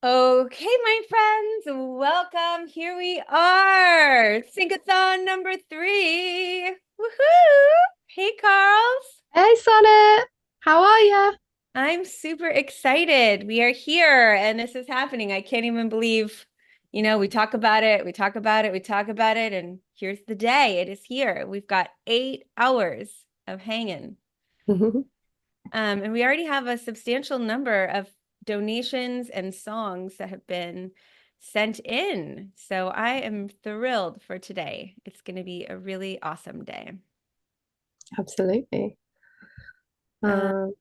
Okay, my friends, welcome. Here we are. Sync-O-Thon number 3. Woohoo! Hey, Carls. Hey Sonnet, how are ya? I'm super excited. We are here and this is happening. I can't even believe, we talk about it, we talk about it, we talk about it, and here's the day. It is here. We've got 8 hours of hanging. And we already have a substantial number of donations and songs that have been sent in. So I am thrilled for today. It's going to be a really awesome day. Absolutely. Uh, Um,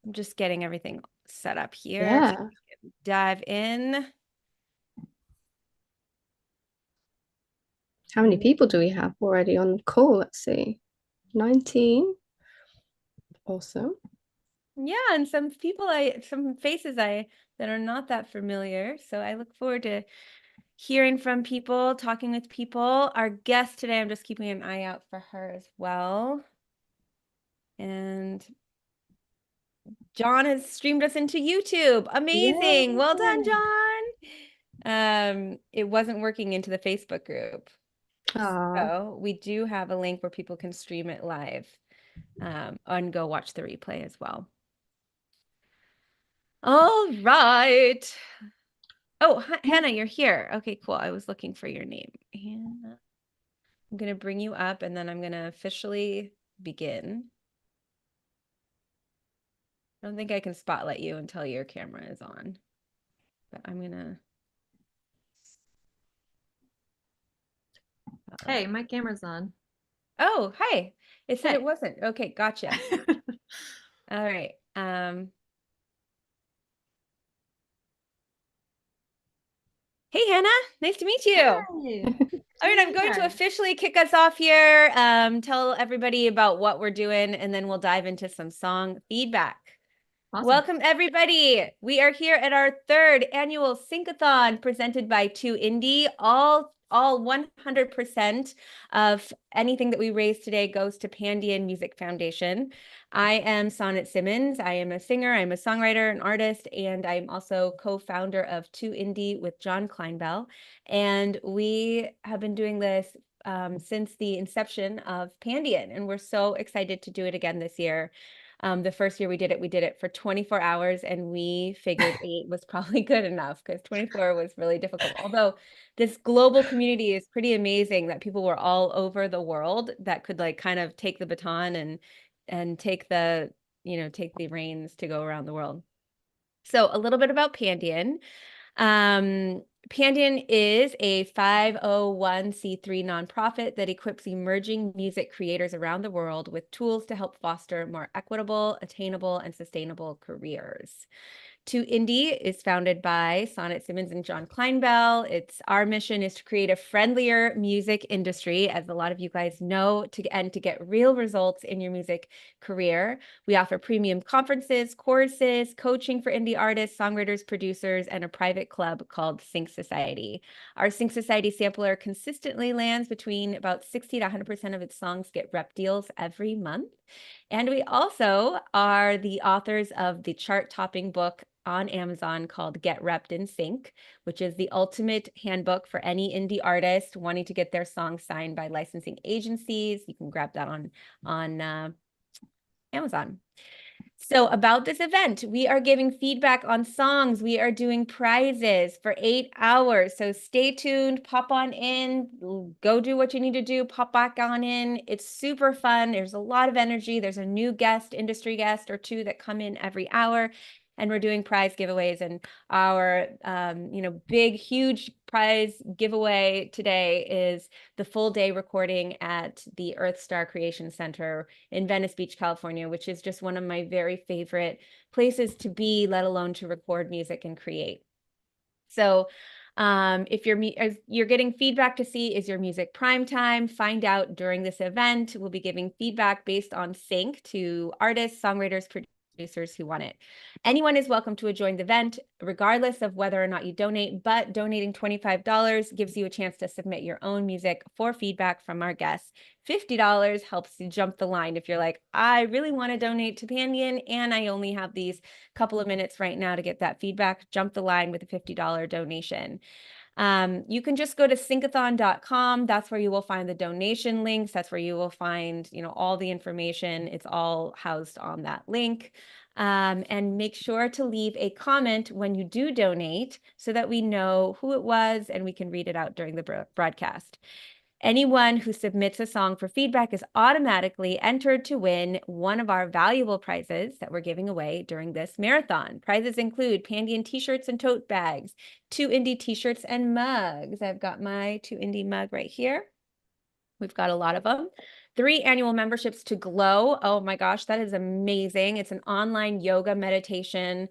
I'm just getting everything set up here so yeah. we can dive in. How many people do we have already on the call? Let's see. 19. Awesome. Yeah, and some faces that are not that familiar. So I look forward to hearing from people, talking with people. Our guest today, I'm just keeping an eye out for her as well. And John has streamed us into YouTube. Amazing. Yeah. Well done, John. It wasn't working into the Facebook group. Ah, So we do have a link where people can stream it live, and go watch the replay as well. All right. Oh, Hannah, you're here. Okay, cool. I was looking for your name. Hannah. I'm going to bring you up and then I'm going to officially begin. I don't think I can spotlight you until your camera is on, but I'm going to. Hey, my camera's on. Oh, hi. It said it Hey. wasn't. Okay, gotcha. All right. Hey, Hannah. Nice to meet you. Hey. All right, I'm going to officially kick us off here. Tell everybody about what we're doing, and then we'll dive into some song feedback. Awesome. Welcome, everybody. We are here at our third annual Sync-O-Thon presented by 2Indie. All 100% of anything that we raise today goes to Pandion Music Foundation. I am Sonnet Simmons. I am a singer, I'm a songwriter, an artist, and I'm also co-founder of 2Indie with John Kleinbell. And we have been doing this since the inception of Pandion, and we're so excited to do it again this year. The first year we did it for 24 hours, and we figured 8 was probably good enough because 24 was really difficult. Although this global community is pretty amazing that people were all over the world that could like kind of take the baton and take take the reins to go around the world. So a little bit about Pandion. Um, Pandion is a 501(c)(3) nonprofit that equips emerging music creators around the world with tools to help foster more equitable, attainable, and sustainable careers. 2Indie is founded by Sonnet Simmons and John Kleinbell. Our mission is to create a friendlier music industry, as a lot of you guys know, to get real results in your music career. We offer premium conferences, courses, coaching for indie artists, songwriters, producers, and a private club called Sync Society. Our Sync Society sampler consistently lands between about 60 to 100% of its songs get rep deals every month. And we also are the authors of the chart-topping book on Amazon called Get Repped in Sync, which is the ultimate handbook for any indie artist wanting to get their song signed by licensing agencies. You can grab that on Amazon. So about this event, we are giving feedback on songs. We are doing prizes for 8 hours. So stay tuned, pop on in, go do what you need to do, pop back on in. It's super fun. There's a lot of energy. There's a new guest, industry guest or two that come in every hour. And we're doing prize giveaways. And our, big, huge prize giveaway today is the full day recording at the Earth Star Creation Center in Venice Beach, California, which is just one of my very favorite places to be, let alone to record music and create. So if you're getting feedback to see, is your music prime time? Find out during this event. We'll be giving feedback based on sync to artists, songwriters, producers, producers who want it. Anyone is welcome to join the event, regardless of whether or not you donate, but donating $25 gives you a chance to submit your own music for feedback from our guests. $50 helps you jump the line if you're like, I really want to donate to Pandion and I only have these couple of minutes right now to get that feedback. Jump the line with a $50 donation. You can just go to Sync-O-Thon.com. That's where you will find the donation links. That's where you will find, all the information. It's all housed on that link. And make sure to leave a comment when you do donate so that we know who it was and we can read it out during the broadcast. Anyone who submits a song for feedback is automatically entered to win one of our valuable prizes that we're giving away during this marathon. Prizes include Pandion t-shirts and tote bags, 2 indie t-shirts and mugs. I've got my 2 indie mug right here. We've got a lot of them. 3 annual memberships to Glow. Oh my gosh, that is amazing. It's an online yoga meditation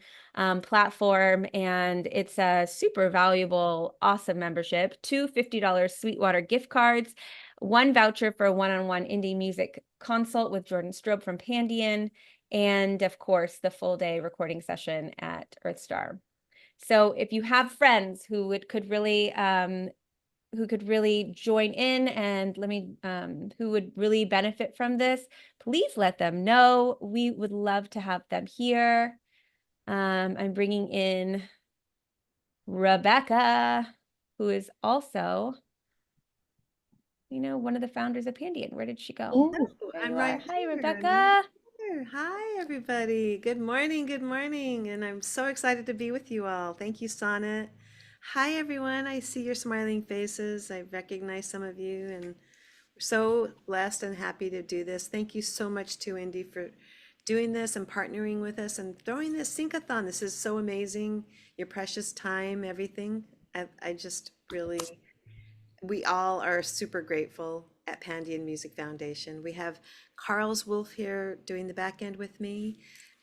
platform, and it's a super valuable, awesome membership. 2 $50 Sweetwater gift cards, 1 voucher for a one-on-one indie music consult with Jordan Strobe from Pandion, and of course, the full day recording session at Earthstar. So if you have friends who could really join in and who would really benefit from this, please let them know. We would love to have them here. I'm bringing in Rebecca, who is also, one of the founders of Pandion. Where did she go? Oh, There I'm you right are. Hi, here. Rebecca. Hi, everybody. Good morning. Good morning. And I'm so excited to be with you all. Thank you, Sonnet. Hi, everyone. I see your smiling faces. I recognize some of you, and we're so blessed and happy to do this. Thank you so much to Indy for doing this and partnering with us and throwing this Sync-O-Thon. This is so amazing. Your precious time, everything. I just really, we all are super grateful at Pandion Music Foundation. We have Carl's Wolf here doing the back end with me.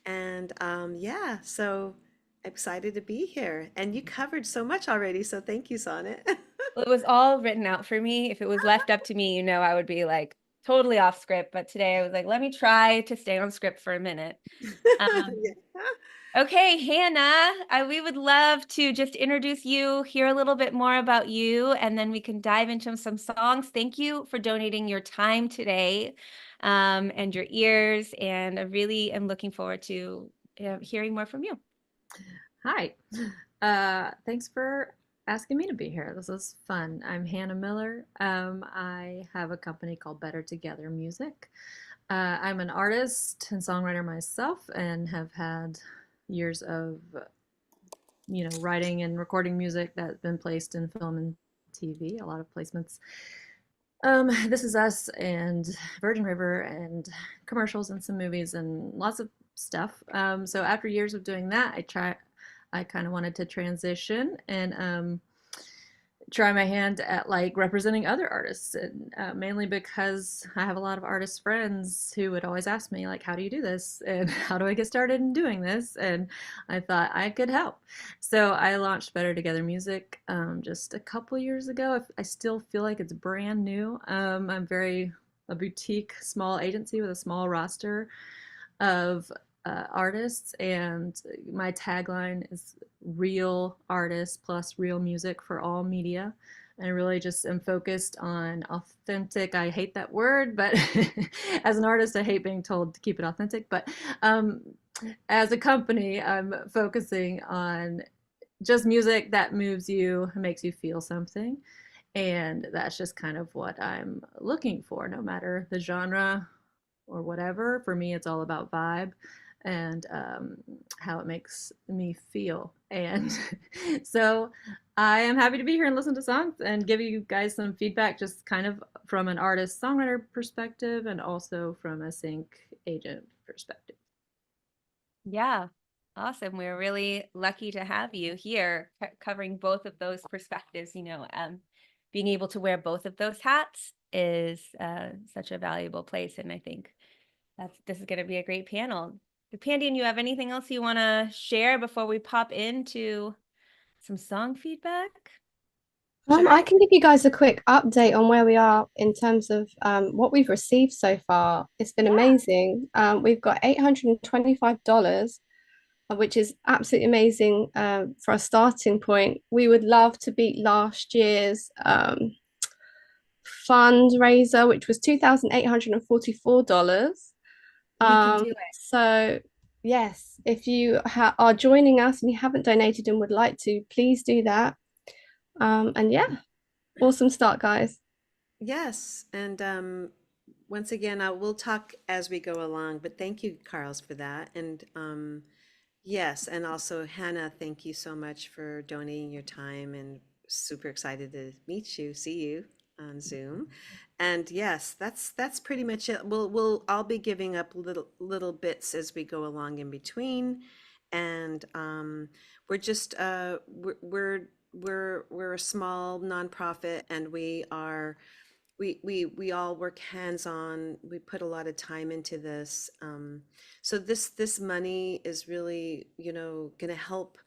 And yeah, so excited to be here. And you covered so much already, so thank you, Sonnet. Well, it was all written out for me. If it was left up to me, I would be like totally off script. But today I was like, let me try to stay on script for a minute. Yeah. Okay, Hannah, we would love to just introduce you, hear a little bit more about you, and then we can dive into some songs. Thank you for donating your time today and your ears. And I really am looking forward to hearing more from you. Hi. Thanks for asking me to be here. This is fun. I'm Hannah Miller. I have a company called Better Together Music. I'm an artist and songwriter myself and have had years of writing and recording music that's been placed in film and TV, a lot of placements. This Is Us and Virgin River and commercials and some movies and lots of stuff. So after years of doing that, I kind of wanted to transition and try my hand at representing other artists, and mainly because I have a lot of artist friends who would always ask me how do you do this and how do I get started in doing this, and I thought I could help. So I launched Better Together Music just a couple years ago. I still feel like it's brand new. I'm a boutique small agency with a small roster of artists, and my tagline is real artists plus real music for all media. And I really just am focused on authentic. I hate that word, but as an artist, I hate being told to keep it authentic. But as a company, I'm focusing on just music that moves you, makes you feel something. And that's just kind of what I'm looking for, no matter the genre or whatever. For me, it's all about vibe and how it makes me feel. And so I am happy to be here and listen to songs and give you guys some feedback, just kind of from an artist songwriter perspective and also from a sync agent perspective. Yeah, awesome. We're really lucky to have you here covering both of those perspectives. Being able to wear both of those hats is such a valuable place. And I think this is going to be a great panel. Pandion, you have anything else you want to share before we pop into some song feedback? Should I I? can give you guys a quick update on where we are in terms of what we've received so far. It's been Yeah. amazing. We've got $825, which is absolutely amazing for a starting point. We would love to beat last year's fundraiser, which was $2,844. We can do it. So yes, if you are joining us and you haven't donated and would like to, please do that. And yeah, awesome start, guys. Yes, and once again, I will talk as we go along, but thank you, Carls, for that. And yes, and also Hannah, thank you so much for donating your time and super excited to meet you, see you on Zoom. And yes, that's pretty much it. I'll be giving up little bits as we go along in between. And we're just we're a small nonprofit and we all work hands-on. We put a lot of time into this. So this money is really, going to help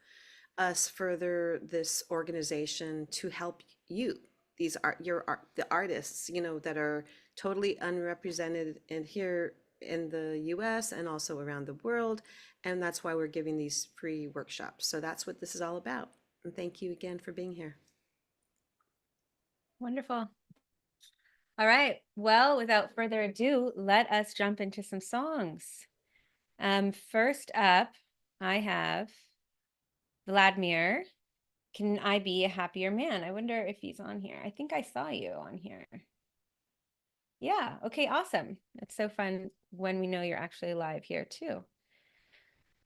us further this organization to help you. These are the artists, that are totally unrepresented in here in the US and also around the world. And that's why we're giving these free workshops. So that's what this is all about. And thank you again for being here. Wonderful. All right. Well, without further ado, let us jump into some songs. First up, I have Vladimir. Can I be a happier man? I wonder if he's on here. I think I saw you on here. Yeah. Okay. Awesome. It's so fun when we know you're actually live here too.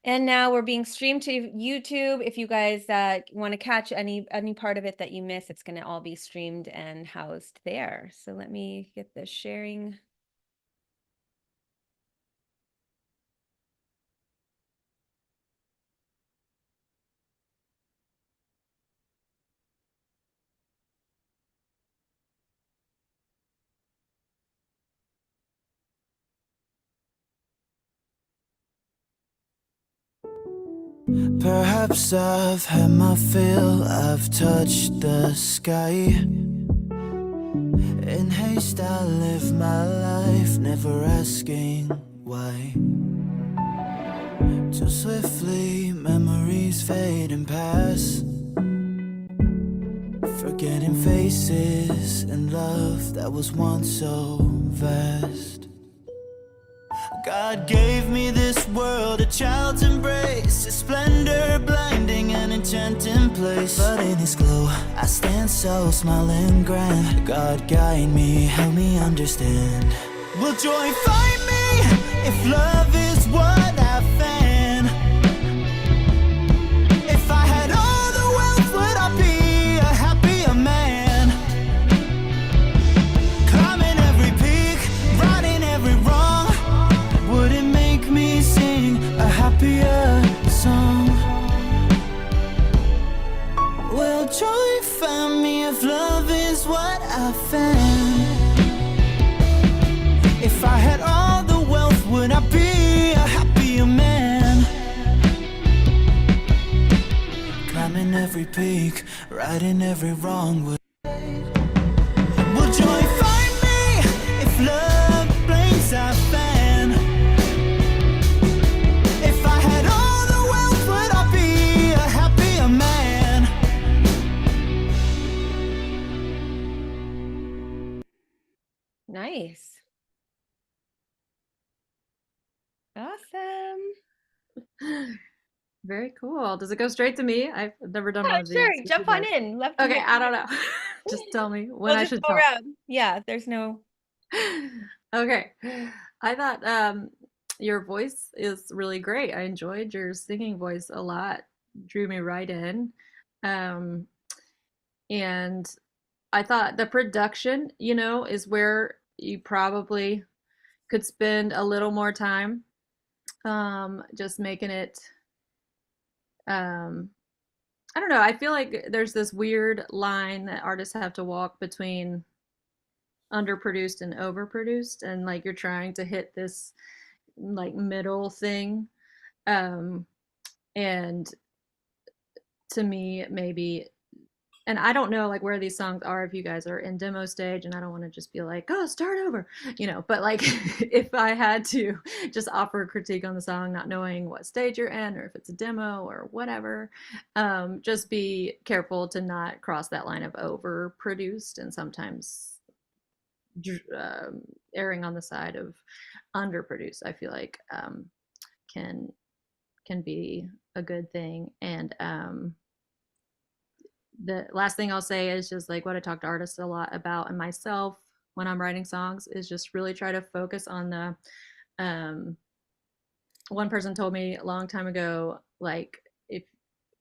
And now we're being streamed to YouTube. If you guys want to catch any part of it that you miss, it's going to all be streamed and housed there. So let me get the sharing. Perhaps I've had my fill, I've touched the sky. In haste I live my life, never asking why. Too swiftly memories fade and pass, forgetting faces and love that was once so vast. God gave me this world, a child's embrace, a splendor blinding, an enchanting place. But in His glow, I stand so smiling grand. God guide me, help me understand. Will joy find me if love is what I found? If I had all the wealth, would I be a happier man? Climbing every peak, righting every wrong, would it make me sing a happier song? Will joy find me if love is what I found? If I had all the wealth, would I be a happier man? Climbing every peak, righting every wrong, will joy find me if love blames our fan? If I had all the wealth, would I be a happier man? Nice. Awesome. Very cool. Does it go straight to me? I've never done one of Sure. these. Jump on in. Love to Okay, hear I don't know. Just tell me when We'll I just should go talk. around. Yeah, there's no. Okay. I thought your voice is really great. I enjoyed your singing voice a lot. Drew me right in. Um, and I thought the production, is where you probably could spend a little more time just making it I don't know. I feel like there's this weird line that artists have to walk between underproduced and overproduced, and like you're trying to hit this like middle thing. And to me, maybe, and I don't know like where these songs are if you guys are in demo stage, and I don't want to just be like, oh, start over, but like if I had to just offer a critique on the song, not knowing what stage you're in or if it's a demo or whatever, just be careful to not cross that line of overproduced, and sometimes erring on the side of underproduced, I feel like can be a good thing. And the last thing I'll say is just like what I talk to artists a lot about, and myself when I'm writing songs, is just really try to focus on the one person told me a long time ago, like, if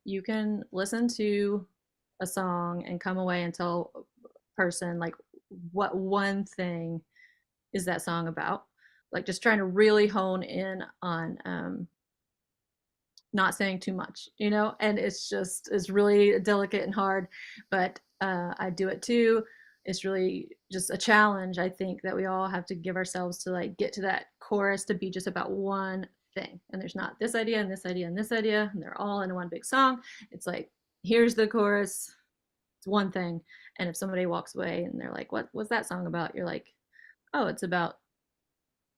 you can listen to a song and come away and tell a person like what one thing is that song about, like just trying to really hone in on not saying too much, and it's really delicate and hard, but I do it too. It's really just a challenge, I think, that we all have to give ourselves to like get to that chorus to be just about one thing. And there's not this idea and this idea and this idea, and they're all in one big song. It's like, here's the chorus, it's one thing. And if somebody walks away and they're like, what was that song about? You're like, oh, it's about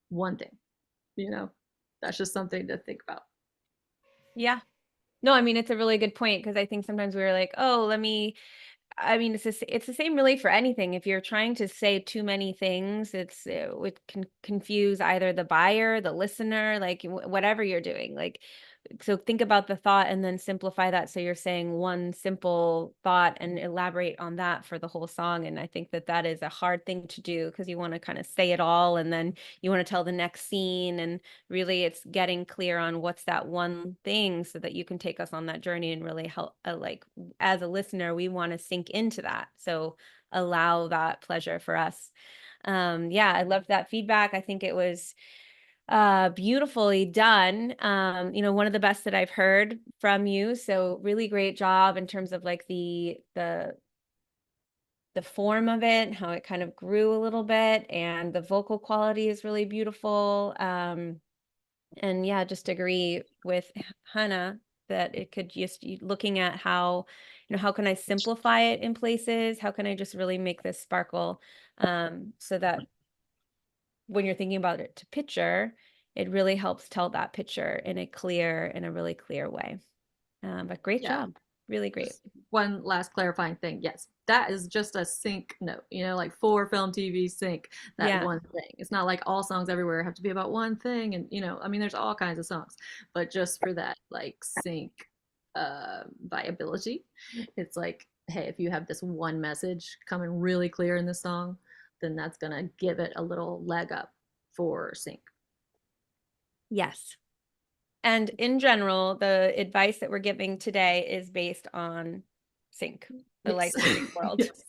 one thing. That's just something to think about. Yeah. No, I mean, it's a really good point, because I think sometimes we're like, oh, it's the same really for anything. If you're trying to say too many things, it can confuse either the buyer, the listener, like whatever you're doing. Like, so think about the thought and then simplify that. So you're saying one simple thought and elaborate on that for the whole song. And I think that is a hard thing to do, because you want to kind of say it all and then you want to tell the next scene. And really it's getting clear on what's that one thing so that you can take us on that journey and really help, like as a listener, we want to sink into that. So allow that pleasure for us. Yeah, I loved that feedback. I think it was beautifully done. One of the best that I've heard from you. So really great job in terms of like the form of it, how it kind of grew a little bit, and the vocal quality is really beautiful. And yeah, just agree with Hannah that it could just looking at how can I simplify it in places? How can I just really make this sparkle so that when you're thinking about it to picture, it really helps tell that picture in a really clear way. But great job. Really great. Just one last clarifying thing. Yes, that is just a sync note, like for film, TV, sync, that one thing. It's not like all songs everywhere have to be about one thing. And, there's all kinds of songs, but just for that, like sync viability, it's like, hey, if you have this one message coming really clear in the song, then that's going to give it a little leg up for sync. Yes. And in general, the advice that we're giving today is based on sync, the licensing world. Yes.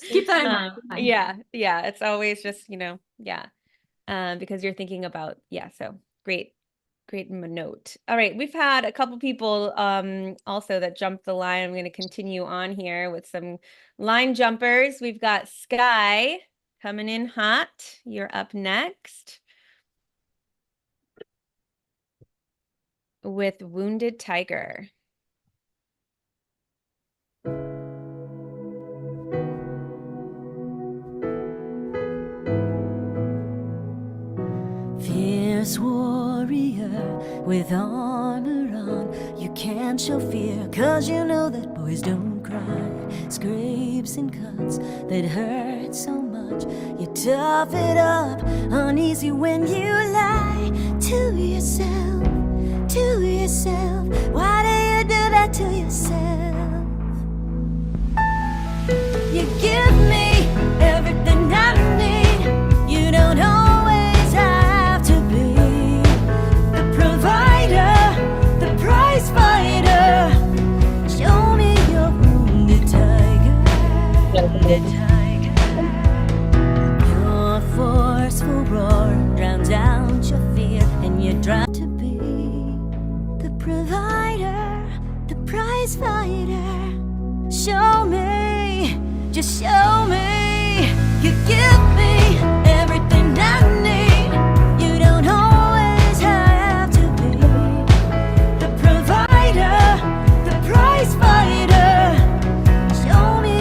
Keep that in mind. Yeah. It's always just, because you're thinking about, so great note. All right. We've had a couple people also that jumped the line. I'm going to continue on here with some line jumpers. We've got Sky coming in hot. You're up next with Wounded Tiger. Fierce warrior with armor on, you can't show fear, 'cause you know that boys don't cry. Scrapes and cuts that hurt so much, you tough it up, uneasy when you lie to yourself, to yourself. Why do you do that to yourself? You give me everything I need, you don't always have to be the provider, the prize fighter. Show me your wounded tiger, wounded tiger. Your forceful roar drowns out your fear, and you drive to be the provider, the prize fighter. Show me, just show me. You give me everything I need, you don't always have to be the provider, the prize fighter. Show me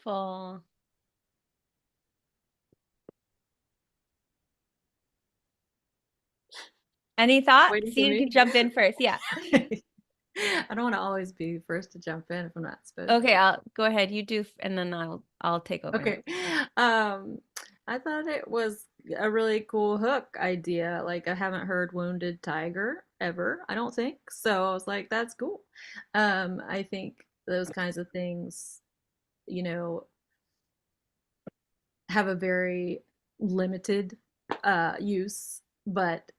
beautiful. Any thoughts? Waiting for See, you me? can jump in first. Yeah. I don't want to always be first to jump in if I'm not supposed Okay, to. I'll go ahead. You do, and then I'll take over. Okay. I thought it was a really cool hook idea. Like I haven't heard Wounded Tiger ever, I don't think. So I was like, that's cool. I think those kinds of things, you know, have a very limited use, but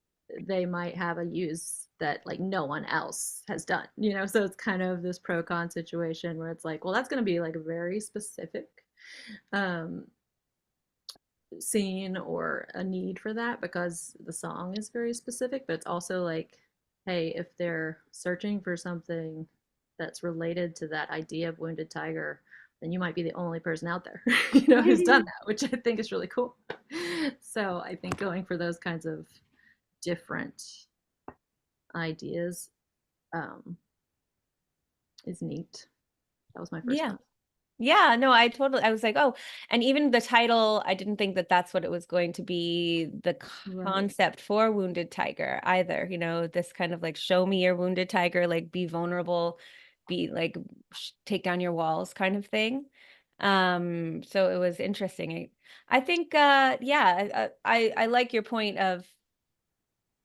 they might have a use that like no one else has done, you know? So it's kind of this pro con situation where it's like, well, that's going to be like a very specific um, scene or a need for that because the song is very specific, but it's also like, hey, if they're searching for something that's related to that idea of Wounded Tiger, then you might be the only person out there, you know, who's done that, which I think is really cool. So I think going for those kinds of different ideas is neat. That was my first Yeah. thought. Yeah, no, I was like, oh, and even the title, I didn't think that that's what it was going to be, the Right. concept for Wounded Tiger either, you know, this kind of like, show me your wounded tiger, like be vulnerable, be like, take down your walls kind of thing. So it was interesting. I think, yeah, I like your point of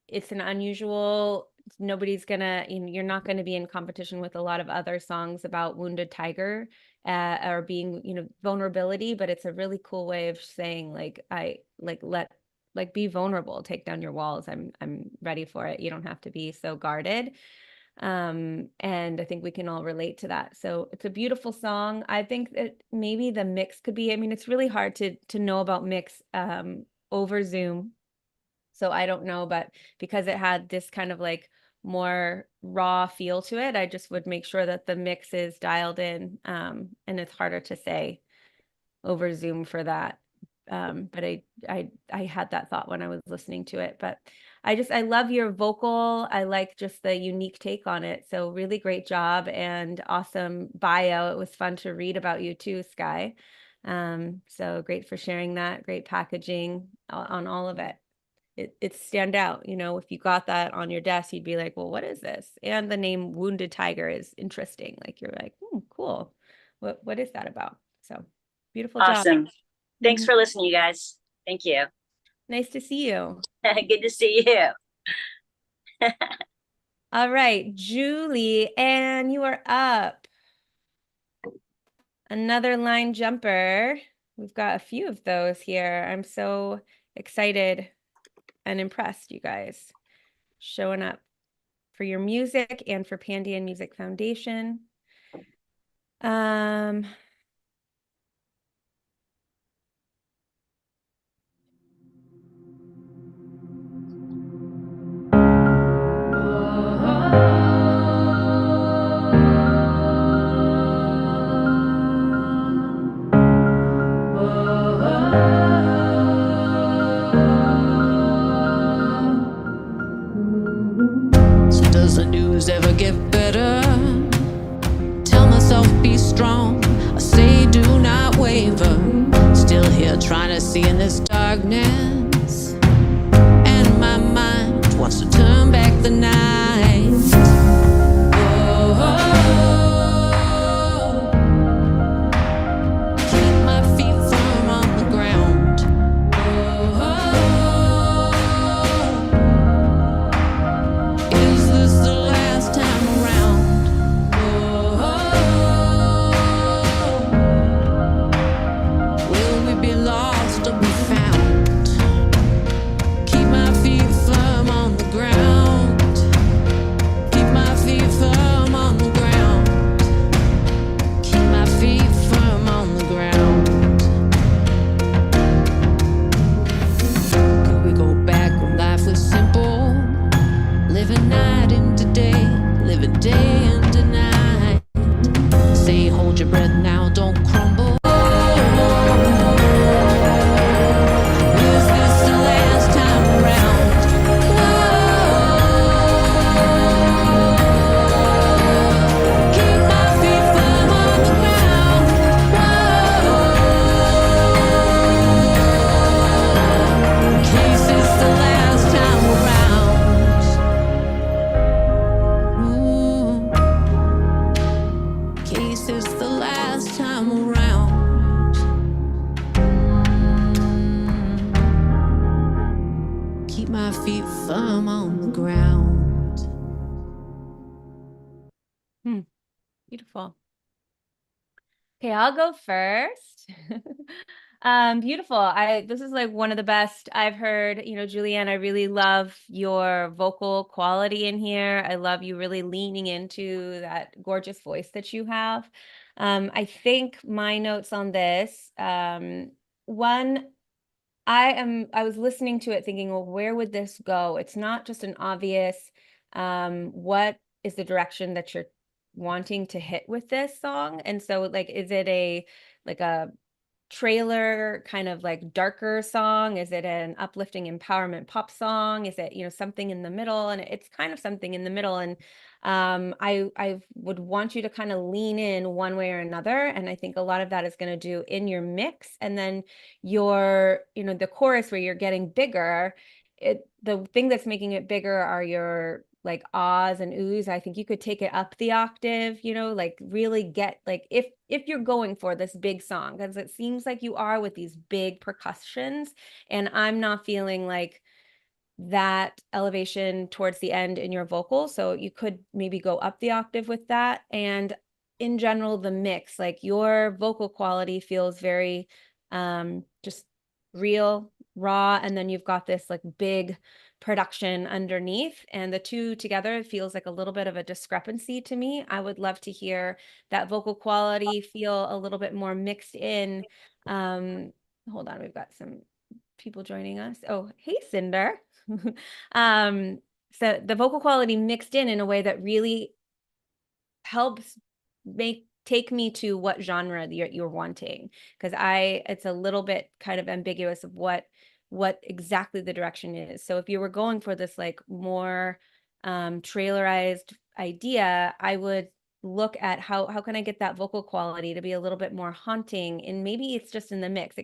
it's an unusual, nobody's gonna, you're not gonna be in competition with a lot of other songs about wounded tiger or being, vulnerability, but it's a really cool way of saying like, be vulnerable, take down your walls. I'm ready for it. You don't have to be so guarded. And I think we can all relate to that. So it's a beautiful song. I think that maybe the mix could be, I mean, it's really hard to know about mix over Zoom. So I don't know, but because it had this kind of like more raw feel to it, I just would make sure that the mix is dialed in. And it's harder to say over Zoom for that. But I had that thought when I was listening to it. But I love your vocal. I like just the unique take on it. So really great job and awesome bio. It was fun to read about you too, Sky. So great for sharing that. Great packaging on all of it. It stand out, if you got that on your desk, you'd be like, well, what is this? And the name Wounded Tiger is interesting. Like you're like, cool. What is that about? So beautiful job. Awesome. Thanks Mhm. for listening, you guys. Thank you. Nice to see you. Good to see you. All right, Julie, and you are up. Another line jumper. We've got a few of those here. I'm so excited and impressed, you guys, showing up for your music and for Pandion Music Foundation. So does the news ever get better? Tell myself be strong. I say do not waver. Still here trying to see in this darkness. And my mind wants to turn back the night. Oh, keep my feet firm on the ground. Is this the last time around? Will we be lost or be found? Keep my feet firm on the ground. Keep my feet firm on the ground. Keep my feet firm on the ground. Could we go back when life was simple? Living night into day, living day into night. Say hold your breath now, don't crumble. Is this the last time around? Keep my feet firm on the ground. keep my feet firm on the ground. Beautiful. Okay, I'll go first. Beautiful. This is like one of the best I've heard. You know, Julianne, I really love your vocal quality in here. I love you really leaning into that gorgeous voice that you have. I think my notes on this, one, I was listening to it thinking, well, where would this go? It's not just an obvious, what is the direction that you're wanting to hit with this song? And so like, is it like a trailer kind of like darker song? Is it an uplifting empowerment pop song? Is it, something in the middle? And it's kind of something in the middle. And I would want you to kind of lean in one way or another. And I think a lot of that is going to do in your mix. And then the chorus where you're getting bigger, the thing that's making it bigger are your like ahs and oohs. I think you could take it up the octave, like really get like if you're going for this big song, because it seems like you are with these big percussions, and I'm not feeling like that elevation towards the end in your vocal. So you could maybe go up the octave with that. And in general, the mix, like your vocal quality feels very just real, raw, and then you've got this like big production underneath, and the two together feels like a little bit of a discrepancy to me. I would love to hear that vocal quality feel a little bit more mixed in. Hold on, we've got some people joining us. Oh, hey, Cinder. So the vocal quality mixed in a way that really helps take me to what genre you're wanting, because it's a little bit kind of ambiguous of what exactly the direction is. So if you were going for this like more trailerized idea, I would look at how can I get that vocal quality to be a little bit more haunting, and maybe it's just in the mix.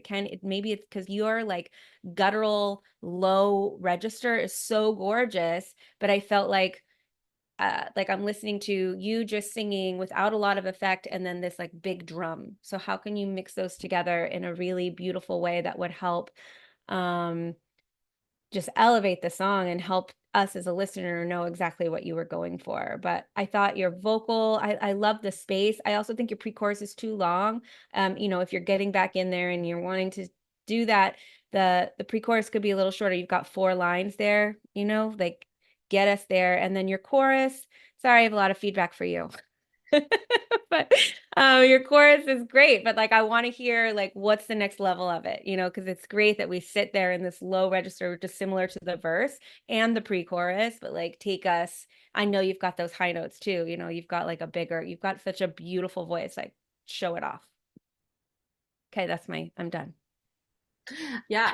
Maybe it's because your like guttural low register is so gorgeous, but I felt like I'm listening to you just singing without a lot of effect, and then this like big drum. So how can you mix those together in a really beautiful way that would help just elevate the song and help us as a listener know exactly what you were going for? But I thought your vocal, I love the space. I also think your pre-chorus is too long. If you're getting back in there and you're wanting to do that, the pre-chorus could be a little shorter. You've got 4 lines there, like get us there. And then your chorus, sorry, I have a lot of feedback for you. But your chorus is great, but like I want to hear like what's the next level of it, because it's great that we sit there in this low register, just similar to the verse and the pre-chorus, but like take us. I know you've got those high notes too, you've got like you've got such a beautiful voice, like show it off. Okay, I'm done. Yeah,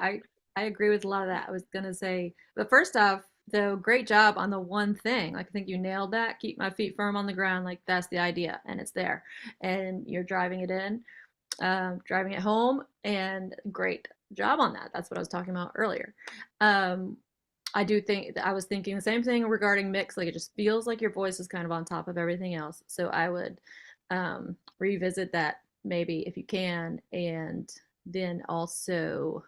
I agree with a lot of that. I was gonna say, but first off, though, great job on the one thing. Like I think you nailed that. Keep my feet firm on the ground. Like that's the idea, and it's there, and you're driving it in, driving it home, and great job on that. That's what I was talking about earlier. I do think that I was thinking the same thing regarding mix. Like it just feels like your voice is kind of on top of everything else. So I would revisit that maybe if you can, and then also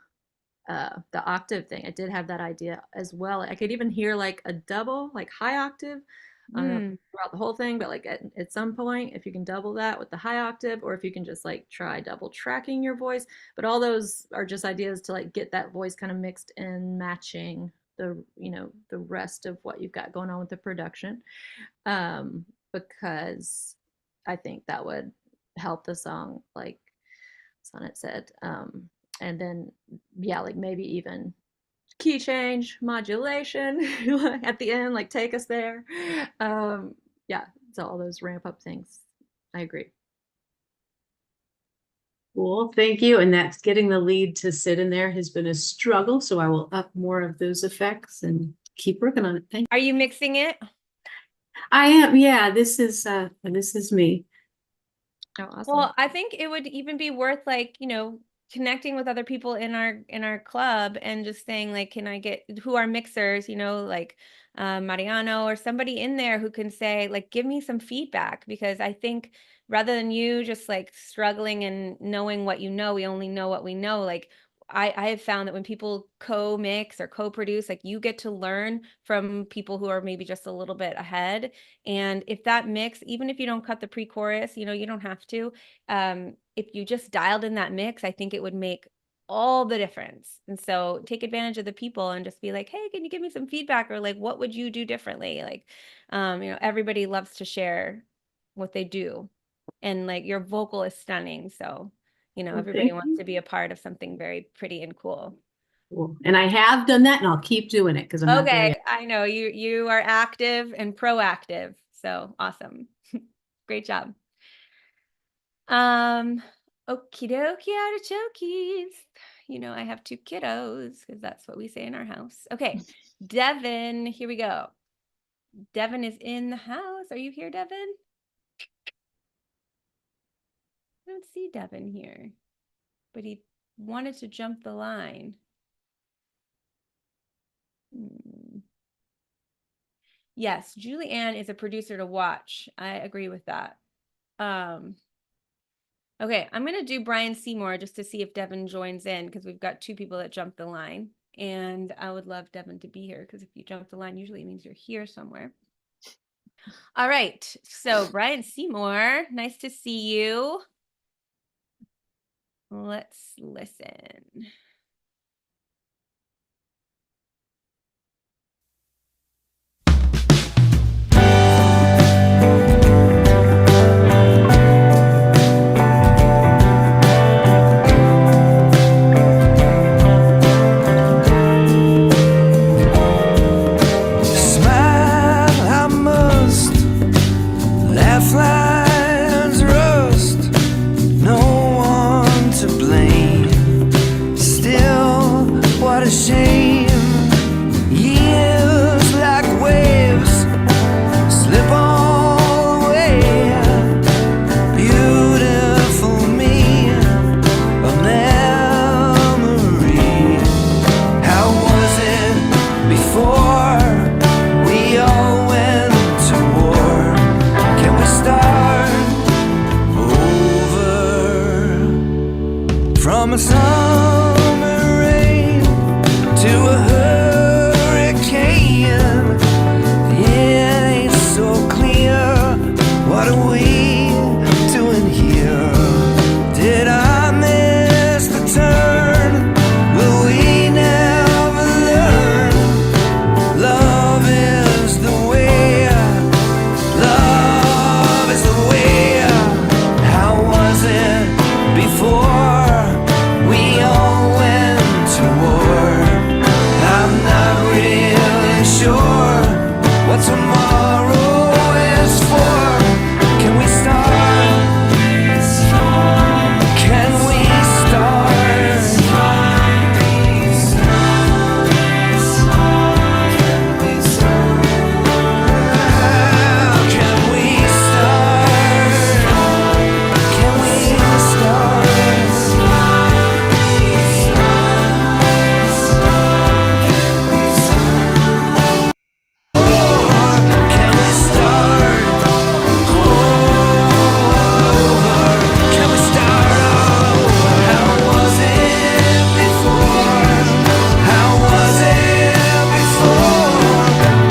the octave thing. I did have that idea as well. I could even hear like a double, like high octave. I don't know throughout the whole thing, but like at some point, if you can double that with the high octave, or if you can just like try double tracking your voice. But all those are just ideas to like get that voice kind of mixed and matching the rest of what you've got going on with the production, because I think that would help the song, like Sonnet said. And then yeah, like maybe even key change, modulation at the end, like take us there. Yeah, so all those ramp up things. I agree. Cool, thank you. And that's getting the lead to sit in there has been a struggle, so I will up more of those effects and keep working on it. Thank you. Are you mixing it? I am, yeah, this is me. Oh, awesome. Well, I think it would even be worth like, connecting with other people in our club and just saying like, can I get who are mixers, like Mariano or somebody in there who can say like, give me some feedback, because I think rather than you just like struggling and knowing what we only know what we know, like I have found that when people co-mix or co-produce, like you get to learn from people who are maybe just a little bit ahead. And if that mix, even if you don't cut the pre-chorus, you know, you don't have to, if you just dialed in that mix, I think it would make all the difference. And so take advantage of the people and just be like, hey, can you give me some feedback? Or like, what would you do differently? Like, you know, everybody loves to share what they do. And like your vocal is stunning. So, you know, Well, everybody thank wants you. to be a part of something very pretty and cool. Cool. And I have done that, and I'll keep doing it because I'm not there Okay, yet. I know you are active and proactive. So awesome. Great job. Okie dokie artichokes. You know, I have 2 kiddos because that's what we say in our house. Okay, Devin, here we go. Devin is in the house. Are you here, Devin? I don't see Devin here, but he wanted to jump the line. Yes, Julie Ann is a producer to watch. I agree with that. Okay, I'm gonna do Brian Seymour just to see if Devin joins in because we've got 2 people that jumped the line. And I would love Devin to be here because if you jump the line, usually it means you're here somewhere. All right, so Brian Seymour, nice to see you. Let's listen. Smile, I must. Laugh lines rust. No one to blame. Still, what a shame. Years like waves slip all away. Beautiful me, a memory. How was it before we all went to war? Can we start over from a summer rain to a hurricane? It ain't so clear. What are we doing here? Did I miss the turn? Will we never learn? Love is the way. Love is the way. How was it before we all went to war? I'm not really sure what tomorrow is for. Can we start? Can we start? Can we start? Can we start? Can we start over? Can we start over? How was it before? How was it before?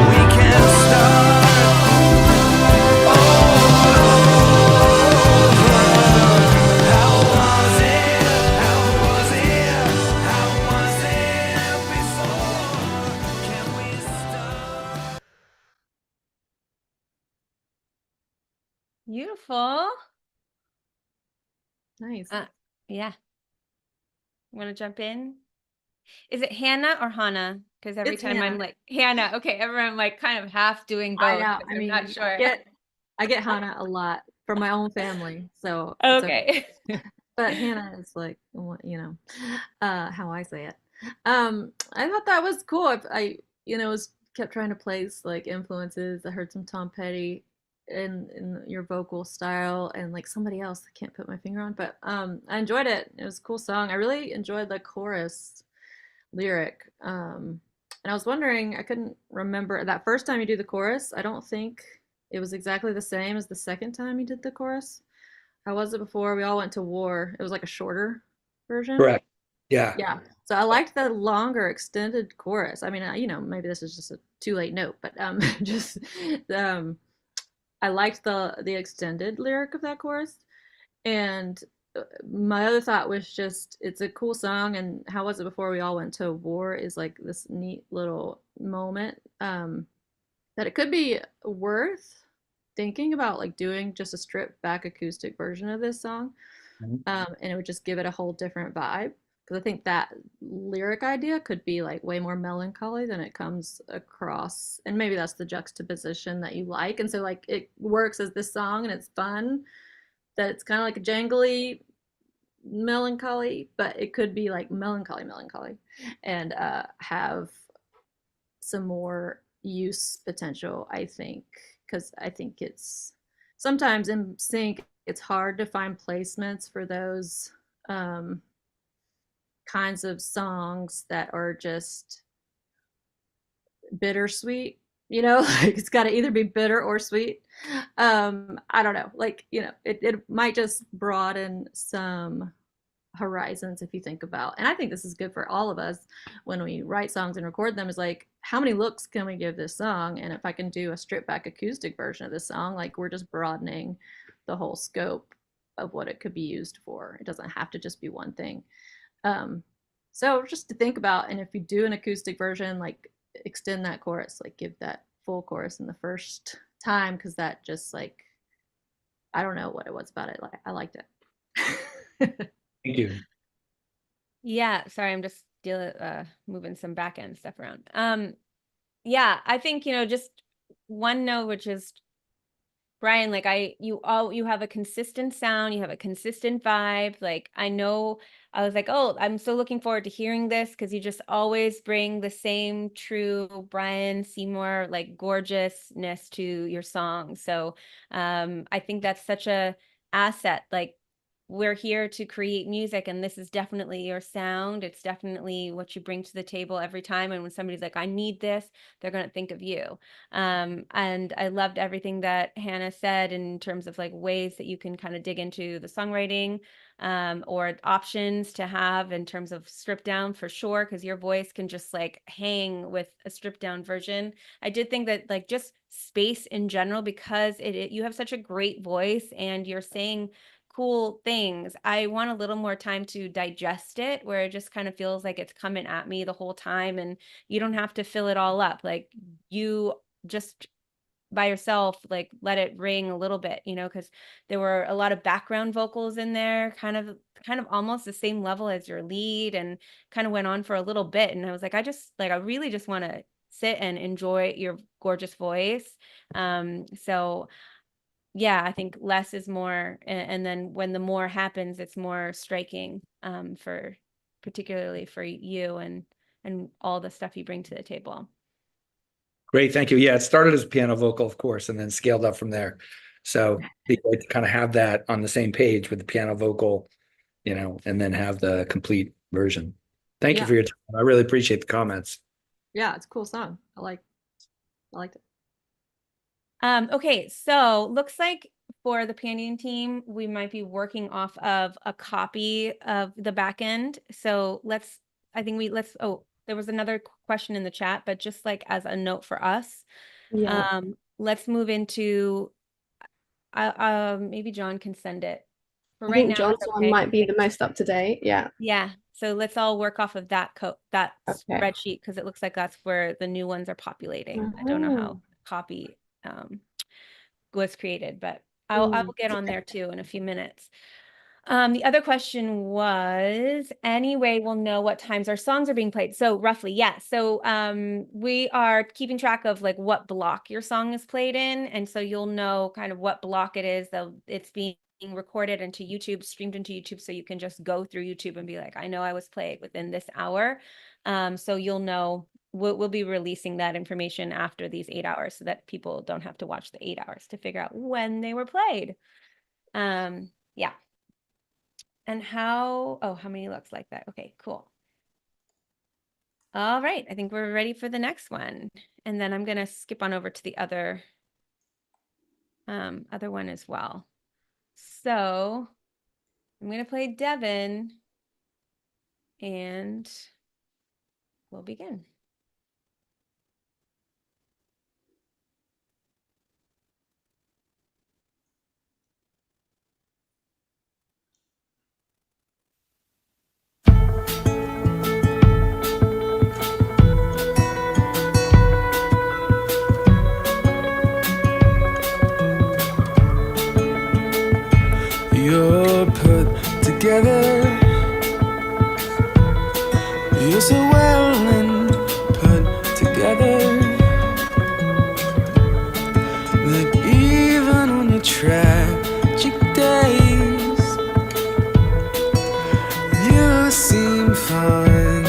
We can start over. How was it? How was it? How was it before? Can we start? Beautiful. Nice. Yeah. Want to jump in? Is it Hannah or Hannah? Because every It's time I'm Hannah. like Hannah. Okay, everyone like kind of half doing both. I know. 'cause I I'm mean, not sure. I get Hannah a lot from my own family, so it's okay. Okay. But Hannah is like, you know, how I say it. I thought that was cool. You know, was kept trying to place like influences. I heard some Tom Petty in your vocal style and like somebody else I can't put my finger on, but I enjoyed it. It was a cool song. I really enjoyed the chorus lyric. And I was wondering, I couldn't remember that first time you do the chorus. I don't think it was exactly the same as the second time you did the chorus. How was it before we all went to war? It was like a shorter version. Correct. Yeah. Yeah. So I liked the longer extended chorus. I mean, maybe this is just a too late note, but just um, I liked the extended lyric of that chorus. And my other thought was just it's a cool song, and how was it before we all went to war is like this neat little moment that it could be worth thinking about, like doing just a stripped back acoustic version of this song, Mhm. and it would just give it a whole different vibe. Because I think that lyric idea could be like way more melancholy than it comes across, and maybe that's the juxtaposition that you like, and so like it works as this song and it's fun. That it's kind of like a jangly melancholy, but it could be like melancholy, and have some more use potential, I think, because I think it's sometimes in sync, it's hard to find placements for those um, kinds of songs that are just bittersweet. Like it's got to either be bitter or sweet. I don't know, like it might just broaden some horizons if you think about, and I think this is good for all of us when we write songs and record them, is like how many looks can we give this song, and if I can do a stripped back acoustic version of this song, like we're just broadening the whole scope of what it could be used for. It doesn't have to just be one thing. um so just to think about, and if you do an acoustic version, like extend that chorus, like give that full chorus in the first time, because that just like, I don't know what it was about it, like I liked it. Thank you. Yeah, sorry, I'm just moving some back end stuff around. Yeah, I think, just one note, which is Brian, like you have a consistent sound, you have a consistent vibe. Like I know I was like, oh, I'm so looking forward to hearing this because you just always bring the same true Brian Seymour like gorgeousness to your song. So I think that's such a asset. Like we're here to create music, and this is definitely your sound. It's definitely what you bring to the table every time. And when somebody's like, I need this, they're gonna think of you. And I loved everything that Hannah said in terms of like ways that you can kind of dig into the songwriting, or options to have in terms of stripped down for sure, because your voice can just like hang with a stripped down version. I did think that like just space in general, because you have such a great voice and you're saying cool things. I want a little more time to digest it, where it just kind of feels like it's coming at me the whole time, and you don't have to fill it all up. Like you just by yourself, like let it ring a little bit, because there were a lot of background vocals in there, kind of almost the same level as your lead, and kind of went on for a little bit. And I was like, I really just want to sit and enjoy your gorgeous voice. So yeah, I think less is more, and then when the more happens, it's more striking, for particularly for you and all the stuff you bring to the table. Great, thank you. Yeah, it started as a piano vocal, of course, and then scaled up from there. So it'd be great to kind of have that on the same page with the piano vocal, and then have the complete version. Thank you for your time. I really appreciate the comments. Yeah, it's a cool song. I liked it. Okay, so looks like for the Pandion team, we might be working off of a copy of the back end. So oh, there was another question in the chat, but just like as a note for us, Yeah. let's move into, maybe John can send it. For I right think now, John's it's one okay. might be the most up to date. Yeah. Yeah, so let's all work off of that Okay. spreadsheet, because it looks like that's where the new ones are populating. I don't know how Mhm. copy was created, but I will get on there too in a few minutes. The other question was, any way we'll know what times our songs are being played? So roughly, yeah. So we are keeping track of like what block your song is played in, and so you'll know kind of what block it is, though it's being recorded into YouTube, streamed into YouTube, so you can just go through YouTube and be like, I know I was played within this hour. So you'll know. We'll be releasing that information after these 8 hours, so that people don't have to watch the 8 hours to figure out when they were played. Yeah. And how many looks like that? Okay, cool. All right, I think we're ready for the next one. And then I'm gonna skip on over to the other one as well. So I'm gonna play Devin. and we'll begin. You're put together. You're so well and put together that even on your tragic days, you seem fine.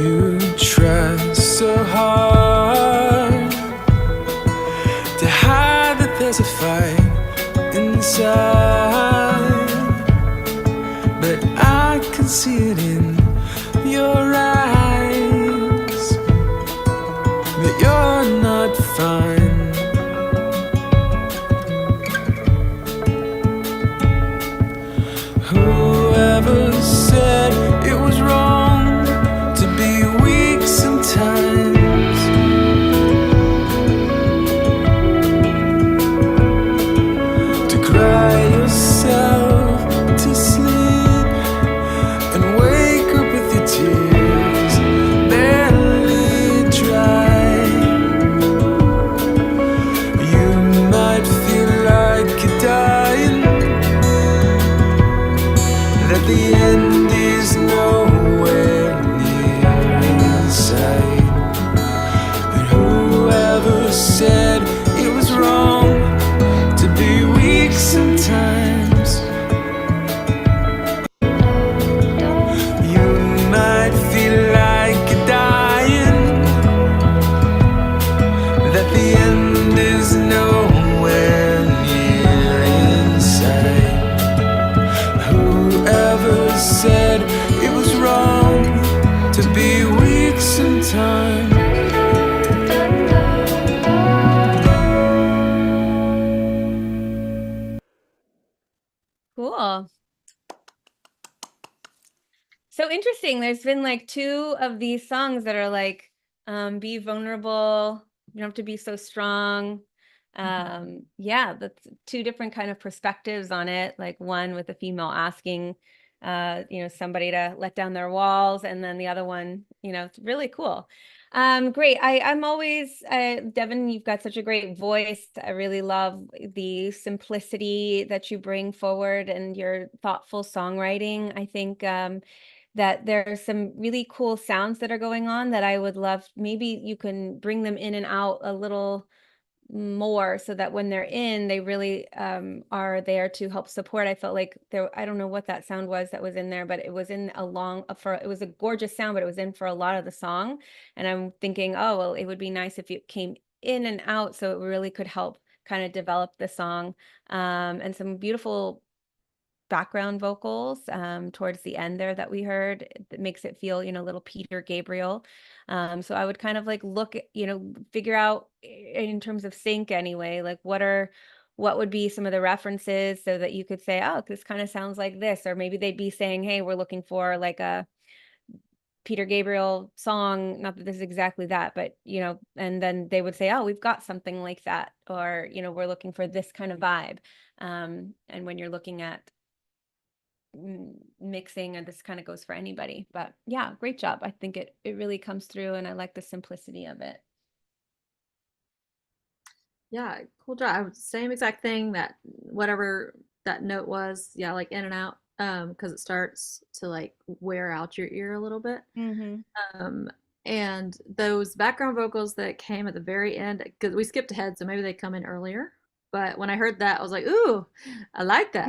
You try so hard to hide that there's a fight inside, but I can see it in your eyes that you're not fine. Whoever said it was wrong to be weak sometimes? To cry yourself to sleep and wake up with your tears barely dry. You might feel like you're dying, that the end is nowhere near in sight. But whoever said it was wrong to be weak sometimes? You might feel like you're dying, that the end is nowhere near in sight. Whoever said it was wrong to be weak sometimes? Cool. So interesting. There's been like two of these songs that are like, be vulnerable. You don't have to be so strong. Yeah, that's two different kind of perspectives on it. Like one with a female asking, somebody to let down their walls, and then the other one, it's really cool. Great. I'm always, Devin, you've got such a great voice. I really love the simplicity that you bring forward and your thoughtful songwriting. I think, that there's some really cool sounds that are going on that I would love. Maybe you can bring them in and out a little more so that when they're in, they really are there to help support. I felt like there, I don't know what that sound was that was in there, but it was in it was a gorgeous sound, but it was in for a lot of the song. And I'm thinking, oh, well, it would be nice if it came in and out so it really could help kind of develop the song. And some beautiful background vocals towards the end there that we heard that makes it feel, little Peter Gabriel. So I would kind of like look at, figure out in terms of sync anyway, like what would be some of the references so that you could say, oh, this kind of sounds like this, or maybe they'd be saying, hey, we're looking for like a Peter Gabriel song, not that this is exactly that, but and then they would say, oh, we've got something like that, or we're looking for this kind of vibe. And when you're looking at mixing, and this kind of goes for anybody, but yeah, great job. I think it really comes through, and I like the simplicity of it. Yeah, cool job. Same exact thing, that whatever that note was, yeah, like in and out, because it starts to like wear out your ear a little bit. And those background vocals that came at the very end, because we skipped ahead, so maybe they come in earlier. But when I heard that, I was like, ooh, I like that.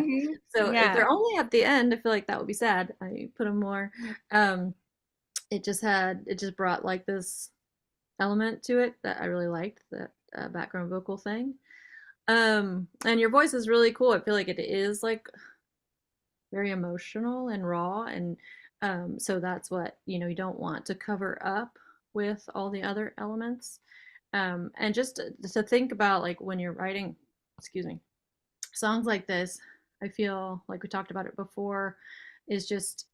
So if Yeah. they're only at the end, I feel like that would be sad. I put them more. It just brought like this element to it that I really liked, that background vocal thing. And your voice is really cool. I feel like it is like very emotional and raw, and so that's what you don't want to cover up with all the other elements. And just to think about, like, when you're writing, excuse me, songs like this, I feel like we talked about it before, is just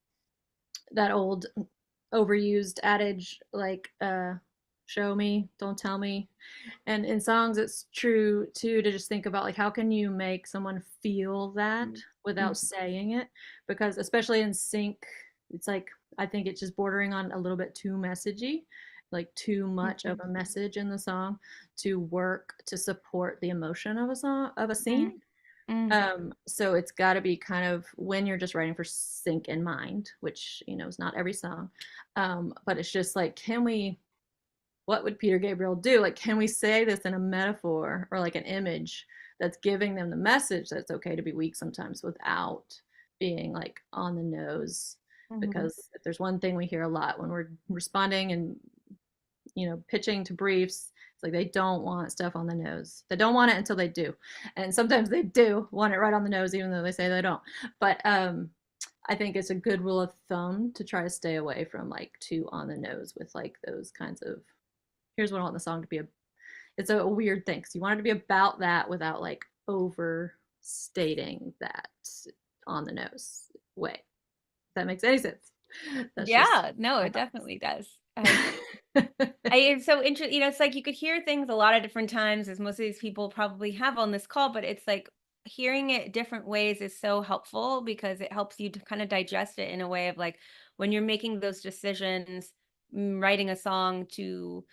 that old overused adage, like show me, don't tell me. And in songs it's true too, to just think about like how can you make someone feel that without saying it, because especially in sync, it's like I think it's just bordering on a little bit too messagey, like too much of a message in the song to work to support the emotion of a song, of a scene. So it's got to be kind of when you're just writing for sync in mind, which is not every song, but it's just like, what would Peter Gabriel do? Like, can we say this in a metaphor or like an image that's giving them the message that it's okay to be weak sometimes without being like on the nose? Because if there's one thing we hear a lot when we're responding and pitching to briefs, it's like they don't want stuff on the nose. They don't want it until they do. And sometimes they do want it right on the nose, even though they say they don't. But I think it's a good rule of thumb to try to stay away from like too on the nose with like those kinds of, here's what I want the song to be. It's a weird thing. So you want it to be about that without like overstating that on the nose way. If that makes any sense. That's no, it definitely does. It's so interesting. It's like you could hear things a lot of different times, as most of these people probably have on this call, but it's like hearing it different ways is so helpful because it helps you to kind of digest it in a way of like when you're making those decisions, writing a song, to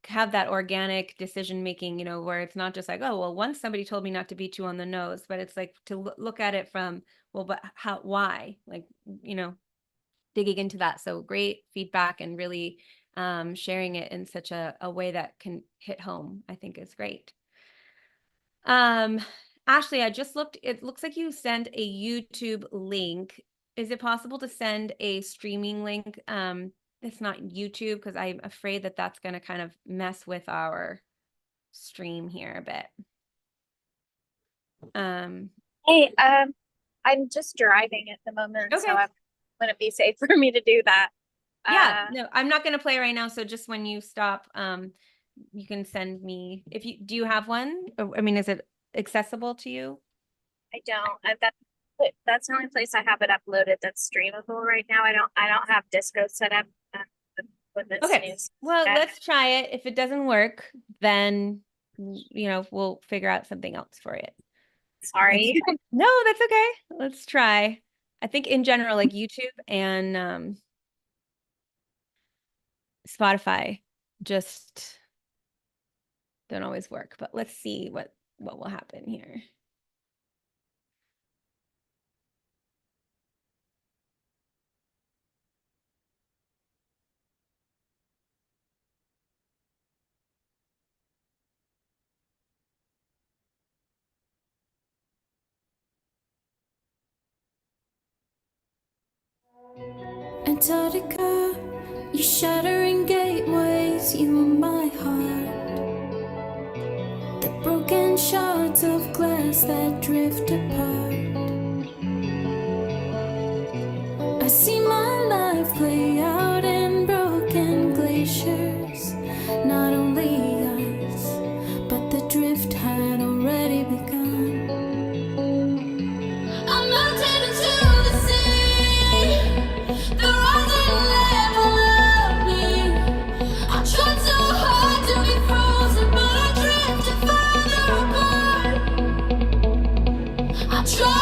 have that organic decision making, where it's not just like, oh, well, once somebody told me not to be too on the nose, but it's like to look at it from, well, but why? Like, digging into that. So great feedback, and really sharing it in such a way that can hit home, I think is great. Ashley, I just looked, it looks like you sent a YouTube link. Is it possible to send a streaming link? It's not YouTube, because I'm afraid that that's going to kind of mess with our stream here a bit. Hey, I'm just driving at the moment, Okay. so it wouldn't be safe for me to do that. Yeah, no, I'm not going to play right now. So just when you stop, you can send me, do you have one? I mean, is it accessible to you? I don't. That's the only place I have it uploaded that's streamable right now. I don't have Disco set up with this Okay. news. Well, let's try it. If it doesn't work, then we'll figure out something else for it. Sorry. No, that's okay. Let's try. I think in general, like YouTube and Spotify just don't always work, but let's see what will happen here. Antarctica, you shattering gateways, you are my heart. The broken shards of glass that drift apart. I see my life play out in broken glaciers. Not only ice, but the drift had already begun. I'm melted into the sea. The rising level of me. I tried so hard to be frozen, but I drifted further apart. I tried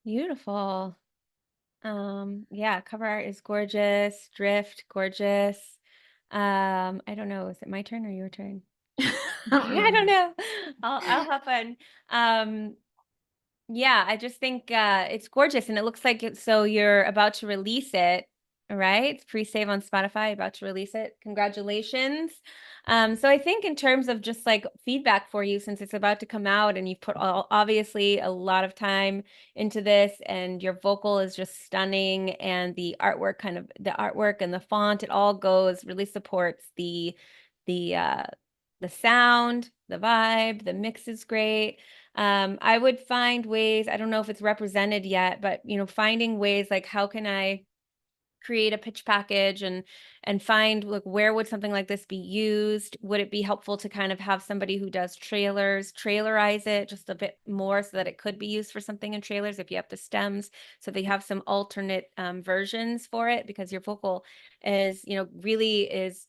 Beautiful. Yeah, cover art is gorgeous. Drift, gorgeous. I don't know, is it my turn or your turn? I don't know. I'll have fun. Yeah, I just think it's gorgeous, and it looks like so you're about to release it, right? It's pre-save on Spotify, about to release it. Congratulations. So I think in terms of just like feedback for you, since it's about to come out and you've put obviously a lot of time into this, and your vocal is just stunning, and the artwork and the font, it all really supports the uh the sound, the vibe, the mix is great. I would find ways, I don't know if it's represented yet, but finding ways like how can I create a pitch package and find like where would something like this be used? Would it be helpful to kind of have somebody who does trailerize it just a bit more so that it could be used for something in trailers if you have the stems, so they have some alternate versions for it, because your vocal is, really is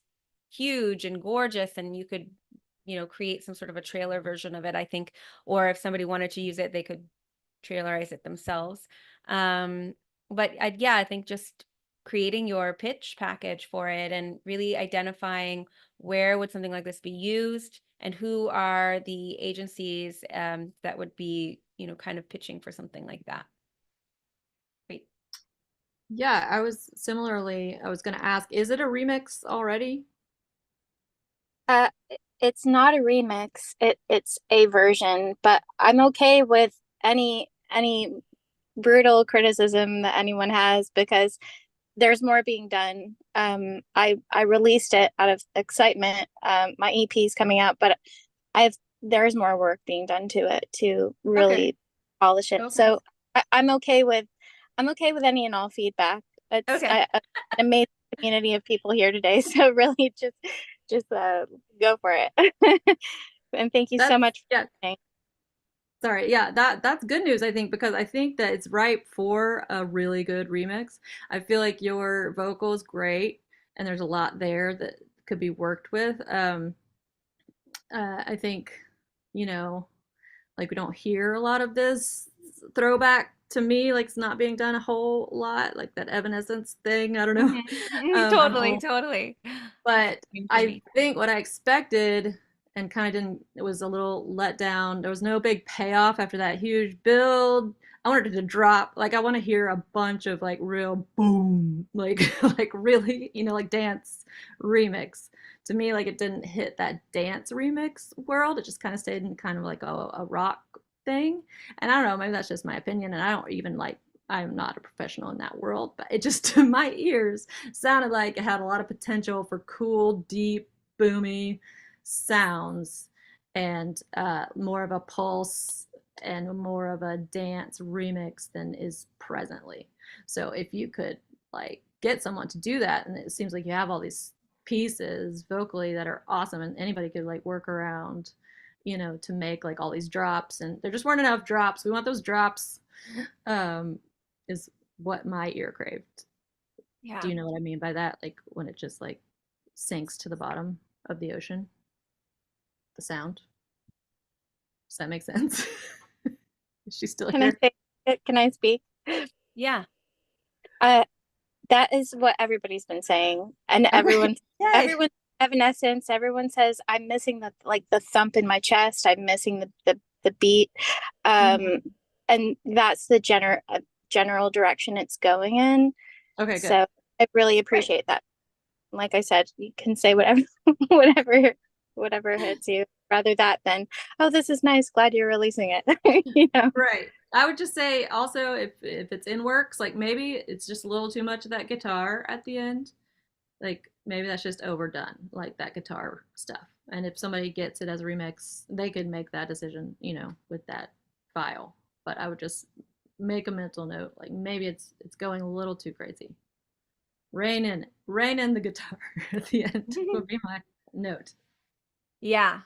huge and gorgeous, and you could create some sort of a trailer version of it, I think, or if somebody wanted to use it, they could trailerize it themselves. But I think just creating your pitch package for it and really identifying where would something like this be used and who are the agencies that would be, kind of pitching for something like that. Great. Yeah, I was going to ask, is it a remix already? It's not a remix. It's a version, but I'm okay with any brutal criticism that anyone has, because there's more being done. I released it out of excitement. My EP is coming out, but there's more work being done to it to really polish it. Okay. So I'm okay with any and all feedback. It's Okay. an amazing community of people here today. So really just go for it. And thank you so much for listening. Sorry, yeah, that's good news, I think, because I think that it's ripe for a really good remix. I feel like your vocal is great, and there's a lot there that could be worked with. I think, like we don't hear a lot of this throwback to me, like it's not being done a whole lot, like that Evanescence thing. I don't know. Totally. But I think what I expected and kind of didn't, it was a little let down. There was no big payoff after that huge build. I wanted it to drop. Like I want to hear a bunch of like real boom, like like really, like dance remix. To me, like it didn't hit that dance remix world. It just kind of stayed in kind of like a rock thing. And I don't know, maybe that's just my opinion. And I don't even like, I'm not a professional in that world, but it just to my ears sounded like it had a lot of potential for cool, deep, boomy sounds, and more of a pulse and more of a dance remix than is presently. So if you could like get someone to do that, and it seems like you have all these pieces vocally that are awesome, and anybody could like work around, to make like all these drops, and there just weren't enough drops. We want those drops, is what my ear craved. Yeah. Do you know what I mean by that? Like when it just like sinks to the bottom of the ocean, the sound. Does that make sense? Is she still Can here? Can I speak? Yeah. That is what everybody's been saying, and everyone Evanescence, everyone says I'm missing the thump in my chest. I'm missing the beat, and that's the general direction it's going in. Okay, good. So I really appreciate that. Like I said, you can say whatever whatever hits you. Rather that than, oh, this is nice, glad you're releasing it. Right. I would just say also if it's in works, like maybe it's just a little too much of that guitar at the end. Like maybe that's just overdone, like that guitar stuff. And if somebody gets it as a remix, they could make that decision, with that file. But I would just make a mental note, like maybe it's going a little too crazy. Rein in the guitar at the end would be my note. Yeah,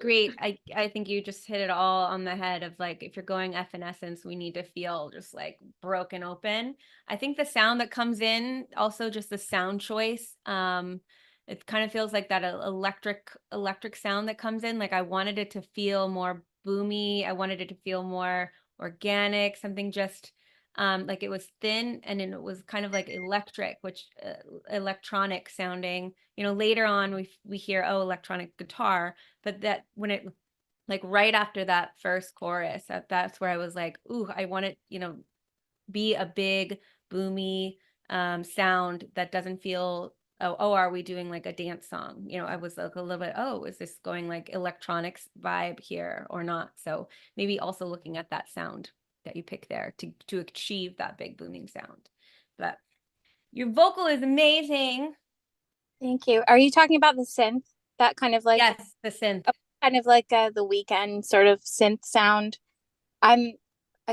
great. I think you just hit it all on the head of like, if you're going Evanescence, we need to feel just like broken open. I think the sound that comes in, also just the sound choice, it kind of feels like that electric sound that comes in. Like I wanted it to feel more boomy. I wanted it to feel more organic, something just Like it was thin and then it was kind of like electric, which electronic sounding. You know, later on we hear, oh, electronic guitar, but that when it like right after that first chorus, that's where I was like, ooh, I want it, you know, be a big boomy sound that doesn't feel, oh, are we doing like a dance song? You know, I was like a little bit, oh, is this going like electronics vibe here or not? So maybe also looking at that sound that you pick there to achieve that big booming sound. But your vocal is amazing. Thank you. Are you talking about the synth? That kind of like, Yes, the synth. kind of like the weekend sort of synth sound. I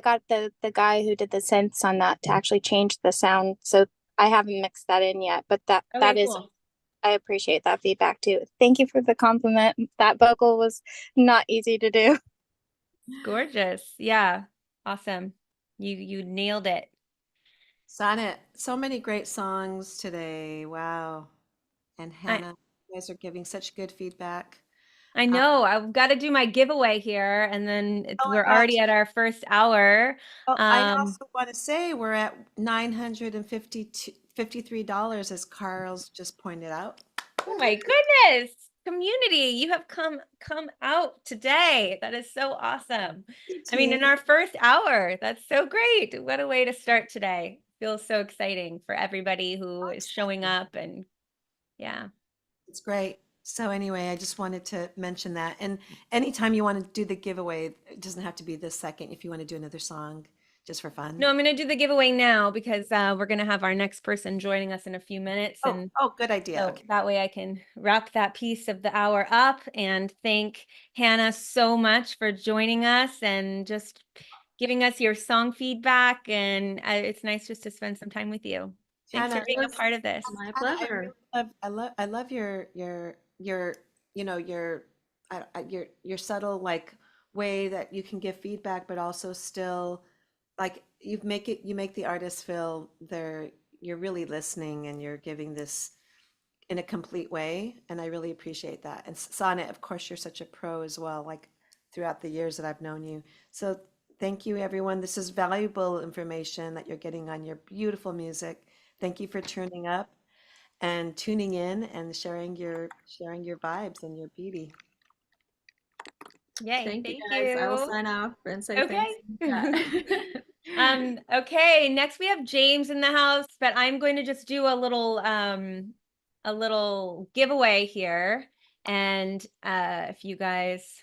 got the guy who did the synths on that to actually change the sound, so I haven't mixed that in yet, but that is Cool. I appreciate that feedback too. Thank you for the compliment. That vocal was not easy to do. Gorgeous. Yeah. Awesome. You nailed it. Sonnet, so many great songs today. Wow. And Hannah, you guys are giving such good feedback. I know. I've got to do my giveaway here, and then Oh my we're already gosh. at our first hour. Oh, I also want to say we're at $953, as Carl's just pointed out. Oh my goodness. Community, you have come out today. That is so awesome. I mean, in our first hour, that's so great. What a way to start today. Feels so exciting for everybody who is showing up, and yeah. It's great. So anyway, I just wanted to mention that. And anytime you want to do the giveaway, it doesn't have to be this second. If you want to do another song just for fun. No, I'm going to do the giveaway now because we're going to have our next person joining us in a few minutes. And good idea. so Okay. that way I can wrap that piece of the hour up and thank Hannah so much for joining us and just giving us your song feedback. And it's nice just to spend some time with you. Thanks Hannah, for being a part of this. My Hannah, pleasure. I love your you know your subtle like way that you can give feedback, but also still like you make the artist feel you're really listening and you're giving this in a complete way, and I really appreciate that. And Sonnet, of course, you're such a pro as well, like throughout the years that I've known you. So thank you, everyone. This is valuable information that you're getting on your beautiful music. Thank you for tuning up and tuning in and sharing your vibes and your beauty. Yay, Thank you thank guys. I will you. sign off and say Okay. thanks. Okay, next we have James in the house, but I'm going to just do a little giveaway here. And if you guys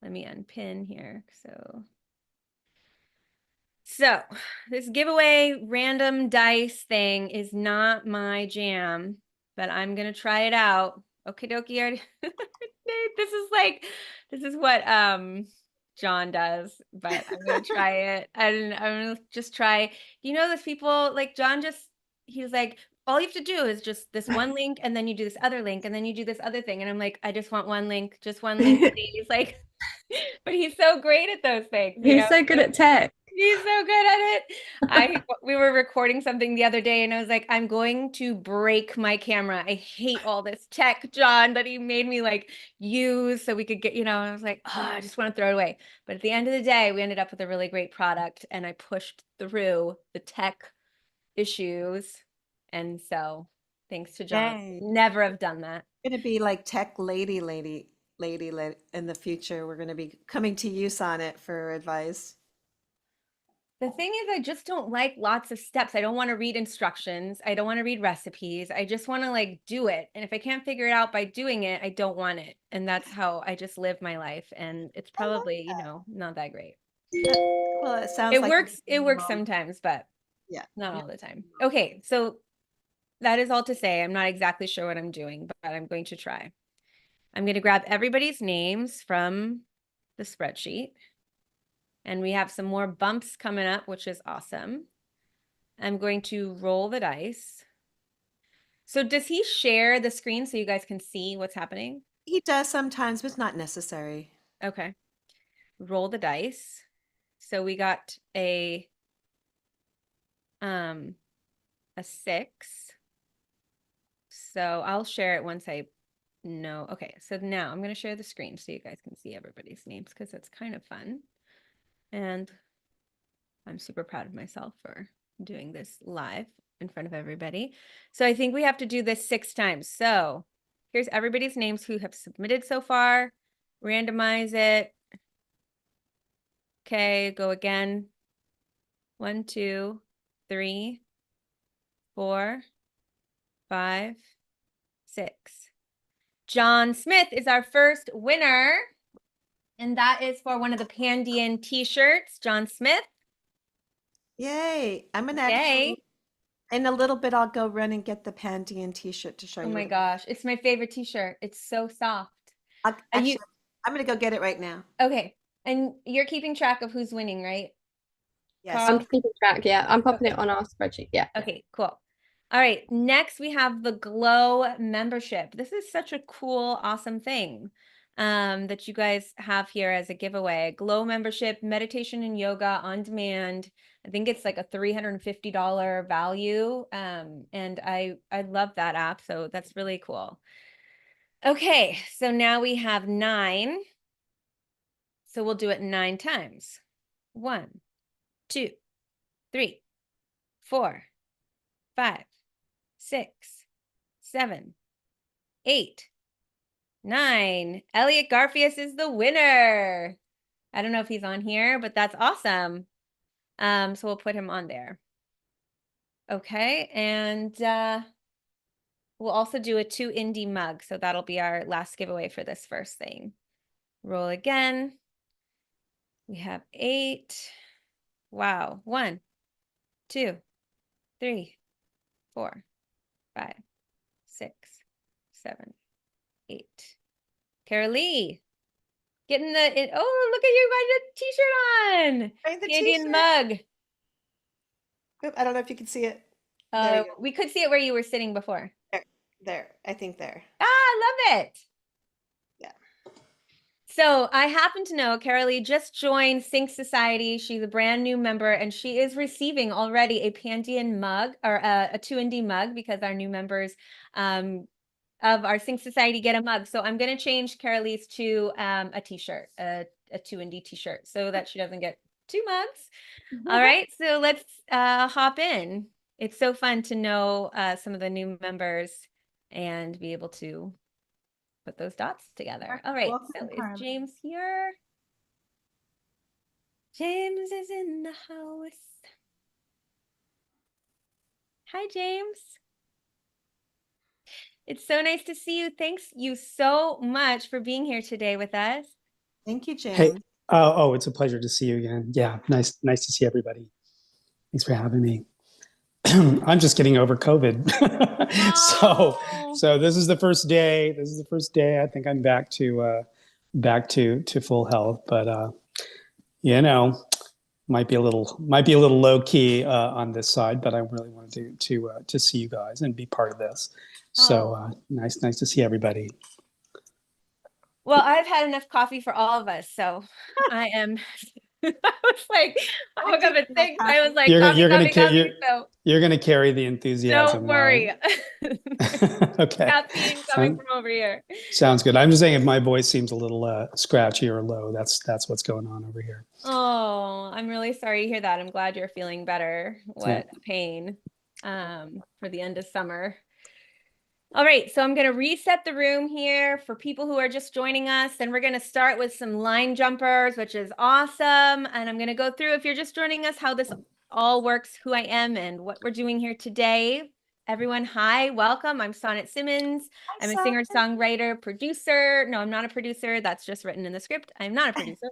let me unpin here. So this giveaway random dice thing is not my jam, but I'm gonna try it out. Okie dokie. This is what John does, but I'm gonna try it. And I'm gonna just try. You know, those people like John he's like, all you have to do is just this one link, and then you do this other link, and then you do this other thing. And I'm like, I just want one link, just one link, please. Like, but he's so great at those things. You He's know? so good at tech. He's so good at it. We were recording something the other day and I was like, I'm going to break my camera. I hate all this tech, John, that he made me like use so we could get, I was like, oh, I just want to throw it away. But at the end of the day, we ended up with a really great product and I pushed through the tech issues. And so thanks to John. Yay. Never have done that. Going to be like tech lady in the future. We're going to be coming to you, Sonnet, for advice. The thing is, I just don't like lots of steps. I don't want to read instructions. I don't want to read recipes. I just want to like do it. And if I can't figure it out by doing it, I don't want it. And that's how I just live my life. And it's probably, not that great. Well, it sounds like it works sometimes, but yeah, not all the time. Okay, so that is all to say. I'm not exactly sure what I'm doing, but I'm going to try. I'm going to grab everybody's names from the spreadsheet. And we have some more bumps coming up, which is awesome. I'm going to roll the dice. So does he share the screen so you guys can see what's happening? He does sometimes, but it's not necessary. Okay. Roll the dice. So we got a 6. So I'll share it once I know. Okay, so now I'm going to share the screen so you guys can see everybody's names because it's kind of fun. And I'm super proud of myself for doing this live in front of everybody. So I think we have to do this 6 times. So here's everybody's names who have submitted so far. Randomize it. Okay, go again. 1, 2, 3, 4, 5, 6. John Smith is our first winner. And that is for one of the Pandion t-shirts. John Smith. Yay. I'm gonna Yay. actually, in a little bit, I'll go run and get the Pandion t-shirt to show Oh you. my what it- gosh. It's my favorite t-shirt. It's so soft. Are Actually, you I'm gonna go get it right now. okay? And you're keeping track of who's winning, right? Yes. Carl? I'm keeping track. Yeah, I'm popping it on our spreadsheet. Yeah. Okay, cool. All right, next we have the Glow membership. This is such a cool, awesome thing that you guys have here as a giveaway. Glow membership, meditation and yoga on demand. I think it's like a $350 value. And I love that app, so that's really cool. Okay, so now we have 9. So we'll do it 9 times. 1, 2, 3, 4, 5, 6, 7, 8, 9. Elliot Garfias is the winner. I don't know if he's on here, but that's awesome. So we'll put him on there. Okay, and we'll also do a 2 indie mug. So that'll be our last giveaway for this first thing. Roll again. We have 8. Wow. 1, 2, 3, 4, 5, 6, 7, 8. Carolee, getting the oh, look at you got a t-shirt on. Right, the Canadian t-shirt. mug. Oop, I don't know if you can see it. We could see it where you were sitting before. There. I think there. Ah, I love it. Yeah. So I happen to know Carolee just joined Sync Society. She's a brand new member and she is receiving already a Pandion mug or a 2 indie mug because our new members of our Sync Society get a mug. So I'm going to change Carolee's to a t-shirt, a 2 indie t-shirt so that she doesn't get 2 mugs. All right, so let's hop in. It's so fun to know some of the new members and be able to put those dots together. All right, Welcome, so is Carmen. James here? James is in the house. Hi, James. It's so nice to see you. Thanks you so much for being here today with us. Thank you, James. Hey, oh, it's a pleasure to see you again. Yeah, nice to see everybody. Thanks for having me. I'm just getting over COVID. So this is the first day. This is the first day. I think I'm back to full health, but you know, might be a little low key on this side, but I really wanted to see you guys and be part of this. So nice to see everybody. Well, I've had enough coffee for all of us, so I am. I was like, I woke up at 6. I was like, coffee. So You're gonna carry the enthusiasm. don't worry. Okay. Caffeine coming from over here. Sounds good. I'm just saying if my voice seems a little scratchy or low, that's what's going on over here. Oh, I'm really sorry to hear that. I'm glad you're feeling better. What a pain for the end of summer. All right, so I'm going to reset the room here for people who are just joining us, and we're going to start with some line jumpers, which is awesome. And I'm going to go through, if you're just joining us, how this all works, who I am, and what we're doing here today. Everyone, hi, welcome. I'm Sonnet Simmons. I'm a singer-songwriter, producer. No, I'm not a producer. That's just written in the script. I'm not a producer.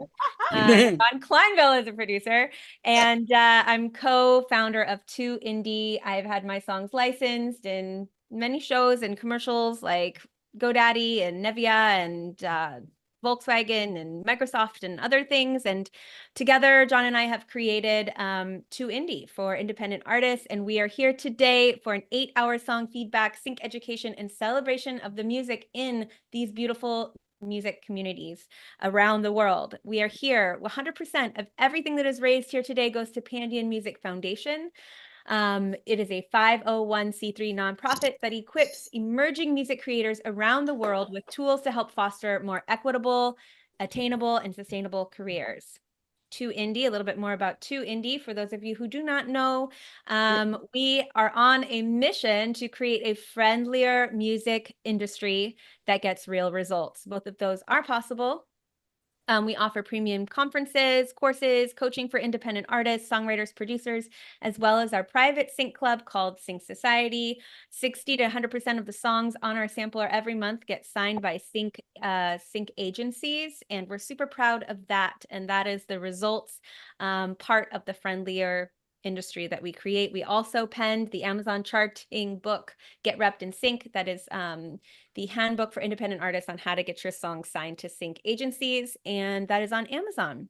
Don Kleinville is a producer, and I'm co-founder of 2 Indie. I've had my songs licensed in many shows and commercials like GoDaddy and Nevia and Volkswagen and Microsoft and other things. And together, John and I have created 2 Indie for independent artists. And we are here today for an 8-hour song feedback, sync education, and celebration of the music in these beautiful music communities around the world. We are here. 100% of everything that is raised here today goes to Pandion Music Foundation. It is a 501c3 nonprofit that equips emerging music creators around the world with tools to help foster more equitable, attainable, and sustainable careers. 2 Indie, a little bit more about 2 Indie. For those of you who do not know, we are on a mission to create a friendlier music industry that gets real results. Both of those are possible. We offer premium conferences, courses, coaching for independent artists, songwriters, producers, as well as our private sync club called Sync Society. 60 to 100% of the songs on our sampler every month get signed by sync agencies, and we're super proud of that. And that is the results part of the friendlier industry that we create. We also penned the Amazon charting book, Get Repped in Sync. That is the handbook for independent artists on how to get your songs signed to sync agencies, and that is on Amazon.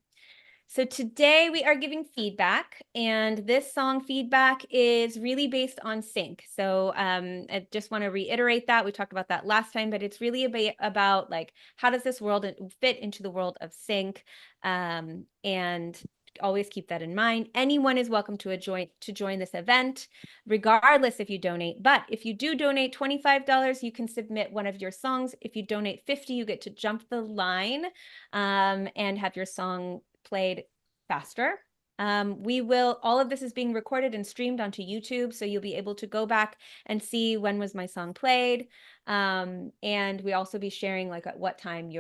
So today we are giving feedback, and this song feedback is really based on sync. So I just want to reiterate that. We talked about that last time, but it's really about like, how does this world fit into the world of sync? And always keep that in mind. Anyone is welcome to join this event, regardless if you donate. But if you do donate $25, you can submit one of your songs. If you donate $50, you get to jump the line and have your song played faster. All of this is being recorded and streamed onto YouTube, so you'll be able to go back and see when was my song played. And we also be sharing like at what time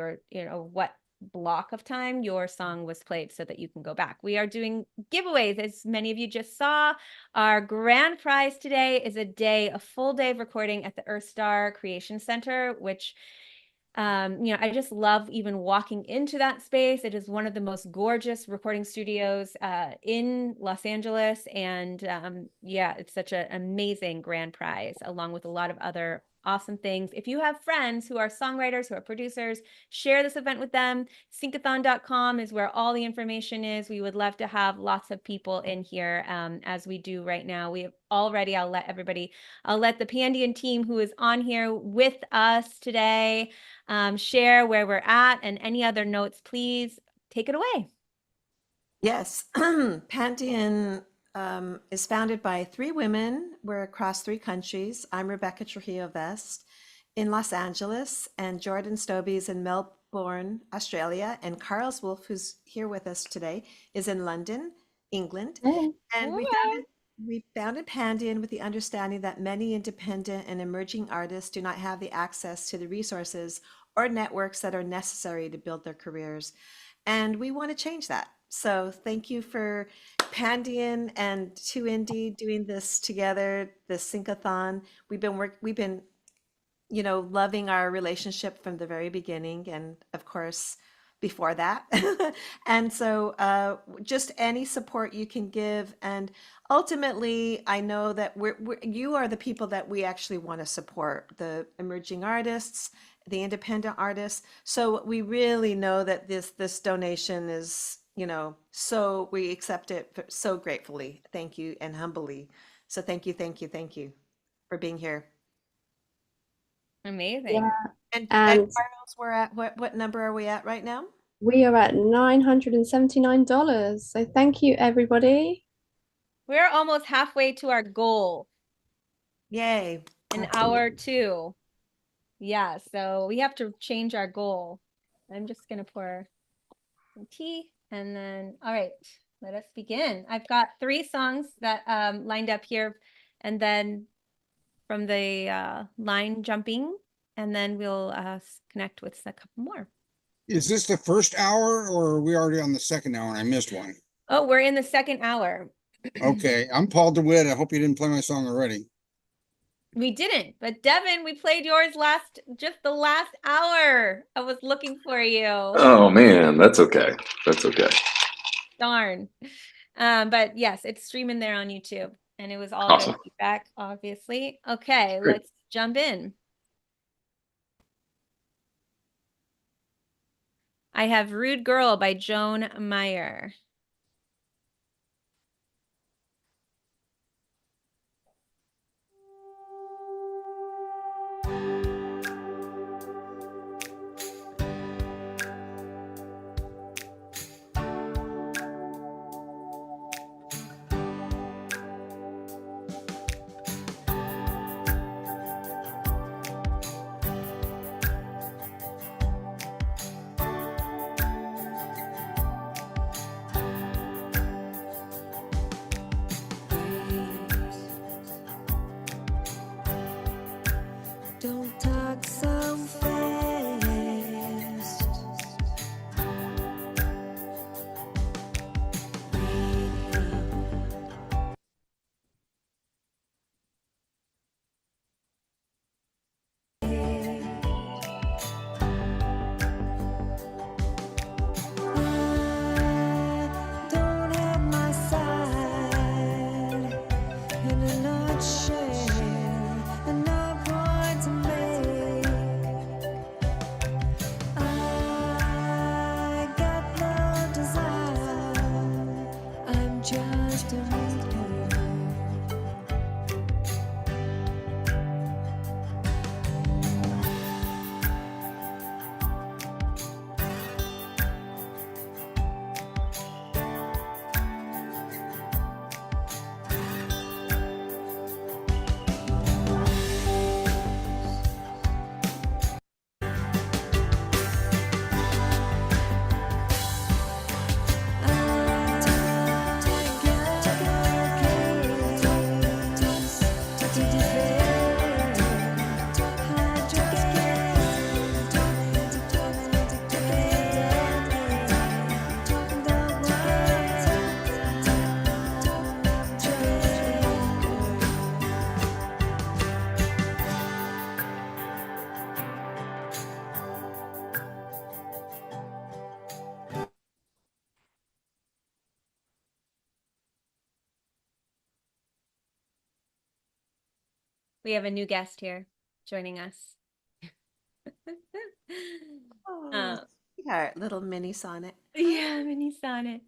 what block of time your song was played so that you can go back. We are doing giveaways, as many of you just saw. Our grand prize today is a full day of recording at the Earth Star Creation Center, which I just love even walking into that space. It is one of the most gorgeous recording studios in Los Angeles. And it's such an amazing grand prize, along with a lot of other awesome things. If you have friends who are songwriters, who are producers, share this event with them. Sync-O-Thon.com is where all the information is. We would love to have lots of people in here as we do right now. We have already, I'll let the Pandion team who is on here with us today share where we're at, and any other notes, please take it away. Yes, Pandion is founded by 3 women. We're across 3 countries. I'm Rebecca Trujillo Vest in Los Angeles, and Jordan Stobie's in Melbourne, Australia, and Carls Wolf, who's here with us today, is in London, England. And we founded Pandion with the understanding that many independent and emerging artists do not have the access to the resources or networks that are necessary to build their careers. And we want to change that. So thank you for Pandion and 2 Indie doing this together, the Sync-O-Thon. We've been loving our relationship from the very beginning, and of course before that. And so just any support you can give, and ultimately I know that you are the people that we actually want to support, the emerging artists, the independent artists. So we really know that this donation is, so we accept it so gratefully. Thank you, and humbly. So thank you for being here. Amazing. Yeah. And Carlos, we're at what number are we at right now? We are at $979. So thank you, everybody. We're almost halfway to our goal. Yay. An hour 2. Yeah, so we have to change our goal. I'm just gonna pour some tea, and then, all right, let us begin. I've got 3 songs that lined up here, and then from the line jumping, and then we'll connect with a couple more. Is this the first hour, or are we already on the second hour and I missed one? Oh, we're in the second hour. Okay, I'm Paul DeWitt. I hope you didn't play my song already. We didn't, but Devin, we played yours just the last hour. I was looking for you. Oh man, that's okay. That's okay. Darn. But yes, it's streaming there on YouTube, and it was all Awesome. good feedback, obviously. Okay, Great. let's jump in. I have Rude Girl by Joan Meyer. We have a new guest here joining us. Sweetheart, little mini sonnet. Yeah, mini sonnet.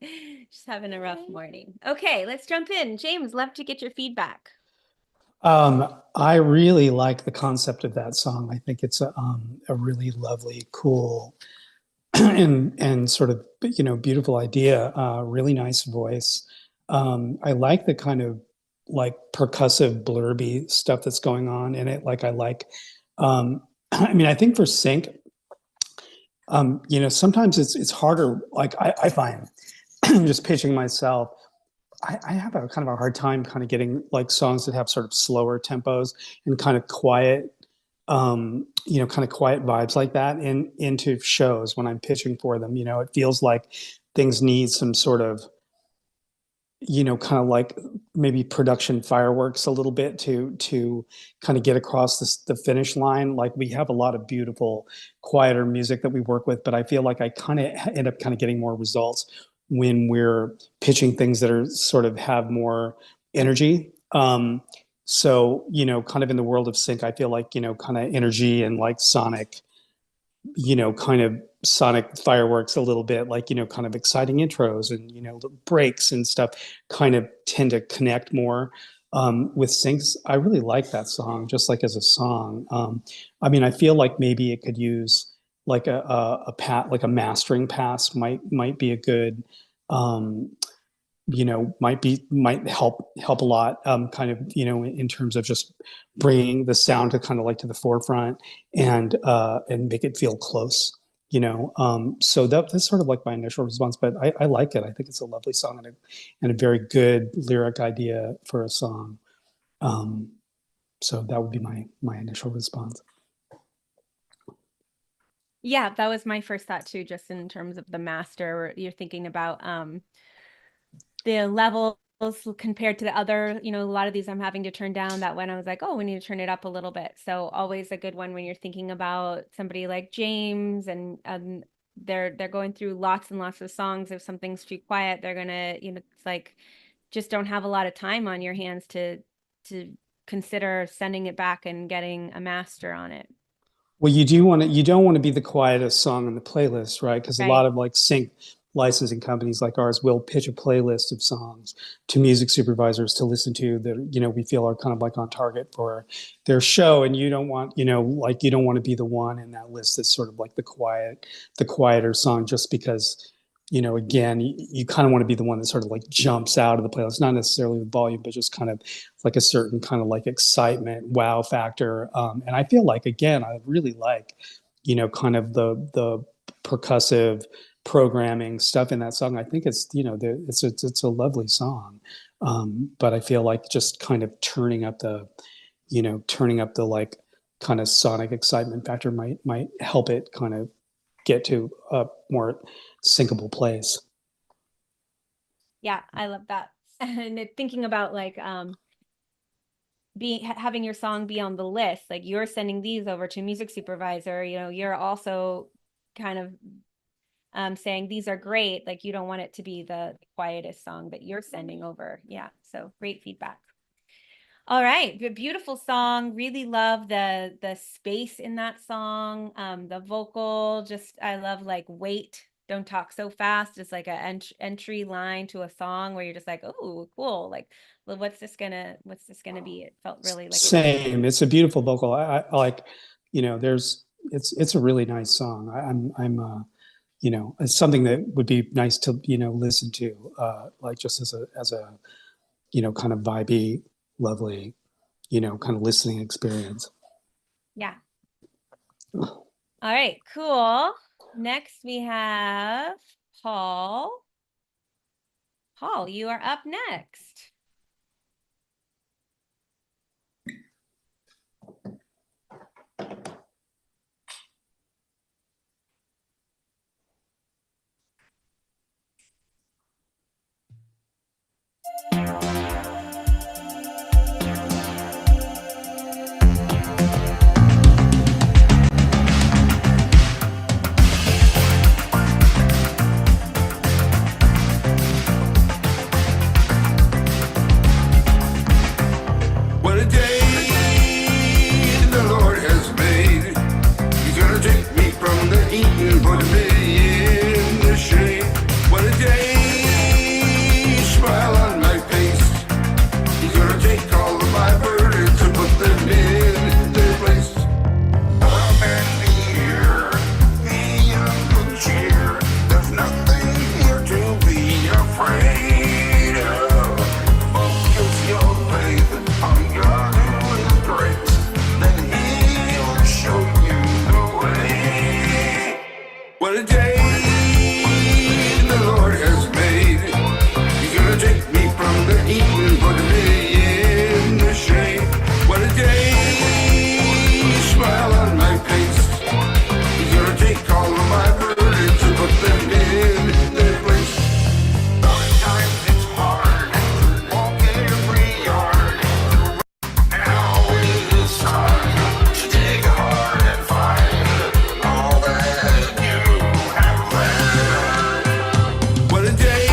Just having a rough morning. Okay, let's jump in. James, love to get your feedback. I really like the concept of that song. I think it's a really lovely, cool, and sort of beautiful idea. Really nice voice. I like the kind of like percussive blurby stuff that's going on in it. Like I like. I mean, I think for sync, sometimes it's harder. Like I find just pitching myself. I have a kind of a hard time kind of getting like songs that have sort of slower tempos and kind of quiet, kind of quiet vibes like that into shows when I'm pitching for them. It feels like things need some sort of, kind of like maybe production fireworks a little bit to kind of get across the finish line. Like we have a lot of beautiful, quieter music that we work with, but I feel like I kind of end up kind of getting more results when we're pitching things that are sort of have more energy. So, kind of in the world of sync, I feel like, kind of energy and like sonic, kind of sonic fireworks a little bit, like, kind of exciting intros and, breaks and stuff kind of tend to connect more with syncs. I really like that song, just like as a song. I mean, I feel like maybe it could use like like a mastering pass might be a good, might help a lot, kind of, in terms of just bringing the sound to kind of like to the forefront and make it feel close, so that's sort of like my initial response, but I like it. I think it's a lovely song and a very good lyric idea for a song. So that would be my initial response. Yeah, that was my first thought too, just in terms of the master, where you're thinking about the levels compared to the other, a lot of these I'm having to turn down. That one I was like, oh, we need to turn it up a little bit. So always a good one when you're thinking about somebody like James and they're going through lots and lots of songs. If something's too quiet, they're gonna, it's like just don't have a lot of time on your hands to consider sending it back and getting a master on it. Well, you don't want to be the quietest song on the playlist, right? Because a lot of like sync licensing companies like ours will pitch a playlist of songs to music supervisors to listen to that, we feel are kind of like on target for their show. And you don't want, you don't want to be the one in that list that's sort of like the quieter song, just because, again, you kind of want to be the one that sort of like jumps out of the playlist, not necessarily the volume, but just kind of like a certain kind of like excitement, wow factor. And I feel like, again, I really like, kind of the percussive programming stuff in that song. I think it's, it's a lovely song. But I feel like just kind of turning up the like kind of sonic excitement factor might help it kind of get to a more syncable place. Yeah, I love that. And thinking about like having your song be on the list, like you're sending these over to music supervisor, you're also kind of saying these are great. Like you don't want it to be the quietest song that you're sending over. Yeah, so great feedback. All right, beautiful song. Really love the space in that song. The vocal, just I love like wait, don't talk so fast. It's like a entry line to a song where you're just like, oh, cool. Like, well, what's this gonna be? It felt really like same. It's a beautiful vocal. I like, it's a really nice song. I'm it's something that would be nice to listen to, like just as a kind of vibey, lovely, kind of listening experience. Yeah. All right, cool. Next we have Paul. Paul, you are up next. What a day What a day the Lord has made. He's gonna take me from the heat and put me in the shade. What a day, smile on my face. He's gonna take all of my burdens and put them in their place. Sometimes it's hard to walk every yard. Now is the time to dig hard and find all that you have left. What a day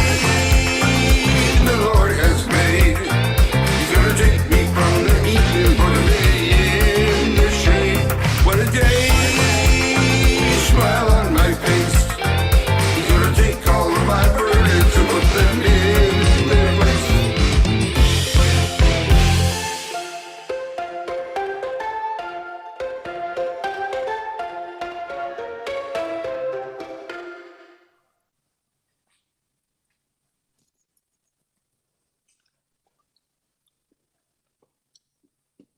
the Lord has made. He's gonna take me from the heat and put me in the shade. What a day, smile on my face. He's gonna take all of my burdens and put them in their place.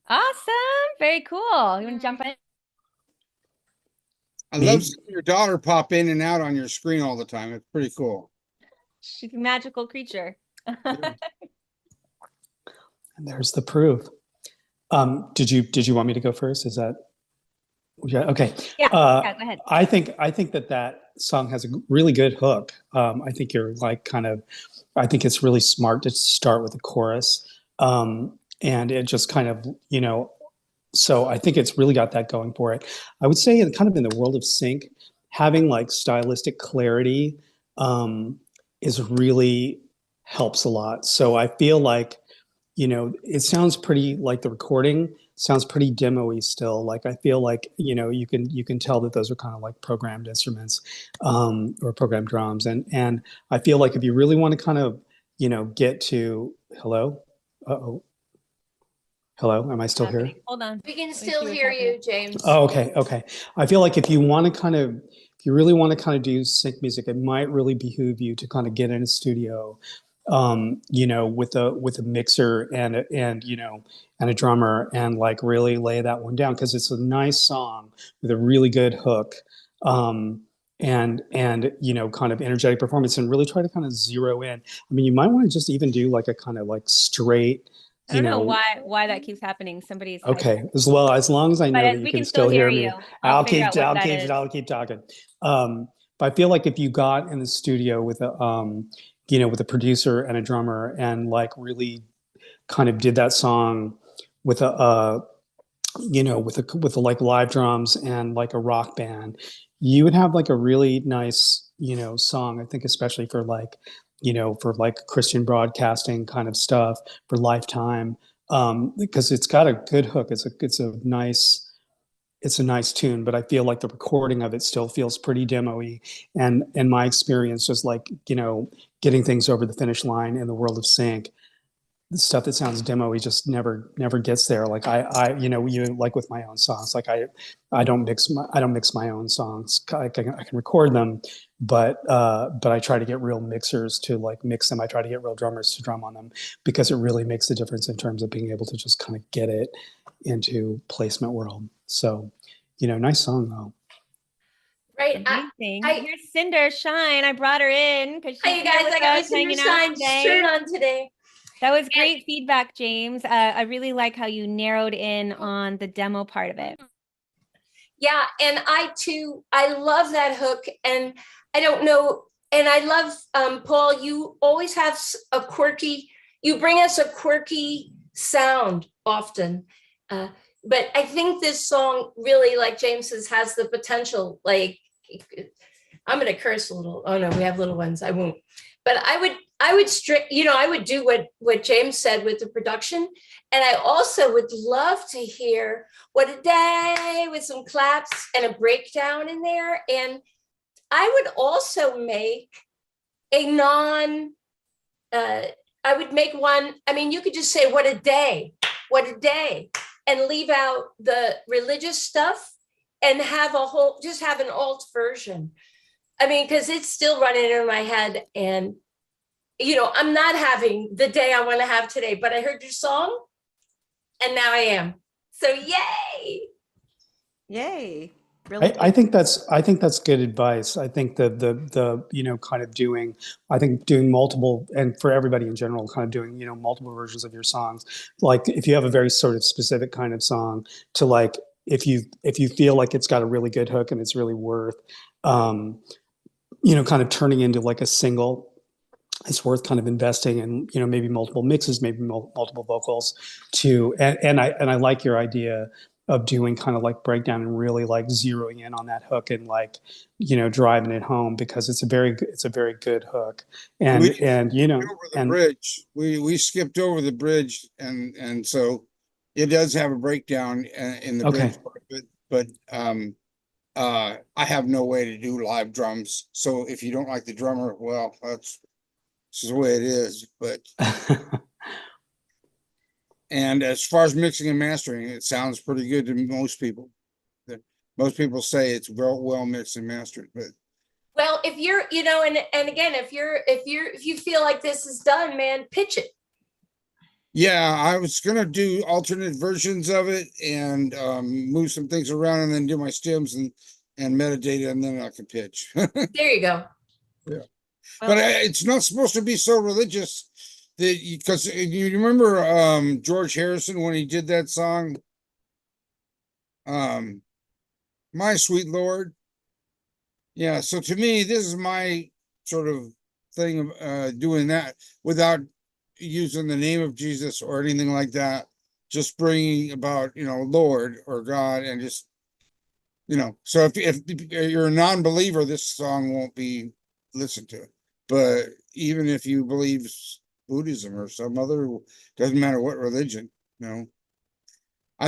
Awesome. Very cool. You want to jump in? I love seeing your daughter pop in and out on your screen all the time. It's pretty cool. She's a magical creature. And there's the proof. Did you want me to go first? Is that okay? Yeah, Uh, yeah, go ahead. I think that song has a really good hook. I think you're like I think it's really smart to start with the chorus. And it just kind of, so I think it's really got that going for it. I would say kind of in the world of sync, having like stylistic clarity is really helps a lot. So I feel like, it sounds pretty like the recording sounds pretty demo-y still. Like I feel like, you can tell that those are kind of like programmed instruments or programmed drums. And I feel like if you really want to kind of, get to, hello? Uh-oh. Hello, am I still here? Hold on. We can still hear you, James. Oh, okay. I feel like if you really want to kind of do sync music, it might really behoove you to kind of get in a studio, with a mixer and a drummer and like really lay that one down because it's a nice song with a really good hook, and kind of energetic performance and really try to kind of zero in. I mean, you might want to just even do like a kind of like straight. I don't know why that keeps happening. Somebody's okay. As long as I know But that you we can still hear me, I'll keep talking. But I feel like if you got in the studio with with a producer and a drummer and like really kind of did that song with with like live drums and like a rock band, you would have like a really nice, song. I think especially for like, for like Christian broadcasting kind of stuff for Lifetime, because it's got a good hook. It's a nice tune, but I feel like the recording of it still feels pretty demo-y. And in my experience, just like, getting things over the finish line in the world of sync, the stuff that sounds demo-y just never gets there. Like I like with my own songs, like I don't mix my own songs. I can record them, but I try to get real mixers to like mix them. I try to get real drummers to drum on them because it really makes a difference in terms of being able to just kind of get it into placement world. So, nice song though. Right. Here's Cinder Shine. I brought her in because Hi, you guys. I got my Cinder Shine shirt on today. That was great feedback, James. I really like how you narrowed in on the demo part of it. Yeah, and I love that hook, and I don't know, and I love Paul. You always have you bring us a quirky sound often, but I think this song really, like James says, has the potential. Like, I'm going to curse a little. Oh no, we have little ones. I won't. But I would I would do what James said with the production. And I also would love to hear What a Day with some claps and a breakdown in there. And I would also make I would make one, I mean, you could just say, what a day, and leave out the religious stuff and have an alt version. I mean, because it's still running in my head, and I'm not having the day I want to have today, but I heard your song and now I am. So yay. Yay. really I think that's good advice. I think the kind of doing, I think doing multiple, and for everybody in general, kind of doing multiple versions of your songs. Like if you have a very sort of specific kind of song, to like if you feel like it's got a really good hook and it's really worth kind of turning into like a single, it's worth kind of investing in, maybe multiple mixes, maybe multiple vocals to, and I like your idea of doing kind of like breakdown and really like zeroing in on that hook and like, driving it home, because it's a very good hook. And, We and, over the bridge. We skipped over the bridge, and so it does have a breakdown in the Okay. bridge, but I have no way to do live drums. So if you don't like the drummer, well, that's just the way it is. But and as far as mixing and mastering, it sounds pretty good to most people. Most people say it's well mixed and mastered, but Well, if you're, and again, if you feel like this is done, man, pitch it. yeah, I was gonna do alternate versions of it and move some things around and then do my stems and metadata, and then I can pitch. There you go. Yeah. But it's not supposed to be so religious, that because you remember George Harrison when he did that song, My Sweet Lord. Yeah, so to me, this is my sort of thing of doing that without using the name of Jesus or anything like that, just bringing about, Lord or God, and just, so if you're a non-believer, this song won't be listened to. But even if you believe Buddhism or some other, doesn't matter what religion, I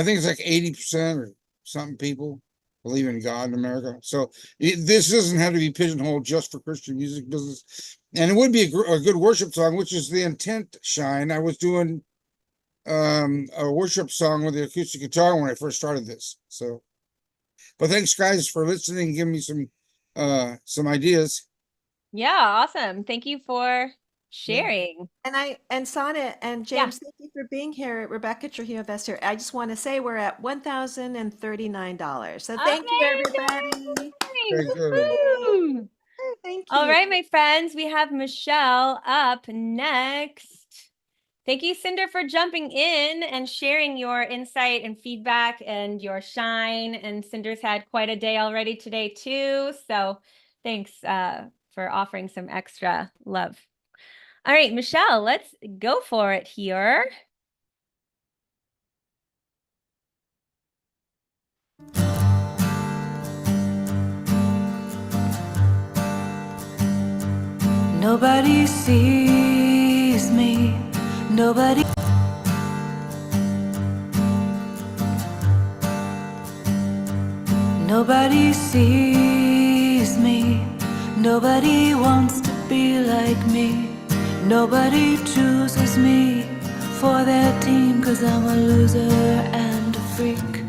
think it's like 80% or something people believe in God in America. So this doesn't have to be pigeonholed just for Christian music business. And it would be a good worship song, which is the intent, Shine. I was doing a worship song with the acoustic guitar when I first started this. So, but thanks guys for listening and giving me some ideas. Yeah, awesome. Thank you for sharing. And Sonnet and James, thank you for being here. Rebecca Trujillo Investor. I just want to say we're at $1,039. So thank you, everybody. Woo! Thank you. All right, my friends, we have Michelle up next. Thank you, Cinder, for jumping in and sharing your insight and feedback and your shine. And Cinder's had quite a day already today, too. So thanks for offering some extra love. All right, Michelle, let's go for it here. Nobody sees me, nobody. Nobody sees me, nobody wants to be like me. Nobody chooses me for their team, 'cause I'm a loser and a freak.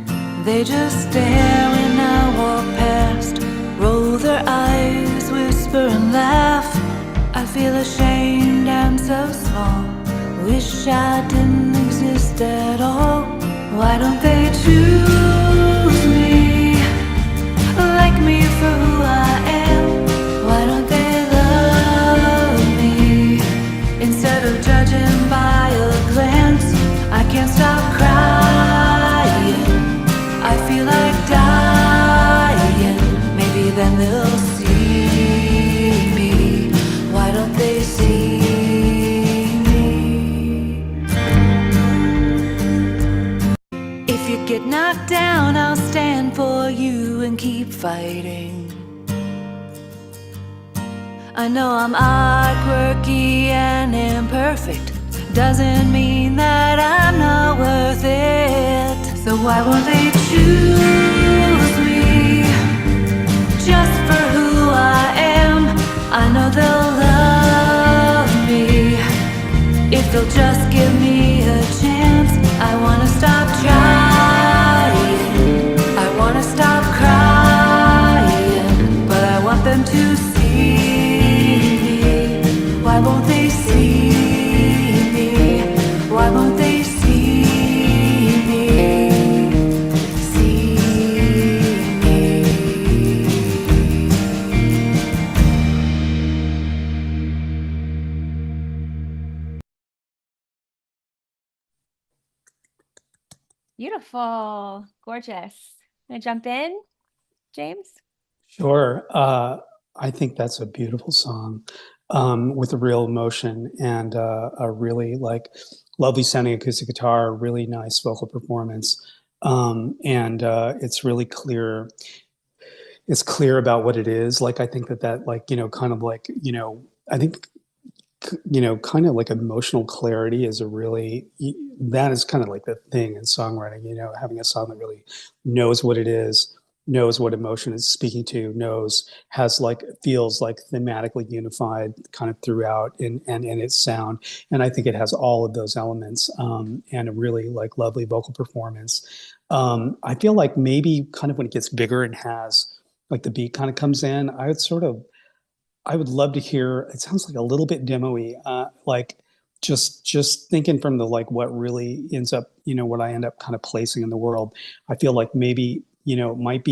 They just stare when I walk past, roll their eyes, whisper and laugh. I feel ashamed and so small, wish I didn't exist at all. Why don't they choose me, like me for who I am? Why don't they love me instead of judging by a glance? I can't stop crying, I feel like dying. Maybe then they'll see me. Why don't they see me? If you get knocked down, I'll stand for you and keep fighting. I know I'm odd, quirky, and imperfect. Doesn't mean that I'm not worth it. So why won't they choose me just for who I am? I know they'll love me if they'll just give me a chance. I wanna stop trying, I wanna stop crying, but I want them to see me. Why won't they see me? Why won't they see me? See me. Beautiful. Gorgeous. Gonna jump in, James? Sure. I think that's a beautiful song with a real emotion and a really like lovely sounding acoustic guitar, really nice vocal performance. And it's really clear. It's clear about what it is. Like, I think that like, kind of like, I think kind of like emotional clarity is a really, that is kind of like the thing in songwriting, having a song that really knows what it is, knows what emotion it's speaking to, has like, feels like thematically unified kind of throughout in its sound. And I think it has all of those elements and a really like lovely vocal performance. I feel like maybe kind of when it gets bigger and has like the beat kind of comes in, I would love to hear. It sounds like a little bit demo-y, like just thinking from the like what really ends up, what I end up kind of placing in the world. I feel like maybe it might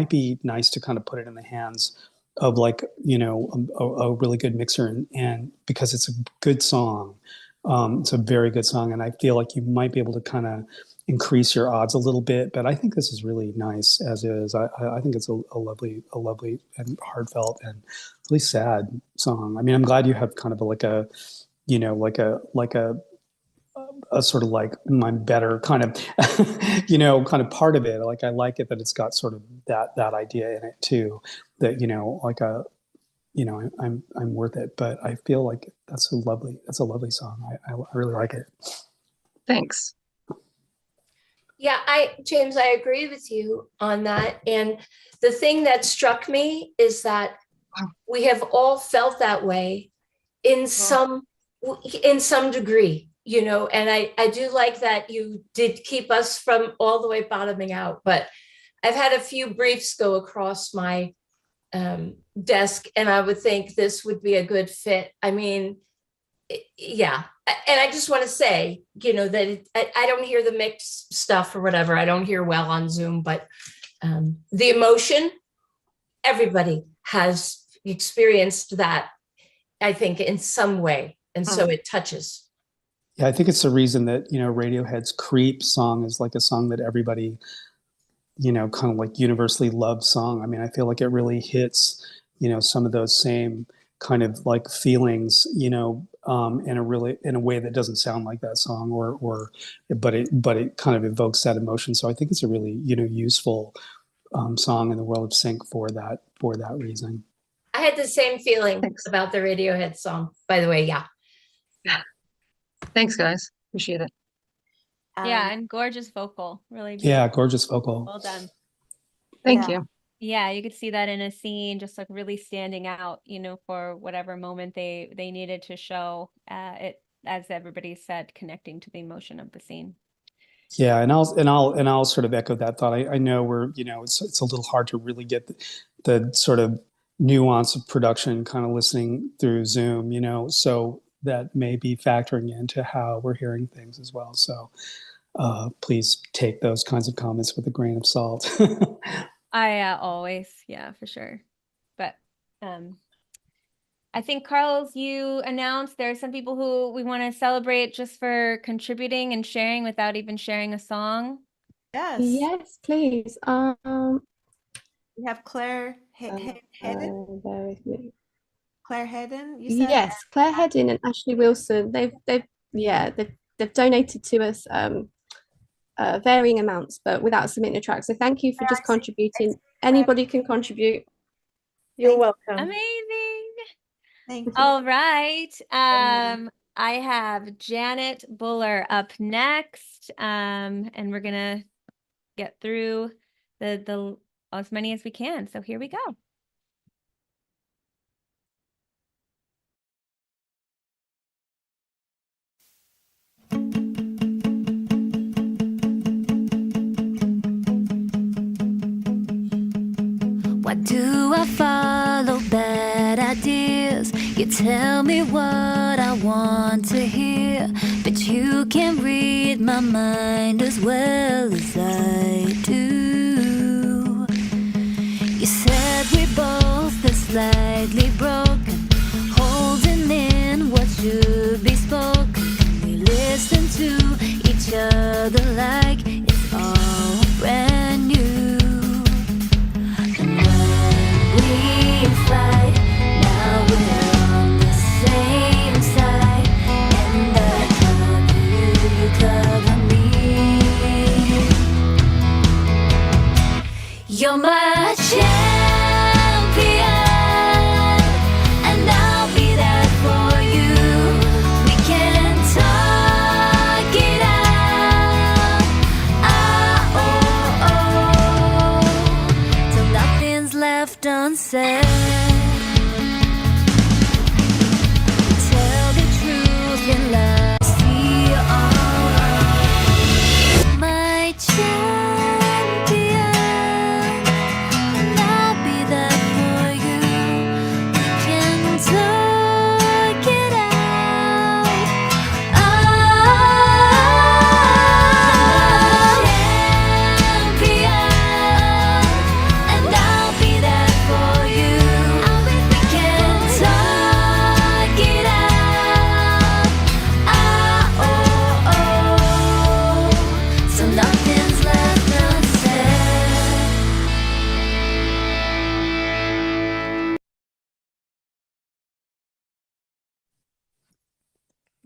be nice to kind of put it in the hands of like a really good mixer and because it's a good song, it's a very good song, and I feel like you might be able to kind of increase your odds a little bit. But I think this is really nice as is. I think it's a lovely and heartfelt and really sad song. I mean, I'm glad you have kind of like a sort of like my better kind of kind of part of it. Like I like it that it's got sort of that idea in it too, that like I'm worth it. But I feel like that's a lovely song. I really like it. Thanks. Yeah, James, I agree with you on that. And the thing that struck me is that we have all felt that way in some degree, and I do like that you did keep us from all the way bottoming out. But I've had a few briefs go across my desk, and I would think this would be a good fit. I mean, yeah. And I just want to say, that I don't hear the mixed stuff or whatever. I don't hear well on Zoom, but the emotion, everybody has experienced that, I think, in some way. And so it touches. Yeah, I think it's the reason that, Radiohead's Creep song is like a song that everybody, kind of like universally loves song. I mean, I feel like it really hits, some of those same kind of like feelings, in a way that doesn't sound like that song but it kind of evokes that emotion. So I think it's a really, useful song in the world of sync for that reason. I had the same feeling about the Radiohead song, by the way. Yeah. Thanks, guys. Appreciate it. Yeah, and gorgeous vocal. Really beautiful. Yeah, gorgeous vocal. Well done. Thank you. Yeah, you could see that in a scene, just like really standing out, for whatever moment they needed to show it, as everybody said, connecting to the emotion of the scene. Yeah, and I'll sort of echo that thought. I know we're, it's a little hard to really get the sort of nuance of production kind of listening through Zoom, so that may be factoring into how we're hearing things as well. So please take those kinds of comments with a grain of salt. I always, yeah, for sure. But I think, Carlos, you announced there are some people who we want to celebrate just for contributing and sharing without even sharing a song. Yes, please. We have Claire Hedden. Bear with me. Claire Hedden, you said? Yes, Claire Hedden and Ashley Wilson. They've donated to us varying amounts, but without submitting a track. So thank you for just contributing. Anybody can contribute. You're welcome. Amazing. Thank you. All right. I have Janet Buller up next, and we're gonna get through the as many as we can. So here we go. Why do I follow bad ideas? You tell me what I want to hear, but you can read my mind as well as I do. You said we both are slightly broken, holding in what should be spoken. We listen to each other like it's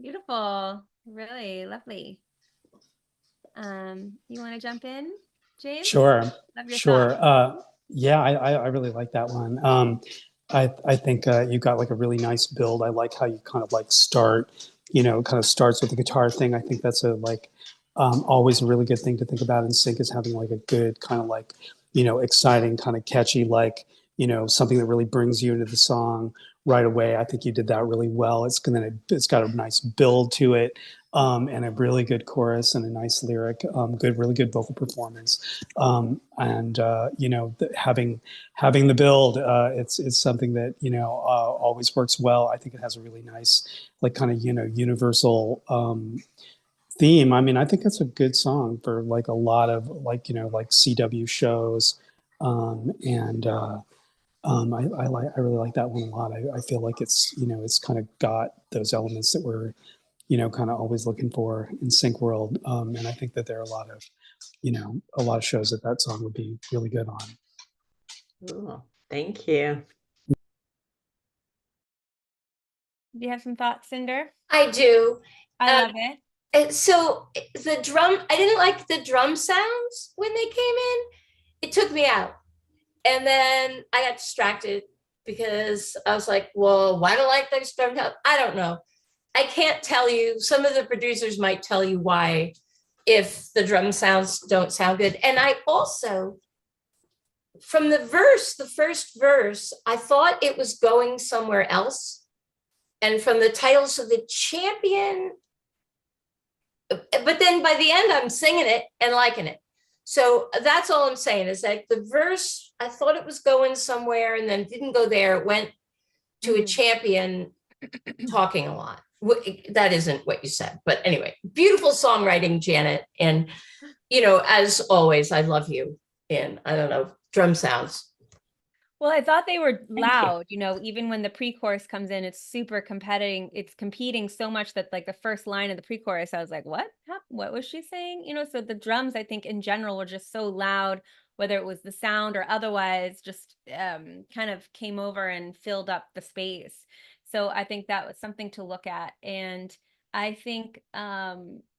Beautiful. Really lovely. You want to jump in, James? Sure. Love your Sure. thoughts. Yeah, I really like that one. I think you got like a really nice build. I like how you kind of like start, kind of starts with the guitar thing. I think that's always a really good thing to think about in sync, is having like a good kind of like, exciting, kind of catchy, like, something that really brings you into the song right away. I think you did that really well. It's got a nice build to it. And a really good chorus and a nice lyric, really good vocal performance. Having the build, it's something that, always works well. I think it has a really nice, like kind of, universal, theme. I mean, I think it's a good song for like a lot of like, like CW shows. I really like that one a lot. I feel like it's, it's kind of got those elements that we're, kind of always looking for in sync world. And I think that there are a lot of shows that song would be really good on. Cool. Thank you. Do you have some thoughts, Cinder? I do. I love it. And so the drum, I didn't like the drum sounds when they came in. It took me out. And then I got distracted because I was like, well, why do I like those drum sounds? I don't know. I can't tell you. Some of the producers might tell you why, if the drum sounds don't sound good. And I also, from the first verse, I thought it was going somewhere else. And from the title, so the champion, but then by the end, I'm singing it and liking it. So that's all I'm saying, is that the verse, I thought it was going somewhere and then didn't go there. It went to a champion talking a lot. That isn't what you said, but anyway, beautiful songwriting, Janet. And, as always, I love you. And I don't know, drum sounds. Well, I thought they were loud, even when the pre-chorus comes in, it's super competing. It's competing so much that like the first line of the pre-chorus, I was like, what was she saying? So the drums, I think in general were just so loud, whether it was the sound or otherwise, just kind of came over and filled up the space. So I think that was something to look at. And I think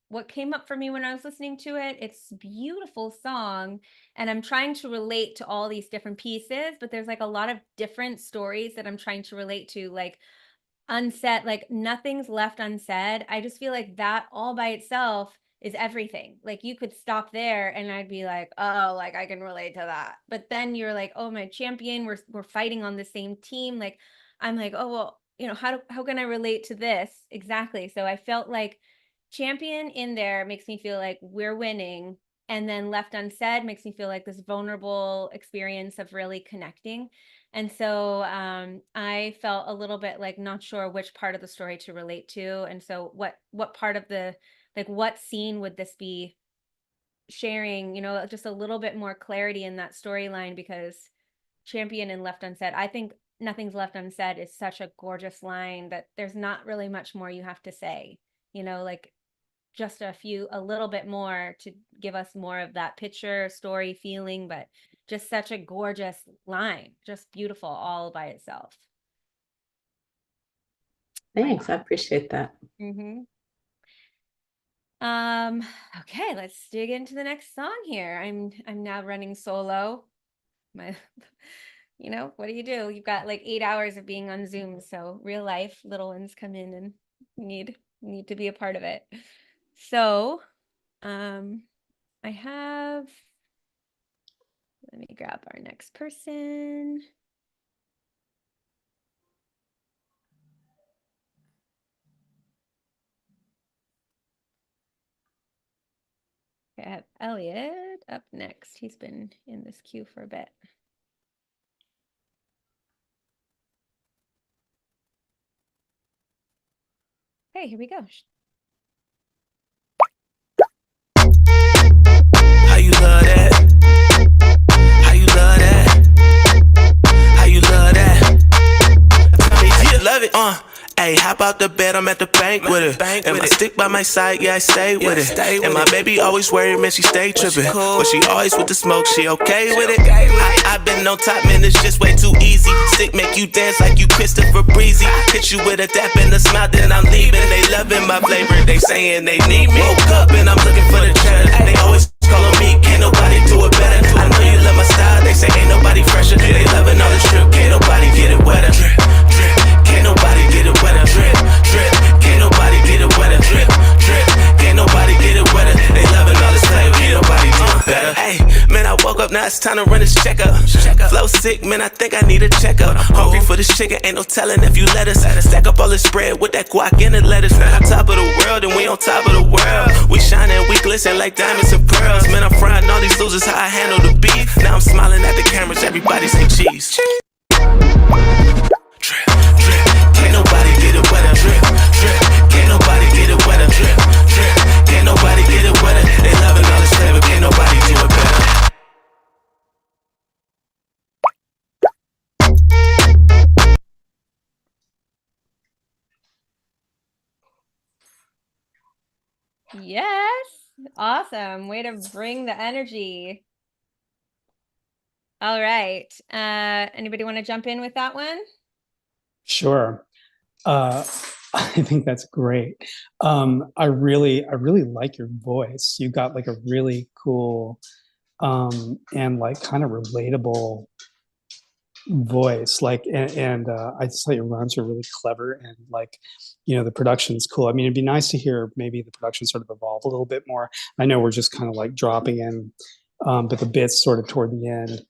what came up for me when I was listening to it, it's a beautiful song. And I'm trying to relate to all these different pieces, but there's like a lot of different stories that I'm trying to relate to, like unsaid, like nothing's left unsaid. I just feel like that all by itself is everything. Like you could stop there and I'd be like, oh, like I can relate to that. But then you're like, oh, my champion, we're fighting on the same team. Like I'm like, oh, well, how can I relate to this? Exactly. So I felt like champion in there makes me feel like we're winning. And then left unsaid makes me feel like this vulnerable experience of really connecting. And so I felt a little bit like not sure which part of the story to relate to. And so what part of the, like what scene would this be sharing, just a little bit more clarity in that storyline, because champion and left unsaid, I think nothing's left unsaid is such a gorgeous line that there's not really much more you have to say, like just a little bit more to give us more of that picture, story, feeling, but just such a gorgeous line, just beautiful all by itself. Thanks, I appreciate that. Mm-hmm. Okay, let's dig into the next song here. I'm now running solo. What do? You've got like 8 hours of being on Zoom, so real life little ones come in and need to be a part of it. So, let me grab our next person. Okay, I have Elliot up next. He's been in this queue for a bit. Okay, here we go. How you love that? How you love that? How you love that? Tell me, do you love it? Ayy, hop out the bed, I'm at the bank with it. And my stick by my side, yeah, I stay with it. And my baby always worried, man, she stay tripping. But she always with the smoke, she okay with it. I've been on top, man, it's just way too easy. Stick make you dance like you Christopher Breezy. Hit you with a dap and a smile, then I'm leaving. They loving my flavor, they saying they need me. Woke up and I'm looking for the cheddar. They always calling me, can't nobody do it better. I know you love my style, they say ain't nobody fresher. They loving all the drip, can't nobody get it wetter. Drip, drip, can't nobody get it wetter. Drip, drip, can't nobody get it wetter. Drip, drip, can't nobody get it wetter. They loving all this flavor, can't nobody do it better. Hey, man, I woke up, now it's time to run this checkup. Flow sick, man, I think I need a checkup. Hungry for this chicken, ain't no telling if you let us. Stack up all this bread with that guac and the lettuce. Now on top of the world, and we on top of the world. We shining, we glisten like diamonds and pearls. Man, I'm frying all these losers, how I handle the beef. Now I'm smiling at the cameras, everybody say cheese. Drip, drip, can't nobody get it wetter. Drip, drip, can't nobody get it wetter. Drip, drip, can't nobody get it wetter. They loving all this flavor, can't nobody do it better. Yes. Awesome. Way to bring the energy. All right. Anybody want to jump in with that one? Sure. I think that's great. I really like your voice. You got like a really cool and like kind of relatable voice. Like, and I just thought your rhymes are really clever, and like, you know, the production's cool. I mean, it'd be nice to hear maybe the production sort of evolve a little bit more. I know we're just kind of like dropping in, but the bits sort of toward the end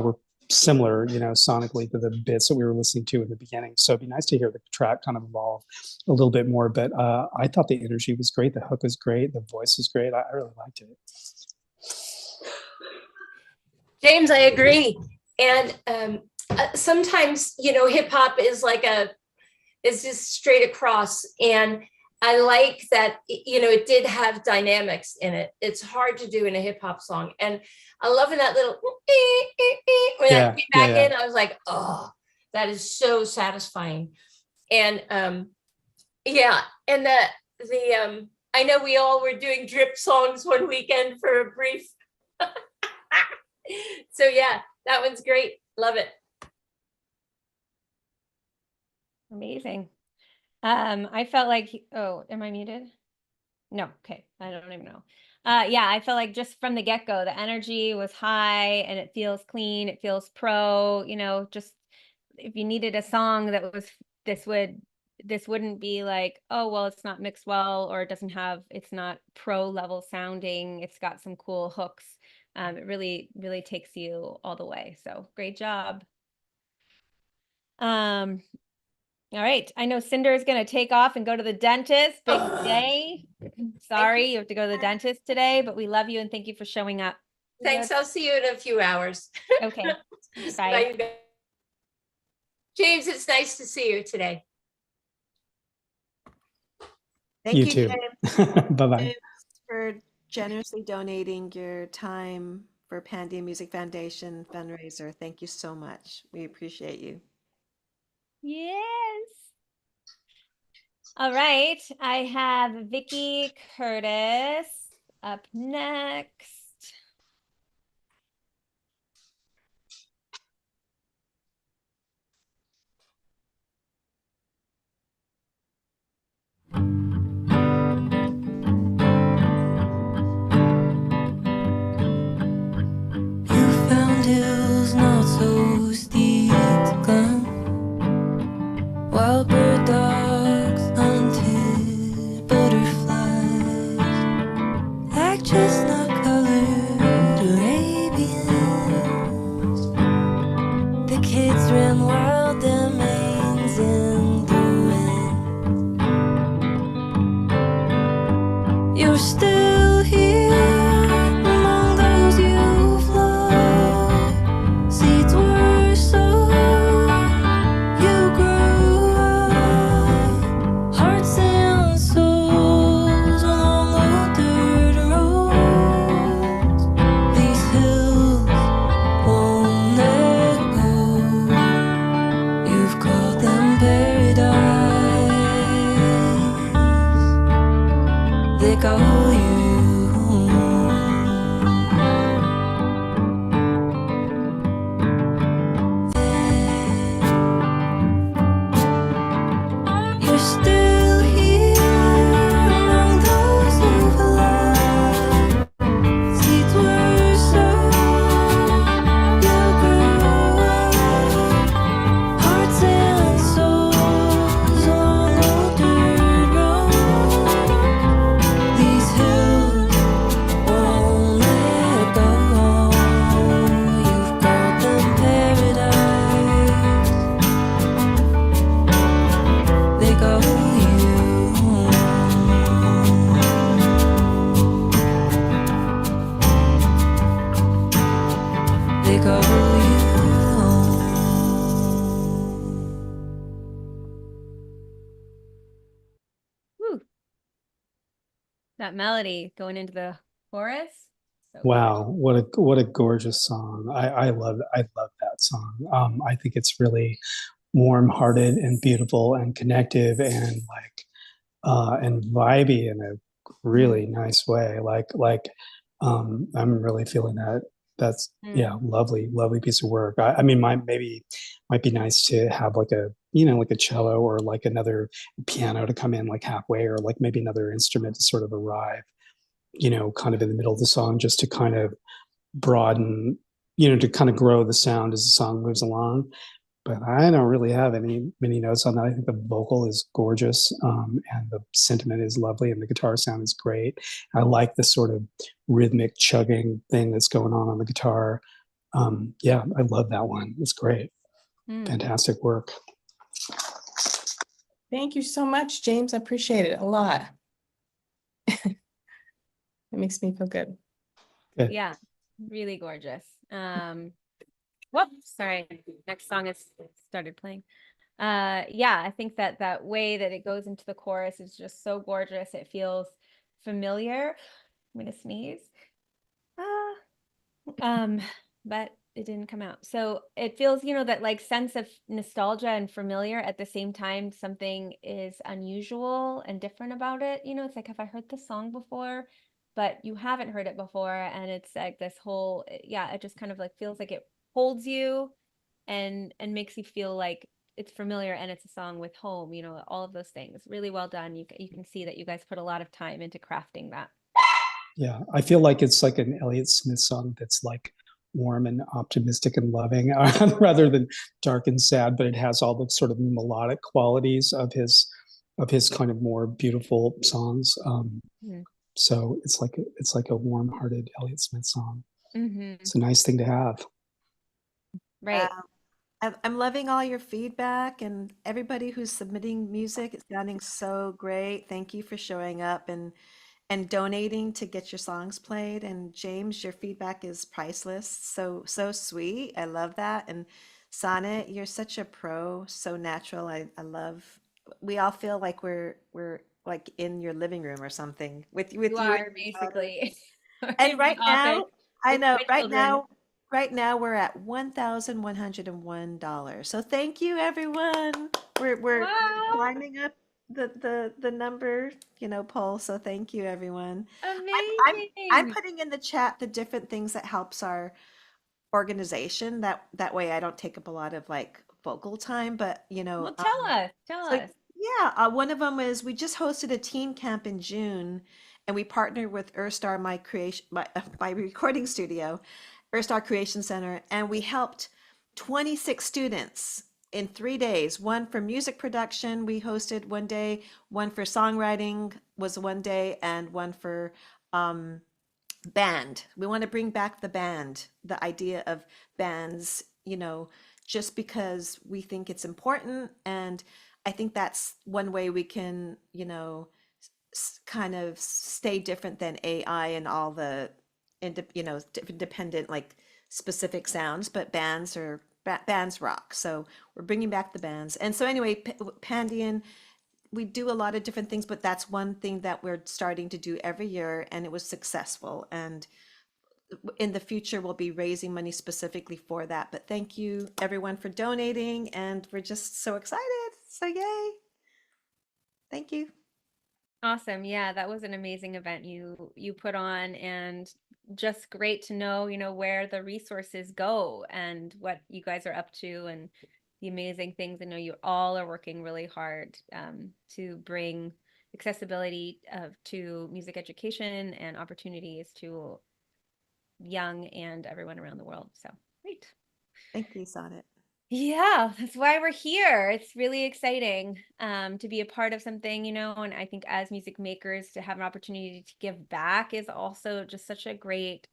were similar, you know, sonically to the bits that we were listening to in the beginning. So it'd be nice to hear the track kind of evolve a little bit more. But I thought the energy was great. The hook was great. The voice is great. I really liked it. James, I agree. And sometimes, you know, hip hop is like is just straight across. And I like that, you know, it did have dynamics in it. It's hard to do in a hip hop song. And I love in that little, when I came back in, I was like, oh, that is so satisfying. And yeah, and I know we all were doing drip songs one weekend for a brief. So yeah, that one's great. Love it. Amazing. I felt like, oh, am I muted? No. Okay. I don't even know. Yeah, I felt like just from the get-go, the energy was high and it feels clean. It feels pro, you know, just if you needed a song that was, this wouldn't be like, oh, well, it's not mixed well, or it's not pro level sounding. It's got some cool hooks. It really, really takes you all the way. So great job. All right. I know Cinder is going to take off and go to the dentist. Big day. Sorry, you have to go to the dentist today, but we love you and thank you for showing up. Thanks. I'll see you in a few hours. Okay. Bye. Bye. You guys. James, it's nice to see you today. Thank You you, too. James. Bye-bye. James, for generously donating your time for Pandion Music Foundation fundraiser. Thank you so much. We appreciate you. Yes. All right. I have Vicky Curtis up next. Found hills not so steep to climb. Wild bird dogs hunted butterflies, like chestnut colored Arabians. The kids ran wild, their manes in the wind. You're still here among those you've loved. Seeds were sown, you grew up. Hearts and souls along the dirt roads. These hills won't let go. You've called them paradise. still here among those who've loved. Seeds were sown, you grew up. Hearts and souls along old dirt road. These hills won't let go. You've called them paradise. They go you. They go you. Whew. That melody going into the chorus. So Wow, what a gorgeous song. I love that song. I think it's really warm-hearted and beautiful and connective and and vibey in a really nice way. I'm really feeling that. That's yeah, lovely piece of work. I mean, might be nice to have like a like a cello or like another piano to come in like halfway, or like maybe another instrument to sort of arrive, kind of in the middle of the song, just to kind of broaden, to kind of grow the sound as the song moves along. But I don't really have many notes on that. I think the vocal is gorgeous, and the sentiment is lovely, and the guitar sound is great. I like the sort of rhythmic chugging thing that's going on the guitar. Yeah, I love that one. It's great. Fantastic work. Thank you so much, James. I appreciate it a lot. It makes me feel good. Good. yeah, really gorgeous. Whoops, sorry. Next song has started playing. Yeah, I think that way that it goes into the chorus is just so gorgeous. It feels familiar. I'm gonna sneeze. But it didn't come out. So it feels, that like sense of nostalgia and familiar at the same time. Something is unusual and different about it. It's like, have I heard this song before? But you haven't heard it before, and it's like this whole, yeah, it just kind of like feels like it holds you and makes you feel like it's familiar, and it's a song with home, all of those things. Really well done. You can see that you guys put a lot of time into crafting that. Yeah, I feel like it's like an Elliott Smith song that's like warm and optimistic and loving, rather than dark and sad. But it has all the sort of melodic qualities of his kind of more beautiful songs. So it's like a warm-hearted Elliott Smith song. It's a nice thing to have. Right. I'm loving all your feedback, and everybody who's submitting music. It's sounding so great. Thank you for showing up and donating to get your songs played. And James, your feedback is priceless. So sweet. I love that. And Sonnet, you're such a pro, so natural. I love. We all feel like we're like in your living room or something with You you are and your daughter. basically. And right now, I with know, my children. right now we're at $1,101. So thank you, everyone. We're climbing up the number, poll. So thank you, everyone. I'm putting in the chat the different things that helps our organization. That way I don't take up a lot of like vocal time, but Well, tell us. yeah, one of them is we just hosted a teen camp in June, and we partnered with Earthstar, my recording studio, Earthstar Creation Center, and we helped 26 students in 3 days. One for music production, we hosted one day. One for songwriting was one day, and one for band. We want to bring back the band, the idea of bands, just because we think it's important. And I think that's one way we can, kind of stay different than AI and all the, independent, like specific sounds, but bands rock. So we're bringing back the bands. And so anyway, Pandion, we do a lot of different things, but that's one thing that we're starting to do every year, and it was successful. And in the future, we'll be raising money specifically for that. But thank you, everyone, for donating, and we're just so excited. So yay. Thank you. Awesome. Yeah, that was an amazing event you put on, and just great to know, where the resources go and what you guys are up to. And the amazing things. I know you all are working really hard to bring accessibility to music education and opportunities to young and everyone around the world. So great. Thank you, Sonnet. Yeah, that's why we're here. It's really exciting to be a part of something, you know, and I think as music makers to have an opportunity to give back is also just such a great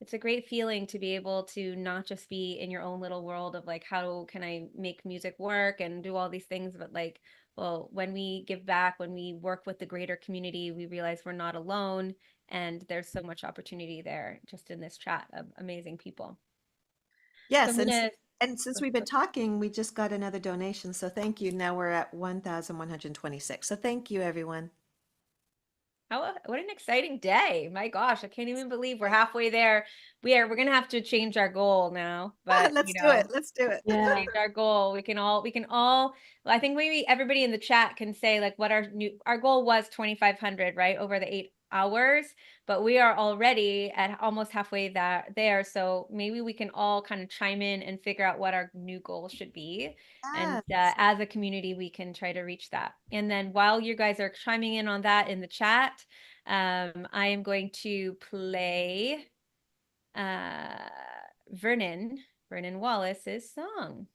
it's a great feeling to be able to not just be in your own little world of like, how can I make music work and do all these things, but like, well, when we give back, when we work with the greater community, we realize we're not alone, and there's so much opportunity there just in this chat of amazing people. Yes, So I'm gonna and since we've been talking, we just got another donation, so thank you. Now we're at 1,126. So thank you, everyone. what an exciting day. My gosh, I can't even believe we're halfway there. We're gonna have to change our goal now, but Let's you do know, it. Let's do it. let's change our goal. We can all I think maybe everybody in the chat can say like what our goal was 2,500, right? Over the 8 hours, but we are already at almost halfway there. So maybe we can all kind of chime in and figure out what our new goal should be. And as a community, we can try to reach that. And then while you guys are chiming in on that in the chat, I am going to play Vernon Wallace's song.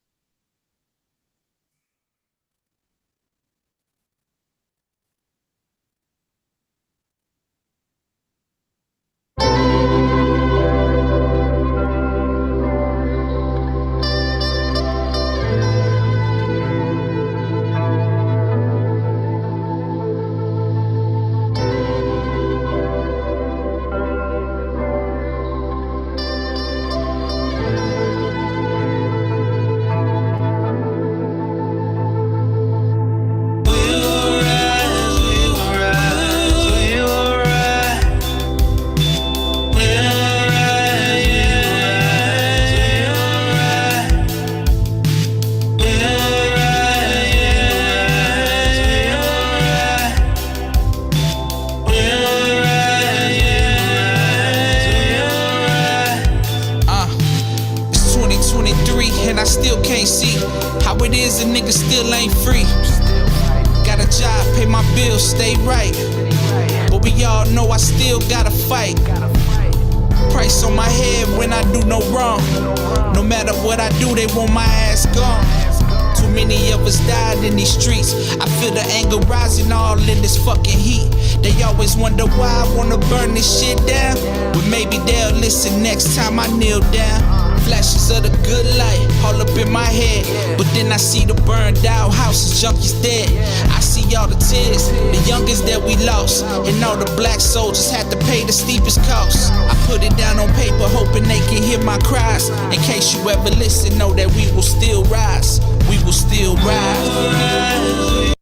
It's 2023 and I still can't see how it is a nigga still ain't free. Got a job, pay my bills, stay right, but we all know I still gotta fight. Price on my head when I do no wrong. No matter what I do, they want my ass gone. Too many of us died in these streets. I feel the anger rising all in this fucking heat. They always wonder why I wanna burn this shit down, but maybe they'll listen next time I kneel down. Flashes of the good light all up in my head, but then I see the burned out houses, junkies dead. I see all the tears, the youngest that we lost, and all the black soldiers had to pay the steepest cost. I put it down on paper hoping they can hear my cries. In case you ever listen, know that we will still rise. We will still rise.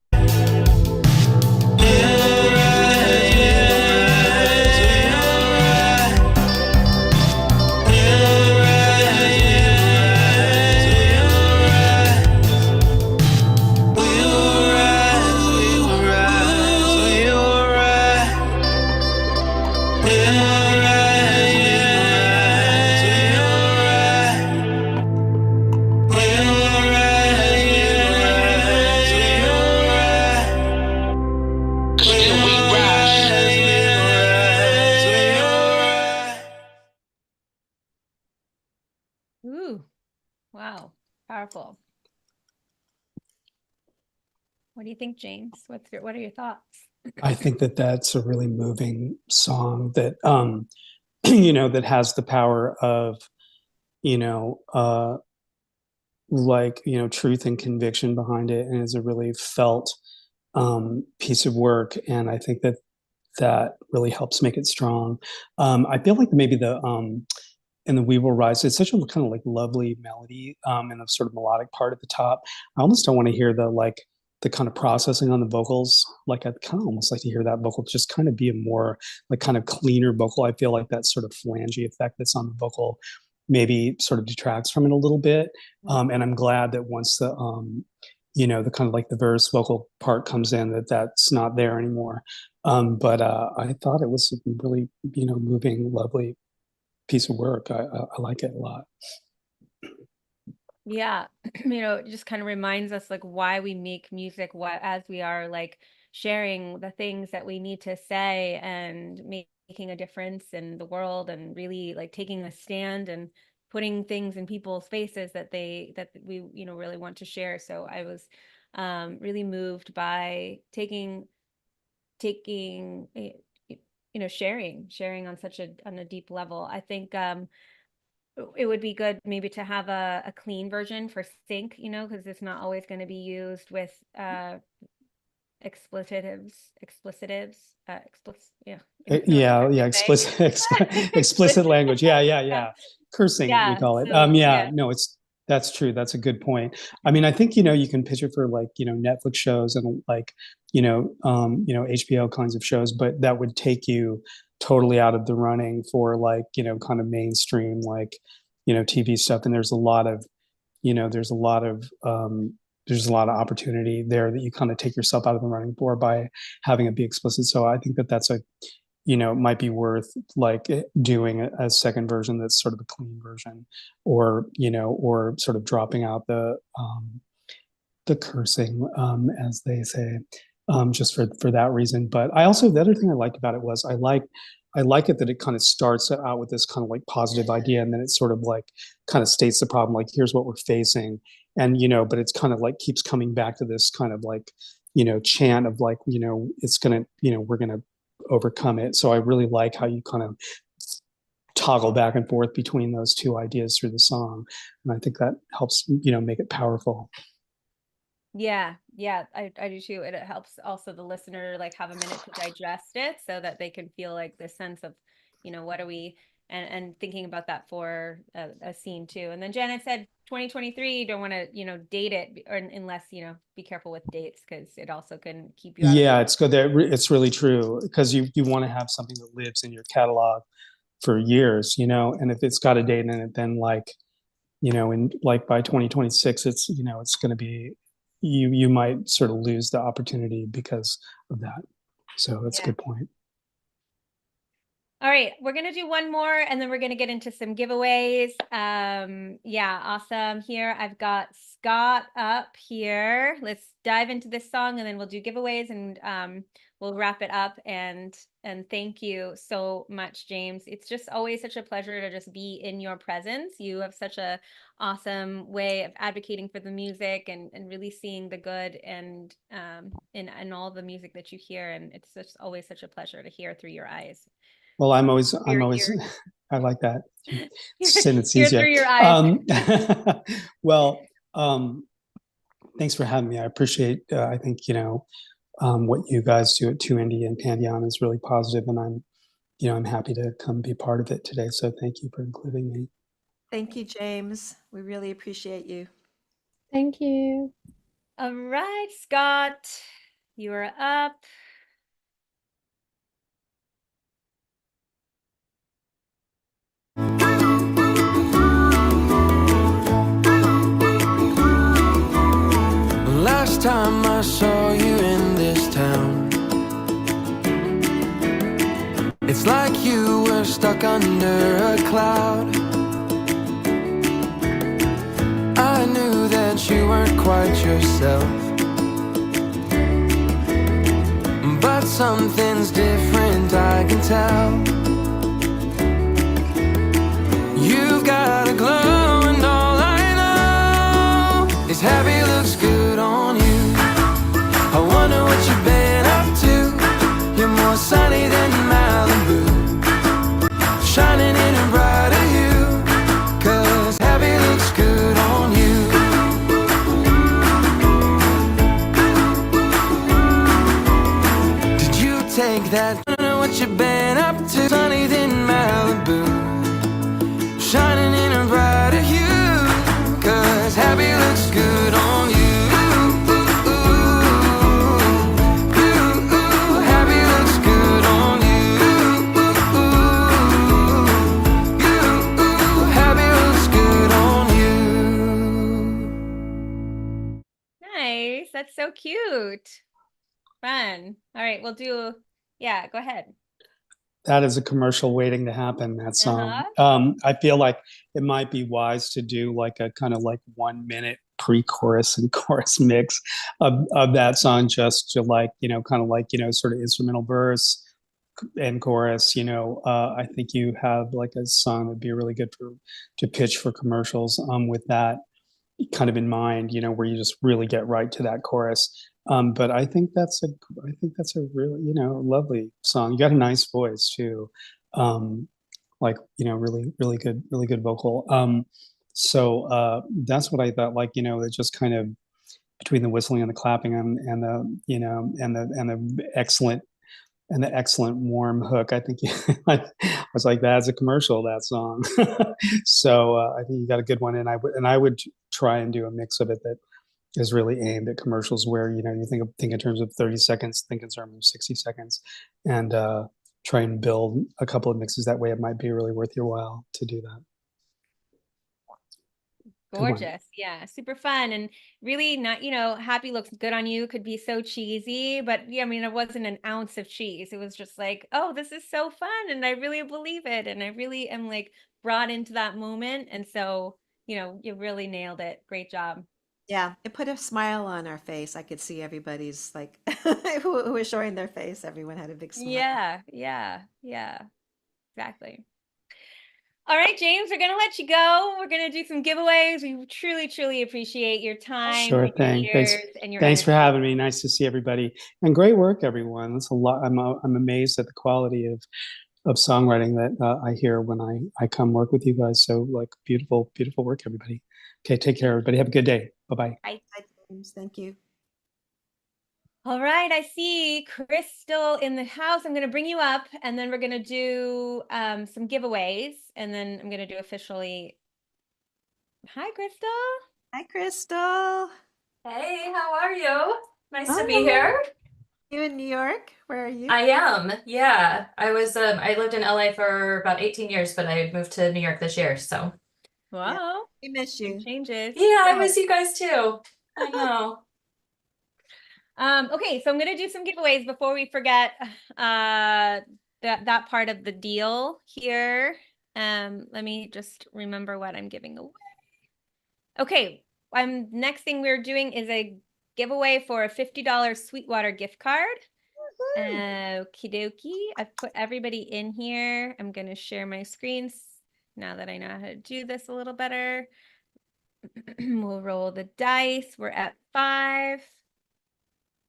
Ooh, wow, powerful. What do you think, James? What are your thoughts? I think that that's a really moving song that, you know, that has the power of, you know, like, you know, truth and conviction behind it, and is a really felt piece of work. And I think that that really helps make it strong. I feel like maybe in the We Will Rise, it's such a kind of like lovely melody and a sort of melodic part at the top. I almost don't want to hear the kind of processing on the vocals. Like I'd kind of almost like to hear that vocal just kind of be a more like kind of cleaner vocal. I feel like that sort of flangy effect that's on the vocal maybe sort of detracts from it a little bit. And I'm glad that once the you know, the kind of like the verse vocal part comes in, that's not there anymore. But I thought it was a really, you know, moving, lovely piece of work. I like it a lot. Yeah, it just kind of reminds us like why we make music, what as we are like sharing the things that we need to say and making a difference in the world and really like taking a stand and putting things in people's faces that we really want to share. So I was really moved by taking sharing on a deep level. I think it would be good maybe to have a clean version for sync, because it's not always going to be used with yeah. Yeah, explicit language. Yeah. Cursing, we Yeah. call it. So Yeah, no, that's true. That's a good point. I mean, I think, you can picture for like, Netflix shows and like, HBO kinds of shows, but that would take you totally out of the running for like, kind of mainstream, like, TV stuff. And there's a lot of, there's a lot of, opportunity there that you kind of take yourself out of the running for by having it be explicit. So I think that that's might be worth like doing a second version that's sort of a clean version, or or sort of dropping out the cursing, as they say, just for that reason. But I also, the other thing I liked about it was I like it that it kind of starts out with this kind of like positive idea, and then it sort of like kind of states the problem, like here's what we're facing, and but it's kind of like keeps coming back to this kind of like chant of like it's gonna we're gonna overcome it. So I really like how you kind of toggle back and forth between those two ideas through the song, and I think that helps make it powerful. Yeah, I do too. It helps also the listener like have a minute to digest it so that they can feel like this sense of, what are we and thinking about that for a scene too. And then Janet said 2023, you don't want to, date it or unless, be careful with dates because it also can keep you out of Yeah, it's good. It's really true because you want to have something that lives in your catalog for years, and if it's got a date in it, then like, in like by 2026, it's it's going to be you might sort of lose the opportunity because of that. So that's a good point. All right, we're gonna do one more and then we're gonna get into some giveaways. Yeah, awesome. Here I've got Scott up here. Let's dive into this song and then we'll do giveaways and we'll wrap it up. And thank you so much, James. It's just always such a pleasure to just be in your presence. You have such a awesome way of advocating for the music and really seeing the good and in all the music that you hear. And it's just always such a pleasure to hear through your eyes. Well, I'm always, I like that. Hear through your eyes. Well, thanks for having me. I appreciate, I think, what you guys do at 2Indie and Pandion is really positive, and I'm happy to come be part of it today. So thank you for including me. Thank you, James. We really appreciate you. Thank you. All right, Scott, you are up. Last time I saw you in this town, it's like you were stuck under a cloud. I knew that you weren't quite yourself, but something's different, I can tell. You've got a glow and all I know is happy looks good on you. I wonder what you've been up to. You're more sunny than Malibu, shining in a brighter hue, 'cause happy looks good on you. Did you take that? I wonder what you've been up to. Sunny than Malibu, shining in a brighter hue, 'cause happy looks good on you. Happy looks good on you. Happy looks good on you. Nice. That's so cute. Fun. All right, we'll do, yeah, go ahead. That is a commercial waiting to happen, that song. Uh-huh. I feel like it might be wise to do like a kind of like 1 minute pre-chorus and chorus mix of that song, just to like, kind of like, sort of instrumental verse and chorus. I think you have like a song that'd be really good to pitch for commercials with that kind of in mind, where you just really get right to that chorus. But I think that's a really, lovely song. You got a nice voice too. Like, really good vocal. So that's what I thought, like, it just kind of between the whistling and the clapping and the, and the excellent warm hook. I think I was like, that's a commercial, that song. So I think you got a good one, and I would try and do a mix of it that is really aimed at commercials where you think in terms of 30 seconds, think in terms of 60 seconds, and try and build a couple of mixes that way. It might be really worth your while to do that. Good one. Gorgeous. Yeah, super fun and really not, happy looks good on you could be so cheesy, but yeah, I mean, it wasn't an ounce of cheese. It was just like, oh, this is so fun and I really believe it. And I really am like brought into that moment. And so, you really nailed it. Great job. Yeah, it put a smile on our face. I could see everybody's like who was showing their face. Everyone had a big smile. Yeah, exactly. All right, James, we're going to let you go. We're going to do some giveaways. We truly, truly appreciate your time, Sure your thing. Thanks. ears, and your Thanks for energy. having me. Nice to see everybody, and great work, everyone. That's a lot. I'm amazed at the quality of songwriting that I hear when I come work with you guys. So like beautiful work, everybody. Okay, take care, everybody. Have a good day. Bye-bye. Bye. Hi, James. Thank you. All right, I see Crystal in the house. I'm going to bring you up, and then we're going to do some giveaways, and then I'm going to do officially. Hi, Crystal. Hi, Crystal. Hey, how are you? Nice to be Hi. here. You in New York? Where are you? I am. Yeah. I lived in LA for about 18 years, but I moved to New York this year, so. Wow. We miss you. Changes. Yeah, I miss you guys too. I know. Okay, so I'm going to do some giveaways before we forget that part of the deal here. Let me just remember what I'm giving away. Okay, next thing we're doing is a giveaway for a $50 Sweetwater gift card. Okie dokie. I've put everybody in here. I'm going to share my screens now that I know how to do this a little better. We'll roll the dice. We're at 5.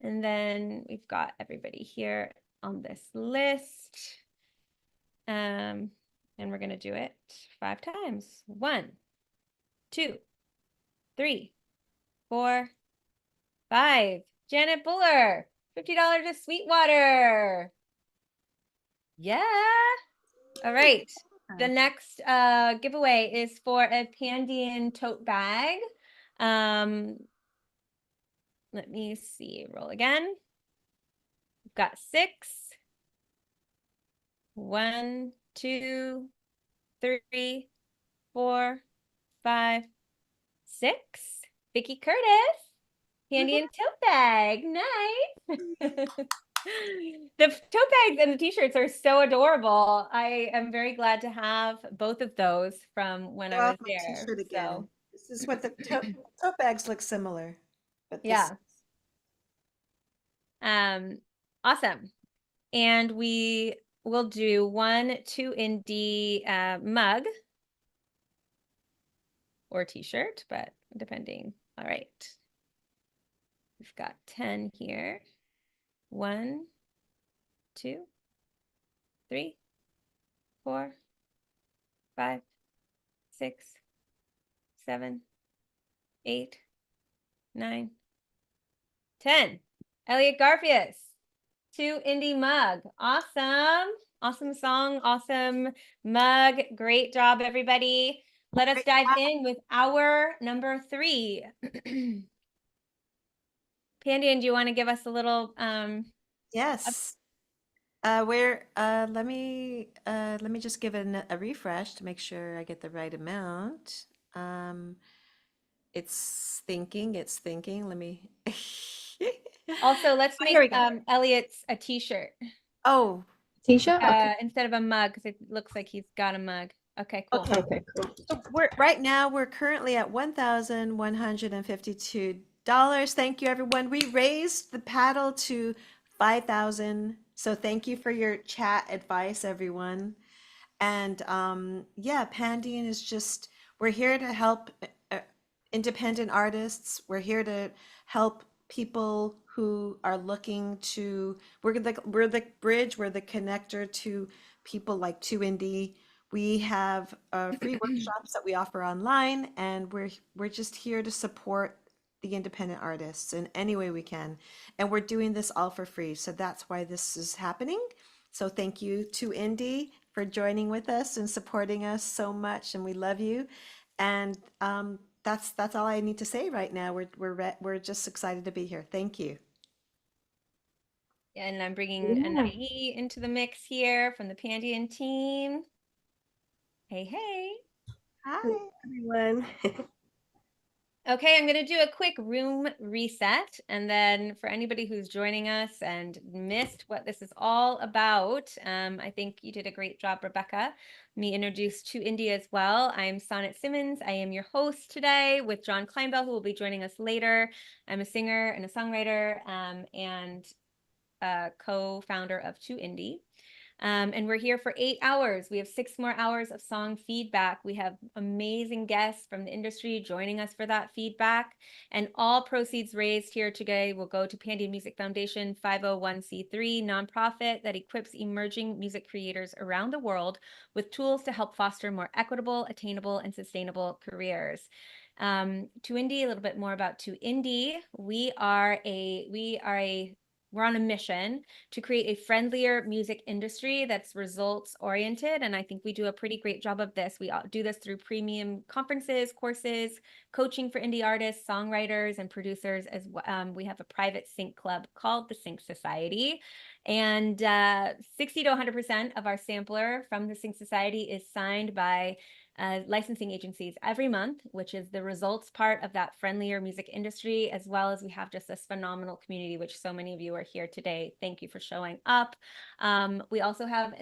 And then we've got everybody here on this list. And we're going to do it 5 times. 1, 2, 3, 4, 5. Janet Buller, $50 to Sweetwater. Yeah. All right. The next giveaway is for a Pandion tote bag. Let me see. Roll again. We've got 6. 1, 2, 3, 4, 5, 6. Vicky Curtis, Pandion tote bag. Nice. The tote bags and the t-shirts are so adorable. I am very glad to have both of those from when I was my there. t-shirt again. So This is what the tote bags look similar, but this yeah. Awesome. And we will do 1 2indie mug or t-shirt, but depending. All right. We've got 10 here. 1, 2, 3, 4, 5, 6, 7, 8, 9, 10. Elliot Garfias, 2indie mug. Awesome song, awesome mug. Great job, everybody. Let us dive in with our number 3. Pandion, do you want to give us a little Yes. Let me just give a refresh to make sure I get the right amount. It's thinking. Let me. Also, let's Here we make go. Elliot's a t-shirt. Oh, T-shirt? Okay. Instead of a mug, because it looks like he's got a mug. Okay, cool. Okay, cool. So we're currently at $1,152. Thank you, everyone. We raised the paddle to 5,000. So thank you for your chat advice, everyone. And yeah, Pandion is just, we're here to help independent artists. We're here to help people who are looking to, we're the bridge, we're the connector to people like 2Indie. We have free workshops that we offer online, and we're just here to support the independent artists in any way we can. And we're doing this all for free. So that's why this is happening. So thank you to Indie for joining with us and supporting us so much, and we love you. And that's all I need to say right now. We're just excited to be here. Thank you. And I'm bringing Anai into the mix here from the Pandion team. Hey, hey. Hi, everyone. Okay, I'm going to do a quick room reset. And then for anybody who's joining us and missed what this is all about, I think you did a great job, Rebecca. Me introduced to India as well. I'm Sonnet Simmons. I am your host today with John Kleinbell, who will be joining us later. I'm a singer and a songwriter and co-founder of 2Indie. And we're here for 8 hours. We have 6 more hours of song feedback. We have amazing guests from the industry joining us for that feedback. And all proceeds raised here today will go to Pandion Music Foundation, 501c3 nonprofit that equips emerging music creators around the world with tools to help foster more equitable, attainable, and sustainable careers. 2Indie, a little bit more about 2Indie. We're on a mission to create a friendlier music industry that's results oriented. And I think we do a pretty great job of this. We do this through premium conferences, courses, coaching for indie artists, songwriters, and producers. As we have a private sync club called the Sync Society. And 60 to 100% of our sampler from the Sync Society is signed by licensing agencies every month, which is the results part of that friendlier music industry, as well as we have just this phenomenal community, which so many of you are here today. Thank you for showing up. We also have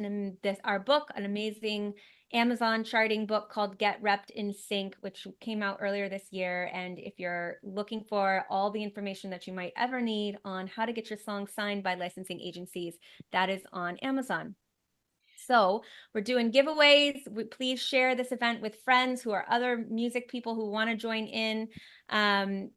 our book, an amazing Amazon charting book called Get Repped in Sync, which came out earlier this year. And if you're looking for all the information that you might ever need on how to get your song signed by licensing agencies, that is on Amazon. So we're doing giveaways. Please share this event with friends who are other music people who want to join in.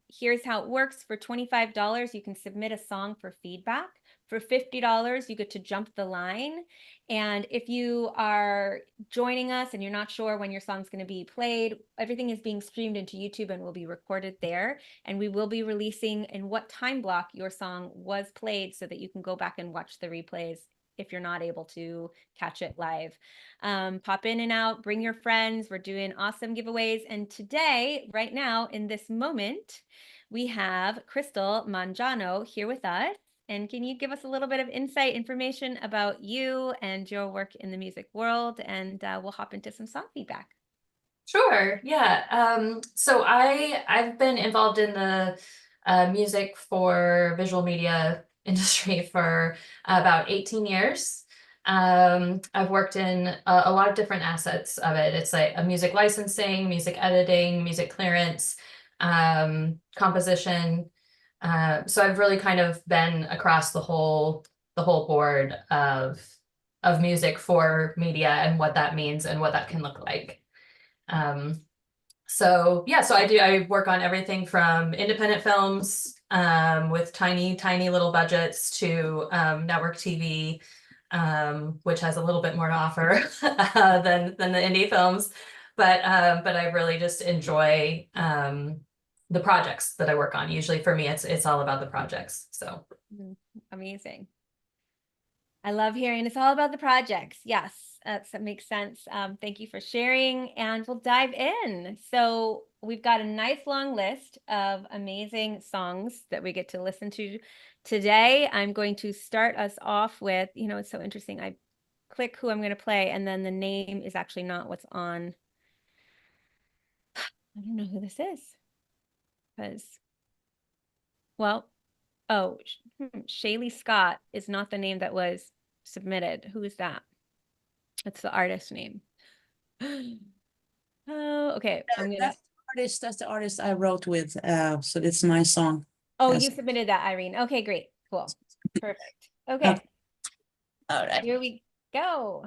Here's how it works. For $25, you can submit a song for feedback. For $50, you get to jump the line. And if you are joining us and you're not sure when your song's going to be played, everything is being streamed into YouTube and will be recorded there. And we will be releasing in what time block your song was played so that you can go back and watch the replays if you're not able to catch it live. Pop in and out, bring your friends. We're doing awesome giveaways. And today, right now, in this moment, we have Crystal Mangiano here with us. And can you give us a little bit of insight, information about you and your work in the music world? And we'll hop into some song feedback. Sure, yeah. So I've been involved in the music for visual media industry for about 18 years. I've worked in a lot of different assets of it. It's like a music licensing, music editing, music clearance, composition. So I've really kind of been across the whole board of music for media and what that means and what that can look like. So I work on everything from independent films with tiny little budgets to network TV, which has a little bit more to offer than the indie films. But I really just enjoy the projects that I work on. Usually for me, it's all about the projects. So amazing. I love hearing it's all about the projects. Yes, that makes sense. Thank you for sharing, and we'll dive in. So we've got a nice long list of amazing songs that we get to listen to today. I'm going to start us off with, it's so interesting. I click who I'm going to play, and then the name is actually not what's on. I don't know who this is. Shaylee Scott is not the name that was submitted. Who is that? That's the artist name. Oh, okay. That's the artist I wrote with. So it's my song. Oh, Yes. you submitted that, Irene. Okay, great. Cool. Perfect. Okay. All right. Here we go.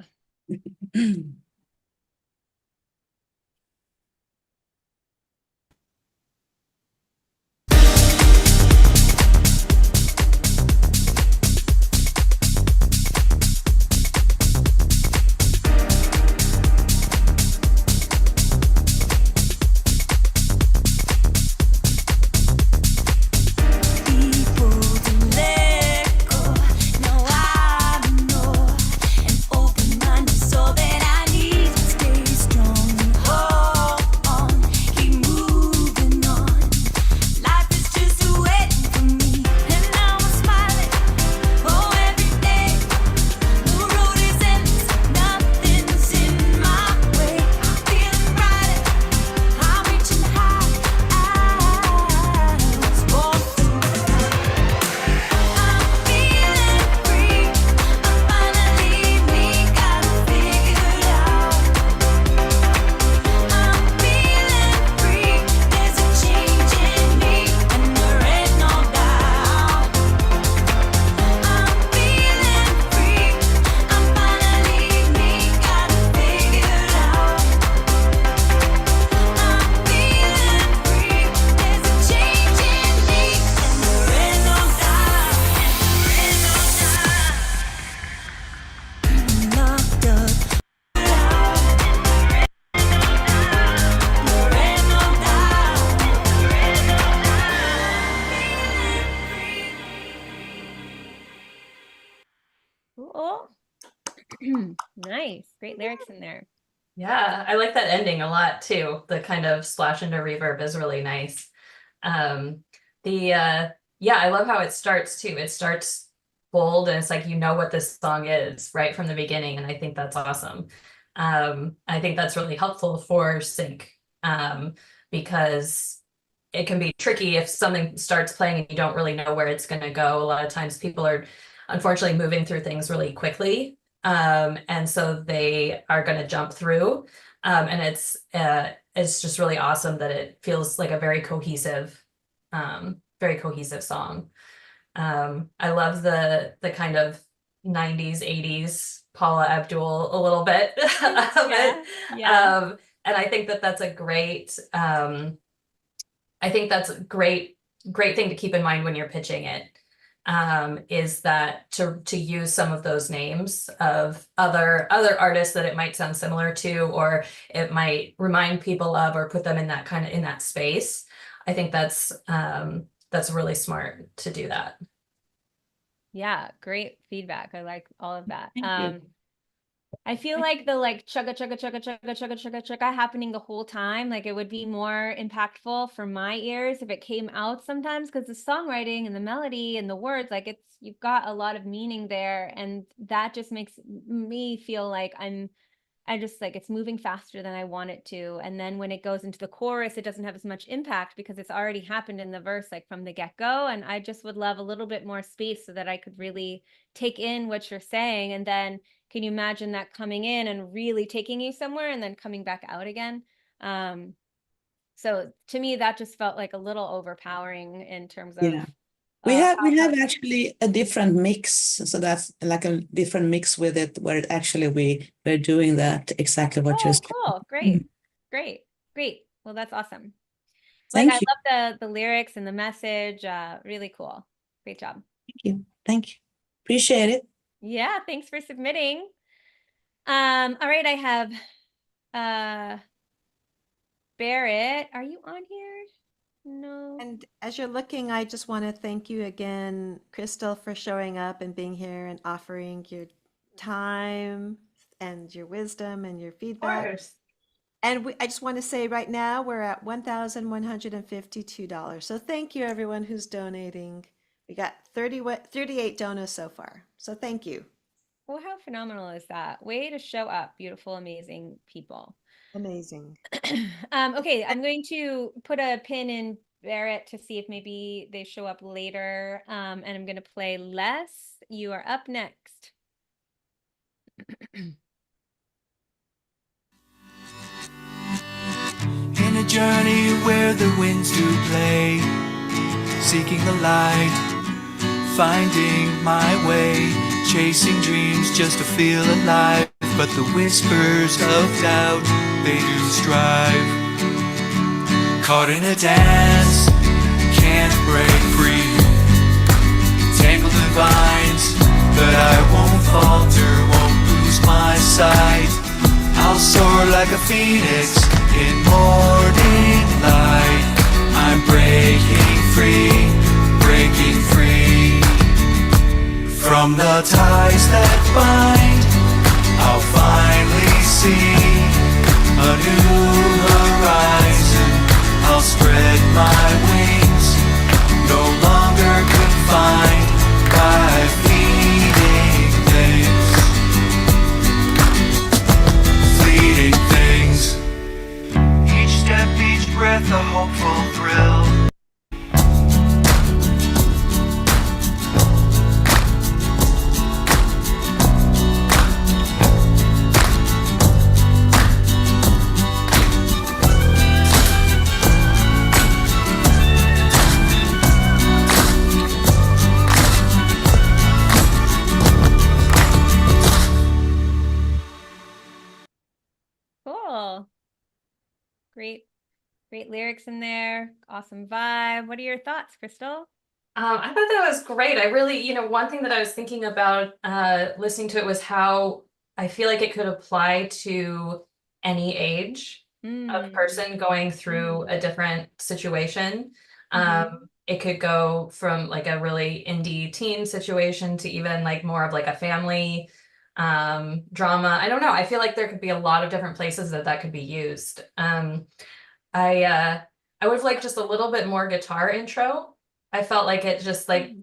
Cool. Nice. Great lyrics in there. Yeah, I like that ending a lot too. The kind of splash into reverb is really nice. Yeah, I love how it starts too. It starts bold and it's like you know what this song is right from the beginning, and I think that's awesome. I think that's really helpful for sync because it can be tricky if something starts playing and you don't really know where it's going to go. A lot of times people are unfortunately moving through things really quickly. And so they are going to jump through. And it's just really awesome that it feels like a very cohesive song. I love the kind of 90s, 80s Paula Abdul a little bit of it. Yeah. And I think that that's a great, great thing to keep in mind when you're pitching it. Is that to use some of those names of other artists that it might sound similar to, or it might remind people of, or put them in that space. I think that's really smart to do that. Yeah, great feedback. I like all of that. Thank you. I feel like the chugga chugga chugga chugga chugga chugga chugga happening the whole time, like it would be more impactful for my ears if it came out sometimes, because the songwriting and the melody and the words, like you've got a lot of meaning there, and that just makes me feel like I just like it's moving faster than I want it to. And then when it goes into the chorus, it doesn't have as much impact because it's already happened in the verse, like from the get-go. And I just would love a little bit more space so that I could really take in what you're saying. And then can you imagine that coming in and really taking you somewhere and then coming back out again? So to me, that just felt like a little overpowering in terms of Yeah. We have actually a different mix, so that's like a different mix with it, where it actually we're doing that exactly what you're saying. Cool. Great. Great. Well, that's awesome. Thank I you. love the lyrics and the message. Really cool. Great job. Thank you. Appreciate it. Yeah, thanks for submitting. All right, I have Barrett. Are you on here? No. And as you're looking, I just want to thank you again, Crystal, for showing up and being here and offering your time and your wisdom and your feedback. And I just want to say right now we're at $1,152. So thank you everyone who's donating. We got 38 donos so far. So thank you. Well, how phenomenal is that? Way to show up, beautiful, amazing people. Amazing. Okay, I'm going to put a pin in Barrett to see if maybe they show up later. And I'm going to play Les. You are up next. In a journey where the winds do play, seeking the light, finding my way, chasing dreams just to feel alive. But the whispers of doubt, they do strive. Caught in a dance, can't break free. Tangled in vines, but I won't falter, won't lose my sight. I'll soar like a phoenix in morning light. I'm breaking free, breaking free. From the ties that bind, I'll finally see a new horizon. I'll spread my wings, no longer confined by fleeting things. Fleeting things. Each step, each breath, a hopeful thrill. Cool. Great lyrics in there. Awesome vibe. What are your thoughts, Crystal? I thought that was great. I really, one thing that I was thinking about listening to it was how I feel like it could apply to any age of person going through a different situation. It could go from like a really indie teen situation to even like more of like a family drama. I don't know. I feel like there could be a lot of different places that could be used. I would have liked just a little bit more guitar intro. I felt like it just like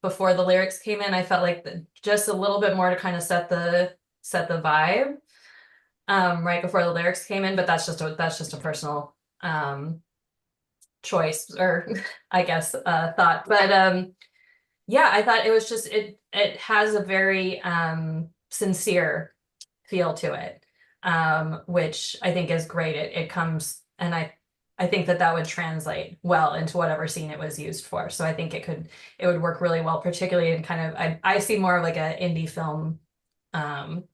before the lyrics came in, I felt like just a little bit more to kind of set the vibe right before the lyrics came in, but that's just a personal choice, or I guess thought. But yeah, I thought it was just it has a very sincere feel to it, which I think is great. It comes, and I think that would translate well into whatever scene it was used for. So I think it would work really well, particularly in kind of, I see more of like an indie film vibe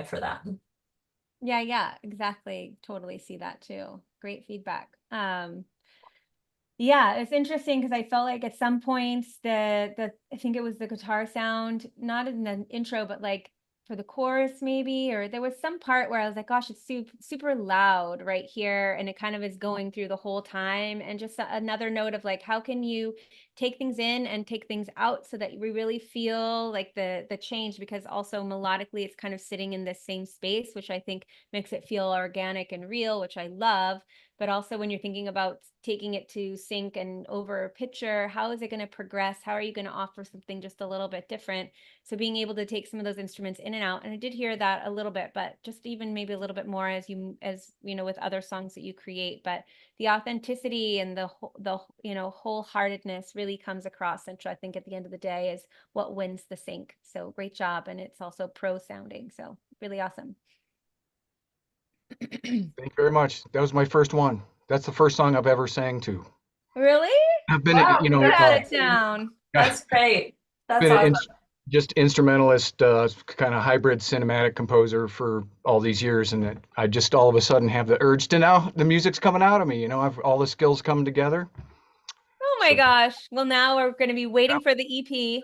for that. Yeah, exactly. Totally see that too. Great feedback. Yeah, it's interesting because I felt like at some points I think it was the guitar sound, not in the intro, but like for the chorus maybe, or there was some part where I was like, gosh, it's super loud right here, and it kind of is going through the whole time. And just another note of like, how can you take things in and take things out so that we really feel like the change, because also melodically it's kind of sitting in this same space, which I think makes it feel organic and real, which I love. But also when you're thinking about taking it to sync and over a picture, how is it going to progress? How are you going to offer something just a little bit different? So being able to take some of those instruments in and out, and I did hear that a little bit, but just even maybe a little bit more as you know, with other songs that you create. But the authenticity and the wholeheartedness really comes across, and I think at the end of the day is what wins the sync. So great job, and it's also pro sounding, so really awesome. Thank you very much. That was my first one. That's the first song I've ever sang to. Really? I've been, Wow, get out of town. That's great. That's been awesome. Just instrumentalist, kind of hybrid cinematic composer for all these years, and I just all of a sudden have the urge to now the music's coming out of me. I've all the skills come together. Oh my gosh. Well, now we're going to be waiting for the EP.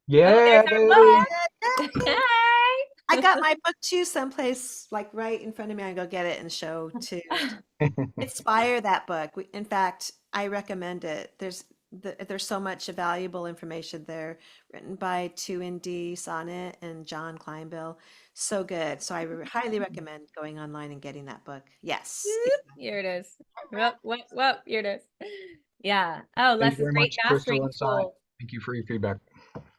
Yeah. Oh, there's our book. Hey. I got my book too someplace like right in front of me. I go get it and show too. Inspire that book. In fact, I recommend it. There's so much valuable information there, written by 2ND Sonnet and John Kleinbill. So good. So I highly recommend going online and getting that book. Yes. Here it is. Well, here it is. Yeah. Oh, Thank Les you is very great much, Crystal mastering and Simon. tool. Thank you for your feedback.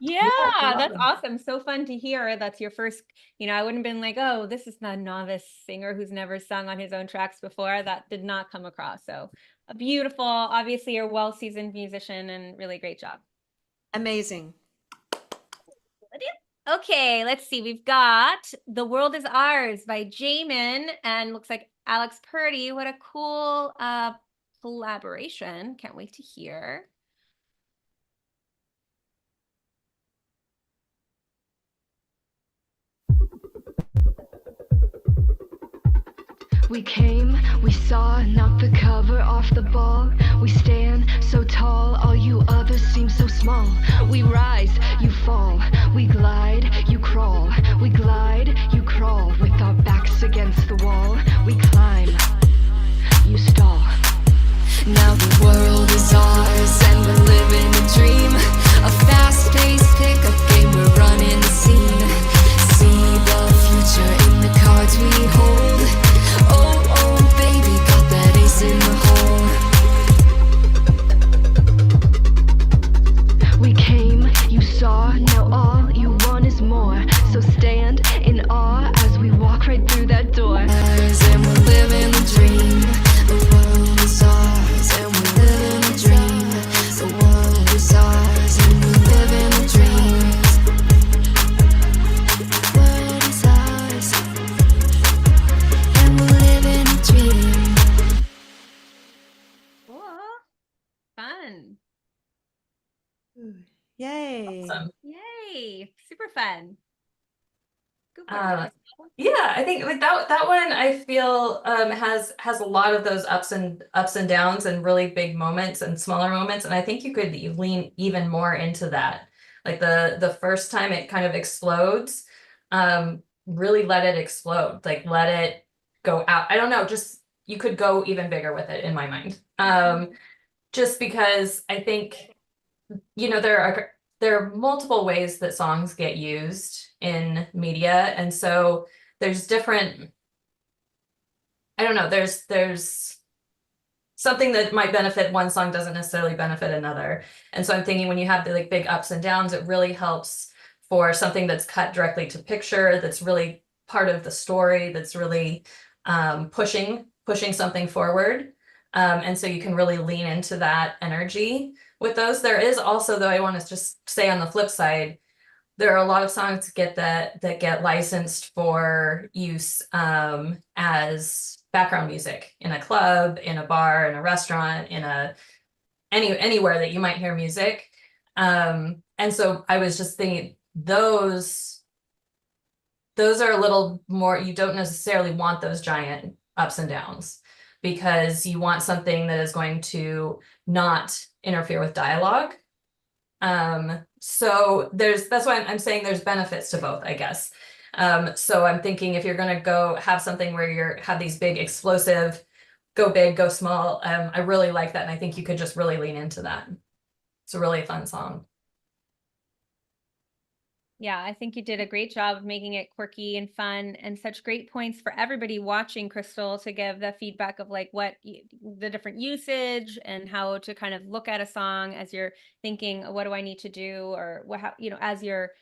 Yeah, that's awesome. So fun to hear. That's your first, I wouldn't have been like, oh, this is not a novice singer who's never sung on his own tracks before. That did not come across. So a beautiful, obviously you're a well-seasoned musician, and really great job. Amazing. Okay, let's see. We've got The World Is Ours by Jamin and looks like Alex Purdy. What a cool collaboration. Can't wait to hear. We came, we saw, knocked the cover off the ball. We stand so tall, all you others seem so small. We rise, you fall. We glide, you crawl. We glide, you crawl. With our backs against the wall. We climb, you stall. Now the world is ours and we're living a dream. A fast-paced pickup game, we're running the scene. See the future in the cards we hold. Oh, oh, baby, got that ace in the hole. We came, you saw, now all you want is more. So stand in awe as we walk right through that door. And we're living the dream. The world is ours and we're living the dream. The world is ours and we're living the dream. The world is ours and we're living a dream. Cool. Fun. Yay. Awesome. Yay. Super fun. Go for it, Uh, Crystal. Yeah, I think like that one I feel has a lot of those ups and downs and really big moments and smaller moments, and I think you could lean even more into that. Like the first time it kind of explodes, really let it explode. Like let it go out. I don't know, just you could go even bigger with it in my mind. Just because I think there are multiple ways that songs get used in media, and so there's different, I don't know, there's something that might benefit one song doesn't necessarily benefit another. And so I'm thinking when you have the like big ups and downs, it really helps for something that's cut directly to picture, that's really part of the story, that's really pushing something forward. And so you can really lean into that energy with those. There is also, though, I want to just say on the flip side, there are a lot of songs that get licensed for use as background music in a club, in a bar, in a restaurant, in anywhere that you might hear music. And so I was just thinking those are a little more, you don't necessarily want those giant ups and downs because you want something that is going to not interfere with dialogue. So that's why I'm saying there's benefits to both, I guess. So I'm thinking if you're going to go have something where you have these big explosive, go big, go small. I really like that. And I think you could just really lean into that. It's a really fun song. Yeah, I think you did a great job of making it quirky and fun and such great points for everybody watching, Crystal, to give the feedback of like the different usage and how to kind of look at a song as you're thinking, what do I need to do? Or as you're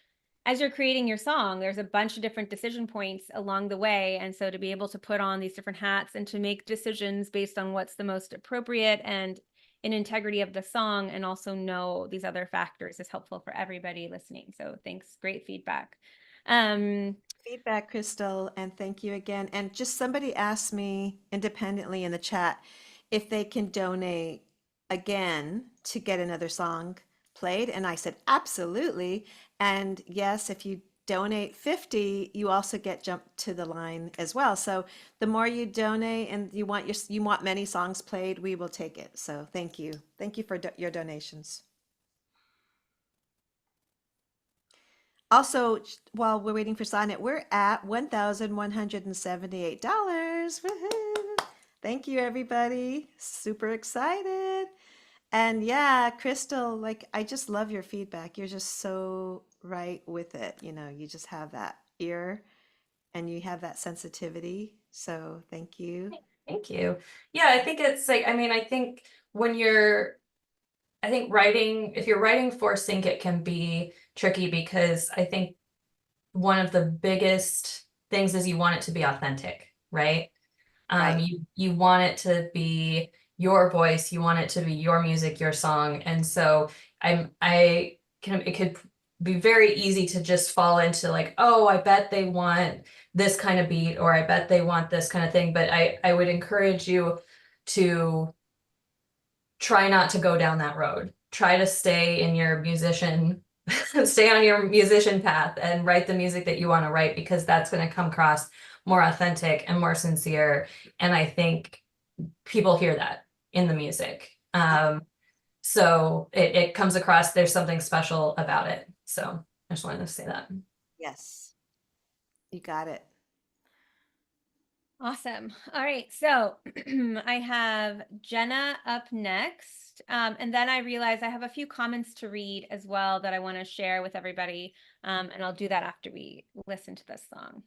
creating your song, there's a bunch of different decision points along the way. And so to be able to put on these different hats and to make decisions based on what's the most appropriate and in integrity of the song and also know these other factors is helpful for everybody listening. So thanks. Great feedback. Feedback, Crystal, and thank you again. And just somebody asked me independently in the chat if they can donate again to get another song played. And I said, absolutely. And yes, if you donate 50, you also get jumped to the line as well. So the more you donate and you want many songs played, we will take it. So thank you. Thank you for your donations. Also, while we're waiting for Sonnet, we're at $1,178. Woohoo! Thank you, everybody. Super excited. And yeah, Crystal, I just love your feedback. You're just so right with it. You just have that ear and you have that sensitivity. So thank you. Thank you. Yeah, I think it's like, I think if you're writing for sync, it can be tricky because I think one of the biggest things is you want it to be authentic, right? Right. You want it to be your voice, you want it to be your music, your song. And so it could be very easy to just fall into like, oh, I bet they want this kind of beat, or I bet they want this kind of thing. But I would encourage you to try not to go down that road. Try to stay in your musician, stay on your musician path and write the music that you want to write, because that's going to come across more authentic and more sincere. And I think people hear that in the music. So it comes across, there's something special about it. So I just wanted to say that. Yes, you got it. Awesome. All right. So I have Jenna up next. And then I realize I have a few comments to read as well that I want to share with everybody. And I'll do that after we listen to this song.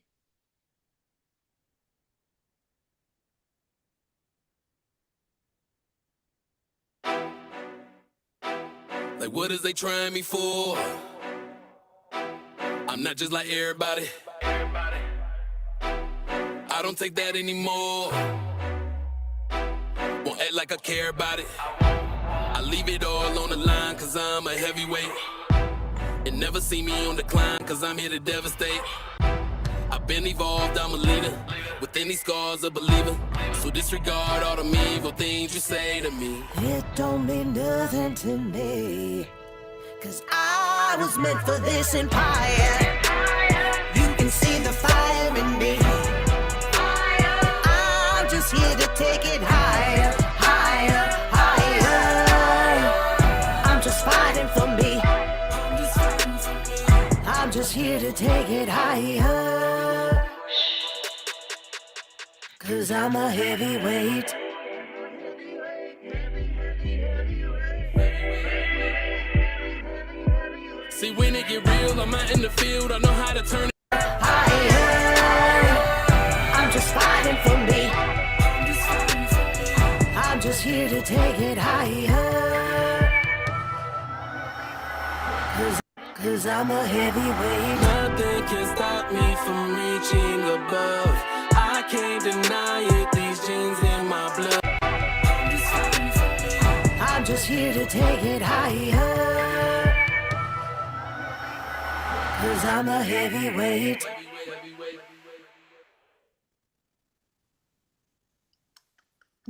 Like, what is they trying me for? I'm not just like everybody. I don't take that anymore. Won't act like I care about it. I leave it all on the line, cause I'm a heavyweight. And never see me on decline, cause I'm here to devastate. I've been evolved, I'm a leader. Within these scars, a believer. So disregard all the evil things you say to me. It don't mean nothing to me, cause I was meant for this empire. You can see the fire in me. I'm just here to take it higher, higher, higher. I'm just fighting for me. I'm just here to take it higher, cause I'm a heavyweight. See, when it get real, I'm out in the field, I know how to turn it higher. I'm just fighting for me. I'm just here to take it higher, cause I'm a heavyweight. Nothing can stop me from reaching above. I can't deny it, these genes in my blood. I'm just here to take it higher, cause I'm a heavyweight.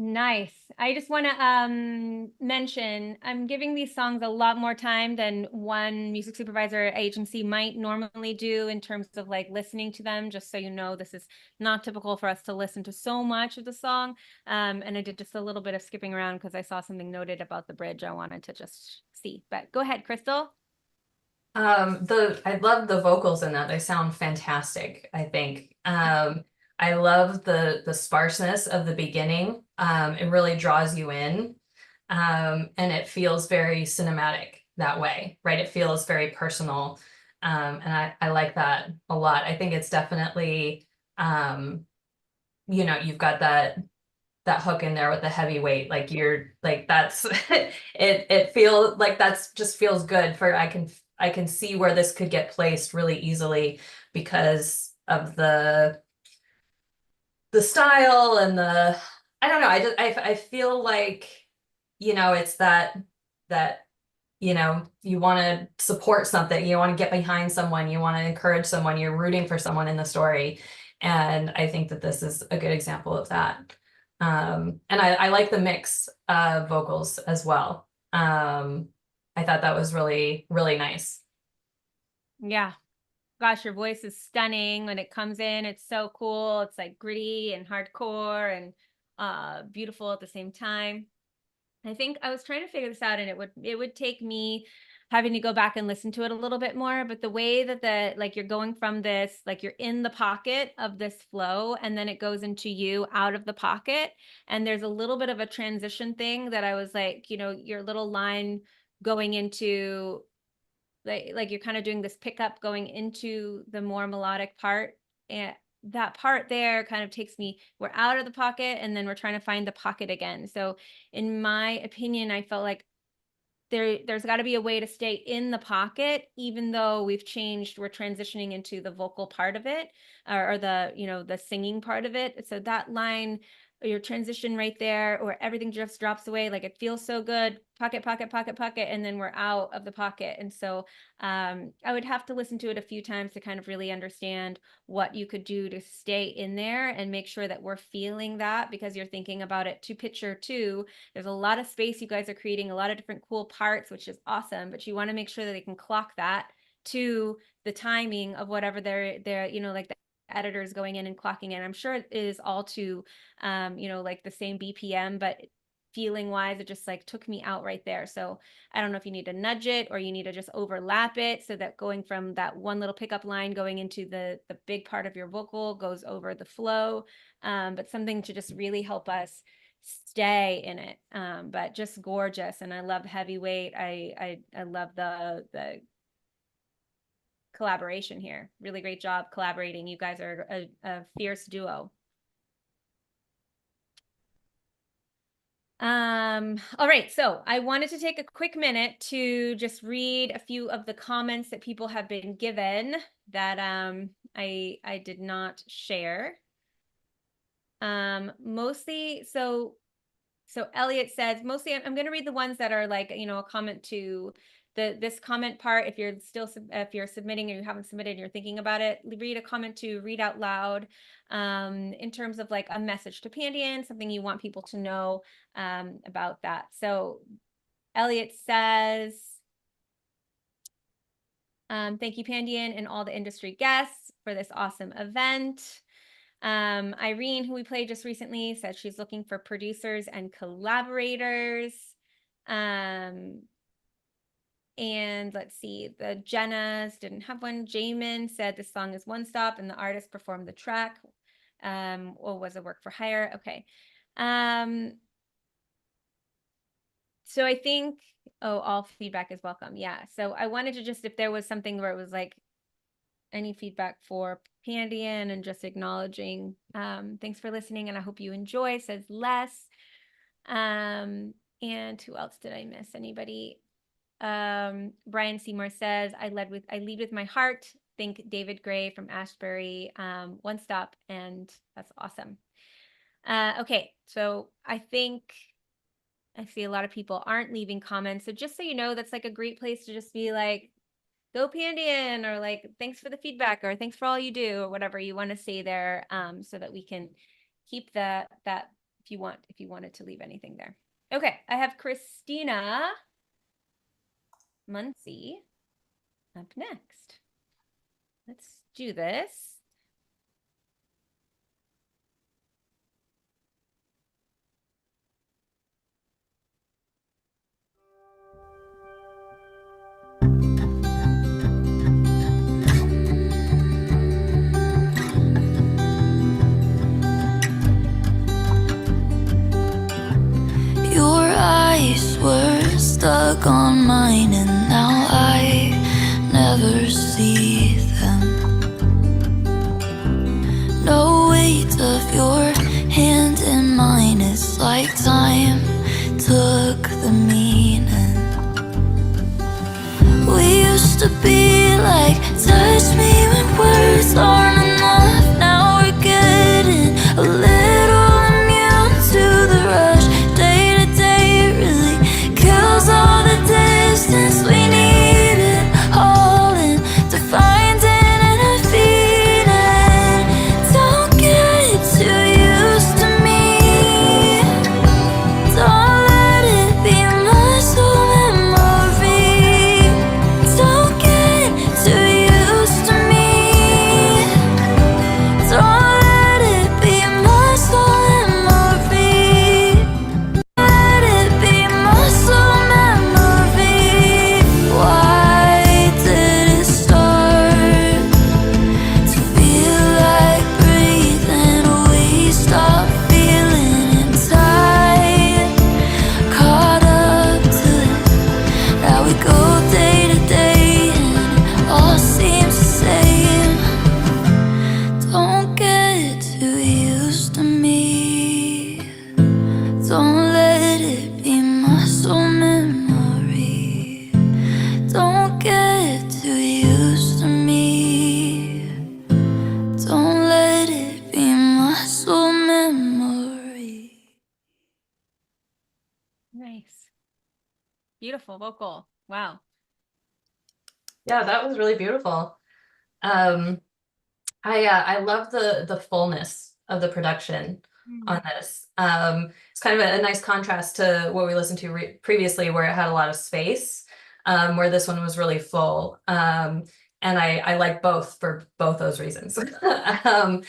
Nice. I just want to mention I'm giving these songs a lot more time than one music supervisor agency might normally do in terms of like listening to them, just so you know, this is not typical for us to listen to so much of the song. And I did just a little bit of skipping around because I saw something noted about the bridge I wanted to just see. But go ahead, Crystal. I love the vocals in that. They sound fantastic, I think. I love the sparseness of the beginning. It really draws you in. And it feels very cinematic that way, right? It feels very personal. And I like that a lot. I think it's definitely, you've got that hook in there with the heavyweight, like you're like, that's, it feels like that's just feels good for, I can see where this could get placed really easily because of the style and I don't know. I feel like, it's that, you want to support something, you want to get behind someone, you want to encourage someone, you're rooting for someone in the story. And I think that this is a good example of that. And I like the mix of vocals as well. I thought that was really, really nice. Yeah. Gosh, your voice is stunning when it comes in. It's so cool. It's like gritty and hardcore and beautiful at the same time. I think I was trying to figure this out, and it would take me having to go back and listen to it a little bit more, but the way that like you're going from this, like you're in the pocket of this flow, and then it goes into you out of the pocket, and there's a little bit of a transition thing that I was like, your little line going into like you're kind of doing this pickup going into the more melodic part, and that part there kind of takes me, we're out of the pocket and then we're trying to find the pocket again. So in my opinion, I felt like there's got to be a way to stay in the pocket, even though we're transitioning into the vocal part of it, or the, the singing part of it. So that line or your transition right there, or everything just drops away. Like it feels so good, pocket, pocket, pocket, pocket, and then we're out of the pocket. And so I would have to listen to it a few times to kind of really understand what you could do to stay in there and make sure that we're feeling that, because you're thinking about it to picture too. There's a lot of space. You guys are creating a lot of different cool parts, which is awesome, but you want to make sure that they can clock that to the timing of whatever they're, you know, like the editors going in and clocking in. I'm sure it is all to, you know, like the same BPM, but feeling wise, it just like took me out right there. So I don't know if you need to nudge it or you need to just overlap it so that going from that one little pickup line going into the big part of your vocal goes over the flow, but something to just really help us stay in it. But just gorgeous. And I love Heavyweight. I love the collaboration here. Really great job collaborating. You guys are a fierce duo. All right, so I wanted to take a quick minute to just read a few of the comments that people have been given that I did not share. Mostly, so Elliot says, mostly I'm going to read the ones that are like, you know, a comment to this comment part. If you're submitting or you haven't submitted and you're thinking about it, read a comment to read out loud, in terms of like a message to Pandion, something you want people to know about that. So Elliot says, thank you Pandion and all the industry guests for this awesome event. Irene, who we played just recently, said she's looking for producers and collaborators. And let's see, the Jennas didn't have one. Jamin said the song is one stop and the artist performed the track, or was a work for hire. Okay. So I think, all feedback is welcome. Yeah. So I wanted to just, if there was something where it was like any feedback for Pandion and just acknowledging, thanks for listening and I hope you enjoy, says Les. And who else did I miss? Anybody? Brian Seymour says, I lead with my heart. Think David Gray from Ashbury, one stop, and that's awesome. Okay, so I think I see a lot of people aren't leaving comments. So just so you know, that's like a great place to just be like, go Pandion, or like, thanks for the feedback, or thanks for all you do, or whatever you want to say there, so that we can keep that if you wanted to leave anything there. Okay, I have Christina Muncie up next. Let's do this. Your eyes were stuck on mine and now I never see them. No weight of your hand in mine is like time took the meaning. We used to be like, touch me when words aren't enough. Now we're getting a little immune to the rush. Day to day really kills all the distance. We need it all in to finding and a feeling. Don't get too used to me. Don't let it be my sole memory. Don't get too used to Beautiful vocal. Wow. Yeah, that was really beautiful. I love the fullness of the production on this. It's kind of a nice contrast to what we listened to previously, where it had a lot of space, where this one was really full. And I like both for both those reasons. I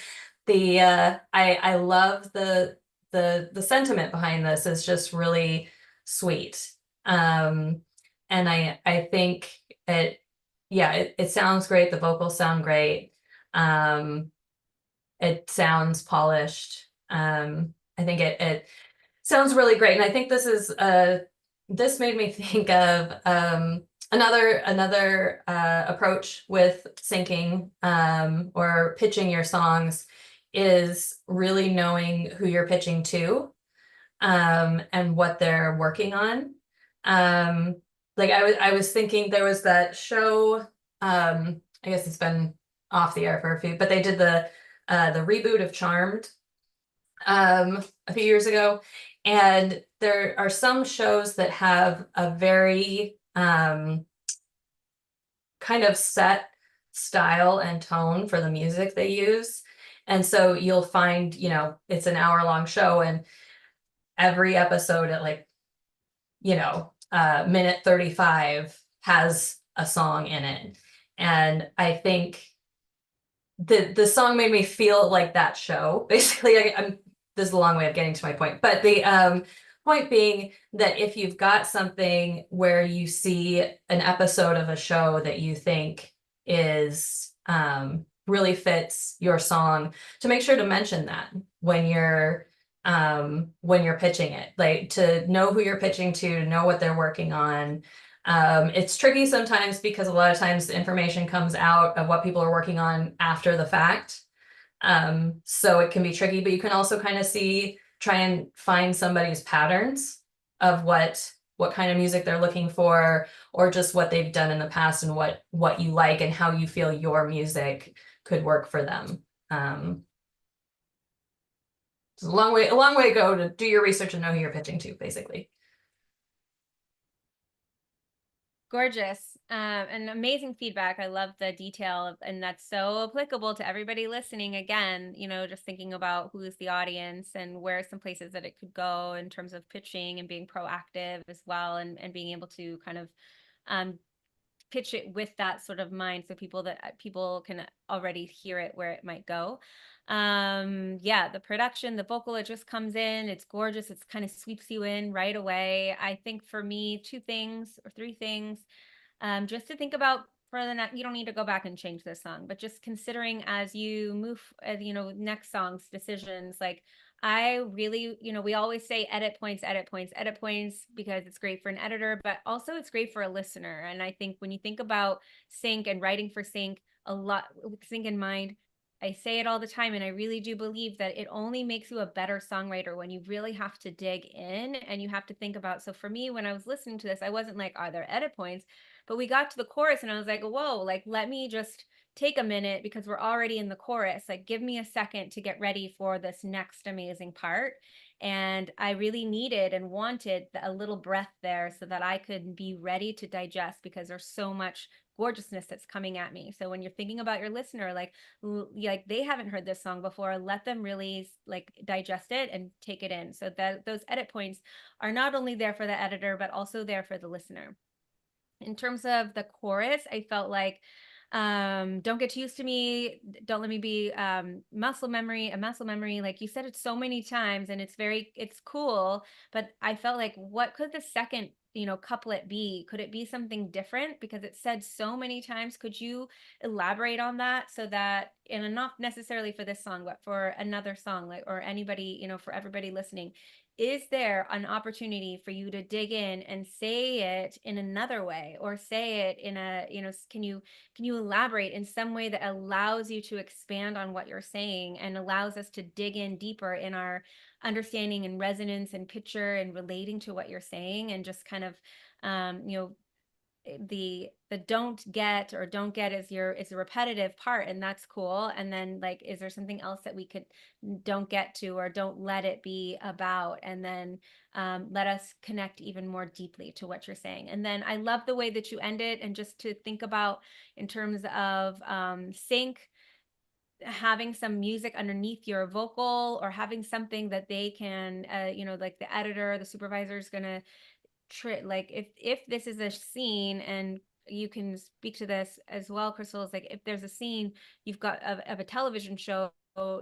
love the sentiment behind this is just really sweet. And I think it sounds great. The vocals sound great. It sounds polished. I think it sounds really great. And I think this made me think of another approach with syncing or pitching your songs is really knowing who you're pitching to and what they're working on. Like I was thinking there was that show, I guess it's been off the air for a few, but they did the reboot of Charmed a few years ago. And there are some shows that have a very kind of set style and tone for the music they use. And so you'll find, it's an hour-long show, and every episode at minute 35 has a song in it. And I think the song made me feel like that show. Basically, this is a long way of getting to my point, but the point being that if you've got something where you see an episode of a show that you think is really fits your song, to make sure to mention that when you're pitching it, like to know who you're pitching to know what they're working on. It's tricky sometimes because a lot of times the information comes out of what people are working on after the fact. So it can be tricky, but you can also kind of try and find somebody's patterns of what kind of music they're looking for, or just what they've done in the past and what you like and how you feel your music could work for them. It's a long way to go to do your research and know who you're pitching to, basically. Gorgeous. And amazing feedback. I love the detail and that's so applicable to everybody listening. Again, just thinking about who is the audience and where are some places that it could go in terms of pitching and being proactive as well, and being able to kind of pitch it with that sort of mind, so people can already hear it where it might go. The production, the vocal, it just comes in, it's gorgeous, it's kind of sweeps you in right away. I think for me, 2 things or 3 things just to think about for the next. You don't need to go back and change this song, but just considering as you move next songs, decisions, like I really, we always say edit points because it's great for an editor, but also it's great for a listener. And I think when you think about sync and writing for sync, a lot with sync in mind, I say it all the time, and I really do believe that it only makes you a better songwriter when you really have to dig in and you have to think about. So for me, when I was listening to this, I wasn't like, are there edit points? But we got to the chorus and I was like, whoa, like, let me just take a minute because we're already in the chorus. Like, give me a second to get ready for this next amazing part. And I really needed and wanted a little breath there so that I could be ready to digest, because there's so much gorgeousness that's coming at me. So when you're thinking about your listener, like they haven't heard this song before, let them really digest it and take it in. So that those edit points are not only there for the editor, but also there for the listener. In terms of the chorus, I felt like don't get too used to me, don't let me be a muscle memory. Like you said it so many times, and it's cool, but I felt like, what could the second couplet be? Could it be something different? Because it's said so many times. Could you elaborate on that, so that, and not necessarily for this song, but for another song, like, or anybody, for everybody listening, is there an opportunity for you to dig in and say it in another way, or say it in a, can you elaborate in some way that allows you to expand on what you're saying and allows us to dig in deeper in our understanding and resonance and picture and relating to what you're saying, and just kind of the don't get or don't get is a repetitive part, and that's cool. And then like, is there something else that we could don't get to, or don't let it be about, and then let us connect even more deeply to what you're saying. And then I love the way that you end it, and just to think about in terms of sync, having some music underneath your vocal, or having something that they can like the editor, the supervisor is gonna like if this is a scene, and you can speak to this as well, Crystal, is like if there's a scene you've got of a television show,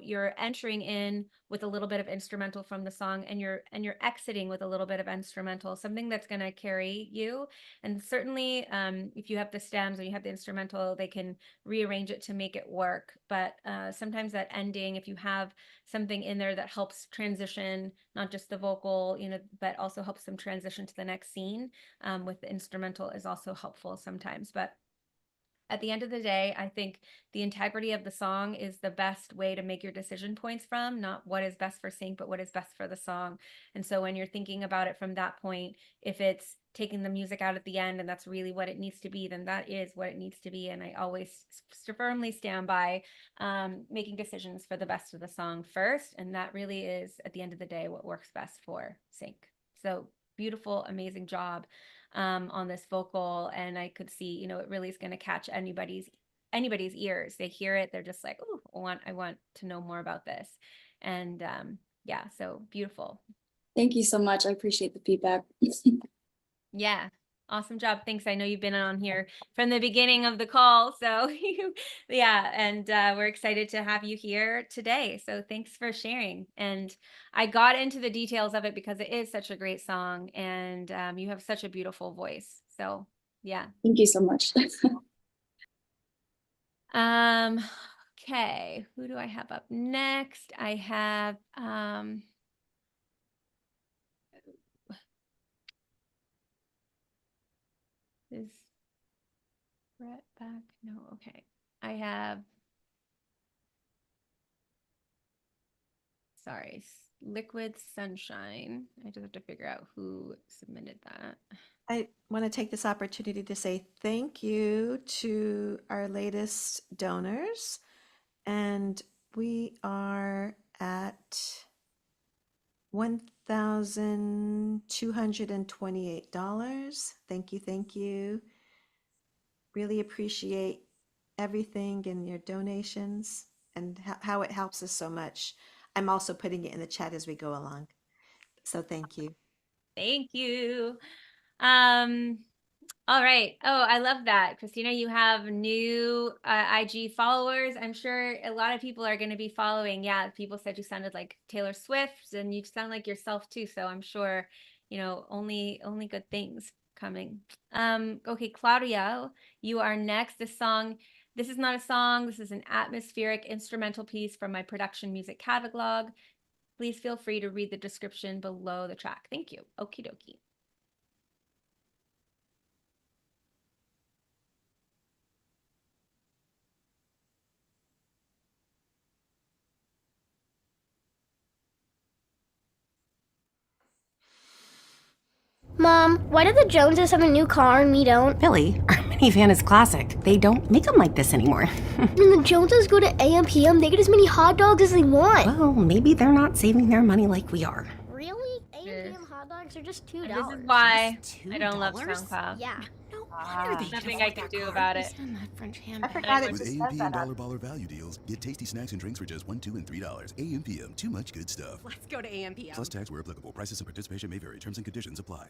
you're entering in with a little bit of instrumental from the song, and you're exiting with a little bit of instrumental, something that's going to carry you. And certainly if you have the stems or you have the instrumental, they can rearrange it to make it work. But sometimes that ending, if you have something in there that helps transition not just the vocal, but also helps them transition to the next scene with the instrumental, is also helpful sometimes. But at the end of the day, I think the integrity of the song is the best way to make your decision points from, not what is best for sync, but what is best for the song. And so when you're thinking about it from that point, if it's taking the music out at the end and that's really what it needs to be, then that is what it needs to be. And I always firmly stand by making decisions for the best of the song first. And that really is, at the end of the day, what works best for sync. So beautiful, amazing job on this vocal. And I could see, it really is going to catch anybody's ears. They hear it, they're just like, oh, I want to know more about this. And yeah, so beautiful. Thank you so much. I appreciate the feedback. Yeah. Awesome job. Thanks. I know you've been on here from the beginning of the call. So yeah, and we're excited to have you here today. So thanks for sharing. And I got into the details of it because it is such a great song, and you have such a beautiful voice. So yeah. Thank you so much. Okay. Who do I have up next? I have is Brett back? No, okay. I have, sorry, Liquid Sunshine. I just have to figure out who submitted that. I want to take this opportunity to say thank you to our latest donors. And we are at $1,228. Thank you, thank you. Really appreciate everything and your donations and how it helps us so much. I'm also putting it in the chat as we go along. So thank you. Thank you. All right. Oh, I love that. Christina, you have new IG followers. I'm sure a lot of people are going to be following. Yeah, people said you sounded like Taylor Swift, and you sound like yourself too. So I'm sure, only good things coming. Okay, Claudia, you are next. This is not a song. This is an atmospheric instrumental piece from my production music catalog. Please feel free to read the description below the track. Thank you. Okie dokie. Mom, why do the Joneses have a new car and we don't? Billy, our minivan is classic. They don't make them like this anymore. When the Joneses go to AM/PM, they get as many hot dogs as they want. Well, maybe they're not saving their money like we are. Really? AM/PM hot dogs are just $2. This is why I don't love SoundCloud. Yeah. Nothing I can do about it. I forgot it With just AM says PM that. dollar value deals, get tasty snacks and drinks for just $1, $2, and $3. AM PM, too much good stuff. Let's go to AM/PM. Plus tax where applicable. Prices and participation may vary. Terms and conditions apply.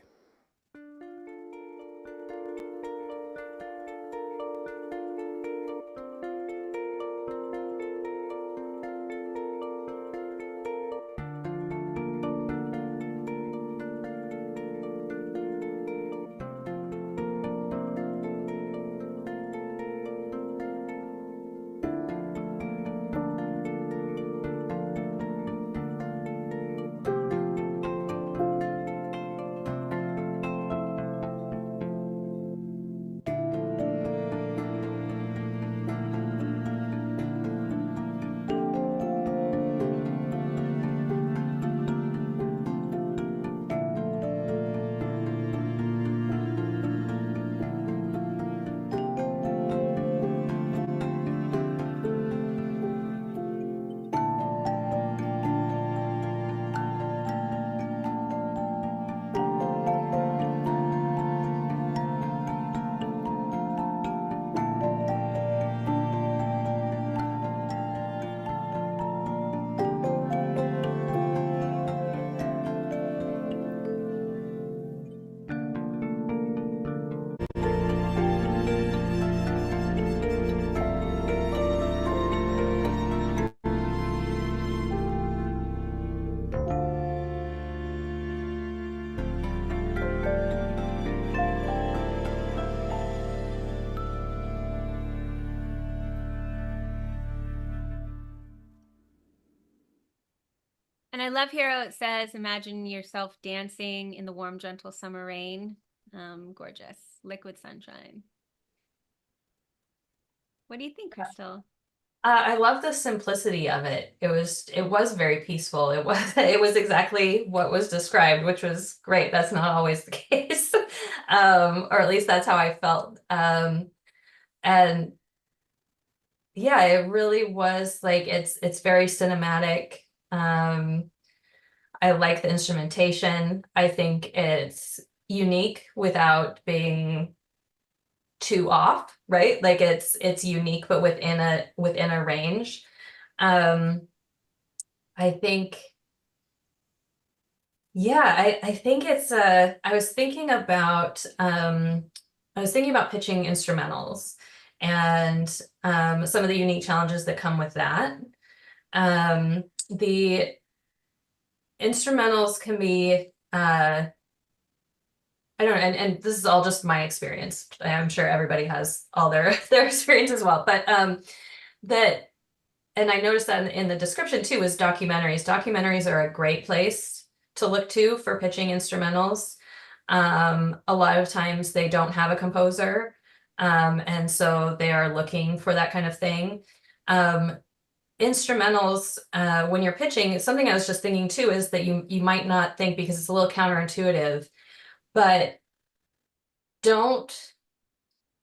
And I love here how it says, imagine yourself dancing in the warm, gentle summer rain. Gorgeous. Liquid sunshine. What do you think, Crystal? I love the simplicity of it. It was very peaceful. It was exactly what was described, which was great. That's not always the case. Or at least that's how I felt. And yeah, it really was like it's very cinematic. I like the instrumentation. I think it's unique without being too off, right? Like it's unique, but within a range. I think, yeah, I think it's I was thinking about pitching instrumentals and some of the unique challenges that come with that. The instrumentals can be I don't know, and this is all just my experience. I'm sure everybody has all their experience as well, but that, and I noticed that in the description too, is documentaries. Documentaries are a great place to look to for pitching instrumentals. A lot of times they don't have a composer, and so they are looking for that kind of thing. Instrumentals, when you're pitching, something I was just thinking too is that you might not think, because it's a little counterintuitive, but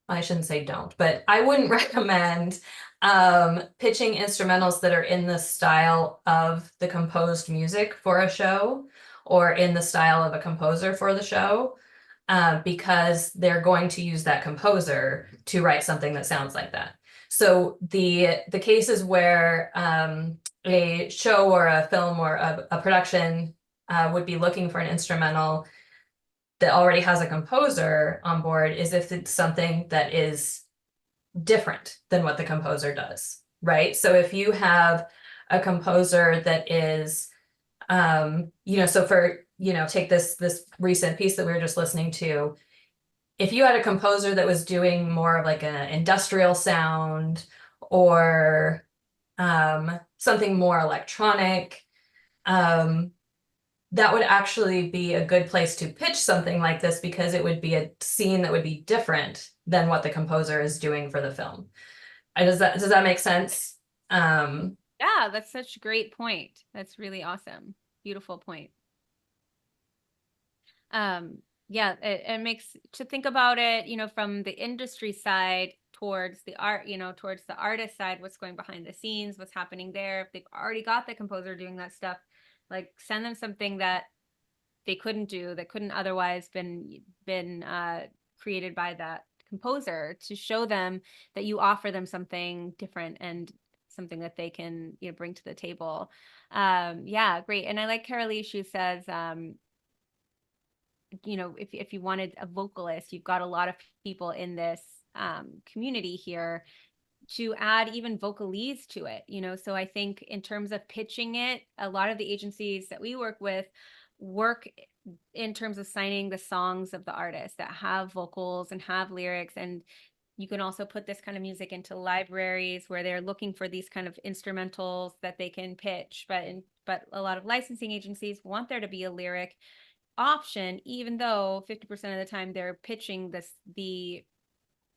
I shouldn't say don't, but I wouldn't recommend pitching instrumentals that are in the style of the composed music for a show or in the style of a composer for the show, because they're going to use that composer to write something that sounds like that. So the cases where a show or a film or a production would be looking for an instrumental that already has a composer on board is if it's something that is different than what the composer does, right? So if you have a composer that is, so for, take this recent piece that we were just listening to, if you had a composer that was doing more of like an industrial sound or something more electronic, that would actually be a good place to pitch something like this, because it would be a scene that would be different than what the composer is doing for the film. Does that make sense? Yeah, that's such a great point. That's really awesome. Beautiful point. Yeah, it makes to think about it, from the industry side towards the art, towards the artist side, what's going behind the scenes, what's happening there. If they've already got the composer doing that stuff, like send them something that they couldn't do, that couldn't otherwise been created by that composer, to show them that you offer them something different and something that they can bring to the table. Yeah, great. And I like Carolee, she says, if you wanted a vocalist, you've got a lot of people in this community here, to add even vocalese to it, so I think in terms of pitching it, a lot of the agencies that we work with work in terms of signing the songs of the artists that have vocals and have lyrics. And you can also put this kind of music into libraries where they're looking for these kind of instrumentals that they can pitch, but a lot of licensing agencies want there to be a lyric option, even though 50% of the time they're pitching the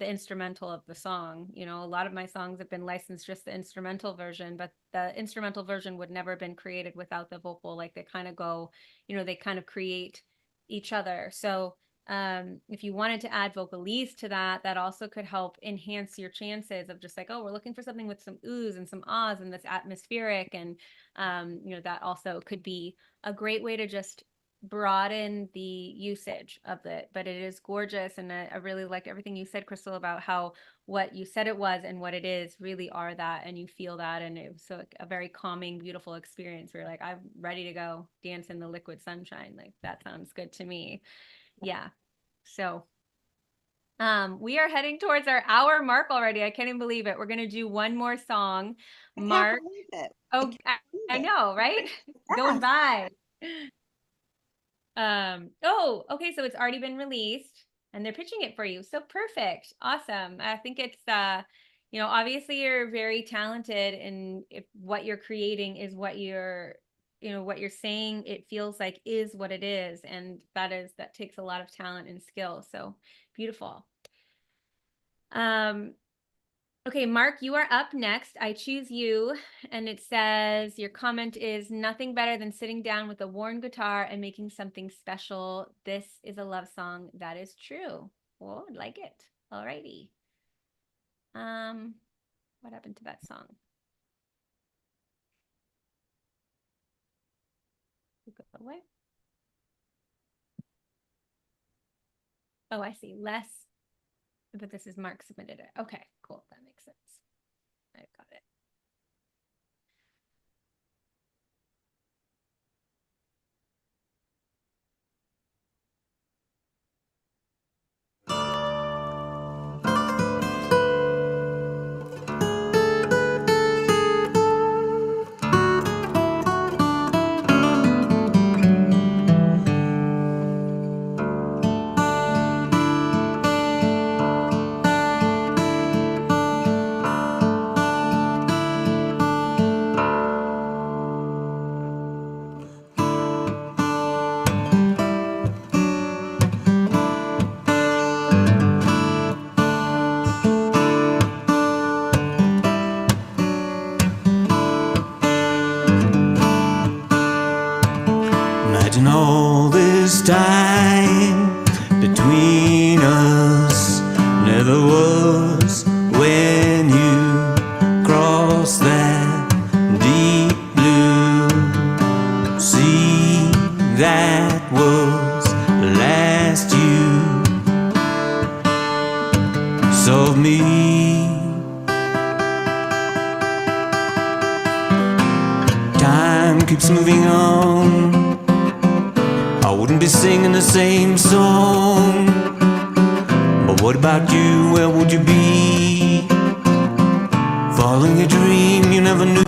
instrumental of the song. A lot of my songs have been licensed just the instrumental version, but the instrumental version would never have been created without the vocal. Like they kind of go, they kind of create each other. So if you wanted to add vocalese to that, that also could help enhance your chances of just like, oh, we're looking for something with some oohs and some ahs and that's atmospheric. And, that also could be a great way to just broaden the usage of it. But it is gorgeous, and I really like everything you said, Crystal, about how what you said it was and what it is really are that, and you feel that, and it was so a very calming, beautiful experience where you're like, I'm ready to go dance in the liquid sunshine. Like that sounds good to me. Yeah. So we are heading towards our hour mark already. I can't even believe it. We're gonna do one more song. Mark. Oh, I know, right? Going by. Oh, okay, so it's already been released and they're pitching it for you. So perfect. Awesome. I think it's obviously you're very talented, and if what you're creating is what you're what you're saying, it feels like is what it is. And that takes a lot of talent and skill. So beautiful. Okay, Mark, you are up next. I choose you. And it says, your comment is nothing better than sitting down with a worn guitar and making something special. This is a love song. That is true. Oh, I like it. All righty. What happened to that song? Go away. Oh, I see. Less, but this is Mark submitted it. Okay, cool. That makes sense. I've got it. Imagine all this time between us never was when you crossed that deep blue sea. That was the last you saw of me. Time keeps moving on. I wouldn't be singing the same song. But what about you? Where would you be? Following a dream you never knew.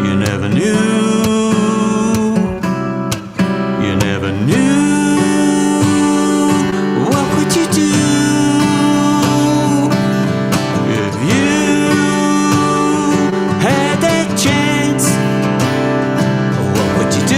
You never knew. You never knew. What would you do if you had that chance? What would you do?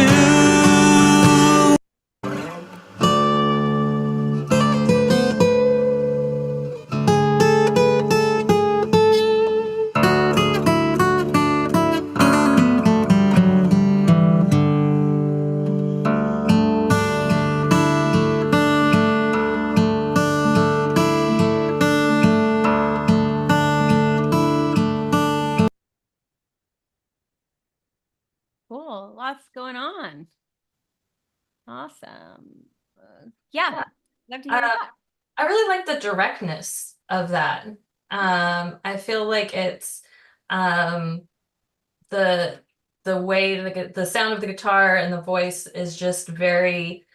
Cool. Lots going on. Awesome. Yeah. Love to hear your thoughts. I really like the directness of that. I feel like it's the way the sound of the guitar and the voice is just very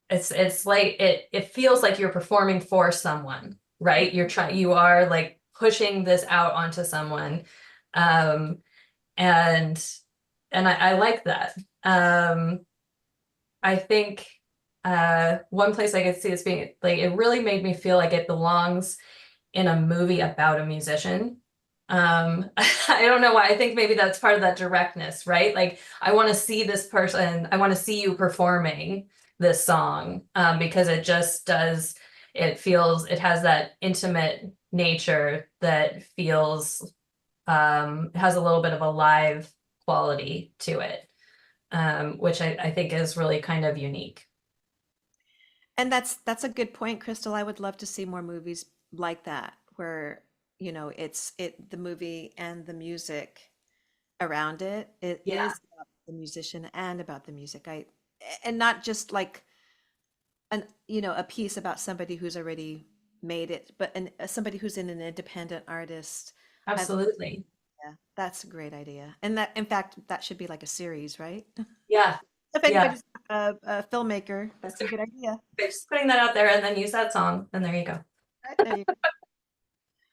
it's like it feels like you're performing for someone, right? You are like pushing this out onto someone. And I like that. I think one place I could see this being like, it really made me feel like it belongs in a movie about a musician. I don't know why. I think maybe that's part of that directness, right? Like, I want to see this person, I want to see you performing this song, because it just does, it has that intimate nature that feels, has a little bit of a live quality to it, which I think is really kind of unique. And that's a good point, Crystal. I would love to see more movies like that, where it's the movie and the music around it. It is about the musician and about the music. And not just like a piece about somebody who's already made it, but somebody who's an independent artist. Absolutely. Yeah, that's a great idea. And that, in fact, that should be like a series, right? Yeah. If anybody's a filmmaker, that's a good idea. Just putting that out there and then use that song, and there you go. There you go.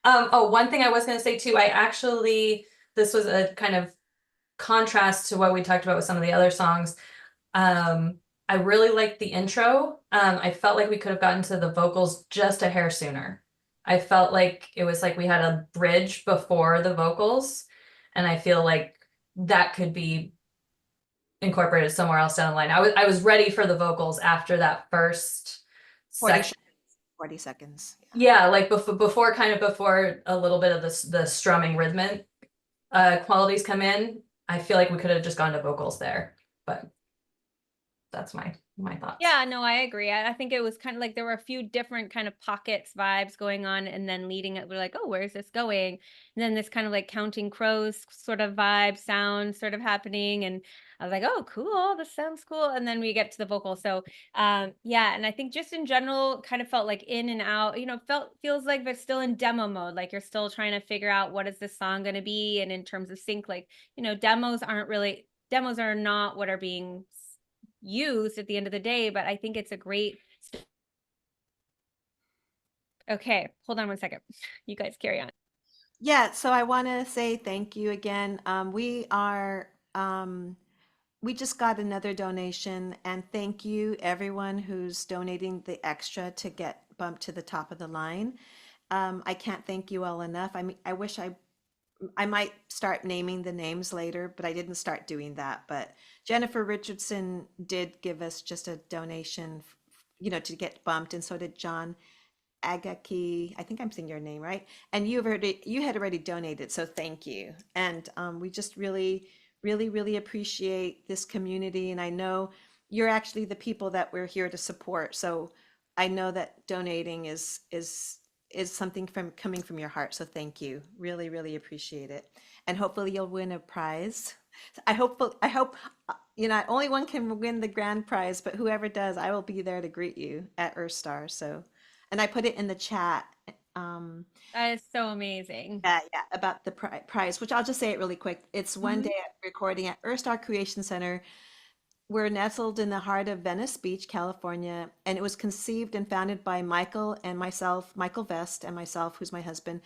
Oh, one thing I was going to say too, this was a kind of contrast to what we talked about with some of the other songs. I really liked the intro. I felt like we could have gotten to the vocals just a hair sooner. I felt like it was like we had a bridge before the vocals. And I feel like that could be incorporated somewhere else down the line. I was ready for the vocals after that first 40 section. seconds. 40 seconds. Yeah, like before a little bit of the strumming rhythmic qualities come in. I feel like we could have just gone to vocals there, but that's my thoughts. Yeah, no, I agree. I think it was kind of like there were a few different kind of pockets vibes going on, and then leading it, we're like, oh, where's this going? And then this kind of like Counting Crows sort of vibe sound sort of happening, and I was like, oh, cool, this sounds cool. And then we get to the vocal. So yeah, and I think just in general, kind of felt like in and out, feels like they're still in demo mode, like you're still trying to figure out what is this song going to be. And in terms of sync, like, demos are not what are being used at the end of the day, but I think it's a great. Okay, hold on one second. You guys carry on. Yeah, so I want to say thank you again. We just got another donation, and thank you everyone who's donating the extra to get bumped to the top of the line. I can't thank you all enough. I mean, I wish I might start naming the names later, but I didn't start doing that. But Jennifer Richardson did give us just a donation, to get bumped, and so did John Agaki. I think I'm saying your name right. And you had already donated, so thank you. And we just really, really, really appreciate this community. And I know you're actually the people that we're here to support. So I know that donating is something coming from your heart. So thank you. Really, really appreciate it. And hopefully you'll win a prize. I hope only one can win the grand prize, but whoever does, I will be there to greet you at Earthstar. So, and I put it in the chat. That is so amazing. Yeah, about the prize, which I'll just say it really quick. It's one day recording at Earthstar Creation Center. We're nestled in the heart of Venice Beach, California, and it was conceived and founded by Michael Vest and myself, who's my husband.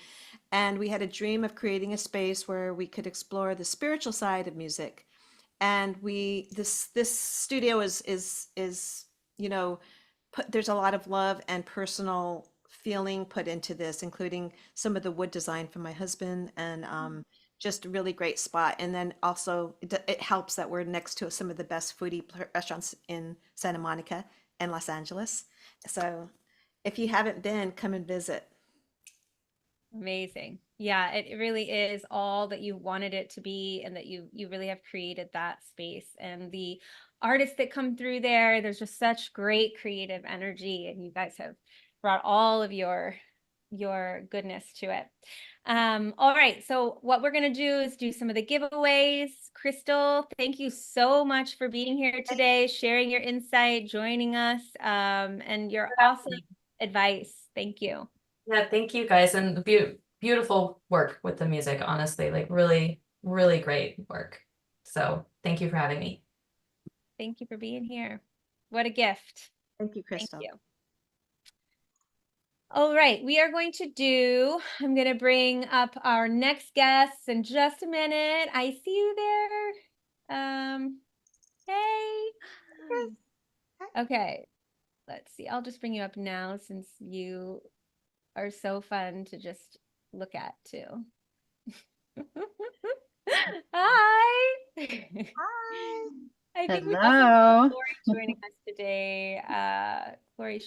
And we had a dream of creating a space where we could explore the spiritual side of music. And this studio is there's a lot of love and personal feeling put into this, including some of the wood design from my husband, and just a really great spot. And then also it helps that we're next to some of the best foodie restaurants in Santa Monica and Los Angeles. So if you haven't been, come and visit. Amazing. Yeah, it really is all that you wanted it to be, and that you really have created that space. And the artists that come through there's just such great creative energy, and you guys have brought all of your goodness to it. All right, so what we're going to do is do some of the giveaways. Crystal, thank you so much for being here today, sharing your insight, joining us, and your awesome advice. Thank you. Yeah, thank you guys, and beautiful work with the music, honestly, like really, really great work. So thank you for having me. Thank you for being here. What a gift. Thank you, Crystal. Thank you. All right, I'm going to bring up our next guests in just a minute. I see you there. Hey. Okay, let's see. I'll just bring you up now since you are so fun to just look at too. Hi. Hi. I think we also Hello. have Lori joining us today. Lori.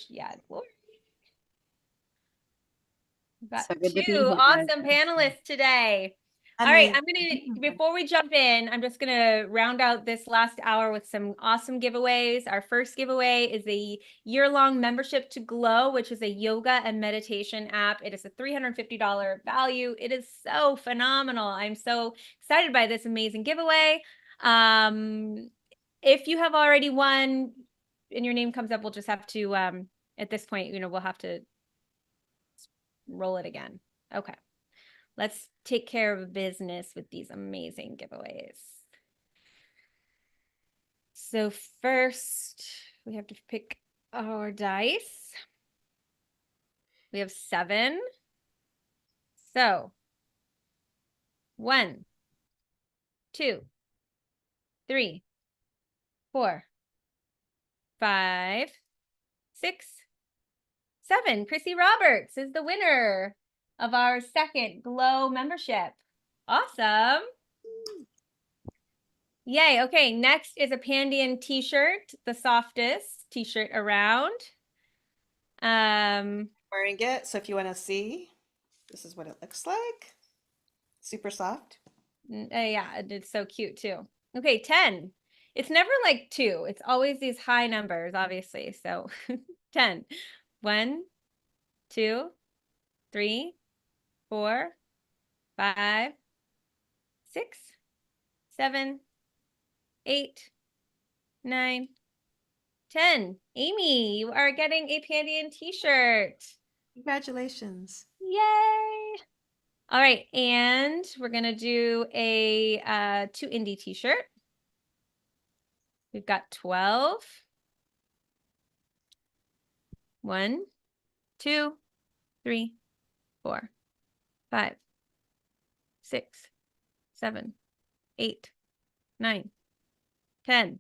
We've got So good to be two here, guys. awesome panelists today. All right, before we jump in, I'm just gonna round out this last hour with some awesome giveaways. Our first giveaway is a year-long membership to Glow, which is a yoga and meditation app. It is a $350 value. It is so phenomenal. I'm so excited by this amazing giveaway. If you have already won and your name comes up, we'll just have to, at this point, we'll have to roll it again. Okay. Let's take care of business with these amazing giveaways. So first, we have to pick our dice. We have 7. So 1, 2, 3, 4, 5, 6, 7. Chrissy Roberts is the winner of our second Glow membership. Awesome. Yay. Okay. Next is a Pandion t-shirt, the softest t-shirt around. Wearing it. So if you want to see, this is what it looks like. Super soft. Yeah, it's so cute too. Okay, 10. It's never like 2. It's always these high numbers, obviously. So 10. 1, 2, 3, 4, 5, 6, 7, 8, 9, 10. Amy, you are getting a Pandion t-shirt. Congratulations. Yay. All right, and we're gonna do a 2 indie t-shirt. We've got 12. 1, 2, 3, 4, 5, 6, 7, 8, 9, 10,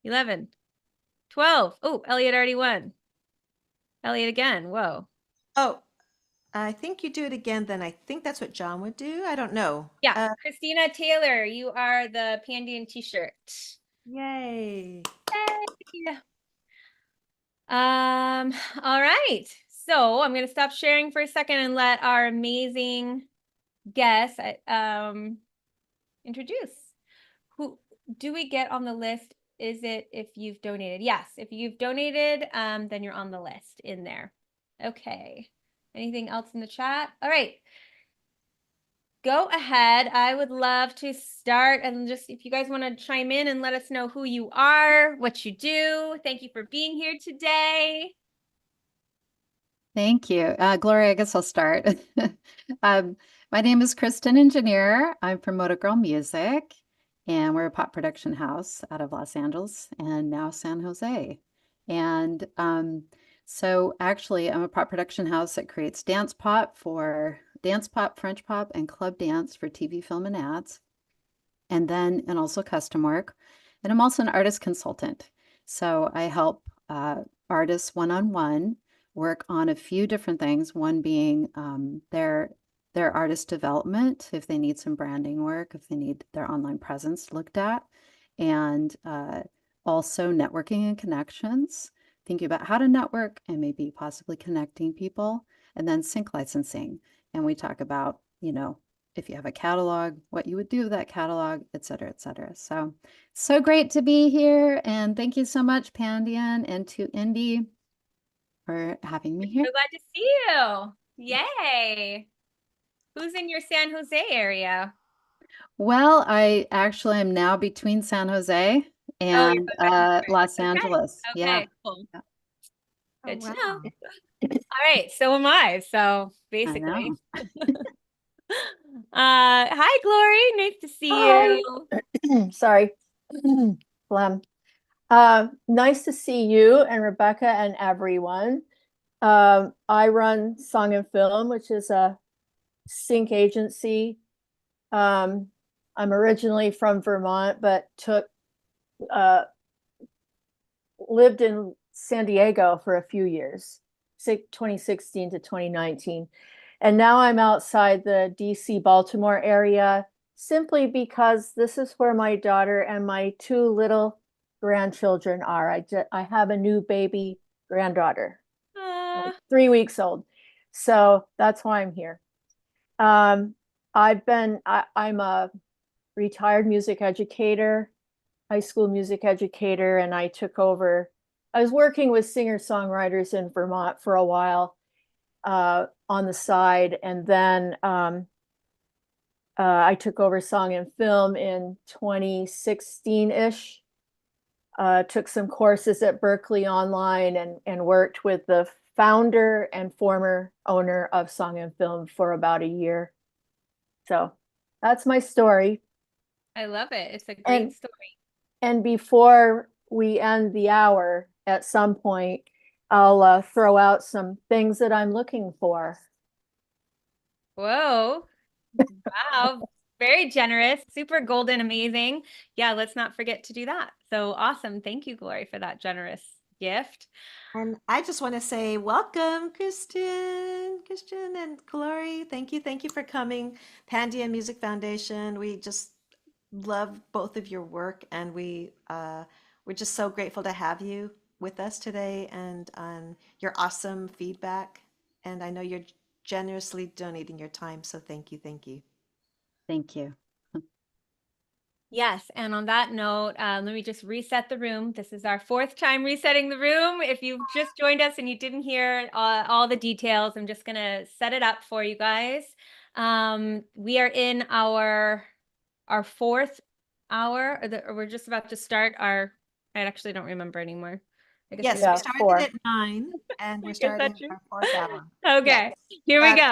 11, 12. Oh, Elliot already won. Elliot again. Whoa. Oh, I think you do it again, then I think that's what John would do. I don't know. Yeah, Christina Taylor, you are the Pandion t-shirt. Yay. Yay. All right. So I'm gonna stop sharing for a second and let our amazing guest introduce. Who do we get on the list? Is it if you've donated? Yes, if you've donated, then you're on the list in there. Okay. Anything else in the chat? All right. Go ahead. I would love to start and just if you guys want to chime in and let us know who you are, what you do. Thank you for being here today. Thank you. Gloria, I guess I'll start. My name is Kristen Engineer. I'm from Motor Girl Music, and we're a pop production house out of Los Angeles and now San Jose. And so actually, I'm a pop production house that creates dance pop, French pop, and club dance for TV, film, and ads. And also custom work. And I'm also an artist consultant. So I help artists one-on-one work on a few different things, one being their artist development, if they need some branding work, if they need their online presence looked at, and also networking and connections, thinking about how to network and maybe possibly connecting people, and then sync licensing. And we talk about, if you have a catalog, what you would do with that catalog, et cetera, et cetera. So great to be here. And thank you so much, Pandion, and to Indy for having me here. So glad to see you. Yay. Who's in your San Jose area? Well, I actually am now between San Jose and Los Angeles. Okay, Yeah. cool. Good to know. All right, so am I. So basically. Hi, Glory. Nice to see you. Sorry. Phlegm. Nice to see you and Rebecca and everyone. I run Song and Film, which is a sync agency. I'm originally from Vermont, but lived in San Diego for a few years, 2016 to 2019. And now I'm outside the DC Baltimore area simply because this is where my daughter and my 2 little grandchildren are. I have a new baby granddaughter, like 3 weeks old. So that's why I'm here. I'm a retired music educator, high school music educator, and I was working with singer-songwriters in Vermont for a while on the side. And then I took over Song and Film in 2016-ish. Took some courses at Berkeley online and worked with the founder and former owner of Song and Film for about a year. So that's my story. I love it. It's a great story. And before we end the hour, at some point, I'll throw out some things that I'm looking for. Whoa. Wow. Very generous, super golden, amazing. Yeah, let's not forget to do that. So awesome. Thank you, Glory, for that generous gift. And I just want to say welcome, Christian and Glory. Thank you for coming. Pandion Music Foundation. We just love both of your work, and we're just so grateful to have you with us today and on your awesome feedback. And I know you're generously donating your time, so thank you, thank you. Thank you. Yes, and on that note, let me just reset the room. This is our 4th time resetting the room. If you've just joined us and you didn't hear all the details, I'm just gonna set it up for you guys. We are in our 4th hour, or we're just about to start our. I actually don't remember anymore. I guess Yes, we started at 9 and we're starting our 4th hour. Okay, Yes. here we go.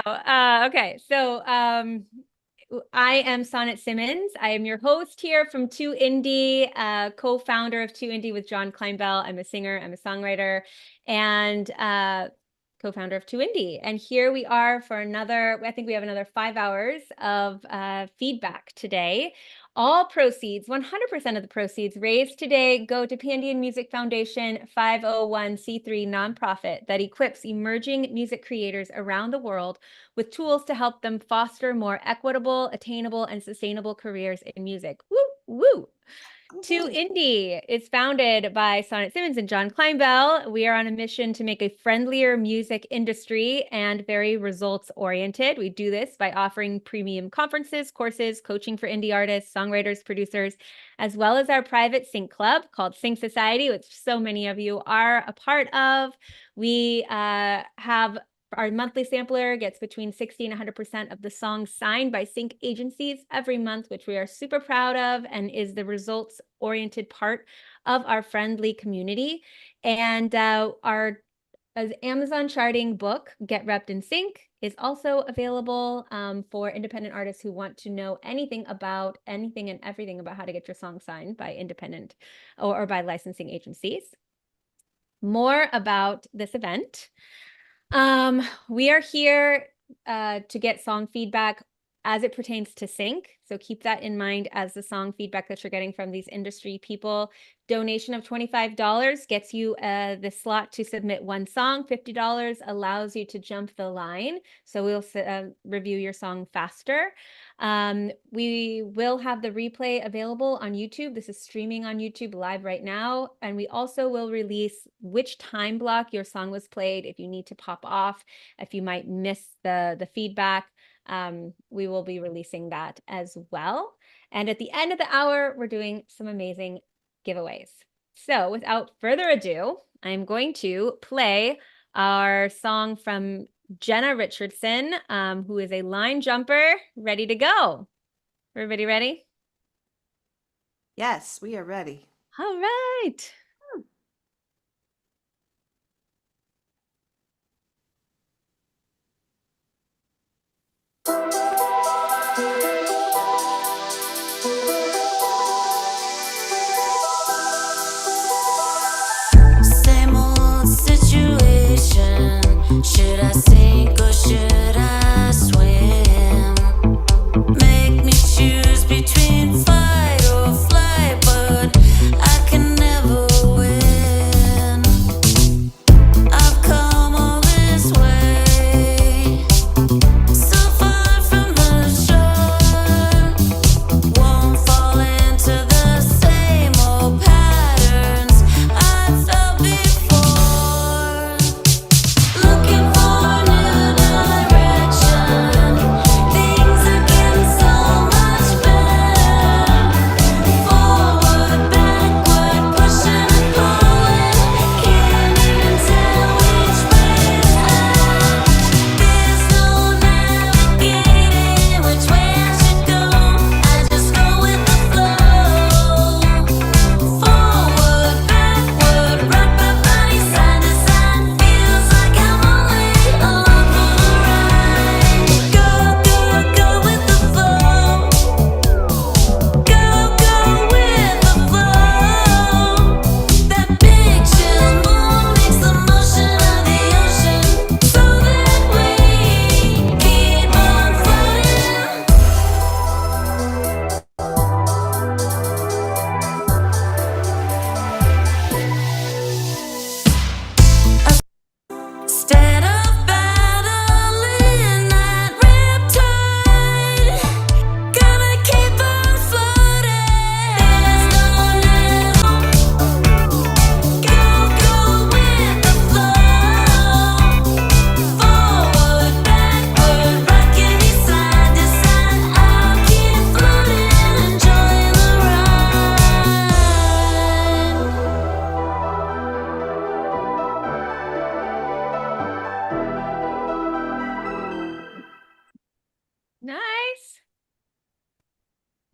Okay, so I am Sonnet Simmons. I am your host here from 2 Indie, co-founder of 2 Indie with John Kleinbell. I'm a singer, I'm a songwriter, and co-founder of 2 Indie. And here we are for another, I think we have another 5 hours of feedback today. All proceeds, 100% of the proceeds raised today go to Pandion Music Foundation, 501c3 nonprofit that equips emerging music creators around the world with tools to help them foster more equitable, attainable, and sustainable careers in music. Woo, woo. 2 Indie is founded by Sonnet Simmons and John Kleinbell. We are on a mission to make a friendlier music industry and very results oriented. We do this by offering premium conferences, courses, coaching for indie artists, songwriters, producers, as well as our private sync club called Sync Society, which so many of you are a part of. We have our monthly sampler gets between 60 and 100% of the songs signed by sync agencies every month, which we are super proud of and is the results-oriented part of our friendly community. And our Amazon charting book, Get Repped in Sync, is also available for independent artists who want to know anything about anything and everything about how to get your song signed by independent or by licensing agencies. More about this event. We are here to get song feedback as it pertains to sync. So keep that in mind as the song feedback that you're getting from these industry people. Donation of $25 gets you the slot to submit 1 song. $50 allows you to jump the line. So we'll review your song faster. We will have the replay available on YouTube. This is streaming on YouTube live right now. And we also will release which time block your song was played. If you need to pop off, if you might miss the feedback, we will be releasing that as well. And at the end of the hour, we're doing some amazing giveaways. So without further ado, I'm going to play our song from Jenna Richardson, who is a line jumper, ready to go. Everybody ready? Yes, we are ready. All right. Same old situation. Should I sink or should I swim? Make me choose between fight or flight, but I can never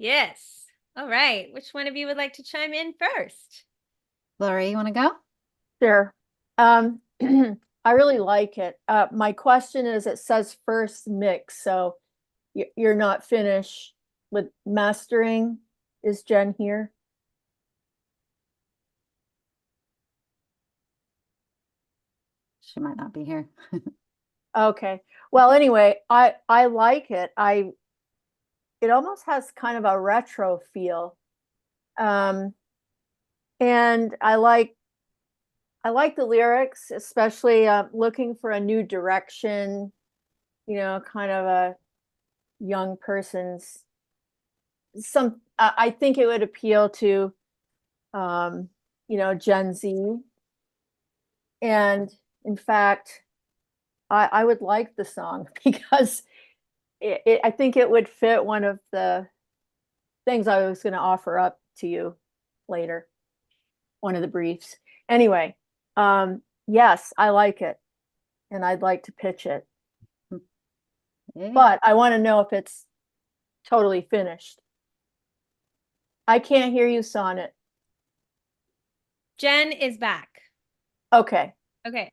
Yes. All right. Which one of you would like to chime in first? Lori, you want to go? Sure. I really like it. My question is, it says first mix, so you're not finished with mastering. Is Jen here? She might not be here. Okay. Well, anyway, I like it. It almost has kind of a retro feel. And I like the lyrics, especially looking for a new direction, kind of a young person's I think it would appeal to Gen Z. And in fact, I would like the song because I think it would fit one of the things I was going to offer up to you later, one of the briefs. Anyway, yes, I like it, and I'd like to pitch it. But I want to know if it's totally finished. I can't hear you, Sonnet. Jen is back. Okay. Okay.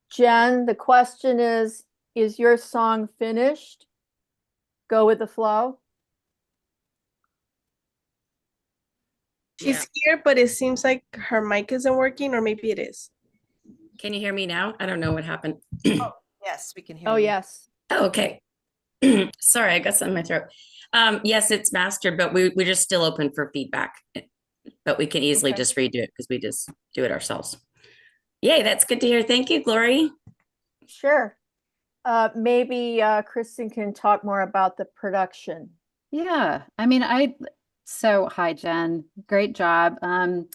Jen, the question is your song finished? Go with the flow. She's here, but it seems like her mic isn't working, or maybe it is. Can you hear me now? I don't know what happened. Yes, we can hear Oh, you. yes. Oh, okay. Sorry, I got something in my throat. Yes, it's mastered, but we're just still open for feedback. But we can easily just redo it because we just do it ourselves. Yay, that's good to hear. Thank you, Glory. Sure. Maybe Kristen can talk more about the production. Yeah, I mean, hi, Jen. Great job. The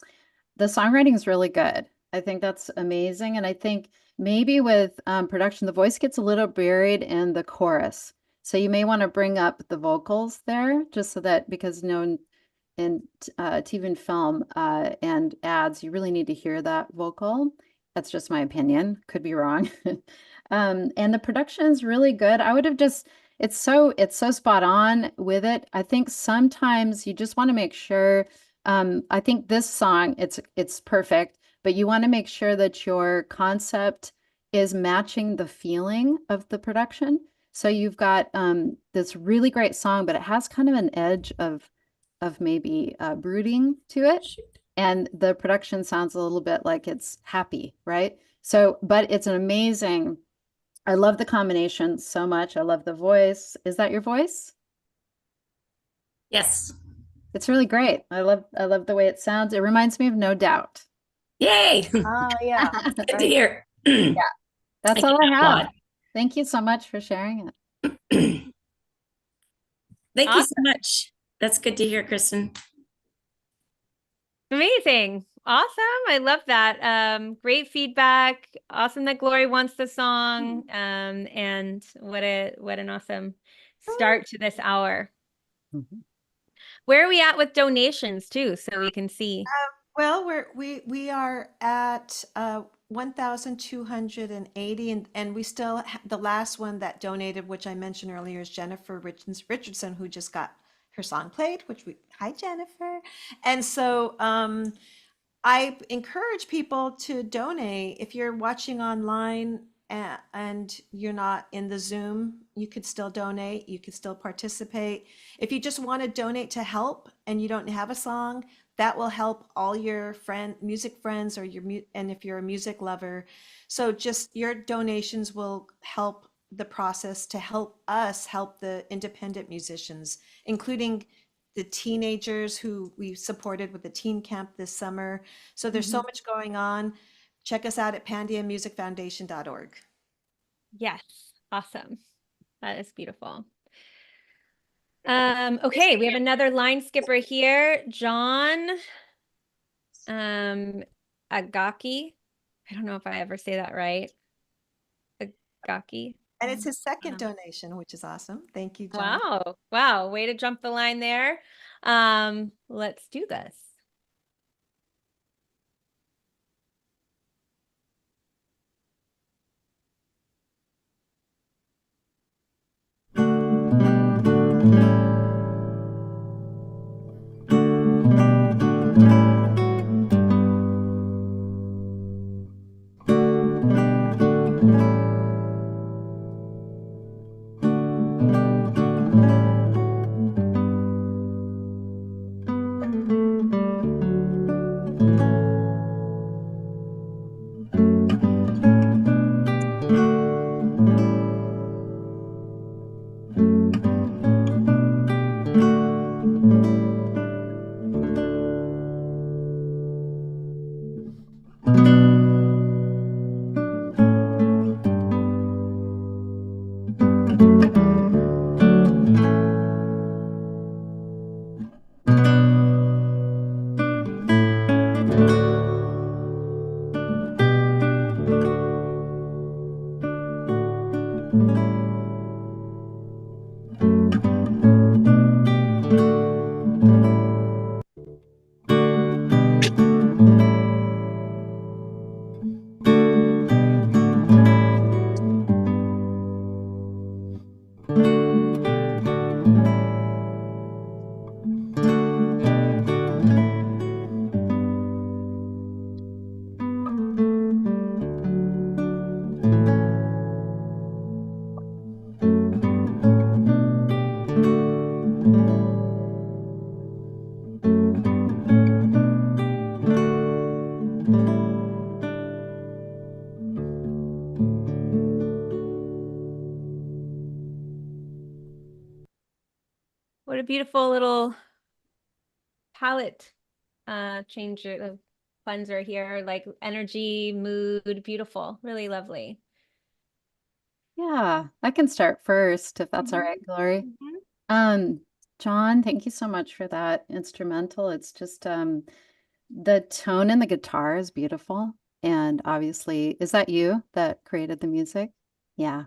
songwriting is really good. I think that's amazing. And I think maybe with production, the voice gets a little buried in the chorus. So you may want to bring up the vocals there just so that, because in TV and film and ads, you really need to hear that vocal. That's just my opinion. Could be wrong. And the production is really good. I would have just, it's so spot on with it. I think sometimes you just want to make sure, I think this song, it's perfect, but you want to make sure that your concept is matching the feeling of the production. So you've got this really great song, but it has kind of an edge of maybe brooding to it. And the production sounds a little bit like it's happy, right? So, but it's an amazing, I love the combination so much. I love the voice. Is that your voice? Yes. It's really great. I love the way it sounds. It reminds me of No Doubt. Yay. Yeah. Good to hear. Yeah. That's all I have. applaud. Thank you so much for sharing it. Thank you so much. That's good to hear, Kristen. Amazing. Awesome. I love that. Great feedback. Awesome that Glory wants the song. And what an awesome start to this hour. Where are we at with donations too, so we can see? Well, we are at 1,280, and we still the last one that donated, which I mentioned earlier, is Jennifer Richardson, who just got her song played. Hi Jennifer, and so I encourage people to donate. If you're watching online and you're not in the Zoom, you could still donate. You could still participate. If you just want to donate to help and you don't have a song, that will help all your music friends, or and if you're a music lover. So just your donations will help the process to help us help the independent musicians, including the teenagers who we supported with the teen camp this summer. So there's so much going on. Check us out at pandionmusicfoundation.org. Yes. Awesome. That is beautiful. Okay, we have another line skipper here, John Agaki. I don't know if I ever say that right. Agaki. And it's his second donation, which is awesome. Thank you, John. Wow. Way to jump the line there. Let's do this. What a beautiful little palette changer, cleanser here, like energy, mood, beautiful, really lovely. Yeah, I can start first if that's all right, Glory. John, thank you so much for that instrumental. It's just the tone in the guitar is beautiful. And obviously, is that you that created the music? Yeah.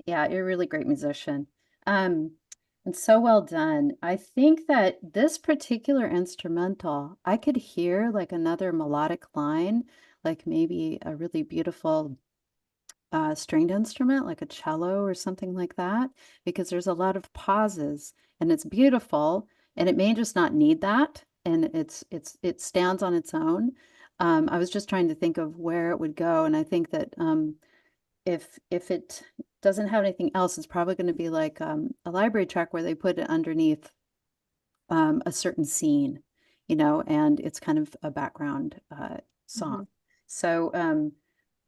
Yeah, you're a really great musician. Um, and so well done. I think that this particular instrumental, I could hear like another melodic line, like maybe a really beautiful stringed instrument like a cello or something like that, because there's a lot of pauses and it's beautiful and it may just not need that and it stands on its own. I was just trying to think of where it would go, and I think that if it doesn't have anything else, it's probably going to be like a library track where they put it underneath a certain scene, and it's kind of a background song. So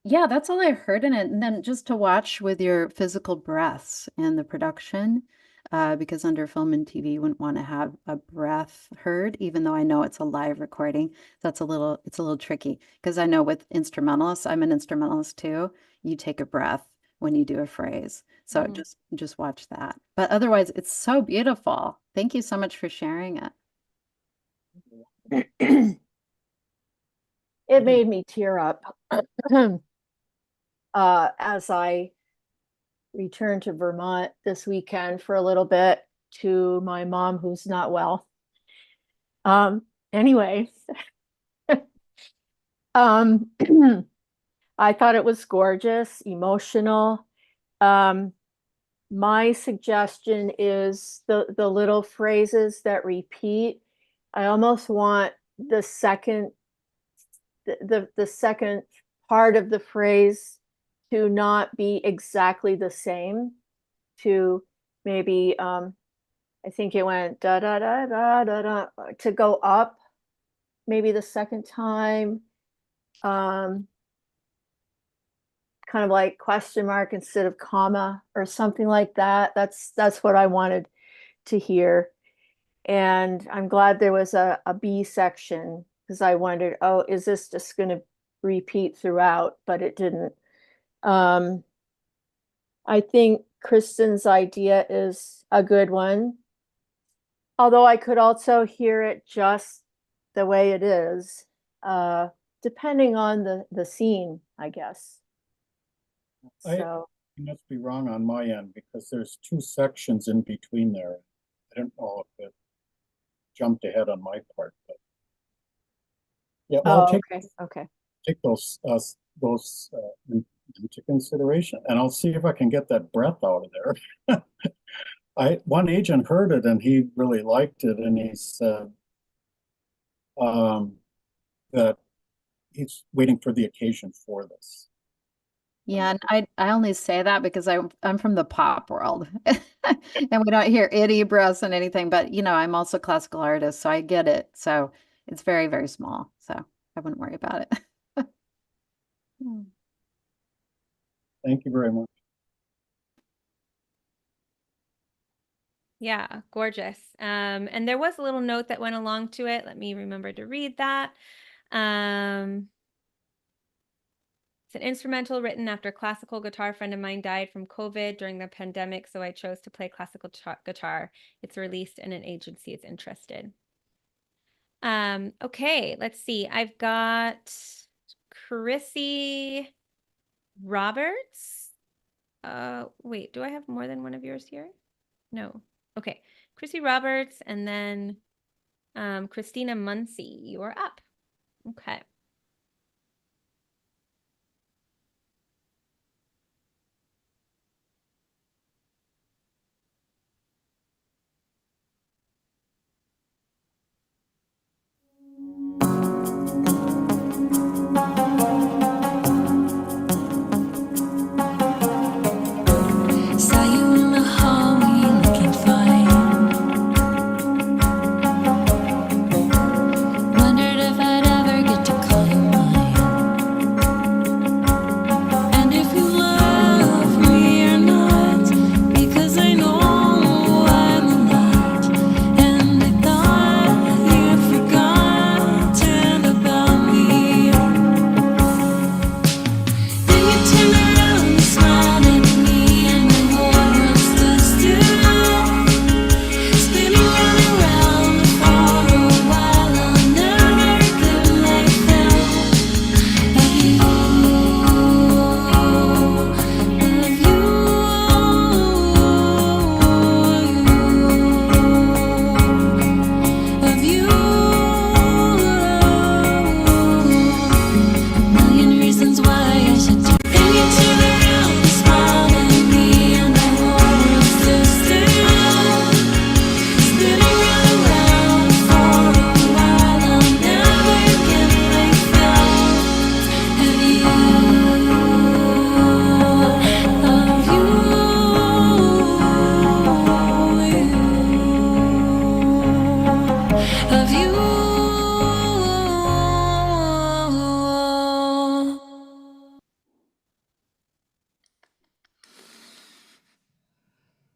yeah, that's all I heard in it. And then just to watch with your physical breaths and the production, because under film and TV, you wouldn't want to have a breath heard, even though I know it's a live recording. It's a little tricky because I know with instrumentalists, I'm an instrumentalist too. You take a breath when you do a phrase. So just watch that. But otherwise, it's so beautiful. Thank you so much for sharing it. It made me tear up as I returned to Vermont this weekend for a little bit to my mom who's not well. Anyway, I thought it was gorgeous, emotional. My suggestion is the little phrases that repeat. I almost want the second part of the phrase to not be exactly the same, to maybe I think it went da da da da da da to go up maybe the second time, kind of like question mark instead of comma or something like that. That's what I wanted to hear. And I'm glad there was a B section, because I wondered, oh, is this just going to repeat throughout? But it didn't. I think Kristen's idea is a good one. Although I could also hear it just the way it is, depending on the scene, I guess. So I must be wrong on my end, because there's two sections in between there. I don't know if it jumped ahead on my part, but yeah, well, okay. Take those into consideration, and I'll see if I can get that breath out of there. One agent heard it and he really liked it, and he said that he's waiting for the occasion for this. Yeah, and I only say that because I'm from the pop world and we don't hear itty breaths and anything, but I'm also a classical artist, so I get it. So it's very, very small. So I wouldn't worry about it. Thank you very much. Yeah, gorgeous. And there was a little note that went along to it. Let me remember to read that. It's an instrumental written after a classical guitar friend of mine died from COVID during the pandemic, so I chose to play classical guitar. It's released and an agency is interested. Okay, let's see. I've got Chrissy Roberts. Wait, do I have more than one of yours here? No. Okay, Chrissy Roberts, and then Christina Muncy, you are up. Okay.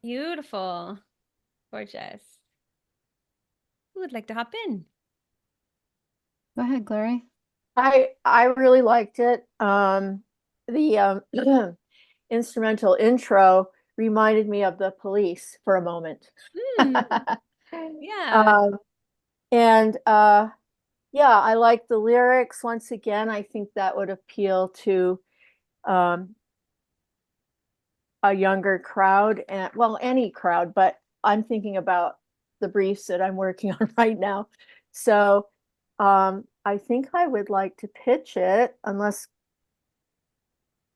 Beautiful. Gorgeous. Who would like to hop in? Go ahead, Glory. I really liked it. The instrumental intro reminded me of The Police for a moment. Yeah. And yeah, I like the lyrics. Once again, I think that would appeal to a younger crowd, and well, any crowd, but I'm thinking about the briefs that I'm working on right now. So I think I would like to pitch it, unless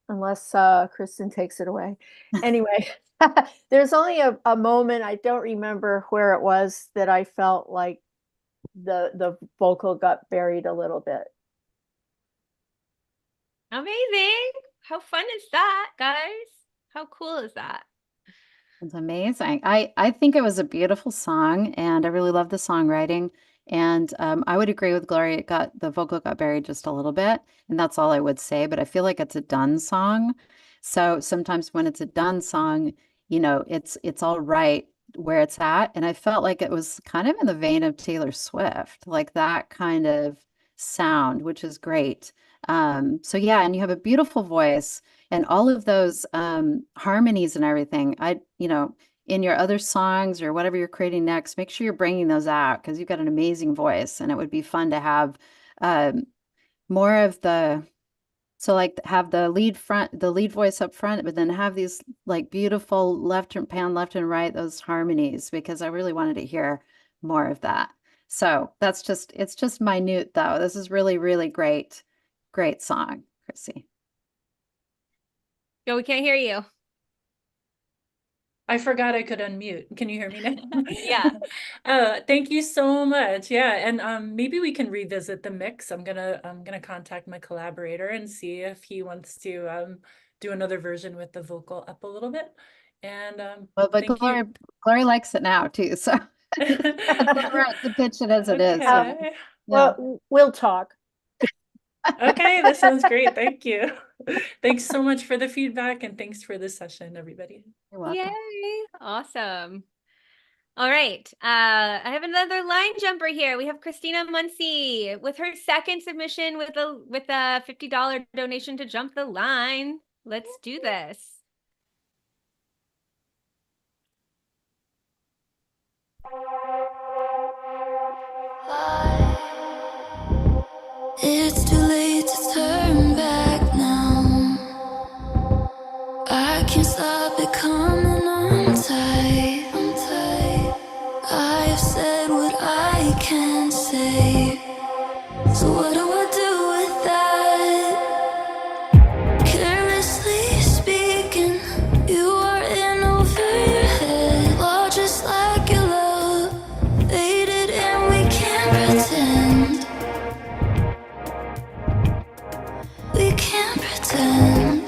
Kristen takes it away. Anyway, there's only a moment, I don't remember where it was, that I felt like the vocal got buried a little bit. Amazing. How fun is that, guys? How cool is that? It's amazing. I think it was a beautiful song, and I really love the songwriting. And I would agree with Gloria. The vocal got buried just a little bit, and that's all I would say. But I feel like it's a done song. So sometimes when it's a done song, it's all right where it's at. And I felt like it was kind of in the vein of Taylor Swift, like that kind of sound, which is great. So yeah, and you have a beautiful voice and all of those harmonies and everything. In your other songs or whatever you're creating next, make sure you're bringing those out because you've got an amazing voice, and it would be fun to have more of have the lead voice up front, but then have these like beautiful left and right, those harmonies, because I really wanted to hear more of that. So it's just minute though. This is really, really great song, Chrissy. Yo, we can't hear you. I forgot I could unmute. Can you hear me now? Yeah. Thank you so much. Yeah, and maybe we can revisit the mix. I'm gonna contact my collaborator and see if he wants to do another version with the vocal up a little bit. And Well, but thank you. Glory likes it now too, so it's right to pitch it as it is. So, Okay. yeah. Well, we'll talk. Okay, that sounds great. Thank you. Thanks so much for the feedback, and thanks for this session, everybody. You're welcome. Yay. Awesome. All right. I have another line jumper here. We have Christina Muncie with her second submission with a $50 donation to jump the line. Let's do this. It's too late to turn back now. I can't stop it coming untied. I've said what I can say. So what do I do with that? Carelessly speaking, you are in over your head. Law just like your love, faded and we can't pretend. We can't pretend.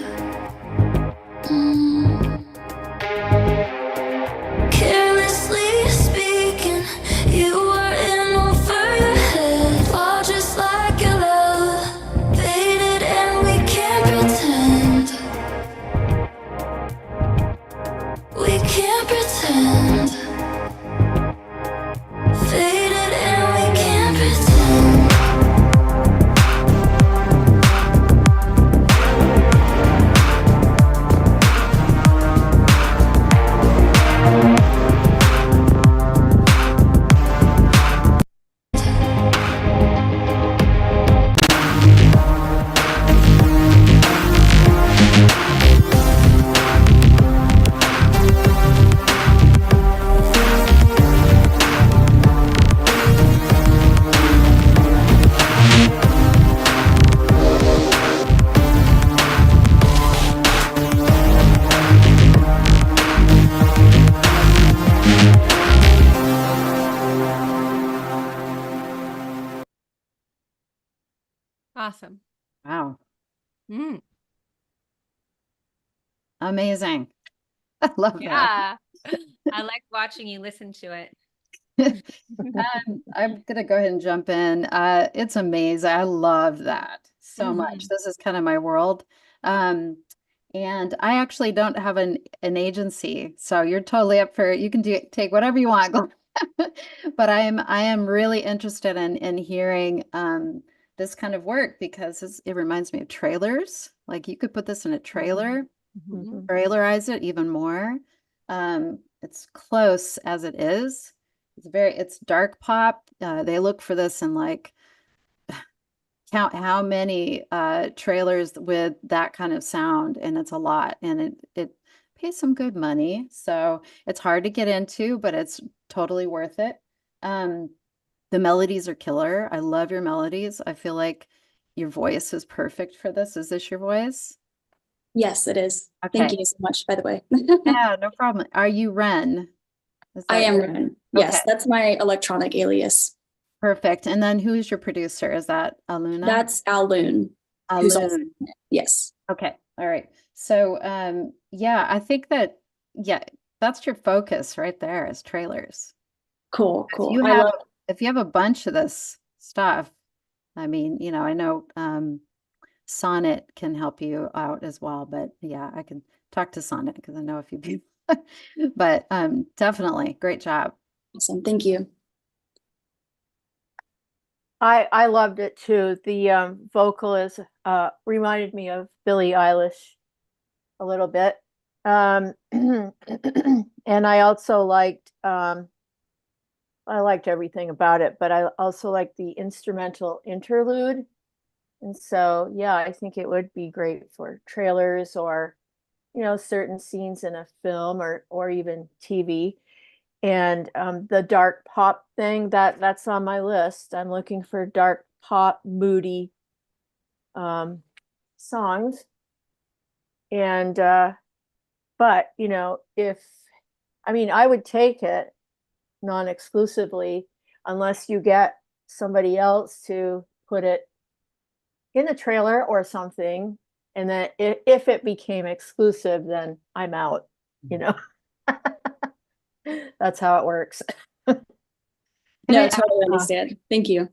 Carelessly speaking, you are in over your head. Fall just like your love, faded and we can't pretend. We can't pretend. Faded and we can't pretend. Awesome. Wow. Mm. Amazing. I love that. Yeah. I like watching you listen to it. I'm gonna go ahead and jump in. It's amazing. I love that so much. Mhm. This is kind of my world. And I actually don't have an agency, so you're totally up for it. You can take whatever you want. But I am really interested in hearing this kind of work because it reminds me of trailers. Like you could put this in a trailer, trailerize it even more. It's close as it is. It's dark pop. They look for this and like count how many trailers with that kind of sound, and it's a lot, and it pays some good money. So it's hard to get into, but it's totally worth it. The melodies are killer. I love your melodies. I feel like your voice is perfect for this. Is this your voice? Yes, it is. Okay. Thank you so much, by the way. Yeah, no problem. Are you Ren? I am Ren. Yes, that's my electronic alias. Perfect. And then who's your producer? Is that Aluna? That's Alun. who's also- Alun. Yes. Okay. All right. So, yeah, I think that, yeah, that's your focus right there is trailers. Cool, If cool. you I have, love if you have a bunch of this stuff, I mean, you know, I know Sonnet can help you out as well, but yeah, I can talk to Sonnet because I know a few people. But definitely, great job. Awesome. Thank you. I loved it too. The vocalist reminded me of Billie Eilish a little bit. And I also liked everything about it, but I also liked the instrumental interlude. And so, yeah, I think it would be great for trailers or, certain scenes in a film or even TV. And the dark pop thing, that's on my list. I'm looking for dark pop, moody songs. And but I would take it non-exclusively unless you get somebody else to put it in the trailer or something. And then if it became exclusive, then I'm out, That's how it works. No, I totally understand. Thank you.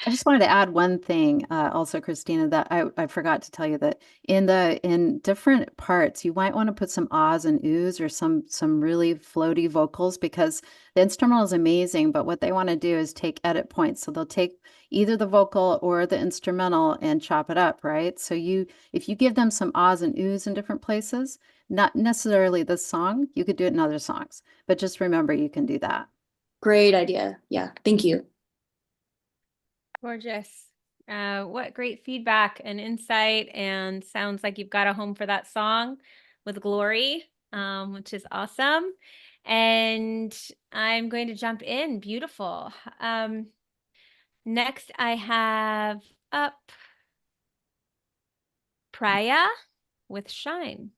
I just wanted to add one thing, also, Christina, that I forgot to tell you that in different parts, you might want to put some ahs and oohs or some really floaty vocals because the instrumental is amazing, but what they want to do is take edit points. So they'll take either the vocal or the instrumental and chop it up, right? So if you give them some ahs and oohs in different places, not necessarily this song, you could do it in other songs, but just remember you can do that. Great idea. Yeah, thank you. Gorgeous. What great feedback and insight, and sounds like you've got a home for that song with Glory, which is awesome. And I'm going to jump in. Beautiful. Next I have up Priya with Shine.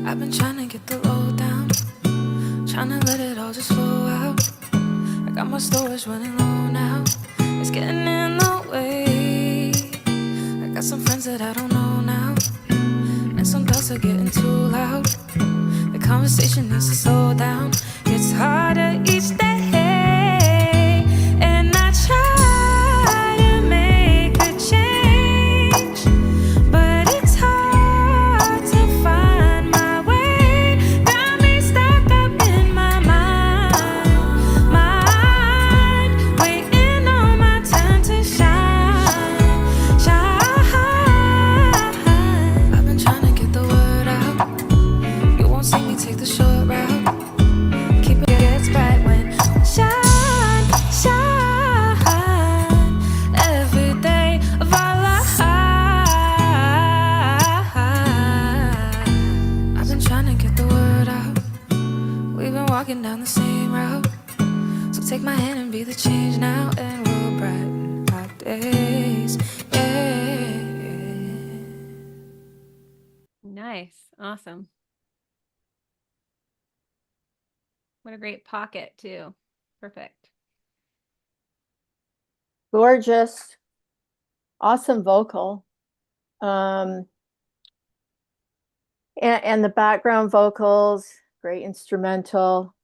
I've been trying to get the lowdown, trying to let it all just flow out. I got my storage running low now, it's getting in the way. I got some friends that I don't know now, and some thoughts are getting too loud. The conversation needs to slow down, it's harder each day. And I try to make a change, but it's hard to find my way. Got me stuck up in my mind, waiting on my turn to shine, shine. I've been trying to get the word out, you won't see me take the short route. Keep it gets bright when shine, shine. Every day of our lives, I've been trying to get the word out. We've been walking down the same route, so take my hand and be the change now, and we'll brighten our days. Yeah. Nice. Awesome. What a great pocket too. Perfect. Gorgeous. Awesome vocal. And the background vocals, great instrumental.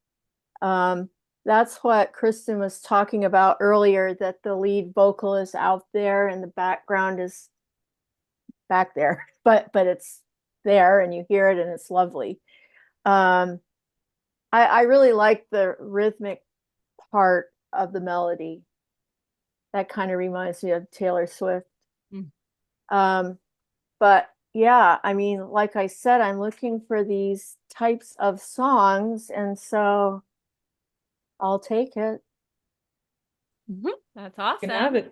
That's what Kristen was talking about earlier, that the lead vocal is out there and the background is back there, but it's there and you hear it and it's lovely. I really like the rhythmic part of the melody. That kind of reminds me of Taylor Swift. But yeah, I mean, like I said, I'm looking for these types of songs, and so I'll take it. That's awesome. You can have it.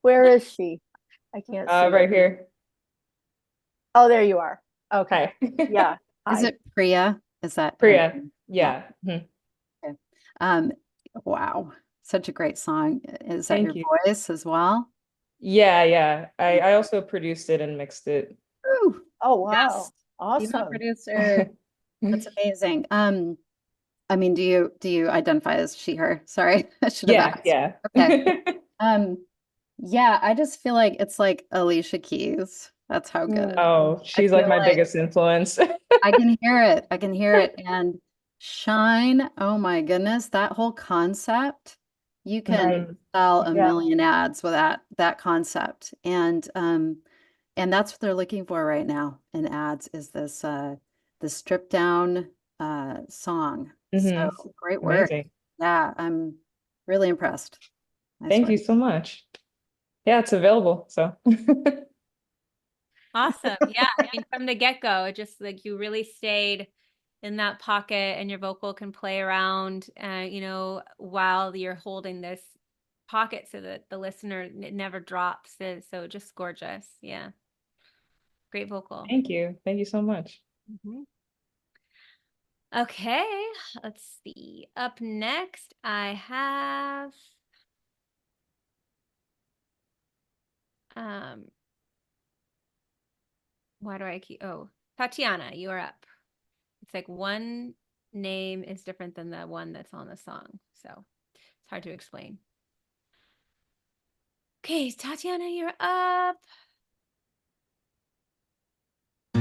Where is she? I can't see. Right here. Oh, there you are. Okay. Hi. Yeah. Is Hi. it Priya? Is that Priya? Yeah. Okay. Wow, such a great song. Is that Thank your you. voice as well? Yeah. I also produced it and mixed it. Ooh, Oh wow. yes. Female Awesome. producer. That's amazing. I mean, do you identify as she, her? Sorry, I should have asked. Yeah. Okay. Yeah, I just feel like it's like Alicia Keys. That's how good. Oh, I she's like feel my like biggest influence. I can hear it. I can hear it. And Shine, oh my goodness, that whole concept, you can sell a Yeah. million ads with that concept. And that's what they're looking for right now in ads is this stripped down song. So great work. Amazing. Yeah, I'm really impressed. Nice Thank work. you so much. Yeah, it's available. So Awesome. Yeah. I mean, from the get-go, it just like you really stayed in that pocket and your vocal can play around, while you're holding this pocket so that the listener it never drops. So just gorgeous. Yeah. Great vocal. thank you. Thank you so much. Okay. Let's see. Up next, I have why do I keep Tatiana, you are up. It's like one name is different than the one that's on the song. So it's hard to explain. Okay, Tatiana, you're up. I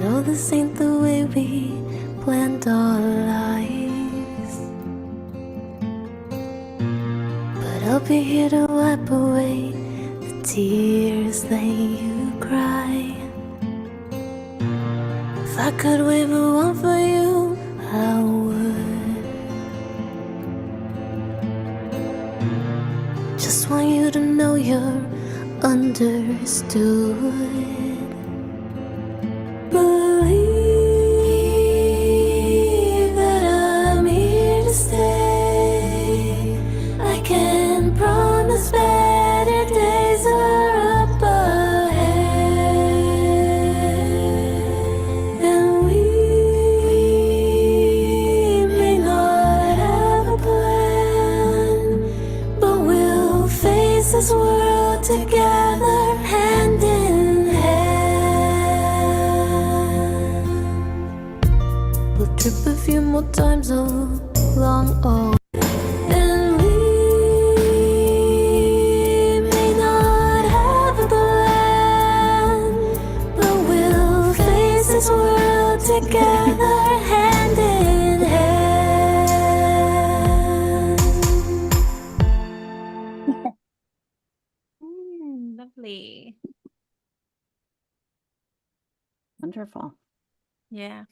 know this ain't the way we planned our lives, but I'll be here to wipe away the tears that you cry. If I could wave a wand for you, I would. Just want you to know you're understood. Believe that I'm here to stay. I can promise better days are up ahead. And we may not have a plan, but we'll face this world together, hand in hand. We'll trip a few more times along, and we may not have a plan, but we'll face this world together, hand in hand. Lovely. Wonderful. Yeah.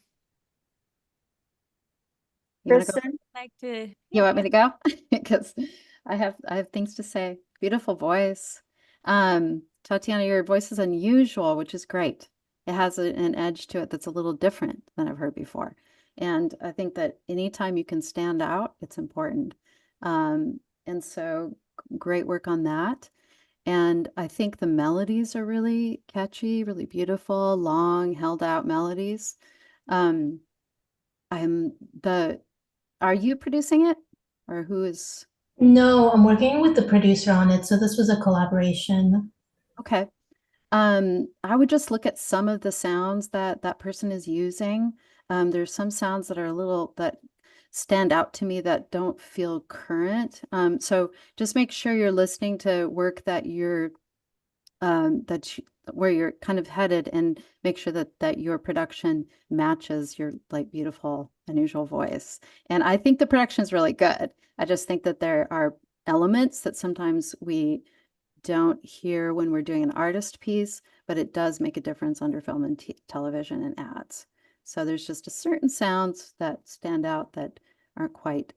You want to go? Kristen? Like to You want me to go? Because I have things to say. Beautiful voice. Tatiana, your voice is unusual, which is great. It has an edge to it that's a little different than I've heard before. And I think that anytime you can stand out, it's important. And so great work on that. And I think the melodies are really catchy, really beautiful, long, held out melodies. Are you producing it, or who is? No, I'm working with the producer on it, so this was a collaboration. Okay. I would just look at some of the sounds that that person is using. There's some sounds that are a little that stand out to me that don't feel current. So just make sure you're listening to work that you're where you're kind of headed, and make sure that your production matches your like beautiful, unusual voice. And I think the production is really good. I just think that there are elements that sometimes we don't hear when we're doing an artist piece, but it does make a difference under film and television and ads. So there's just a certain sounds that stand out that aren't quite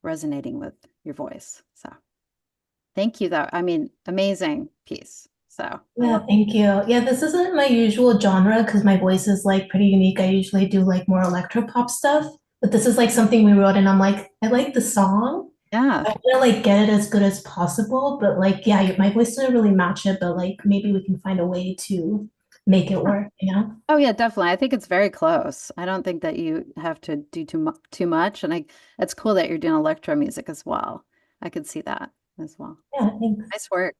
resonating with your voice. So thank you though. I mean, amazing piece. So Yeah, thank you. Yeah, this isn't my usual genre because my voice is like pretty unique. I usually do like more electro pop stuff, but this is like something we wrote and I'm like, I like the song. Yeah. I want to like get it as good as possible, but like, yeah, my voice doesn't really match it, but like maybe we can find a way to make it work, you know? Oh yeah, definitely. I think it's very close. I don't think that you have to do too much, and it's cool that you're doing electro music as well. I could see that as well. Yeah, thanks. Nice work.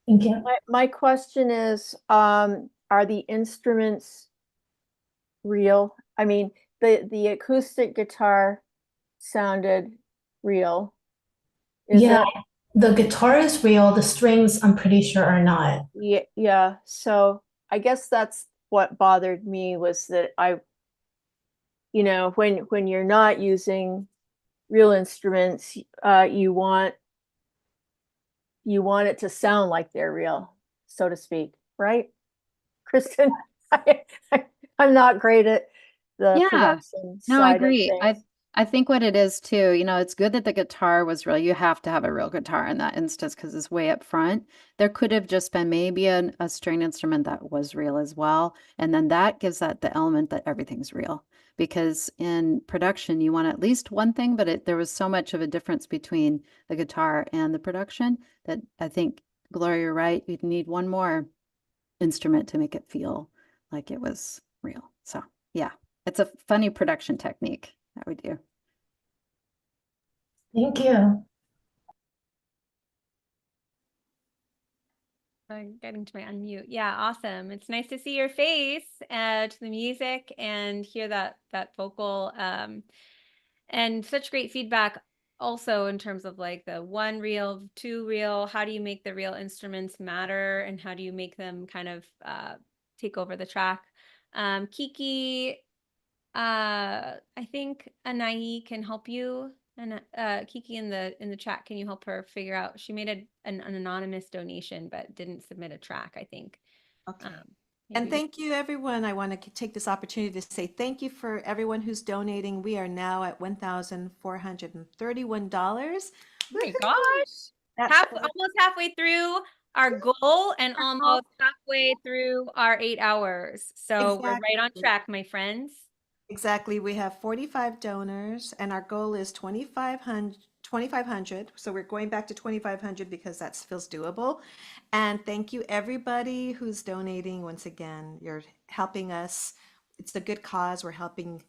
Thank you. My question is, are the instruments real? I mean, the acoustic guitar sounded real. Yeah, the guitar is real. The strings, I'm pretty sure, are not. Yeah. So I guess that's what bothered me, was that when you're not using real instruments, you want it to sound like they're real, so to speak, right? Kristen, I'm not great at the production No, I side of agree. things. I think what it is too, it's good that the guitar was real. You have to have a real guitar in that instance because it's way up front. There could have just been maybe a string instrument that was real as well. And then that gives that the element that everything's real. Because in production, you want at least one thing, but there was so much of a difference between the guitar and the production that I think, Gloria, you're right. You'd need one more instrument to make it feel like it was real. So yeah, it's a funny production technique that we do. Thank you. I'm getting to my unmute. Yeah, awesome. It's nice to see your face to the music and hear that vocal and such great feedback also in terms of like the 1 reel, 2 reel. How do you make the real instruments matter, and how do you make them kind of take over the track? Kiki, I think Anai can help you. And Kiki in the chat, can you help her figure out? She made an anonymous donation, but didn't submit a track, I think. Okay. And thank you, everyone. I want to take this opportunity to say thank you for everyone who's donating. We are now at $1,431. Oh my gosh. Almost halfway through our goal and almost halfway through our 8 hours. So we're right on track, my friends. Exactly. We have 45 donors and our goal is 2,500. So we're going back to 2,500 because that feels doable. And thank you everybody who's donating. Once again, you're helping us. It's a good cause. We're helping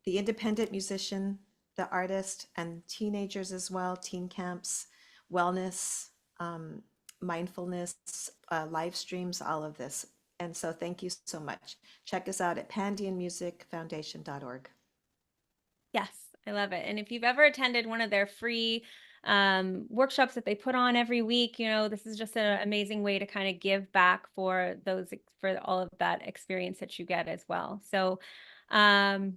the independent musician, the artist, and teenagers as well, teen camps, wellness, mindfulness, live streams, all of this. And so thank you so much. Check us out at pandionmusicfoundation.org. Yes, I love it. And if you've ever attended one of their free workshops that they put on every week, this is just an amazing way to kind of give back for all of that experience that you get as well. So yeah,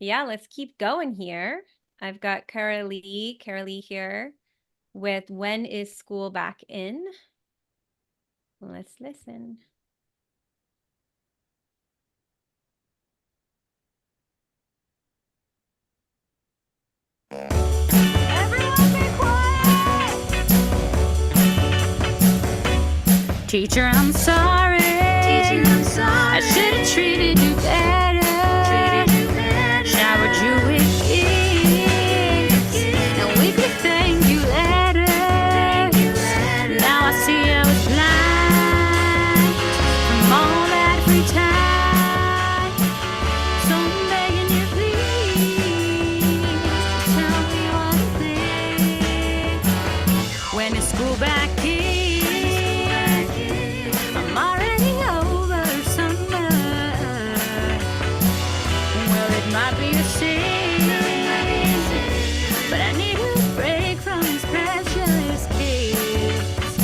let's keep going here. I've got Carolee here with When is School Back In? Let's listen. Teacher, I'm sorry. I should have treated you better. Showered you with gifts and weekly thank you letters. Now I see I was blind from all that free time. So I'm begging you, please tell me one thing. When is school back in? might be a sin, but I need a break from these precious kids.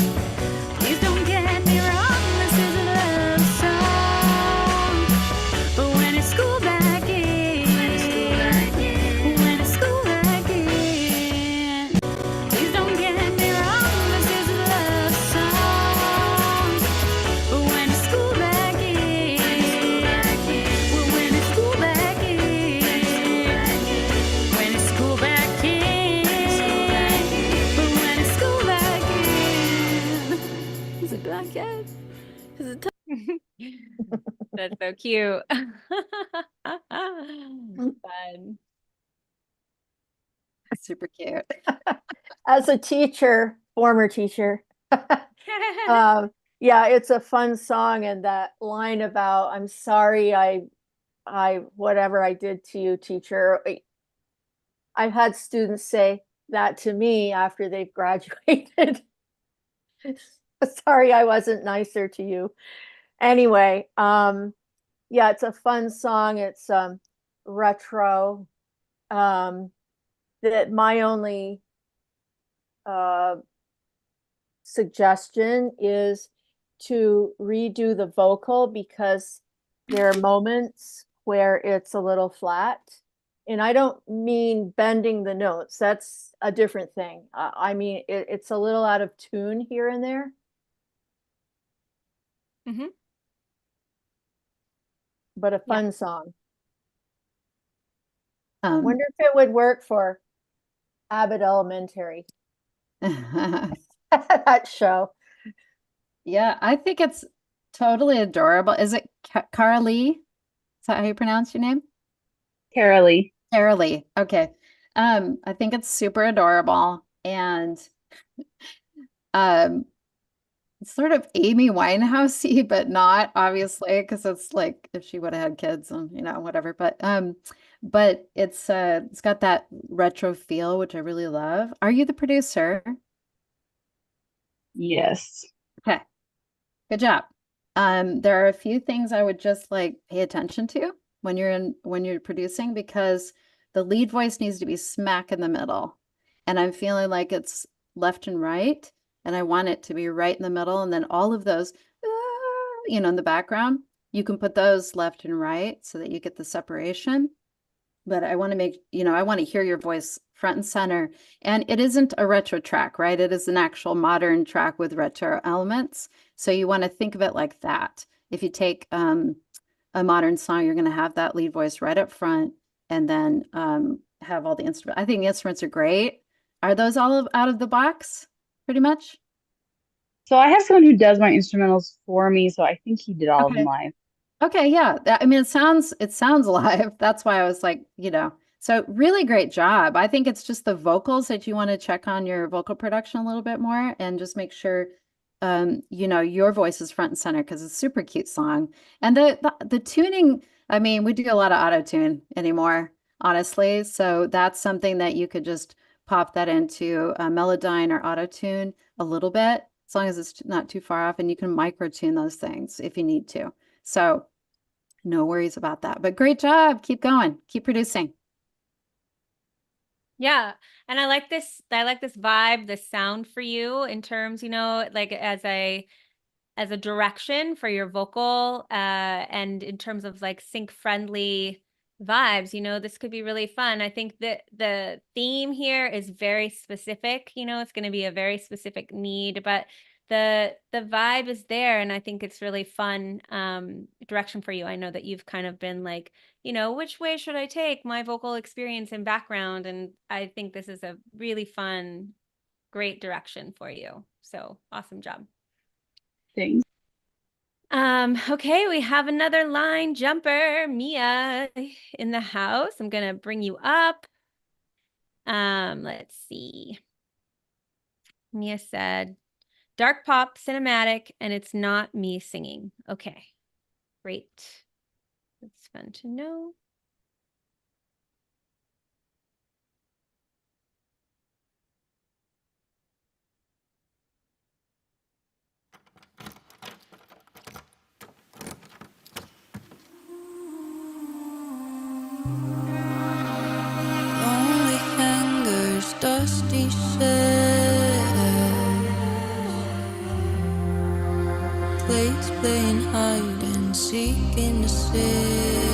Please don't get me wrong, this is a love song. But when it's school back in, when it's school back in, please don't get me wrong, this is a love song. But when it's school back in, well, when it's school back in, when it's school back in, but when it's school back in, is it back yet? Is it That's so cute. Fun. Super cute. As a teacher, former teacher, yeah, it's a fun song, and that line about "I'm sorry, I whatever I did to you, teacher." I've had students say that to me after they've graduated. Sorry, I wasn't nicer to you. Anyway, yeah, it's a fun song. It's retro. That my only suggestion is to redo the vocal, because there are moments where it's a little flat. And I don't mean bending the notes. That's a different thing. I mean, it's a little out of tune here and there. Mhm. But a fun song. Um, Wonder if it would work for Abbott Elementary. That show. Yeah, I think it's totally adorable. Is it Cara Lee? Is that how you pronounce your name? Carolee. Carolee. Okay. I think it's super adorable, and it's sort of Amy Winehouse-y, but not, obviously, because it's like if she would have had kids and whatever. But it's got that retro feel, which I really love. Are you the producer? Yes. Okay. Good job. There are a few things I would just like pay attention to when you're producing, because the lead voice needs to be smack in the middle. And I'm feeling like it's left and right, and I want it to be right in the middle, and then all of those in the background, you can put those left and right so that you get the separation. But I want to I want to hear your voice front and center. And it isn't a retro track, right? It is an actual modern track with retro elements. So you want to think of it like that. If you take a modern song, you're going to have that lead voice right up front, and then have all the instruments. I think the instruments are great. Are those all out of the box, pretty much? So I have someone who does my instrumentals for me, so I think he did all of them live. Okay, yeah. I mean, it sounds live. That's why I was like, so really great job. I think it's just the vocals that you want to check on your vocal production a little bit more, and just make sure your voice is front and center, because it's a super cute song. And the tuning, I mean, we do a lot of auto tune anymore, honestly. So that's something that you could just pop that into Melodyne or auto tune a little bit, as long as it's not too far off, and you can micro tune those things if you need to. So no worries about that. But great job. Keep going. Keep producing. Yeah. And I like this vibe, this sound for you in terms, like as a direction for your vocal, and in terms of like sync friendly vibes, this could be really fun. I think that the theme here is very specific, it's going to be a very specific need, but the vibe is there, and I think it's really fun direction for you. I know that you've kind of been like, which way should I take my vocal experience and background, and I think this is a really fun, great direction for you. So awesome job. Thanks. Okay, we have another line jumper, Mia, in the house. I'm gonna bring you up. Let's see. Mia said, dark pop, cinematic, and it's not me singing. Okay, great. That's fun to know. Lonely hangers, dusty sheds, place playing hide and seek in the sea.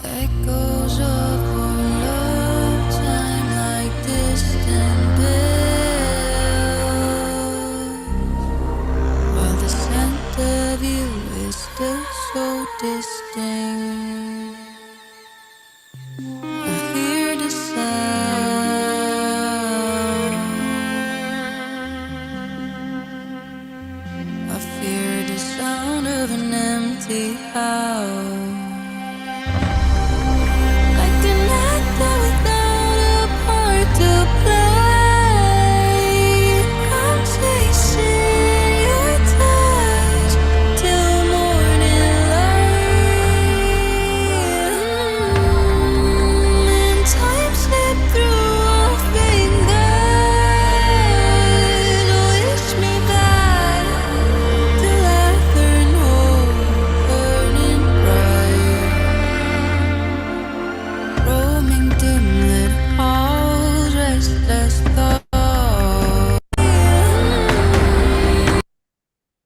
Echoes of our love time like distant bells, while the scent of you is still so distinct. I hear the sound. I fear the sound of an empty house. Like an actor without a part to play. I'm chasing your touch till morning light. And time slipped through our fingers. Wish me back till I learn hope burning bright. Roaming dim-lit halls, restless thoughts.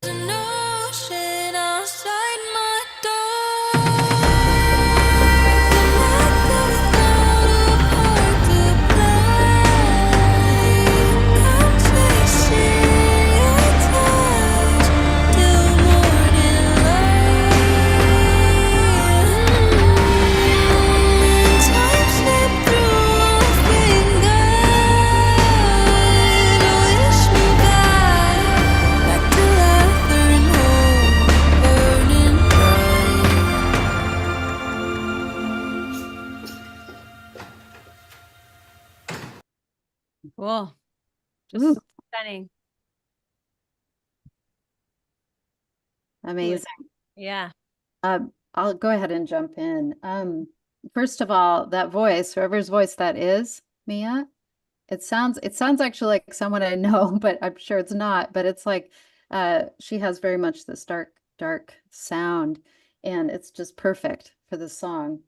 There's an ocean outside my door. I'm chasing your touch till morning light. Time slipped through our fingers. Wish me back till I learn hope burning bright. Cool. Just stunning. Amazing. Yeah. I'll go ahead and jump in. First of all, that voice, whoever's voice that is, Mia, it sounds actually like someone I know, but I'm sure it's not. But it's like she has very much this dark sound, and it's just perfect for the song.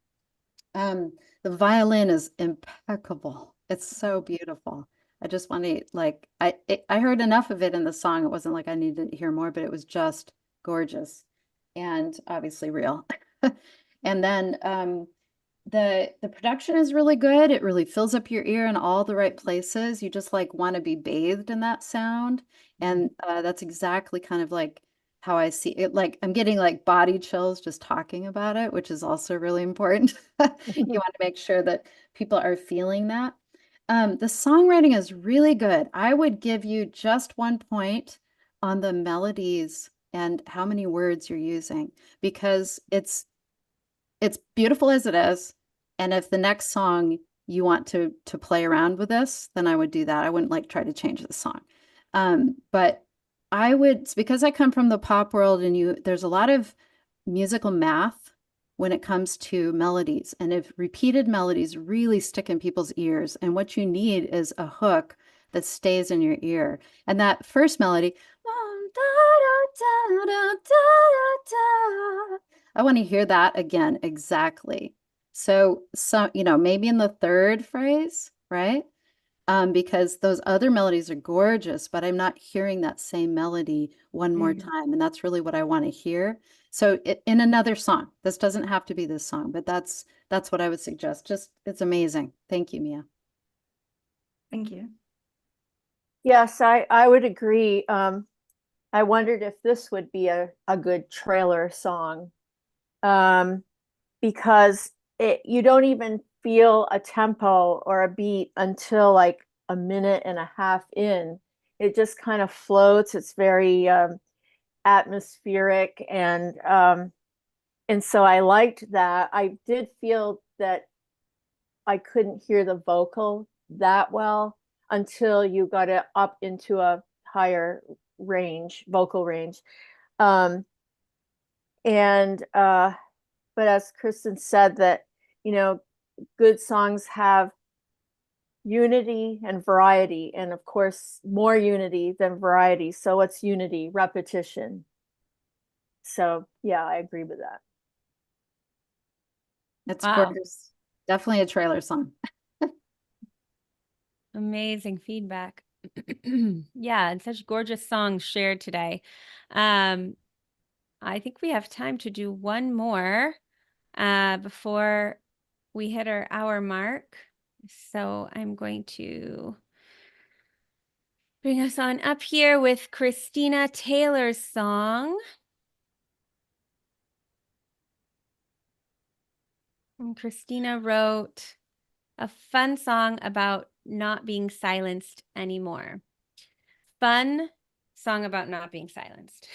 The violin is impeccable. It's so beautiful. I just want to like I heard enough of it in the song. It wasn't like I needed to hear more, but it was just gorgeous and obviously real. And then the production is really good. It really fills up your ear in all the right places. You just like want to be bathed in that sound. And that's exactly kind of like how I see it. Like I'm getting like body chills just talking about it, which is also really important. You want to make sure that people are feeling that. The songwriting is really good. I would give you just 1 point on the melodies and how many words you're using because it's beautiful as it is. And if the next song you want to play around with this, then I would do that. I wouldn't like try to change the song. But I would, because I come from the pop world and there's a lot of musical math when it comes to melodies. And if repeated melodies really stick in people's ears, and what you need is a hook that stays in your ear. And that first melody, I want to hear that again exactly. So maybe in the third phrase, right? Because those other melodies are gorgeous, but I'm not hearing that same melody one more time. And that's really what I want to hear. So in another song, this doesn't have to be this song, but that's what I would suggest. Just, it's amazing. Thank you, Mia. Thank you. Yes, I would agree. I wondered if this would be a good trailer song, because you don't even feel a tempo or a beat until like a minute and a half in. It just kind of floats. It's very atmospheric, and so I liked that. I did feel that I couldn't hear the vocal that well until you got it up into a higher vocal range. But as Kristen said, that, good songs have unity and variety, and of course, more unity than variety. So what's unity? Repetition. So yeah, I agree with that. It's Wow. gorgeous. Definitely a trailer song. Amazing feedback. Yeah, and such gorgeous songs shared today. I think we have time to do one more before we hit our hour mark. So I'm going to bring us on up here with Christina Taylor's song. And Christina wrote a fun song about not being silenced anymore. Fun song about not being silenced.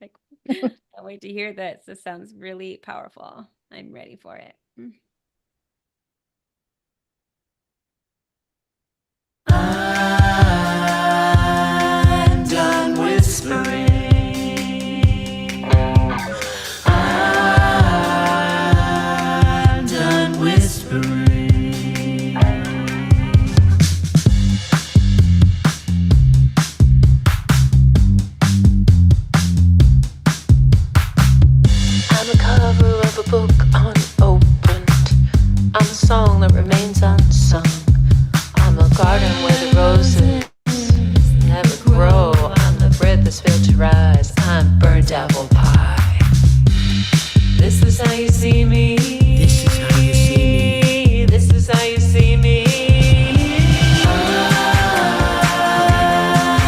Like, can't wait to hear this. This sounds really powerful. I'm ready for it. I'm done whispering. I'm done whispering. I'm the cover of a book unopened. I'm the song that remains unsung. I'm a garden where the roses never grow. I'm the bread that's failed to rise. I'm burnt apple pie. This is how you see me. This is how you see me. This is how you see me.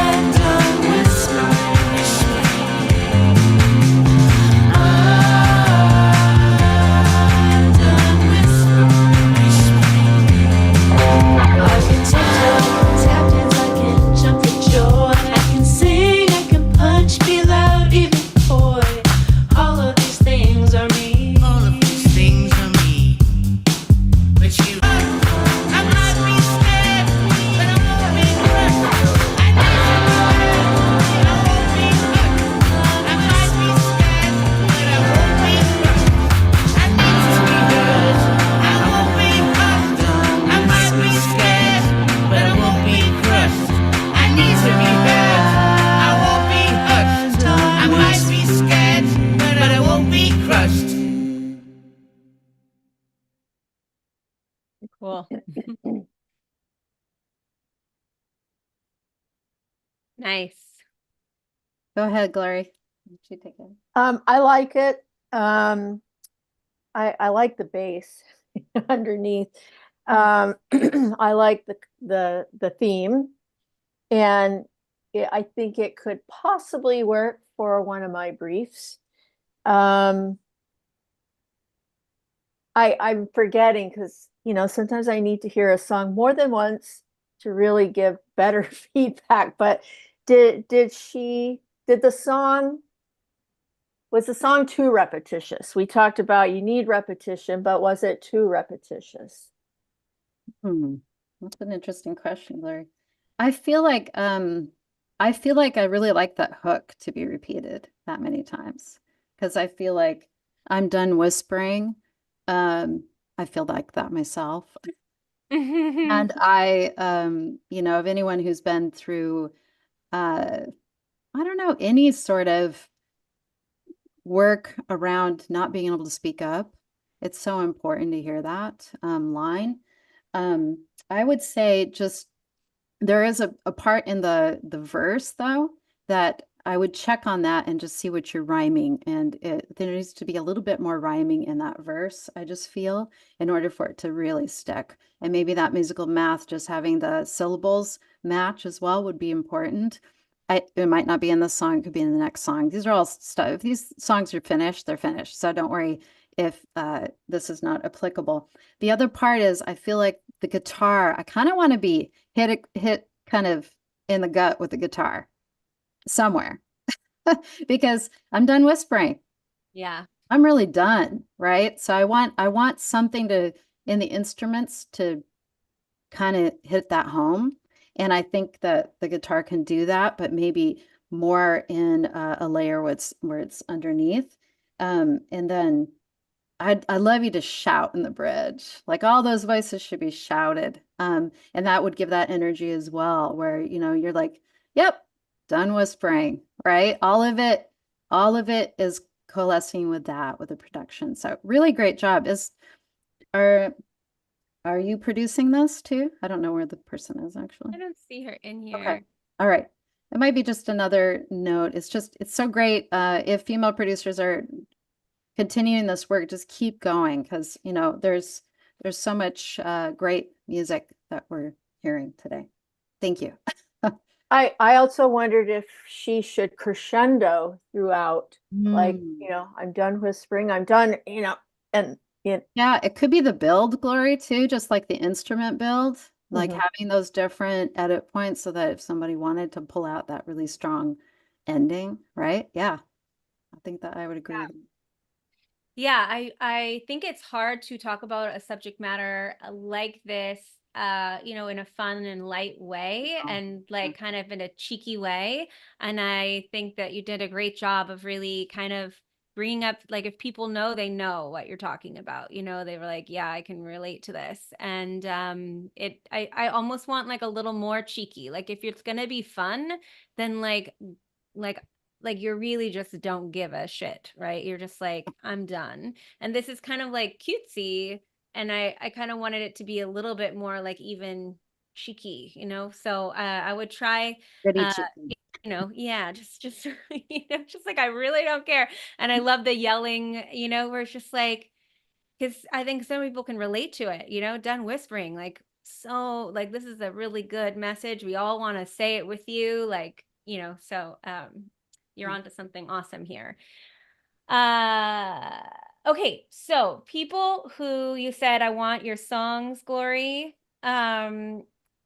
I'm done I can tiptoe, tap dance, I can jump for joy. I can sing, I can punch, be loud, even coy. All of these things are me. All of these things are me. But you, I might be scared, but I won't be crushed. I need to be bad, I won't be crushed. I might be scared, but I won't be crushed. I need to be bad, I won't be crushed. I might be scared, but I won't be crushed. I need to be bad, I won't be hushed. I might be scared, but I won't be crushed. Cool. Nice. Go ahead, Glory. You take it. I like it. I like the bass underneath. I like the theme, and I think it could possibly work for one of my briefs. I'm forgetting because sometimes I need to hear a song more than once to really give better feedback. But was the song too repetitious? We talked about you need repetition, but was it too repetitious? That's an interesting question, Glory. I feel like I really like that hook to be repeated that many times because I feel like I'm done whispering. I feel like that myself. And of anyone who's been through I don't know, any sort of work around not being able to speak up, it's so important to hear that line. I would say just there is a part in the verse though that I would check on that and just see what you're rhyming, and there needs to be a little bit more rhyming in that verse, I just feel, in order for it to really stick. And maybe that musical math, just having the syllables match as well, would be important. It might not be in this song, it could be in the next song. These are all stuff. If these songs are finished, they're finished. So don't worry if this is not applicable. The other part is I feel like the guitar, I kind of want to be hit kind of in the gut with the guitar somewhere because I'm done whispering. Yeah. I'm really done, right? So I want something to in the instruments to kind of hit that home. And I think that the guitar can do that, but maybe more in a layer where it's underneath. And then I'd love you to shout in the bridge. Like all those voices should be shouted. And that would give that energy as well, where you're like, yep, done whispering, right? All of it is coalescing with that, with the production. So really great job. are you producing this too? I don't know where the person is actually. I don't see her in Okay. here. All right. It might be just another note. It's so great. If female producers are continuing this work, just keep going because, you know, there's so much great music that we're hearing today. Thank you. I also wondered if she should crescendo throughout, like, you know, I'm done whispering, I'm done, you know, and Yeah, it could be the build, Glory, too, just like the instrument build, like Mhm. having those different edit points so that if somebody wanted to pull out that really strong ending, right? Yeah, I think that I would agree with you. Yeah, I think it's hard to talk about a subject matter like this, you know, in a fun and light way and like kind of in a cheeky way. And I think that you did a great job of really kind of bringing up, like, if people know, they know what you're talking about, you know, they were like, yeah, I can relate to this. And I almost want like a little more cheeky. Like if it's gonna be fun, then like like you really just don't give a shit, right? You're just like, I'm done. And this is kind of like cutesy. And I kind of wanted it to be a little bit more like even cheeky, you know? So I would try, Pretty cheeky. you know, yeah, just, you know, just like, I really don't care. And I love the yelling, you know, where it's just like, because I think some people can relate to it, you know, done whispering, like, so like, this is a really good message. We all want to say it with you, like, you know, so you're onto something awesome here. Okay, so people who you said, I want your songs, Glory.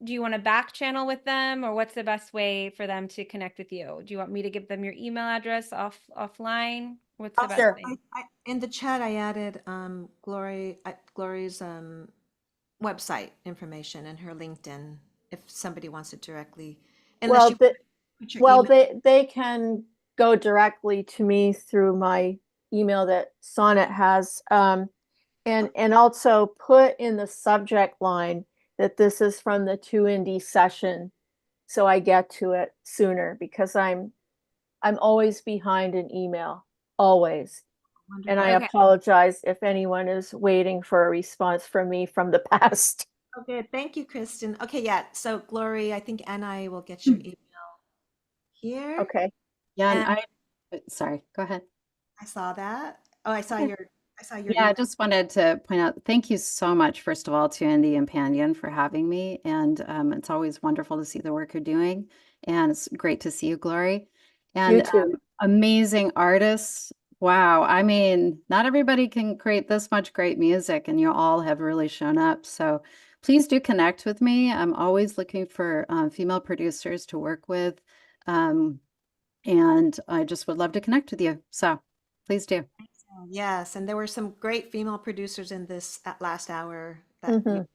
Do you want to back channel with them, or what's the best way for them to connect with you? Do you want me to give them your email address offline? What's the best way? In the chat, I added Glory's website information and her LinkedIn if somebody wants it directly. Unless well, you put your well, email. they can go directly to me through my email that Sonnet has, and also put in the subject line that this is from the 2indie session, so I get to it sooner because I'm always behind an email, always. And I Okay. apologize if anyone is waiting for a response from me from the past. Okay, thank you, Kristen. Okay, yeah. So Glory, I think Anna will get your email here. Okay. Yeah, and And sorry, go ahead. I saw that. Oh, I saw Okay. your Yeah, I email. just wanted to point out, thank you so much, first of all, to Andy and Pandion for having me. And it's always wonderful to see the work you're doing. And it's great to see you, Glory. And You too. amazing artists. Wow. I mean, not everybody can create this much great music, and you all have really shown up. So please do connect with me. I'm always looking for female producers to work with. And I just would love to connect with you. So please do. Yes, and there were some great female producers in this last hour that Mhm. you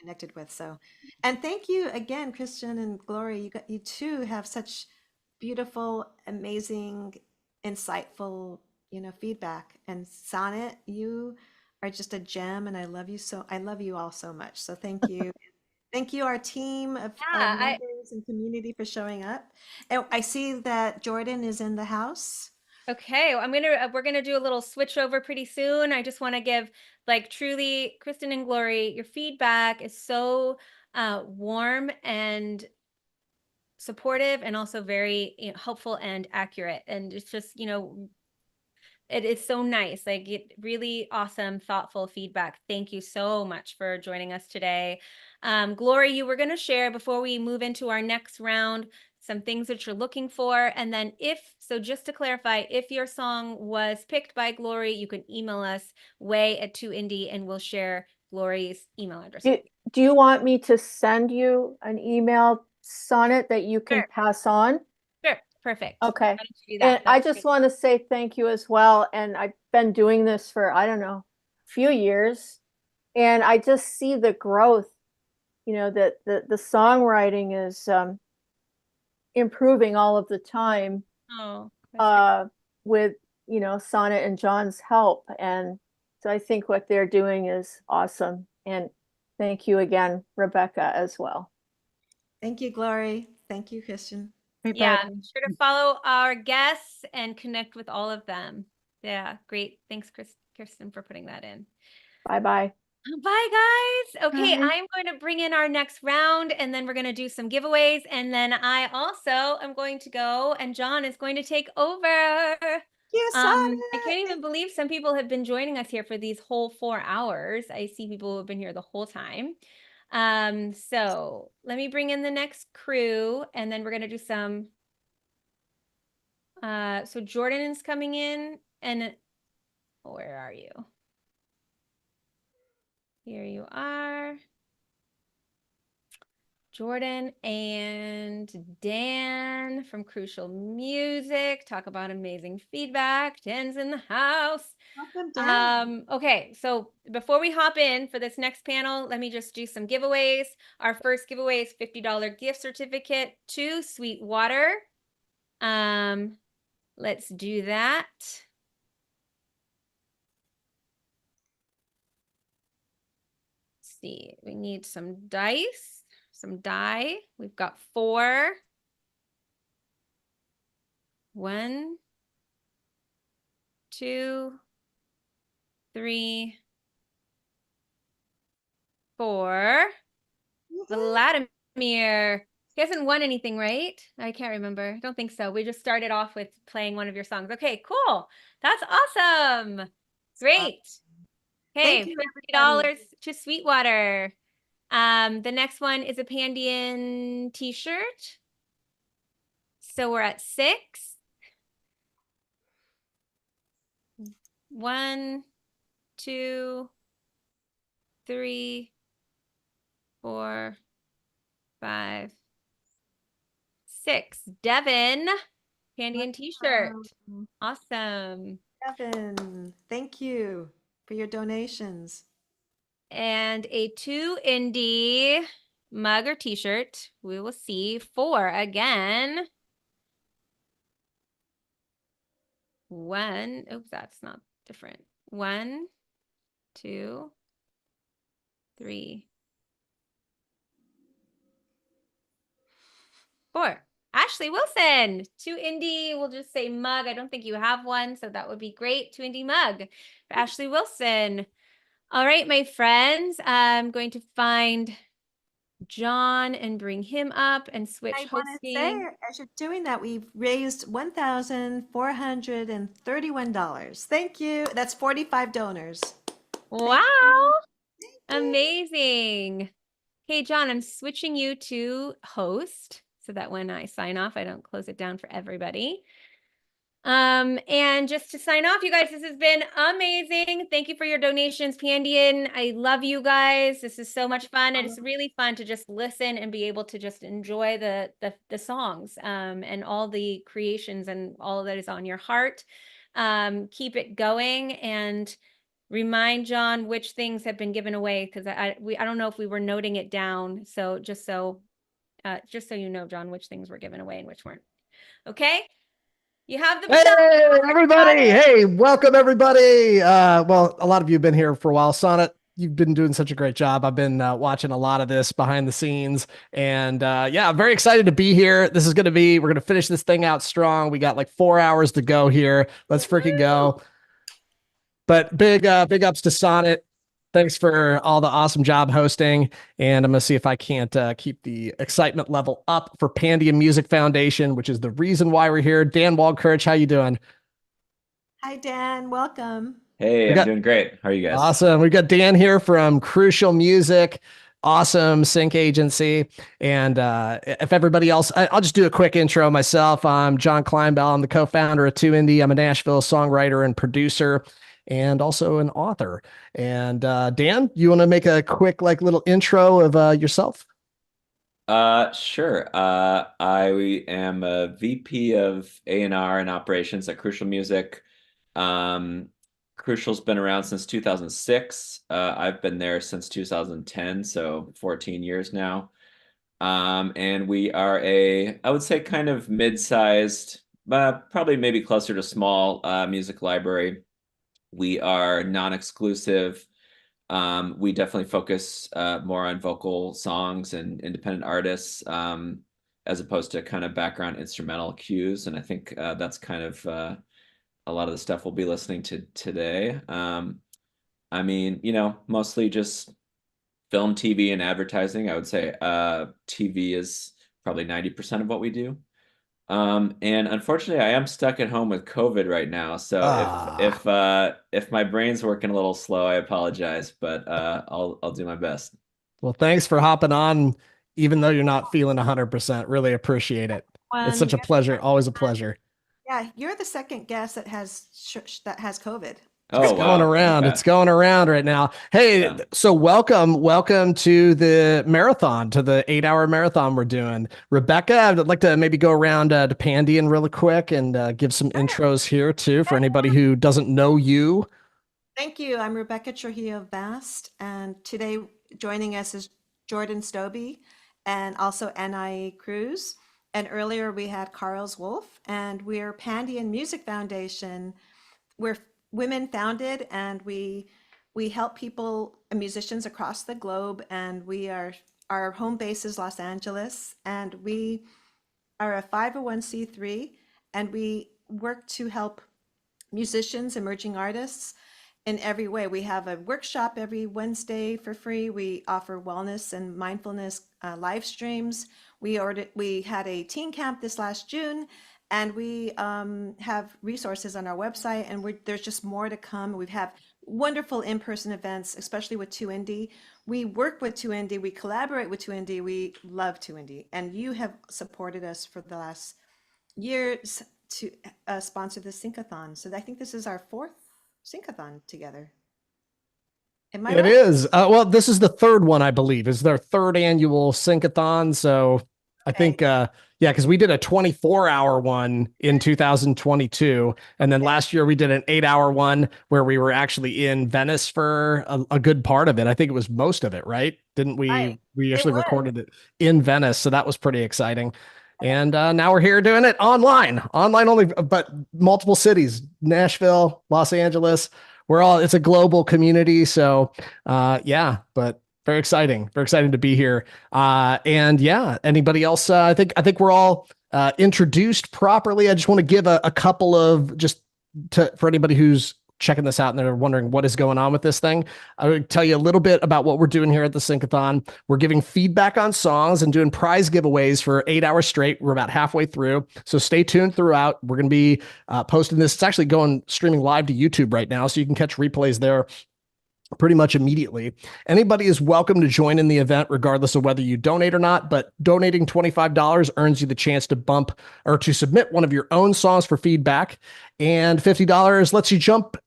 connected with. So, and thank you again, Christian and Glory. You two have such beautiful, amazing, insightful, you know, feedback. And Sonnet, you are just a gem, and I love you so. I love you all so much. So thank you. Thank you, our team of members and community, for showing up. And I see that Jordan is in the house. Okay, we're gonna do a little switch over pretty soon. I just want to give, like, truly, Kristen and Glory, your feedback is so warm and supportive, and also very, you know, helpful and accurate. And it's just, you know, it is so nice. Like, really awesome, thoughtful feedback. Thank you so much for joining us today. Glory, you were going to share before we move into our next round some things that you're looking for. And then so just to clarify, if your song was picked by Glory, you can email us way@2indie and we'll share Glory's email address. Do you want me to send you an email, Sonnet, that you can Sure. pass on? Sure, perfect. Okay. Why don't you do And that? I That's just great. want to say thank you as well. And I've been doing this for, I don't know, a few years. And I just see the growth, you know, that the songwriting is improving all of the time Oh, with, you know, Sonnet and John's help. And so I think what they're doing is awesome. And thank you again, Rebecca, as well. Thank you, Glory. Thank you, Christian. Yeah, be sure to follow our guests and connect with all of them. Yeah, great. Thanks, Kirsten, for putting that in. Bye-bye. Bye, guys. Okay, Bye. I'm going to bring in our next round, and then we're going to do some giveaways. And then I also am going to go, and John is going to take over. I can't even believe some people have been joining us here for these whole 4 hours. I see people who have been here the whole time. So let me bring in the next crew, and then we're going to do some. So Jordan is coming in, and where are you? Here you are. Jordan and Dan from Crucial Music. Talk about amazing feedback. Dan's in the house. Welcome, Dan. Okay, so before we hop in for this next panel, let me just do some giveaways. Our first giveaway is $50 gift certificate to Sweetwater. Let's do that. Let's see, we need some dice, some die. We've got 4. 1, 2, 3, 4. Vladimir. He hasn't won anything, right? I can't remember. I don't think so. We just started off with playing one of your songs. Okay, cool. That's awesome. Great. Okay, Thank you, $50 to Sweetwater. The next one is a Pandion t-shirt. So we're at 6. 1, 2, 3, 4, 5, 6. Devin, Pandion t-shirt. Awesome. Kevin, thank you for your donations. And a 2 indie mug or t-shirt. We will see. 4 again. 1. Oops, that's not different. 1, 2, 3, 4. Ashley Wilson, 2 indie. We'll just say mug. I don't think you have one, so that would be great. 2 indie mug for Ashley Wilson. All right, my friends, I'm going to find John and bring him up and switch I want to hosting. say, as you're doing that, we've raised $1,431. Thank you. That's 45 donors. Wow. Amazing. Hey, John, I'm switching you to host so that when I sign off, I don't close it down for everybody. And just to sign off, you guys, this has been amazing. Thank you for your donations, Pandion. I love you guys. This is so much fun. And it's really fun to just listen and be able to just enjoy the songs, and all the creations and all that is on your heart. Keep it going and remind John which things have been given away, because I don't know if we were noting it down. So just so you know, John, which things were given away and which weren't. Okay. You have the Hey, everybody. Hey, welcome, everybody. Well, a lot of you have been here for a while. Sonnet, you've been doing such a great job. I've been watching a lot of this behind the scenes. And yeah, I'm very excited to be here. We're going to finish this thing out strong. We got like 4 hours to go here. Let's freaking go. But big ups to Sonnet. Thanks for all the awesome job hosting. And I'm going to see if I can't keep the excitement level up for Pandion Music Foundation, which is the reason why we're here. Dan Waldkirch, how you doing? Hi, Dan. Welcome. Hey, I'm doing great. How are you guys? Awesome. We've got Dan here from Crucial Music, awesome sync agency. And if everybody else, I'll just do a quick intro myself. I'm John Kleinbell. I'm the co-founder of 2 Indie. I'm a Nashville songwriter and producer, and also an author. And Dan, you want to make a quick little intro of yourself? Sure. I am a VP of A&R and operations at Crucial Music. Crucial's been around since 2006. I've been there since 2010, so 14 years now. And we are I would say kind of mid-sized, probably maybe closer to small music library. We are non-exclusive. We definitely focus more on vocal songs and independent artists, as opposed to kind of background instrumental cues. And I think that's kind of a lot of the stuff we'll be listening to today. I mean, mostly just film, TV, and advertising. I would say TV is probably 90% of what we do. And unfortunately, I am stuck at home with COVID right now. So if my brain's working a little slow, I apologize, but I'll do my best. Well, thanks for hopping on, even though you're not feeling 100%. Really appreciate it. It's such a pleasure. Always a pleasure. Yeah, you're the second guest that has COVID. It's going around. Okay. It's going around right now. Hey, so welcome to the marathon, to the 8-hour marathon we're doing. Rebecca, I'd like to maybe go around to Pandion really quick and give some intros here too for anybody who doesn't know you. Thank you. I'm Rebecca Trujillo Bast, and today joining us is Jordan Stobie and also Anai Cruz. And earlier we had Carl's Wolf, and we're Pandion Music Foundation. We're women founded, and we help people, musicians across the globe, and our home base is Los Angeles, and we are a 501c3, and we work to help musicians, emerging artists in every way. We have a workshop every Wednesday for free. We offer wellness and mindfulness live streams. We had a teen camp this last June, and we have resources on our website, and there's just more to come. We have wonderful in-person events, especially with 2Indie. We work with 2Indie, we collaborate with 2Indie, we love 2Indie, and you have supported us for the last years to sponsor the Sync-O-Thon. So I think this is our 4th Sync-O-Thon together. Am I It right? is. Well, this is the 3rd one, I believe. It's their 3rd annual Sync-O-Thon. So I think, because we did a 24-hour one in 2022. And then last year we did an 8-hour one where we were actually in Venice for a good part of it. I think it was most of it, right? Didn't we? Right. We actually recorded it in Venice. So that was pretty exciting. And now we're here doing it online only, but multiple cities, Nashville, Los Angeles. It's a global community. So, but very exciting to be here. Anybody else? I think we're all introduced properly. I just want to give a couple of for anybody who's checking this out and they're wondering what is going on with this thing. I would tell you a little bit about what we're doing here at the Sync-O-Thon. We're giving feedback on songs and doing prize giveaways for 8 hours straight. We're about halfway through, so stay tuned throughout. We're going to be posting this. It's actually streaming live to YouTube right now, so you can catch replays there pretty much immediately. Anybody is welcome to join in the event, regardless of whether you donate or not, but donating $25 earns you the chance to submit one of your own songs for feedback, and $50 lets you jump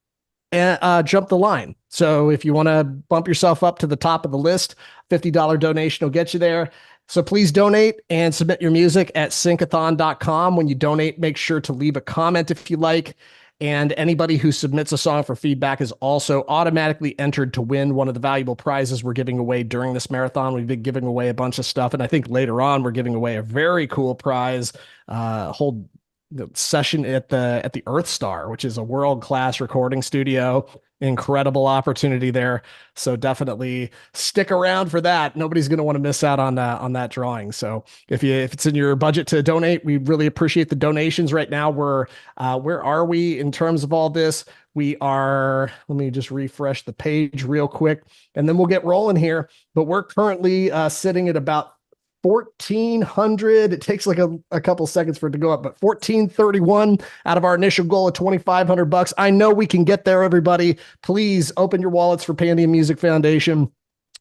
the line. So if you want to bump yourself up to the top of the list, $50 donation will get you there. So please donate and submit your music at syncothon.com. When you donate, make sure to leave a comment if you like. And anybody who submits a song for feedback is also automatically entered to win one of the valuable prizes we're giving away during this marathon. We've been giving away a bunch of stuff, and I think later on we're giving away a very cool prize, whole session at the Earth Star, which is a world-class recording studio. Incredible opportunity there. So definitely stick around for that. Nobody's going to want to miss out on that drawing. So if it's in your budget to donate, we really appreciate the donations right now. Where are we in terms of all this? We are, let me just refresh the page real quick and then we'll get rolling here. But we're currently sitting at about 1,400. It takes like a couple seconds for it to go up, but 1,431 out of our initial goal of $2,500. I know we can get there, everybody. Please open your wallets for Pandion Music Foundation.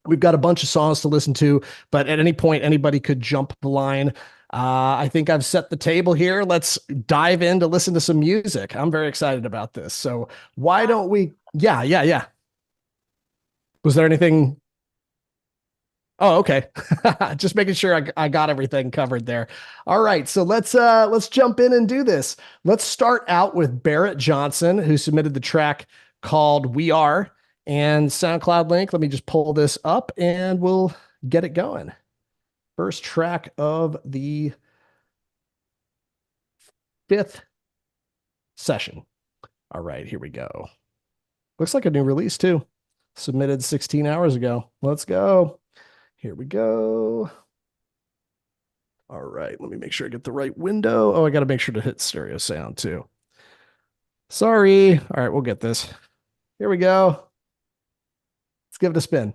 We've got a bunch of songs to listen to, but at any point, anybody could jump the line. I think I've set the table here. Let's dive in to listen to some music. I'm very excited about this. So why don't we? Yeah. Was there anything? Oh, okay. Just making sure I got everything covered there. All right. So let's jump in and do this. Let's start out with Barrett Johnson, who submitted the track called We Are, and SoundCloud link. Let me just pull this up and we'll get it going. First track of the 5th session. All right, here we go. Looks like a new release too. Submitted 16 hours ago. Let's go. Here we go. All right, let me make sure I get the right window. Oh, I got to make sure to hit stereo sound too. Sorry. All right, we'll get this. Here we go. Let's give it a spin.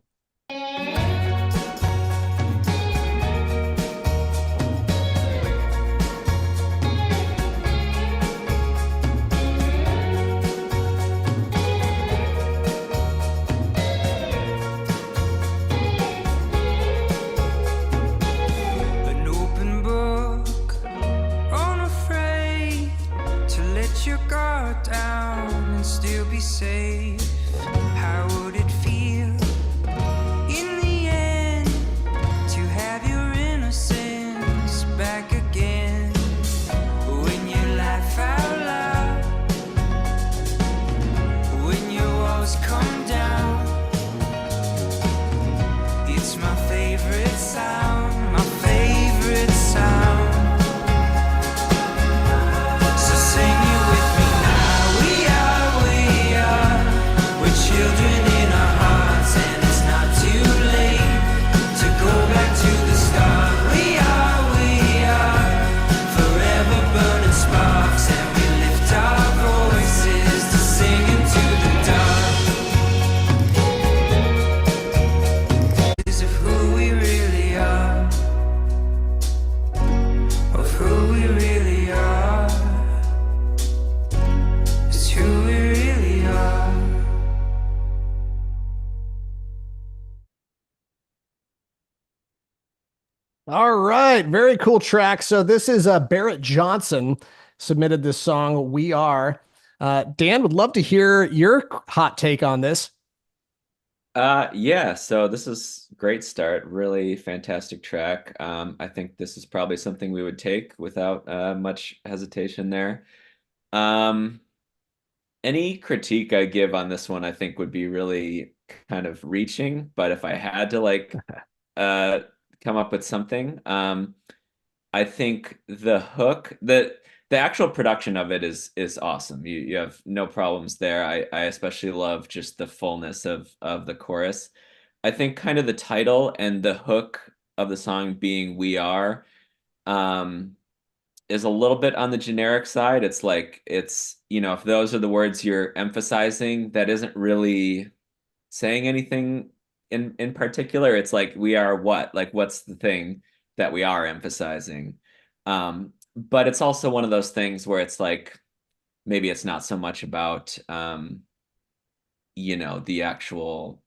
An open book, unafraid to let your guard down and still be safe. How would it feel in the end to have your innocence back again? When you laugh out loud, when your walls come down, it's my favorite sound, my favorite sound. So sing it with me now. We are, we're children in our hearts, and it's not too late to go back to the start. We are forever burning sparks, and we lift our voices to sing into the dark. Is of who we really are, of who we really are, is who we really are. All right, very cool track. So this is Barrett Johnson submitted this song, We Are. Dan, would love to hear your hot take on this. Yeah, so this is great start, really fantastic track. I think this is probably something we would take without much hesitation there. Any critique I give on this one, I think would be really kind of reaching, but if I had to like come up with something, I think the hook, the actual production of it is awesome. You have no problems there. I especially love just the fullness of the chorus. I think kind of the title and the hook of the song being We Are is a little bit on the generic side. It's like, it's, you know, if those are the words you're emphasizing, that isn't really saying anything in particular. It's like, we are what? Like, what's the thing that we are emphasizing? But it's also one of those things where it's like, maybe it's not so much about, you know, the actual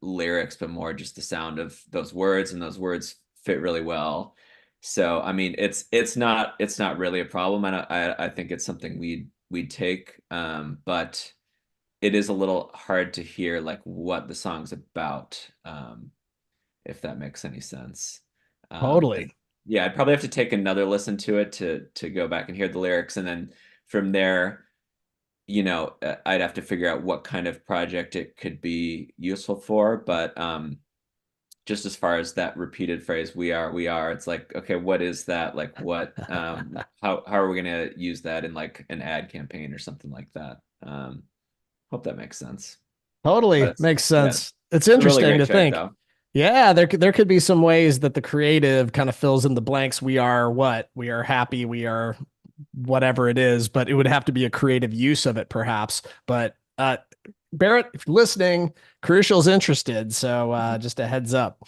lyrics, but more just the sound of those words, and those words fit really well. So, I mean, it's not really a problem. And I think it's something we'd take, but it is a little hard to hear like what the song's about, if that makes any sense. Totally. Yeah, I'd probably have to take another listen to it to go back and hear the lyrics, and then from there, you know, I'd have to figure out what kind of project it could be useful for. But just as far as that repeated phrase, we are, it's like, okay, what is that? Like, what, how are we going to use that in like an ad campaign or something like that? Hope that makes sense. Totally makes sense. Yeah, it's interesting really to track, think. though. Yeah, there could be some ways that the creative kind of fills in the blanks. We are what? We are happy. We are whatever it is, but it would have to be a creative use of it, perhaps. But Barrett, if you're listening, Crucial's interested. So just a heads up.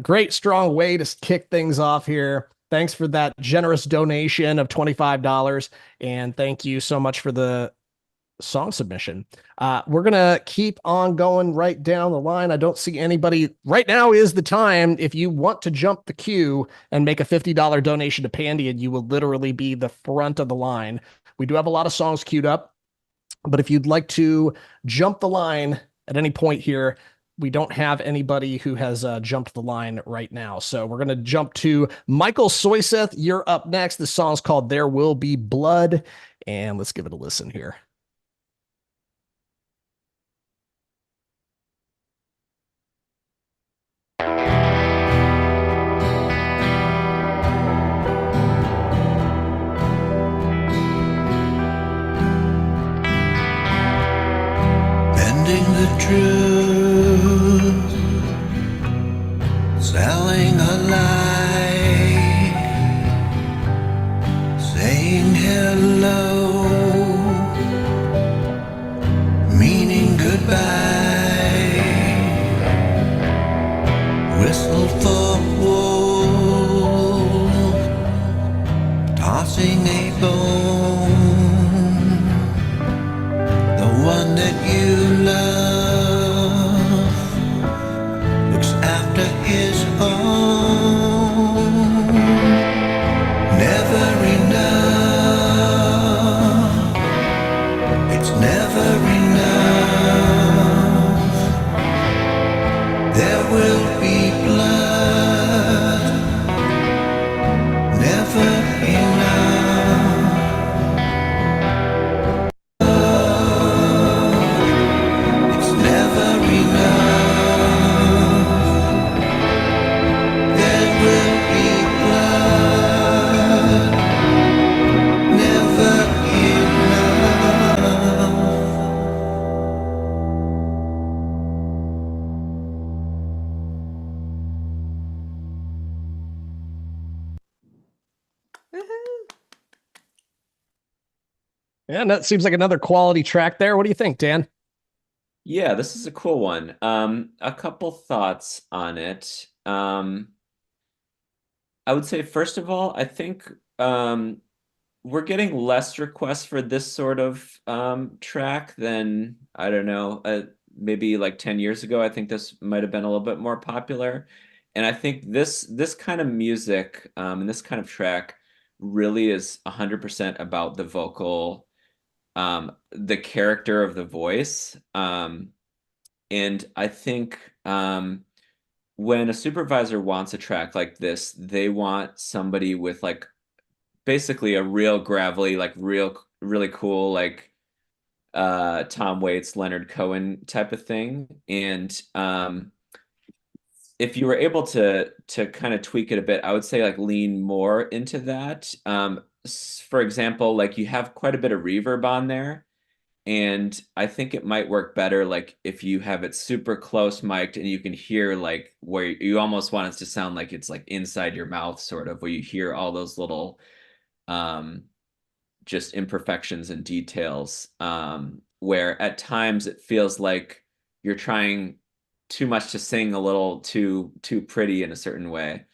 Great, strong way to kick things off here. Thanks for that generous donation of $25. And thank you so much for the song submission. We're gonna keep on going right down the line. I don't see anybody right now. Is the time. If you want to jump the queue and make a $50 donation to Pandion, you will literally be the front of the line. We do have a lot of songs queued up, but if you'd like to jump the line at any point here, we don't have anybody who has jumped the line right now. So we're going to jump to Michael Soyseth. You're up next. The song's called There Will Be Blood, and let's give it a listen here. Bending the truth, selling a lie, saying hello, meaning goodbye. Yeah, and that seems like another quality track there. What do you think, Dan? Yeah, this is a cool one. A couple thoughts on it. I would say, first of all, I think we're getting less requests for this sort of track than, I don't know, maybe like 10 years ago. I think this might have been a little bit more popular. And I think this kind of music and this kind of track really is 100% about the vocal, the character of the voice. And I think when a supervisor wants a track like this, they want somebody with like basically a real gravelly, like really cool, like Tom Waits, Leonard Cohen type of thing. And if you were able to kind of tweak it a bit, I would say like lean more into that. For example, like you have quite a bit of reverb on there. And I think it might work better like if you have it super close mic'd and you can hear like where you almost want it to sound like it's like inside your mouth, sort of, where you hear all those little just imperfections and details, where at times it feels like you're trying too much to sing a little too pretty in a certain way.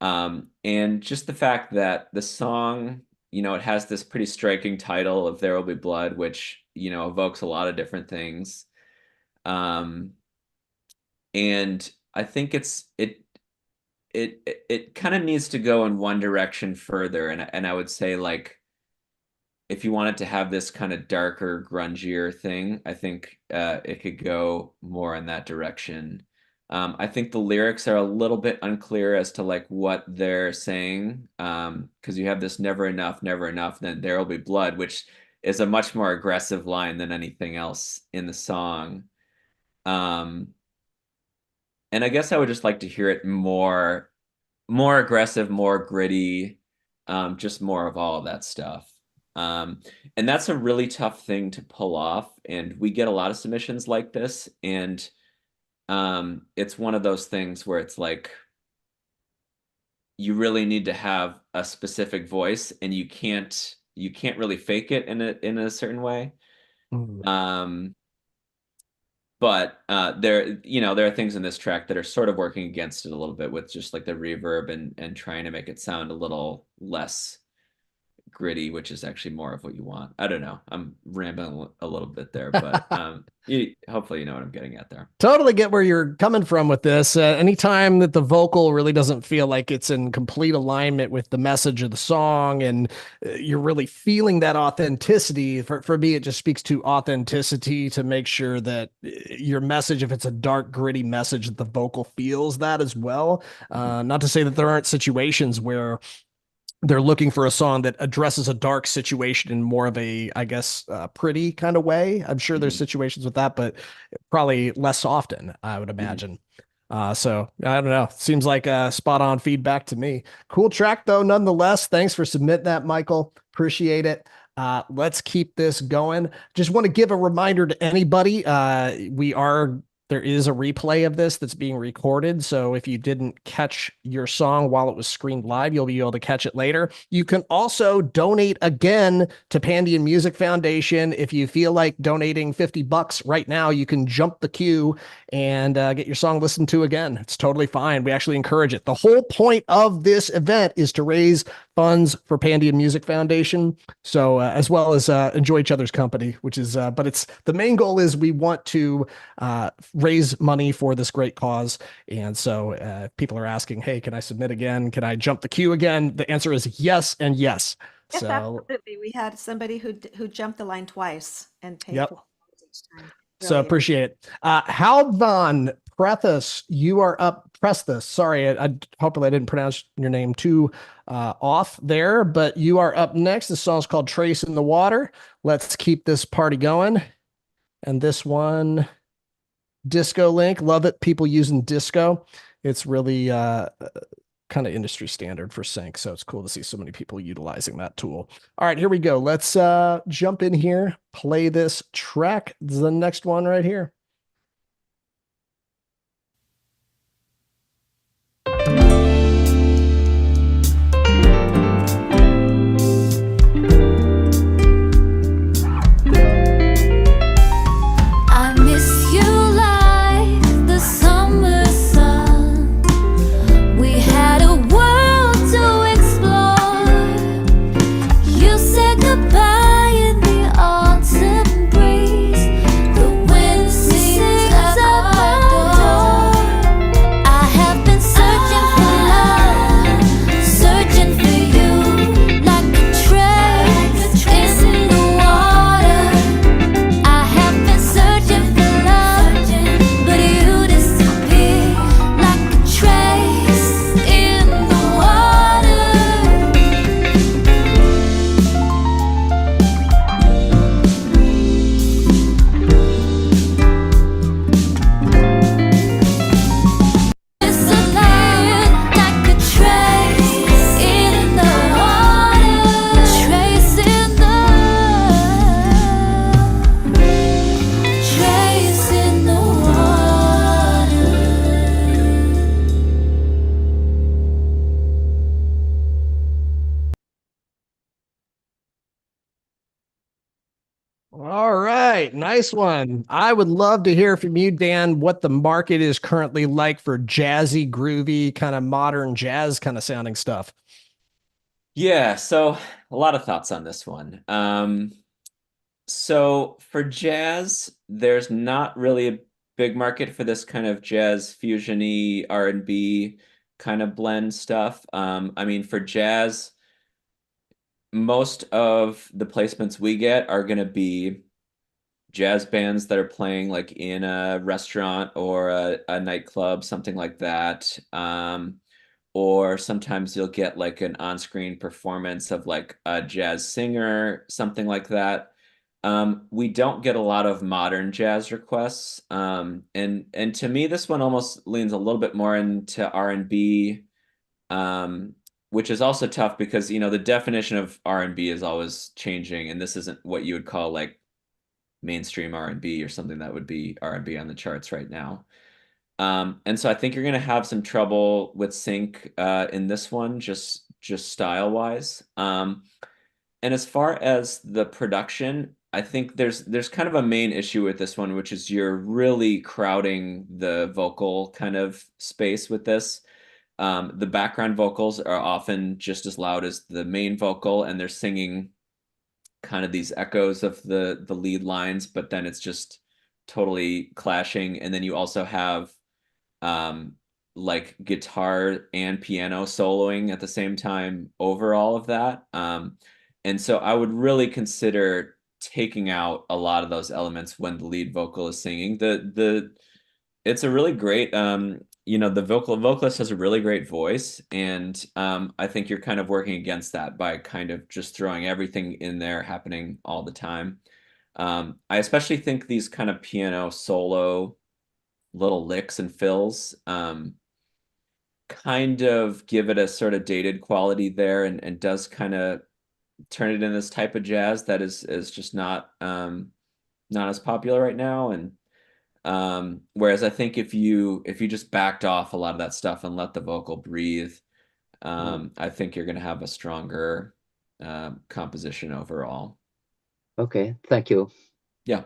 And just the fact that the song, it has this pretty striking title of There Will Be Blood, which, evokes a lot of different things. And I think it kind of needs to go in one direction further. And I would say, like, if you wanted to have this kind of darker, grungier thing, I think it could go more in that direction. I think the lyrics are a little bit unclear as to like what they're saying, because you have this never enough, then there will be blood, which is a much more aggressive line than anything else in the song. And I guess I would just like to hear it more aggressive, more gritty, just more of all of that stuff. And that's a really tough thing to pull off. And we get a lot of submissions like this. And it's one of those things where it's like, you really need to have a specific voice and you can't really fake it in a certain way. But there are things in this track that are sort of working against it a little bit with just like the reverb and trying to make it sound a little less gritty, which is actually more of what you want. I don't know. I'm rambling a little bit there, but hopefully you know what I'm getting at there. Totally get where you're coming from with this. Anytime that the vocal really doesn't feel like it's in complete alignment with the message of the song and you're really feeling that authenticity, for me, it just speaks to authenticity to make sure that your message, if it's a dark, gritty message, that the vocal feels that as well. Not to say that there aren't situations where they're looking for a song that addresses a dark situation in more of a, I guess, pretty kind of way. I'm sure there's situations with that, but probably less often, I would imagine. So I don't know. Seems like spot on feedback to me. Cool track though, nonetheless. Thanks for submitting that, Michael. Appreciate it. Let's keep this going. Just want to give a reminder to anybody. There is a replay of this that's being recorded. So if you didn't catch your song while it was screened live, you'll be able to catch it later. You can also donate again to Pandion Music Foundation. If you feel like donating $50 right now, you can jump the queue and get your song listened to again. It's totally fine. We actually encourage it. The whole point of this event is to raise funds for Pandion Music Foundation. So as well as enjoy each other's company, which is, but it's the main goal is we want to raise money for this great cause. And so if people are asking, hey, can I submit again? Can I jump the queue again? The answer is yes and yes. Yes, So absolutely. We had somebody who jumped the line twice and paid Yep. $4 each time. So Really appreciate it. Halvan Prethus, you are up. Presthus, sorry, I hopefully I didn't pronounce your name too off there, but you are up next. The song's called Trace in the Water. Let's keep this party going. And this one, Disco Link, love it. People using disco. It's really kind of industry standard for sync. So it's cool to see so many people utilizing that tool. All right, here we go. Let's jump in here, play this track. The next one right here. Nice one. I would love to hear from you, Dan, what the market is currently like for jazzy, groovy, kind of modern jazz kind of sounding stuff. Yeah, so a lot of thoughts on this one. So for jazz, there's not really a big market for this kind of jazz fusion-y R&B kind of blend stuff. I mean, for jazz, most of the placements we get are going to be jazz bands that are playing like in a restaurant or a nightclub, something like that. Or sometimes you'll get like an on-screen performance of like a jazz singer, something like that. We don't get a lot of modern jazz requests. And to me, this one almost leans a little bit more into R&B, which is also tough because, you know, the definition of R&B is always changing, and this isn't what you would call like mainstream R&B or something that would be R&B on the charts right now. And so I think you're going to have some trouble with sync in this one, just style wise. And as far as the production, I think there's kind of a main issue with this one, which is you're really crowding the vocal kind of space with this. The background vocals are often just as loud as the main vocal, and they're singing kind of these echoes of the lead lines, but then it's just totally clashing. And then you also have like guitar and piano soloing at the same time over all of that. And so I would really consider taking out a lot of those elements when the lead vocal is singing. It's a really great you know, the vocalist has a really great voice, and I think you're kind of working against that by kind of just throwing everything in there happening all the time. I especially think these kind of piano solo little licks and fills kind of give it a sort of dated quality there, and does kind of turn it into this type of jazz that is just not as popular right now. And whereas I think if you just backed off a lot of that stuff and let the vocal breathe, I think you're going to have a stronger composition overall. Okay, thank you. Yeah.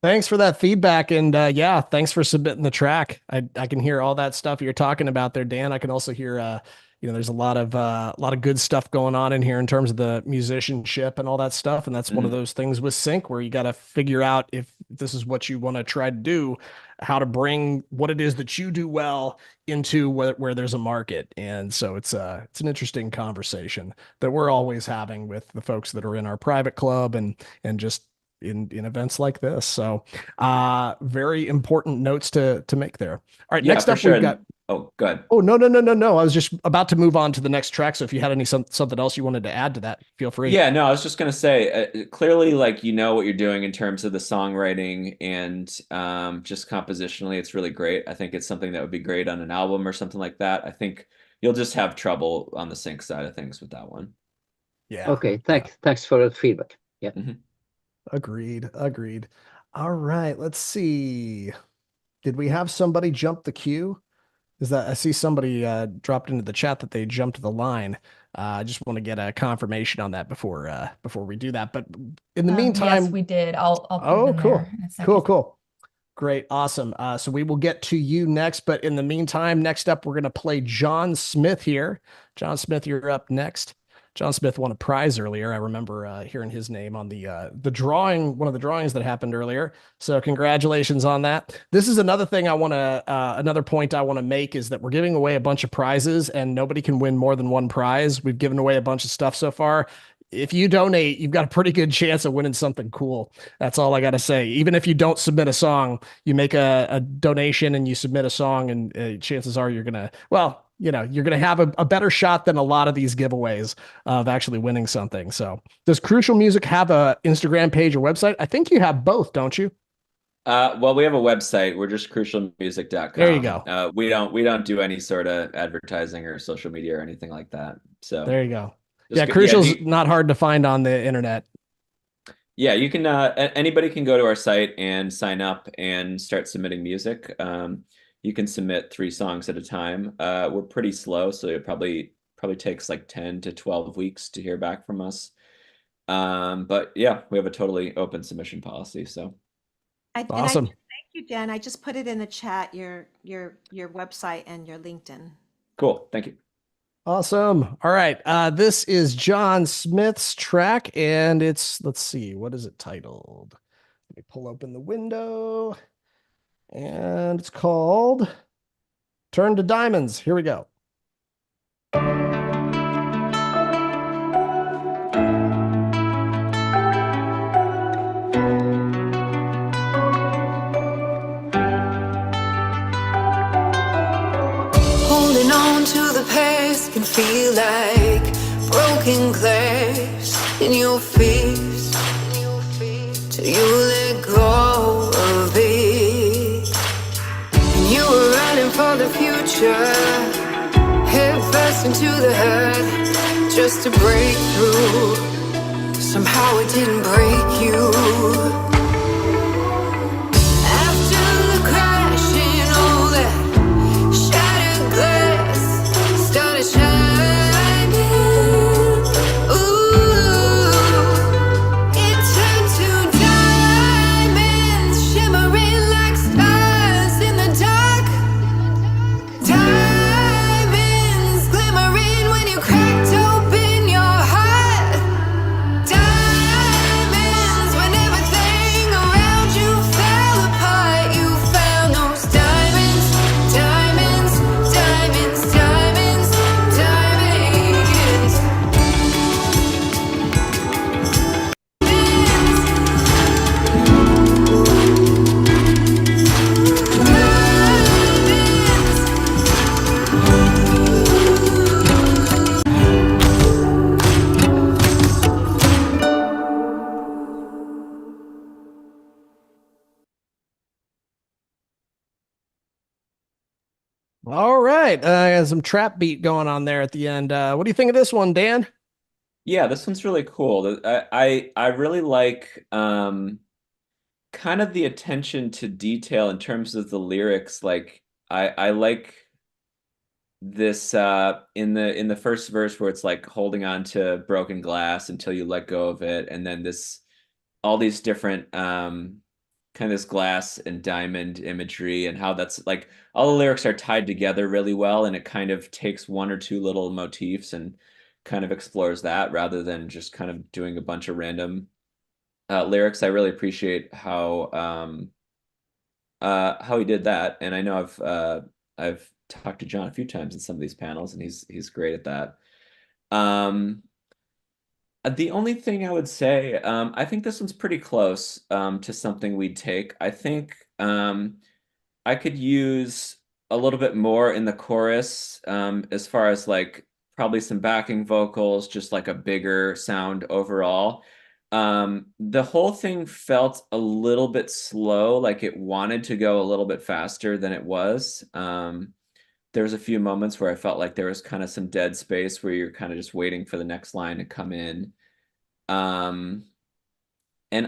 Thanks for that feedback. And yeah, thanks for submitting the track. I can hear all that stuff you're talking about there, Dan. I can also hear, you know, there's a lot of good stuff going on in here in terms of the musicianship and all that stuff. And that's one of those things with sync where you got to figure out if this is what you want to try to do, how to bring what it is that you do well into where there's a market. And so it's an interesting conversation that we're always having with the folks that are in our private club and just in events like this. So very important notes to make there. All right, Yeah, next for up sure. we've got Oh, good. Oh, no. I was just about to move on to the next track. So if you had something else you wanted to add to that, feel free. Yeah, no, I was just going to say, clearly, like, you know what you're doing in terms of the songwriting and just compositionally, it's really great. I think it's something that would be great on an album or something like that. I think you'll just have trouble on the sync side of things with that one. Yeah. Okay, thanks for the feedback. Yeah. Agreed. All right, let's see. Did we have somebody jump the queue? Is that I see somebody dropped into the chat that they jumped the line. I just want to get a confirmation on that before we do that. But in the meantime, yes, we did. I'll put it oh, in cool, there in a second. cool, great, awesome. So we will get to you next. But in the meantime, next up, we're gonna play John Smith here. John Smith, you're up next. John Smith won a prize earlier. I remember hearing his name on the drawing, one of the drawings that happened earlier. So congratulations on that. This is another thing another point I want to make is that we're giving away a bunch of prizes and nobody can win more than one prize. We've given away a bunch of stuff so far. If you donate, you've got a pretty good chance of winning something cool. That's all I got to say. Even if you don't submit a song, you make a donation and you submit a song, and chances are you're going to, well, you know, you're going to have a better shot than a lot of these giveaways of actually winning something. So does Crucial Music have a Instagram page or website? I think you have both, don't you? Well, we have a website. We're just crucialmusic.com. There you go. We don't do any sort of advertising or social media or anything like that. So there you go. Yeah, Crucial's not hard to find on the internet. Yeah, you can anybody can go to our site and sign up and start submitting music. You can submit 3 songs at a time. We're pretty slow, so it probably takes like 10 to 12 weeks to hear back from us. But yeah, we have a totally open submission policy. So Awesome. Thank you, Dan. I just put it in the chat, your website and your LinkedIn. cool. Thank you. Awesome. All right. This is John Smith's track, and let's see, what is it titled? Let me pull open the window. And it's called Turn to Diamonds. Here we go. Holding on to the past can feel like broken glass in your face till you let go of it. And you were running for the future, head first into the hurt, just to break through. Somehow it didn't break you. After the crash and all that shattered glass started shining. Ooh, it turned to diamonds, shimmering like stars in the dark. Diamonds glimmering when you cracked open your heart. Diamonds when everything around you fell apart. You found those diamonds, diamonds, diamonds, diamonds, diamonds. All right. Got some trap beat going on there at the end. What do you think of this one, Dan? Yeah, this one's really cool. I really like kind of the attention to detail in terms of the lyrics. Like I like this in the first verse where it's like holding on to broken glass until you let go of it, and then this all these different kind of this glass and diamond imagery, and how that's like all the lyrics are tied together really well, and it kind of takes one or two little motifs and kind of explores that rather than just kind of doing a bunch of random lyrics. I really appreciate how he did that, and I know I've talked to John a few times in some of these panels, and he's great at that. The only thing I would say, I think this one's pretty close to something we'd take. I think I could use a little bit more in the chorus, as far as like probably some backing vocals, just like a bigger sound overall. The whole thing felt a little bit slow, like it wanted to go a little bit faster than it was. There was a few moments where I felt like there was kind of some dead space where you're kind of just waiting for the next line to come in. And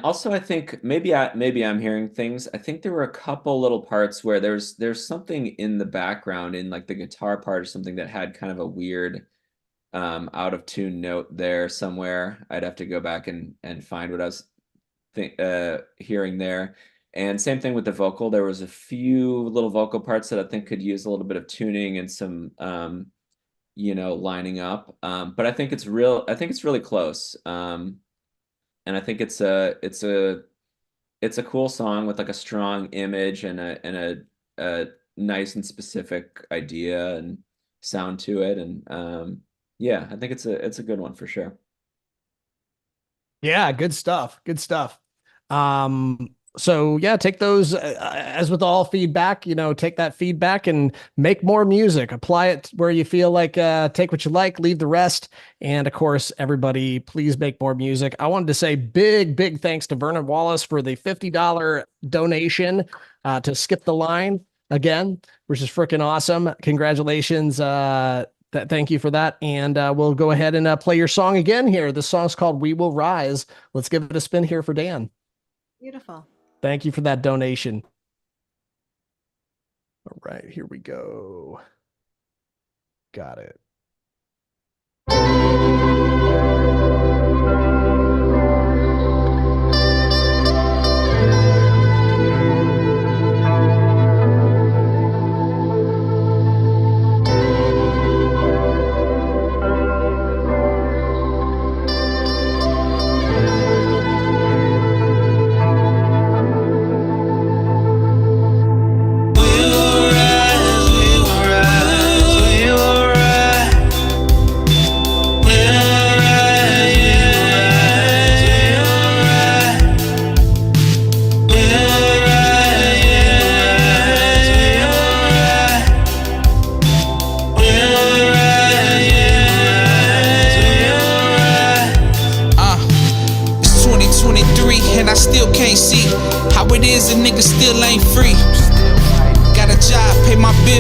also I think maybe I'm hearing things. I think there were a couple little parts where there's something in the background in like the guitar part or something that had kind of a weird out of tune note there somewhere. I'd have to go back and find what I was hearing there. And same thing with the vocal. There was a few little vocal parts that I think could use a little bit of tuning and some lining up. But I think it's really close. And I think it's a cool song with like a strong image and a nice and specific idea and sound to it. And yeah, I think it's a good one for sure. Yeah, good stuff. Good stuff. So yeah, take those as with all feedback, take that feedback and make more music, apply it where you feel like, take what you like, leave the rest. And of course, everybody, please make more music. I wanted to say big thanks to Vernon Wallace for the $50 donation to Skip the Line again, which is freaking awesome. Congratulations. Thank you for that. And we'll go ahead and play your song again here. The song's called We Will Rise. Let's give it a spin here for Dan. Beautiful. Thank you for that donation. All right, here we go. Got it.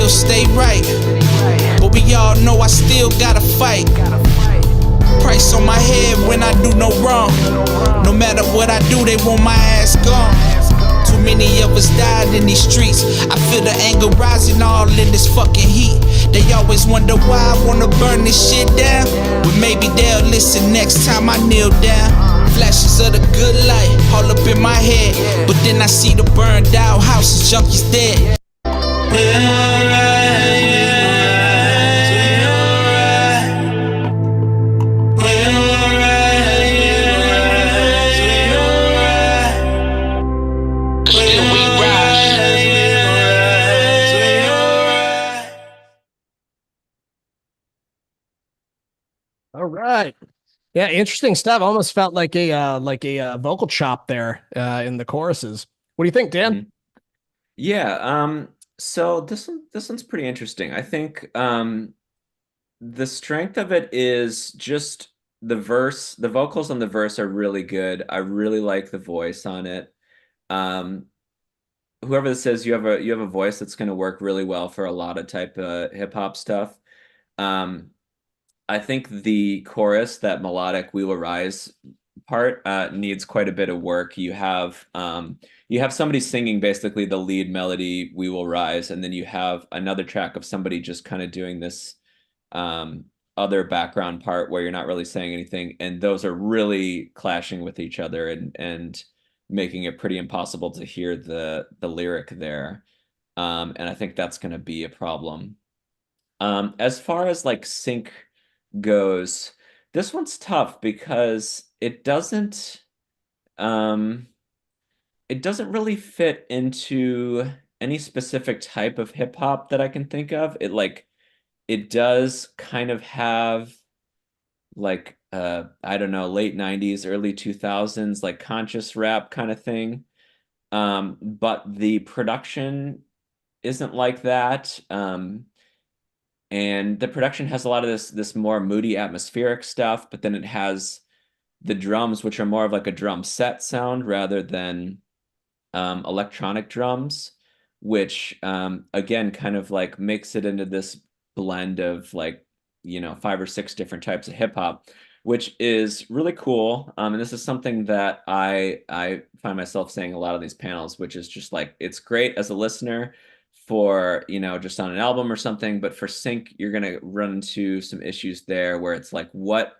still stay right. But we all know I still gotta fight. Price on my head when I do no wrong. No matter what I do, they want my ass gone. Too many of us died in these streets. I feel the anger rising all in this fucking heat. They always wonder why I wanna burn this shit down. But maybe they'll listen next time I kneel down. Flashes of the good light all up in my head. But then I see the burned out houses, junkies dead. All right. Yeah, interesting stuff. Almost felt like a vocal chop there in the choruses. What do you think, Dan? Yeah, so this one's pretty interesting. I think the strength of it is just the verse. The vocals on the verse are really good. I really like the voice on it. Whoever this says you have a voice that's going to work really well for a lot of type of hip hop stuff. I think the chorus, that melodic "We Will Rise" part, needs quite a bit of work. You have somebody singing basically the lead melody "We Will Rise," and then you have another track of somebody just kind of doing this other background part where you're not really saying anything, and those are really clashing with each other and making it pretty impossible to hear the lyric there. And I think that's going to be a problem. As far as like sync goes, this one's tough because it doesn't really fit into any specific type of hip hop that I can think of. It does kind of have like I don't know, late 90s, early 2000s, like conscious rap kind of thing. But the production isn't like that. And the production has a lot of this more moody atmospheric stuff, but then it has the drums, which are more of like a drum set sound rather than electronic drums, which again kind of like makes it into this blend of like, 5 or 6 different types of hip hop, which is really cool. And this is something that I find myself saying a lot of these panels, which is just like, it's great as a listener for, just on an album or something, but for sync, you're going to run into some issues there where it's like, what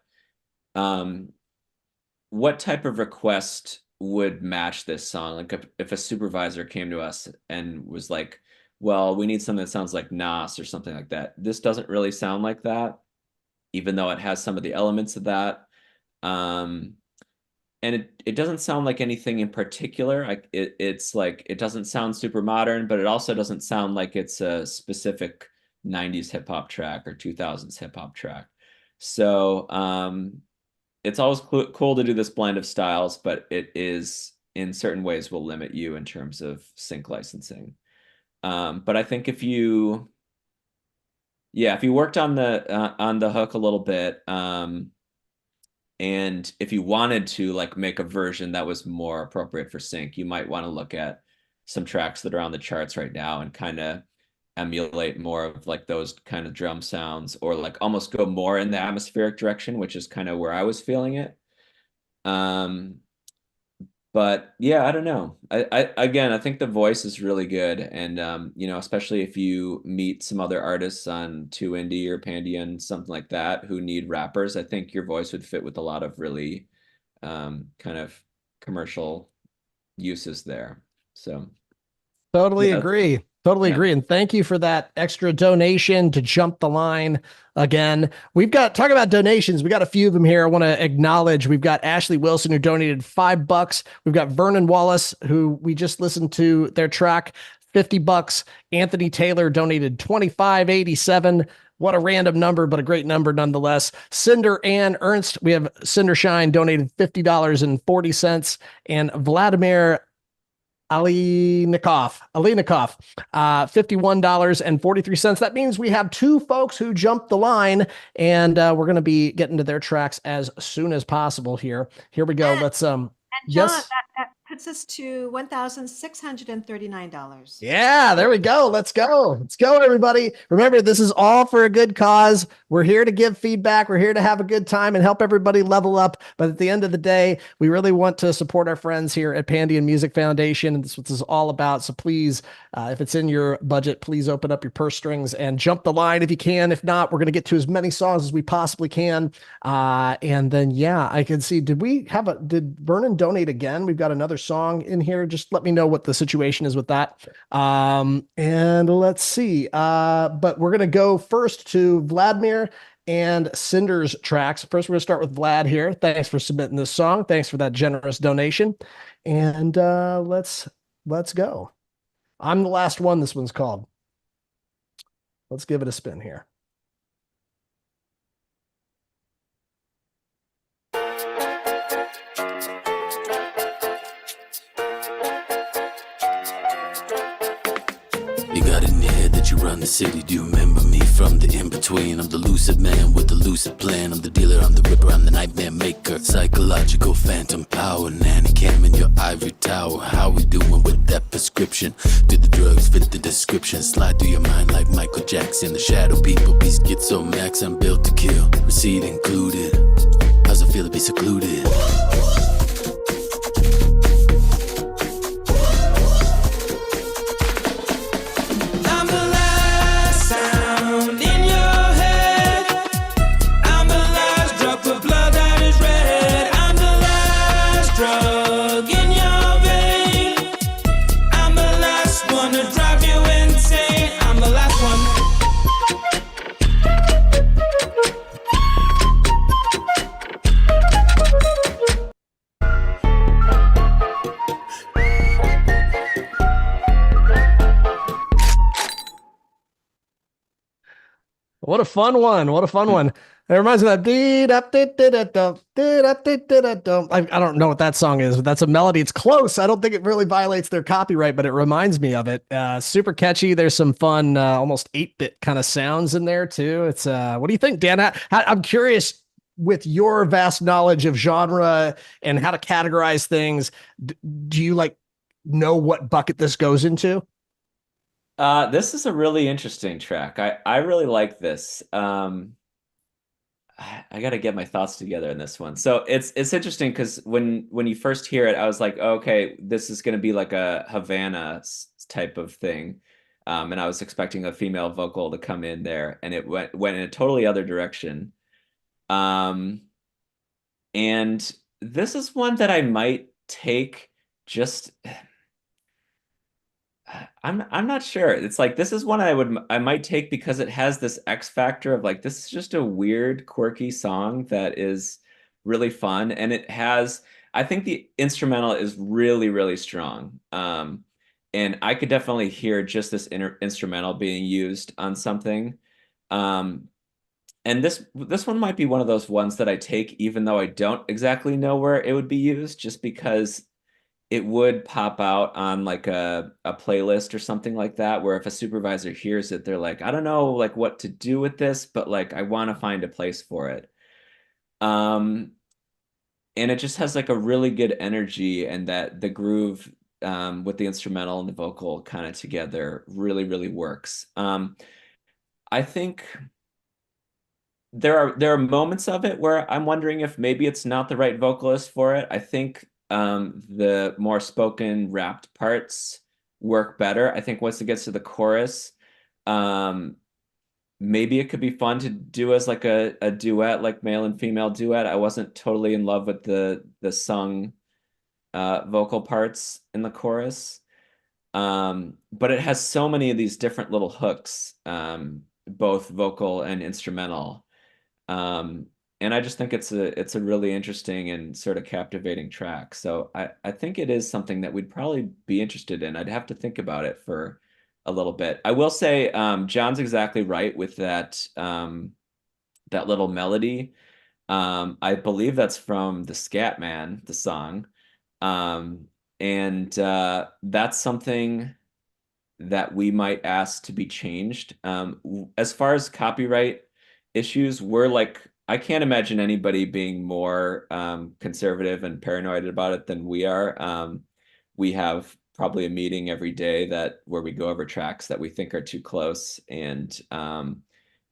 type of request would match this song? Like if a supervisor came to us and was like, well, we need something that sounds like Nas or something like that. This doesn't really sound like that, even though it has some of the elements of that. And it doesn't sound like anything in particular. It's like, it doesn't sound super modern, but it also doesn't sound like it's a specific 90s hip hop track or 2000s hip hop track. So it's always cool to do this blend of styles, but it is in certain ways will limit you in terms of sync licensing. But I think if you worked on the hook a little bit, and if you wanted to like make a version that was more appropriate for sync, you might want to look at some tracks that are on the charts right now and kind of emulate more of like those kind of drum sounds, or like almost go more in the atmospheric direction, which is kind of where I was feeling it. But yeah, I don't know. I think the voice is really good, and especially if you meet some other artists on 2Indie or Pandion, something like that, who need rappers, I think your voice would fit with a lot of really kind of commercial uses there. So Totally agree. Totally agree. And thank you for that extra donation to jump the line again. Talk about donations. We got a few of them here. I want to acknowledge. We've got Ashley Wilson, who donated $5. We've got Vernon Wallace, who we just listened to their track, $50. Anthony Taylor donated $25.87. What a random number, but a great number nonetheless. Cinder Ann Ernst. We have Cinder Shine donated $50.40. And Vladimir Alinikov, $51.43. That means we have 2 folks who jumped the line, and we're going to be getting to their tracks as soon as possible here. Here we go. Let's And John, yes. that puts us to $1,639. Yeah, there we go. Let's go. Let's go, everybody. Remember, this is all for a good cause. We're here to give feedback. We're here to have a good time and help everybody level up. But at the end of the day, we really want to support our friends here at Pandion Music Foundation. And that's what this is all about. So please, if it's in your budget, please open up your purse strings and jump the line if you can. If not, we're going to get to as many songs as we possibly can. And then, yeah, I can see, did Vernon donate again? We've got another song in here. Just let me know what the situation is with that. And let's see. But we're going to go first to Vladimir and Cinder's tracks. First, we're going to start with Vlad here. Thanks for submitting this song. Thanks for that generous donation. And let's go. I'm the last one. This one's called. Let's give it a spin here. You got in your head that you run the city. Do you remember me from the in-between? I'm the lucid man with the lucid plan. I'm the dealer, I'm the ripper, I'm the nightmare maker. Psychological phantom power, nanny cam in your ivory tower. How we doing with that prescription? Do the drugs fit the description? Slide through your mind like Michael Jackson. The shadow people be schizo max. I'm built to kill, receipt included. How's it feel to be secluded? What a fun one. What a fun one. It reminds me of that. I don't know what that song is, but that's a melody. It's close. I don't think it really violates their copyright, but it reminds me of it. Super catchy. There's some fun, almost 8-bit kind of sounds in there too. It's what do you think, Dan? I'm curious, with your vast knowledge of genre and how to categorize things, do you know what bucket this goes into? This is a really interesting track. I really like this. I got to get my thoughts together in this one. So it's interesting because when you first hear it, I was like, okay, this is going to be like a Havana type of thing, and I was expecting a female vocal to come in there, and it went in a totally other direction. And this is one that I might take. Just I'm not sure. It's like this is one I might take because it has this X factor of like this is just a weird, quirky song that is really fun, and I think the instrumental is really, really strong. And I could definitely hear just this instrumental being used on something. And this one might be one of those ones that I take even though I don't exactly know where it would be used, just because it would pop out on like a playlist or something like that, where if a supervisor hears it, they're like, I don't know like what to do with this, but like I want to find a place for it. And it just has like a really good energy, and that the groove with the instrumental and the vocal kind of together really, really works. I think there are moments of it where I'm wondering if maybe it's not the right vocalist for it. I think the more spoken rapped parts work better. I think once it gets to the chorus, maybe it could be fun to do as like a duet, like male and female duet. I wasn't totally in love with the sung vocal parts in the chorus. But it has so many of these different little hooks, both vocal and instrumental. And I just think it's a really interesting and sort of captivating track. So I think it is something that we'd probably be interested in. I'd have to think about it for a little bit. I will say John's exactly right with that that little melody. I believe that's from the Scat Man, the song. And that's something that we might ask to be changed. As far as copyright issues, we're like, I can't imagine anybody being more conservative and paranoid about it than we are. we have probably a meeting every day where we go over tracks that we think are too close, and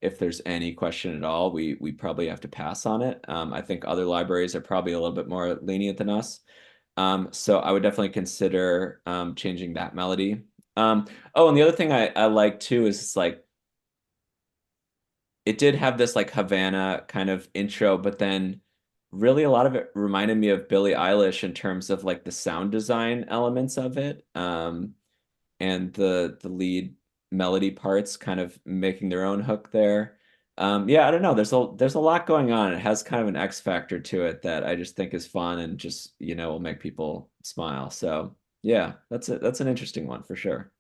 if there's any question at all, we probably have to pass on it. I think other libraries are probably a little bit more lenient than us. So I would definitely consider changing that melody. Oh, and the other thing I like too is it's like it did have this like Havana kind of intro, but then really a lot of it reminded me of Billie Eilish in terms of like the sound design elements of it, and the lead melody parts kind of making their own hook there. Yeah, I don't know. There's a lot going on. It has kind of an X factor to it that I just think is fun and just, will make people smile. So yeah, that's an interesting one for sure.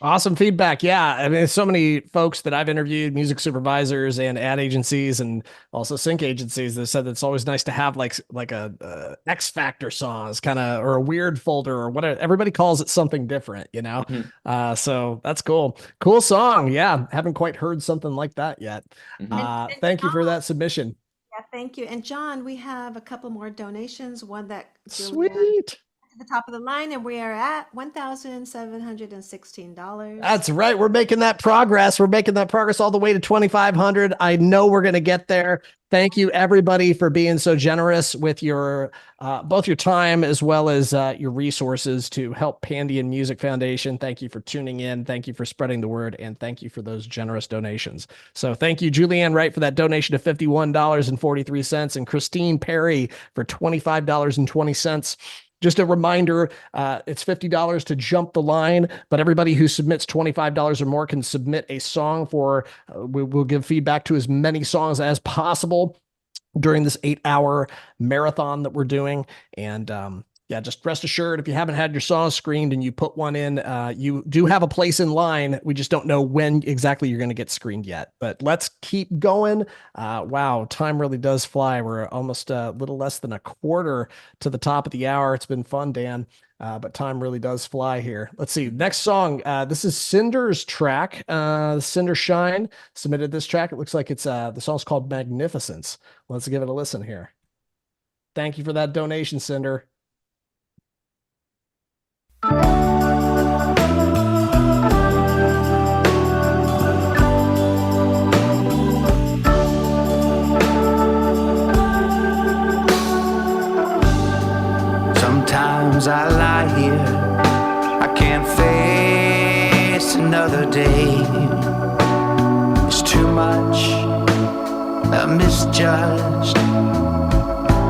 Awesome feedback. Yeah. I mean, so many folks that I've interviewed, music supervisors and ad agencies and also sync agencies, that said that it's always nice to have like a X Factor songs kind of, or a weird folder or whatever. Everybody calls it something different, So that's cool. Cool song. Yeah. Haven't quite heard something like that yet. Thank you for that submission. Yeah, thank you. And John, we have a couple more donations. One that Sweet. At the top of the line, and we are at $1,716. That's right. We're making that progress. We're making that progress all the way to 2,500. I know we're going to get there. Thank you, everybody, for being so generous with your both your time as well as your resources to help Pandion Music Foundation. Thank you for tuning in. Thank you for spreading the word, and thank you for those generous donations. So thank you, Julianne Wright, for that donation of $51.43, and Christine Perry for $25.20. Just a reminder, it's $50 to jump the line, but everybody who submits $25 or more can submit a song for, we'll give feedback to as many songs as possible during this 8-hour marathon that we're doing. And yeah, just rest assured, if you haven't had your song screened and you put one in, you do have a place in line. We just don't know when exactly you're going to get screened yet, but let's keep going. Wow, time really does fly. We're almost a little less than a quarter to the top of the hour. It's been fun, Dan, but time really does fly here. Let's see. Next song. This is Cinder's track. Cinder Shine submitted this track. It looks like it's the song's called Magnificence. Let's give it a listen here. Thank you for that donation, Cinder. Sometimes I lie here, I can't face another day. It's too much, I misjudged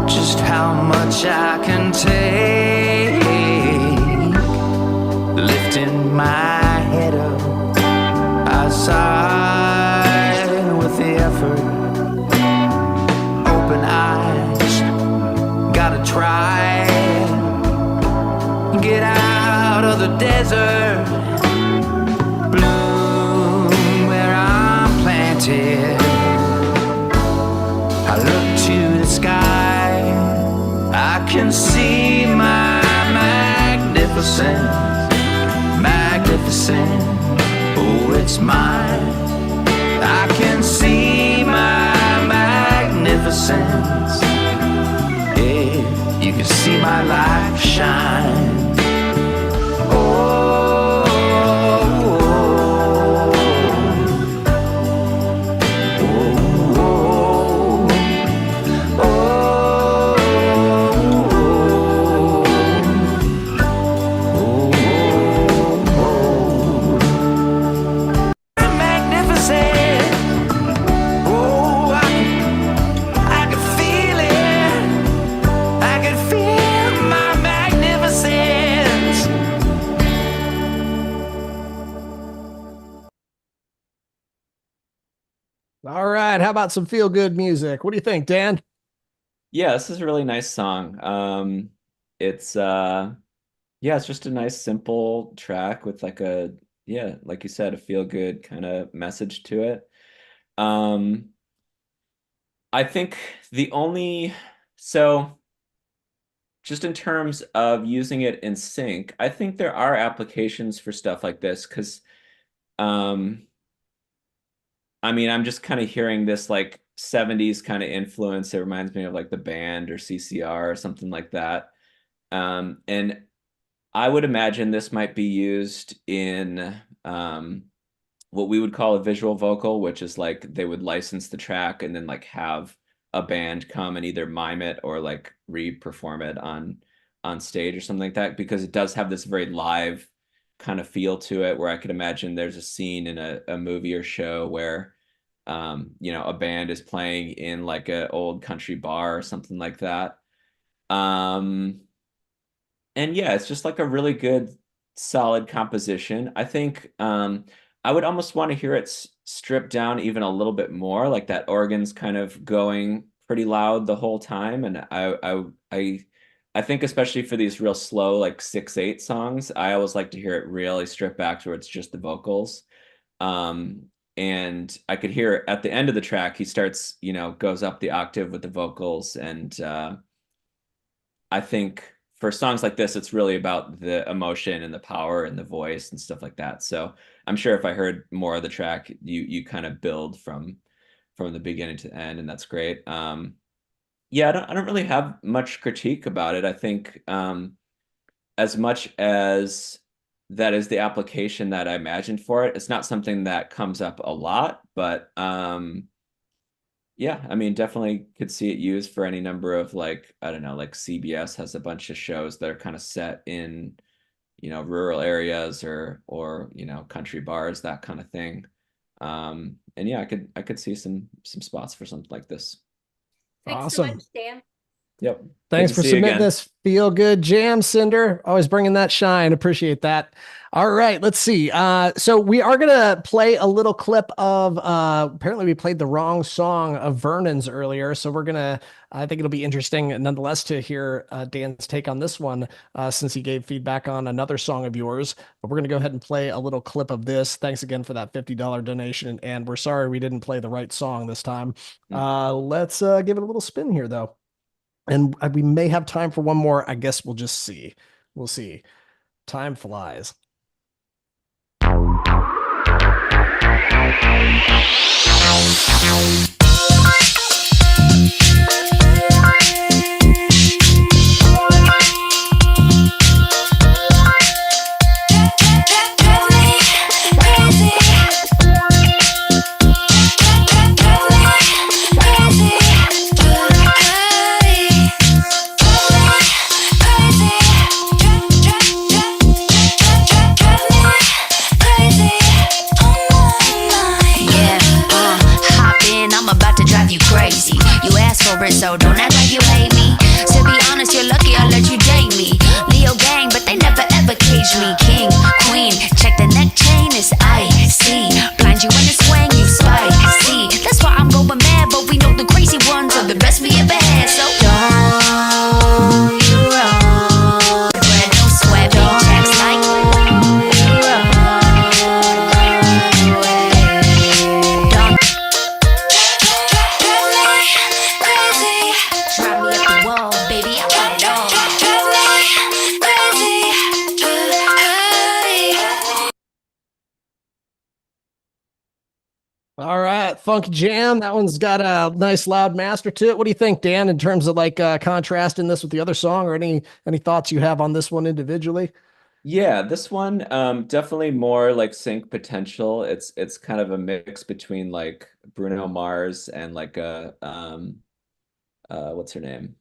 just how much I can take. Lifting my head up, I sigh with the effort. Open eyes, gotta try. Get out of the desert, bloom where I'm planted. I look to the sky, I can see my magnificence. Magnificent, oh, it's mine. I can see my magnificence. Yeah, you can see my life shine. All right. How about some feel good music? What do you think, Dan? Yeah, this is a really nice song. It's it's just a nice simple track with like like you said, a feel good kind of message to it. I think just in terms of using it in sync, I think there are applications for stuff like this because I mean, I'm just kind of hearing this like 70s kind of influence. It reminds me of like the band or CCR or something like that. And I would imagine this might be used in what we would call a visual vocal, which is like they would license the track and then like have a band come and either mime it or like re-perform it on stage or something like that, because it does have this very live kind of feel to it, where I could imagine there's a scene in a movie or show where a band is playing in like an old country bar or something like that. And yeah, it's just like a really good, solid composition. I think I would almost want to hear it stripped down even a little bit more, like that organ's kind of going pretty loud the whole time. And I think especially for these real slow, like 6/8 songs, I always like to hear it really stripped back to where it's just the vocals. And I could hear at the end of the track, he starts, goes up the octave with the vocals. And I think for songs like this, it's really about the emotion and the power and the voice and stuff like that. So I'm sure if I heard more of the track, you kind of build from the beginning to the end, and that's great. Yeah, I don't really have much critique about it. I think as much as that is the application that I imagined for it, it's not something that comes up a lot, but yeah, I mean, definitely could see it used for any number of like, I don't know, like CBS has a bunch of shows that are kind of set in, rural areas or country bars, that kind of thing. And yeah, I could see some spots for something like this. Thanks so Awesome. much, Dan. Yep. Thanks Good to for see you submitting again. this feel good jam, Cinder. Always bringing that shine. Appreciate that. All right, let's see. So we are gonna play a little clip of. Apparently, we played the wrong song of Vernon's earlier, so we're gonna. I think it'll be interesting, nonetheless, to hear Dan's take on this one, since he gave feedback on another song of yours. But we're gonna go ahead and play a little clip of this. Thanks again for that $50 donation, and we're sorry we didn't play the right song this time. Let's give it a little spin here, though. And we may have time for one more. I guess we'll just see. We'll see. Time flies. So don't act like you hate me. To be honest, you're lucky I let you date me. Leo gang, but they never ever cage me. King, queen, check the neck chain, it's icy. Blind you in the swing, you spicy. That's why I'm going mad, but we know the crazy ones are the best we ever had. So don't you wrong. Sweat, no sweat, big checks like you wrong. Don't All right, Funky Jam. That one's got a nice loud master to it. What do you think, Dan, in terms of like contrasting this with the other song, or any thoughts you have on this one individually? Yeah, this one definitely more like sync potential. It's kind of a mix between like Bruno Mars and like what's her name?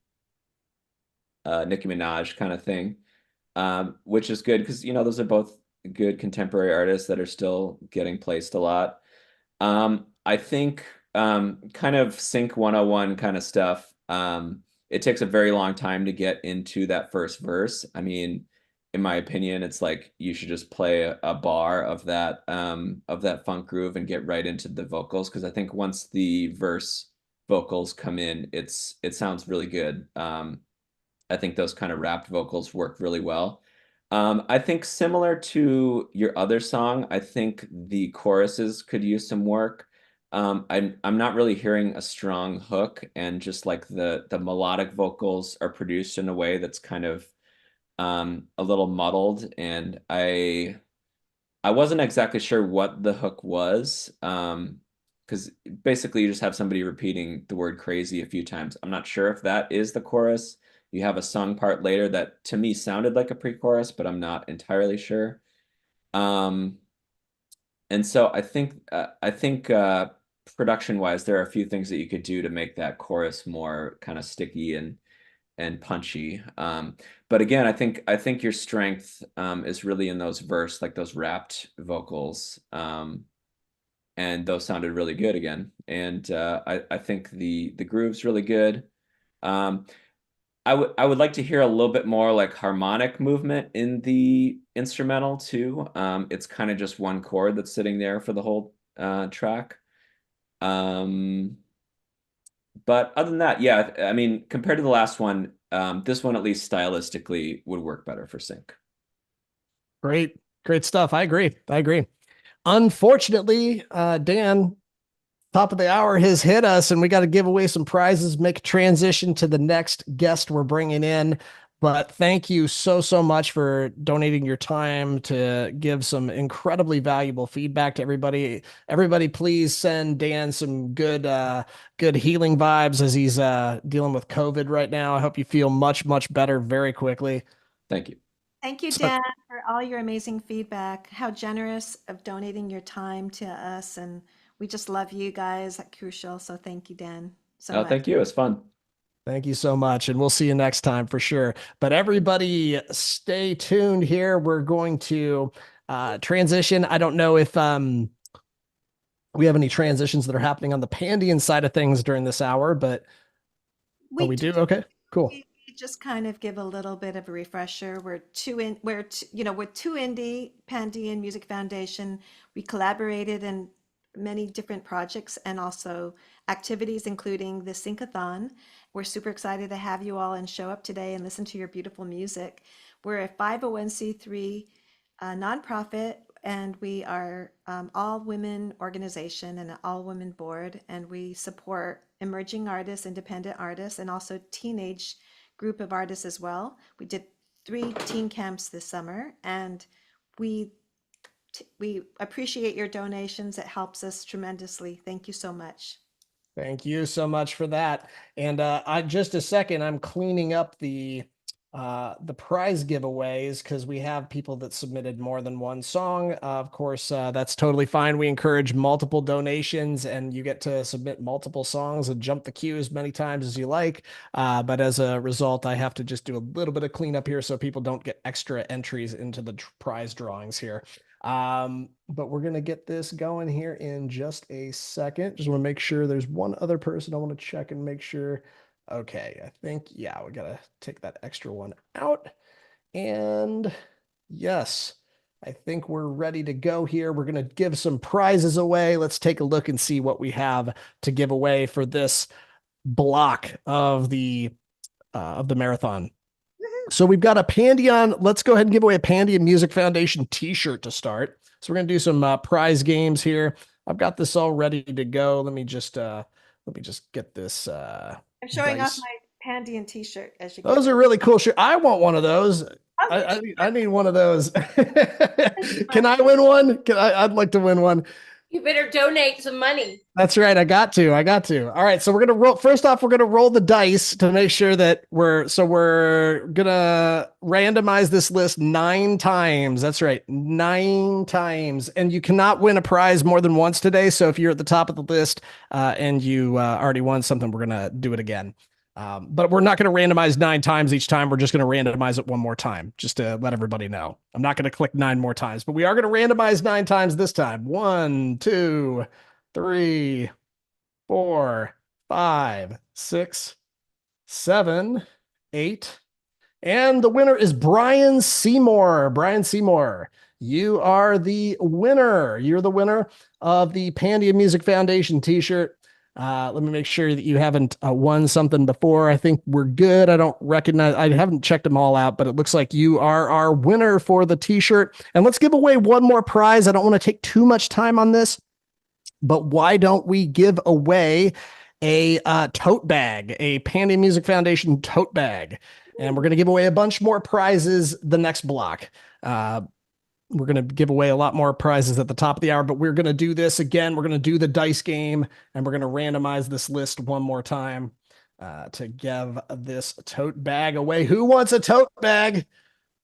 Nicki Minaj kind of thing. Which is good because those are both good contemporary artists that are still getting placed a lot. I think kind of Sync 101 kind of stuff. It takes a very long time to get into that first verse. I mean, in my opinion, it's like you should just play a bar of that funk groove and get right into the vocals, because I think once the verse vocals come in, it sounds really good. I think those kind of rapped vocals work really well. I think similar to your other song, I think the choruses could use some work. I'm not really hearing a strong hook, and just like the melodic vocals are produced in a way that's kind of a little muddled, and I wasn't exactly sure what the hook was, because basically you just have somebody repeating the word crazy a few times. I'm not sure if that is the chorus, you have a sung part later that to me sounded like a pre-chorus, but I'm not entirely sure. And so I think production-wise, there are a few things that you could do to make that chorus more kind of sticky and punchy. But again, I think your strength is really in those verse, like those rapped vocals. And those sounded really good again. And I think the groove's really good. I would like to hear a little bit more like harmonic movement in the instrumental too. It's kind of just one chord that's sitting there for the whole track. But other than that, yeah, I mean, compared to the last one, this one at least stylistically would work better for sync. Great stuff. I agree. Unfortunately, Dan, top of the hour has hit us, and we got to give away some prizes, make a transition to the next guest we're bringing in. But thank you so much for donating your time to give some incredibly valuable feedback to everybody. Everybody, please send Dan some good healing vibes as he's dealing with COVID right now. I hope you feel much better very quickly. Thank you. Thank you, Dan, for all your amazing feedback. How generous of donating your time to us. And we just love you guys at Crucial. So thank you, Dan, so much. Thank you. It's fun. Thank you so much. And we'll see you next time for sure. But everybody stay tuned here. We're going to transition. I don't know if we have any transitions that are happening on the Pandion side of things during this hour, but we do. Okay, cool. We just kind of give a little bit of a refresher. We're two indie Pandion Music Foundation. We collaborated in many different projects and also activities, including the Sync-O-Thon. We're super excited to have you all and show up today and listen to your beautiful music. We're a 501c3 nonprofit, and we are all-women organization and an all-women board, and we support emerging artists, independent artists, and also teenage group of artists as well. We did 3 teen camps this summer, and we appreciate your donations. It helps us tremendously. Thank you so much. Thank you so much for that. And just a second, I'm cleaning up the prize giveaways because we have people that submitted more than one song. Of course, that's totally fine. We encourage multiple donations, and you get to submit multiple songs and jump the queue as many times as you like. But as a result, I have to just do a little bit of cleanup here so people don't get extra entries into the prize drawings here. But we're going to get this going here in just a second. Just want to make sure there's one other person I want to check and make sure. Okay, I think, yeah, we got to take that extra one out. And yes, I think we're ready to go here. We're going to give some prizes away. Let's take a look and see what we have to give away for this block of the marathon. So we've got a Pandion. Let's go ahead and give away a Pandion Music Foundation t-shirt to start. So we're going to do some prize games here. I've got this all ready to go. Let me just get this. I'm showing off my Pandion t-shirt as you can. Those are really cool. Sure, I want one of those. I need one of those. Can I win one? I'd like to win one. You better donate some money. That's right. I got to. All right. So we're going to roll. First off, we're going to roll the dice to make sure that we're going to randomize this list 9 times. That's right. 9 times. And you cannot win a prize more than once today. So if you're at the top of the list and you already won something, we're going to do it again. But we're not going to randomize 9 times each time. We're just going to randomize it one more time, just to let everybody know. I'm not going to click 9 more times, but we are going to randomize 9 times this time. 1, 2, 3, 4, 5, 6, 7, 8. And the winner is Brian Seymour. Brian Seymour, you are the winner. You're the winner of the Pandion Music Foundation t-shirt. Let me make sure that you haven't won something before. I think we're good. I haven't checked them all out, but it looks like you are our winner for the t-shirt. And let's give away one more prize. I don't want to take too much time on this, but why don't we give away a tote bag, a Pandion Music Foundation tote bag? And we're going to give away a bunch more prizes the next block. We're going to give away a lot more prizes at the top of the hour, but we're going to do this again. We're going to do the dice game, and we're going to randomize this list one more time. to give this tote bag away. Who wants a tote bag?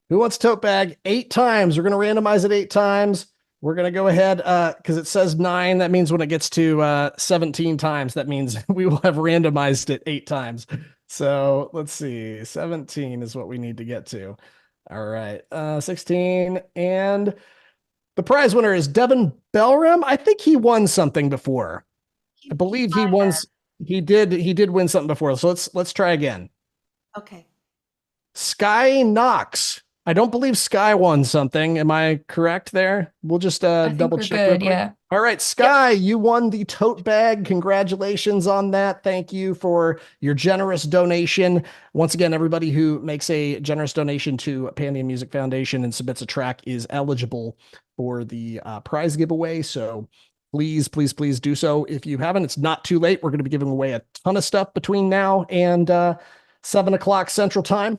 Who wants a tote bag? 8 times. We're going to randomize it 8 times. We're going to go ahead because it says 9. That means when it gets to 17 times, that means we will have randomized it 8 times. So let's see. 17 is what we need to get to. All right. 16. And the prize winner is Devin Belram. I think he won something before. I believe he won. He did win something before. So let's try again. Okay. Sky Knox. I don't believe Sky won something. Am I correct there? We'll just double we're check. Real good, quick. yeah. All right, Sky, you won the tote bag. Congratulations on that. Thank you for your generous donation. Once again, everybody who makes a generous donation to Pandion Music Foundation and submits a track is eligible for the prize giveaway. So please do so. If you haven't, it's not too late. We're going to be giving away a ton of stuff between now and 7 o'clock Central Time.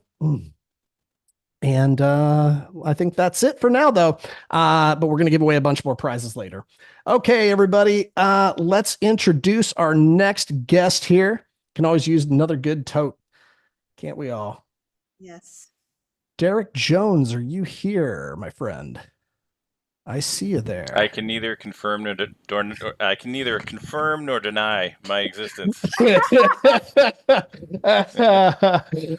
And I think that's it for now, though. But we're going to give away a bunch more prizes later. Okay, everybody, let's introduce our next guest here. Can always use another good tote. Can't we all? Yes. Derek Jones, are you here, my friend? I see you there. I can neither confirm nor deny my existence.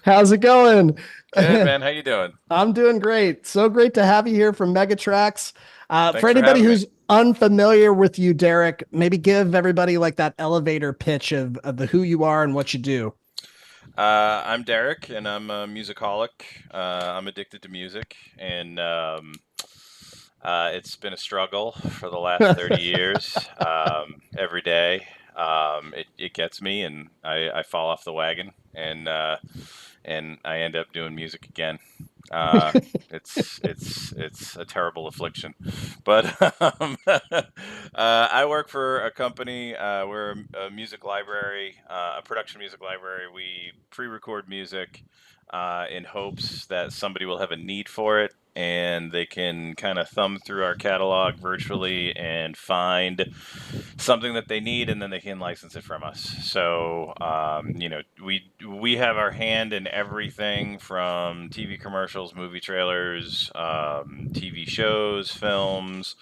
How's it going? Good, man. How you doing? I'm doing great. So great to have you here from Megatrax. For anybody having who's unfamiliar with you, Derek, maybe give everybody like that elevator pitch of the who you are and what you do. I'm Derek, and I'm a musicaholic. I'm addicted to music, and it's been a struggle for the last 30 years. Every day, it gets me, and I fall off the wagon, and I end up doing music again. It's a terrible affliction, but I work for a company. We're a music library, a production music library. We pre-record music in hopes that somebody will have a need for it, and they can kind of thumb through our catalog virtually and find something that they need, and then they can license it from us. So we have our hand in everything from TV commercials, movie trailers, TV shows, films,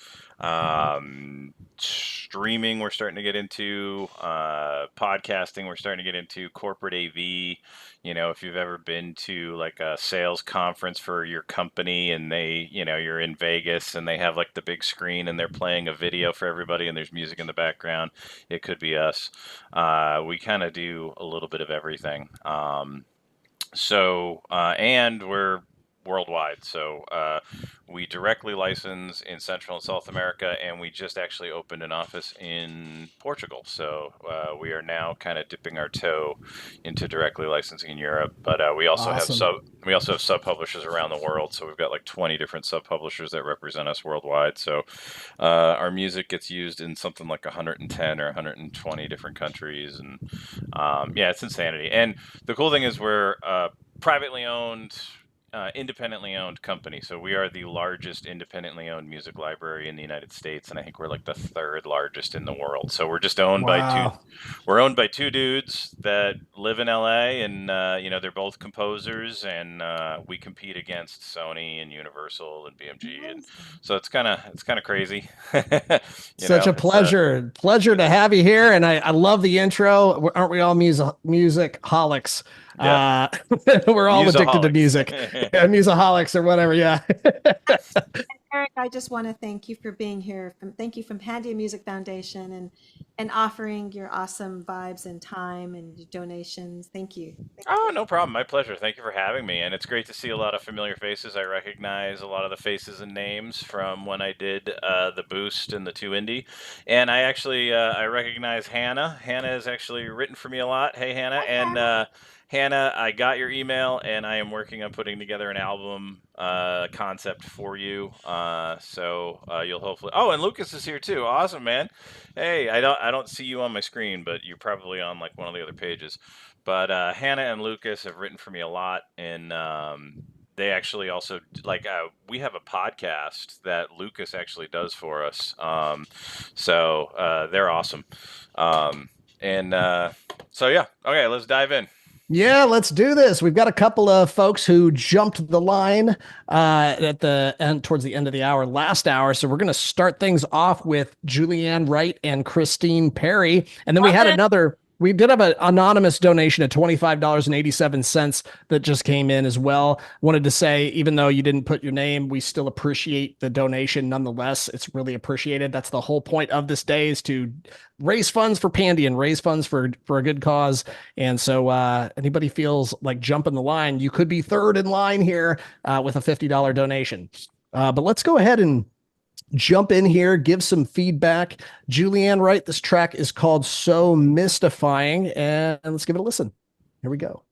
streaming we're starting to get into, podcasting we're starting to get into, corporate AV. If you've ever been to like a sales conference for your company, and you're in Vegas and they have like the big screen and they're playing a video for everybody and there's music in the background, it could be us. We kind of do a little bit of everything. And we're worldwide. So we directly license in Central and South America, and we just actually opened an office in Portugal. So we are now kind of dipping our toe into directly licensing in Europe. But we also have sub publishers around the world. So we've got like 20 different sub publishers that represent us worldwide. So our music gets used in something like 110 or 120 different countries, and it's insanity. And the cool thing is we're privately owned, independently owned company. So we are the largest independently owned music library in the United States, and I think we're like the 3rd largest in the world. So we're just owned by two dudes that live in LA, and they're both composers, and we compete against Sony and Universal and BMG, and so it's kind of crazy. Such a pleasure to have you here, and I love the intro. Aren't we all music holics? Yeah. We're all addicted to music. Yeah, musaholics or whatever. Yeah. Eric, I just want to thank you for being here. Thank you from Pandion Music Foundation and offering your awesome vibes and time and your donations. Thank you. Oh, no problem. My pleasure. Thank you for having me. And it's great to see a lot of familiar faces. I recognize a lot of the faces and names from when I did the Boost and the 2 Indie. And I actually I recognize Hannah. Hannah has actually written for me a lot. Hey, Hannah. And Hannah, I got your email, and I am working on putting together an album concept for you. So you'll hopefully. Oh, and Lucas is here too. Awesome, man. Hey, I don't see you on my screen, but you're probably on like one of the other pages. But Hannah and Lucas have written for me a lot, and they actually also we have a podcast that Lucas actually does for us. So they're awesome. And so yeah, okay, let's dive in. Yeah, let's do this. We've got a couple of folks who jumped the line at the end, towards the end of the hour, last hour. So we're going to start things off with Julianne Wright and Christine Perry. And then we had another, we did have an anonymous donation of $25.87 that just came in as well. Wanted to say, even though you didn't put your name, we still appreciate the donation nonetheless. It's really appreciated. That's the whole point of this day, is to raise funds for Pandion, raise funds for a good cause. And so anybody feels like jumping the line, you could be third in line here with a $50 donation. But let's go ahead and jump in here, give some feedback. Julianne Wright, this track is called So Mystifying, and let's give it a listen. Here we go.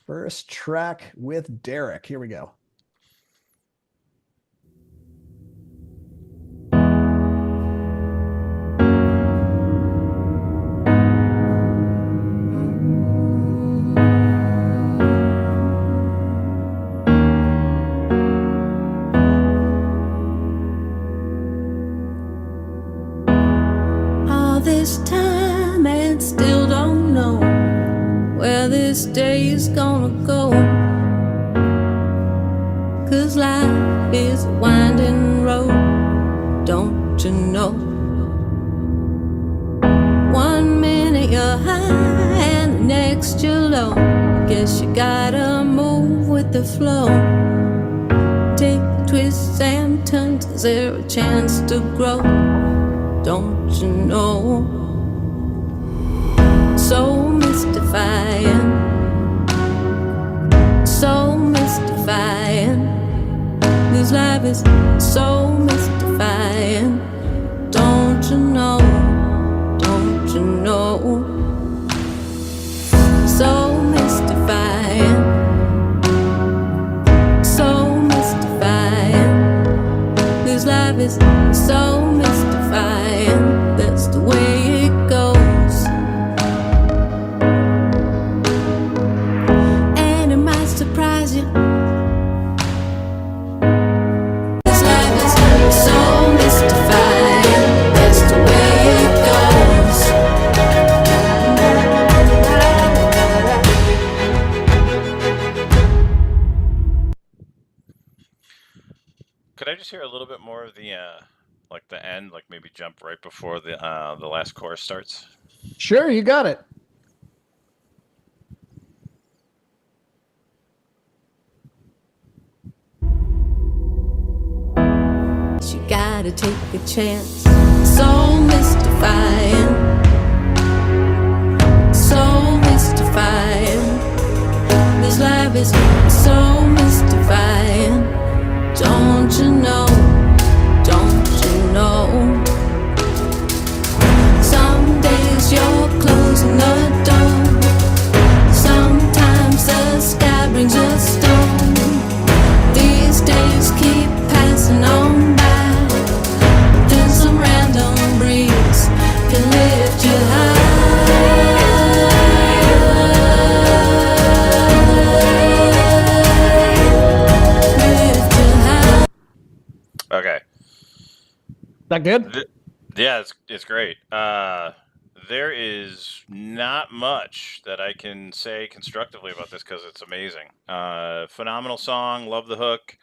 First track with Derek. Here we go. This time and still don't know where this day is gonna go. 'Cause life is a winding road, don't you know? 1 minute you're high and the next you're low. Guess you gotta move with the flow. Take twists and turns, 'cause there's a chance to grow, don't you know? So mystifying, so mystifying. This life is so mystifying, don't you know? Don't you know? So mystifying, so mystifying. This life is so mystifying. That's the way it goes. And it might surprise you. This life is so mystifying. That's the way it goes. Could I just hear a little bit more of the like the end, like maybe jump right before the last chorus starts? Sure, you got it. You gotta take a chance. So mystifying, so mystifying. This life is so mystifying, don't you know? Don't you know? Some days you're closing the door. Sometimes the sky brings a storm. These days keep passing on by. Then some random breeze can lift you high. Okay. That good? Yeah, it's great. There is not much that I can say constructively about this because it's amazing. Phenomenal song. Love the hook.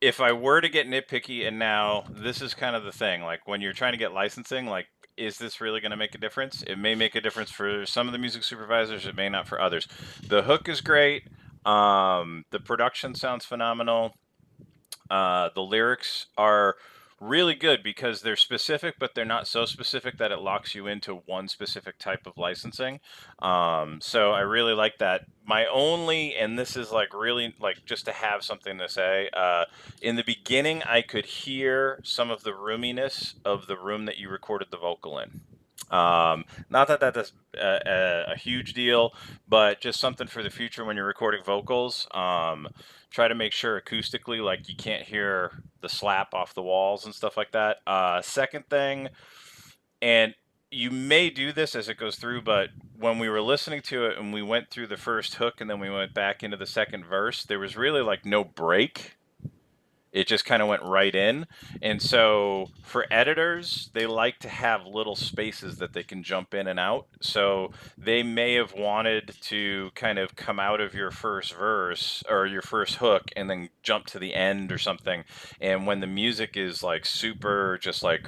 If I were to get nitpicky, and now this is kind of the thing, like when you're trying to get licensing, like, is this really going to make a difference? It may make a difference for some of the music supervisors. It may not for others. The hook is great. The production sounds phenomenal. The lyrics are really good because they're specific, but they're not so specific that it locks you into one specific type of licensing. So I really like that. My only, and this is like really like just to have something to say, in the beginning, I could hear some of the roominess of the room that you recorded the vocal in. Not that that's a huge deal, but just something for the future when you're recording vocals. Try to make sure acoustically, like you can't hear the slap off the walls and stuff like that. Second thing, and you may do this as it goes through, but when we were listening to it and we went through the first hook and then we went back into the second verse, there was really like no break. It just kind of went right in. And so for editors, they like to have little spaces that they can jump in and out. So they may have wanted to kind of come out of your first verse or your first hook and then jump to the end or something. And when the music is like super, just like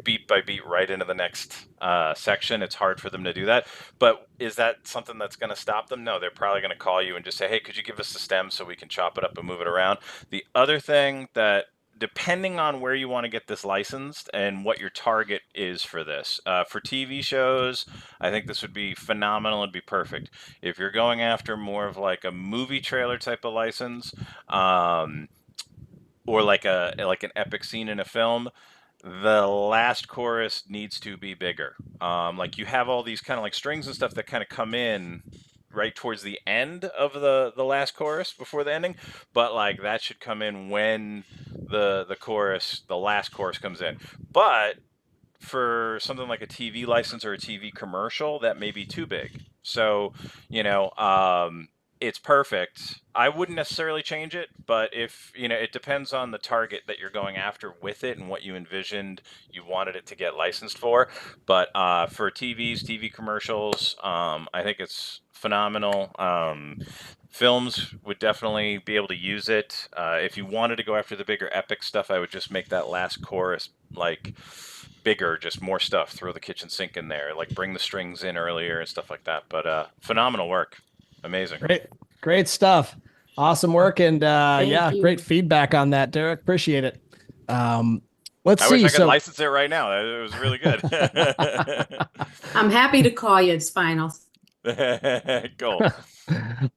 beat by beat right into the next section, it's hard for them to do that. But is that something that's going to stop them? No, they're probably going to call you and just say, hey, could you give us the stem so we can chop it up and move it around? The other thing that, depending on where you want to get this licensed and what your target is for this, for TV shows, I think this would be phenomenal and be perfect. If you're going after more of like a movie trailer type of license, or like an epic scene in a film, the last chorus needs to be bigger. Like you have all these kind of like strings and stuff that kind of come in right towards the end of the last chorus before the ending, but like that should come in when the last chorus comes in. But for something like a TV license or a TV commercial, that may be too big. So, it's perfect. I wouldn't necessarily change it, but if, it depends on the target that you're going after with it and what you envisioned you wanted it to get licensed for. But for TV commercials, I think it's phenomenal. Films would definitely be able to use it. If you wanted to go after the bigger epic stuff, I would just make that last chorus like bigger, just more stuff. Throw the kitchen sink in there, like bring the strings in earlier and stuff like that. But phenomenal work. Amazing. Great stuff. Awesome work. And Thank you. great feedback on that, Derek. Appreciate it. Let's I see. wish I could license it right now. It was really good. I'm happy to call you. It's fine. Cool.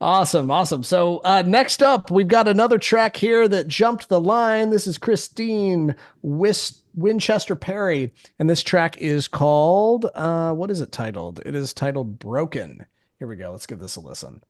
Awesome. So next up, we've got another track here that jumped the line. This is Christine Winchester Perry, and this track is called, what is it titled? It is titled Broken. Here we go. Let's give this a listen.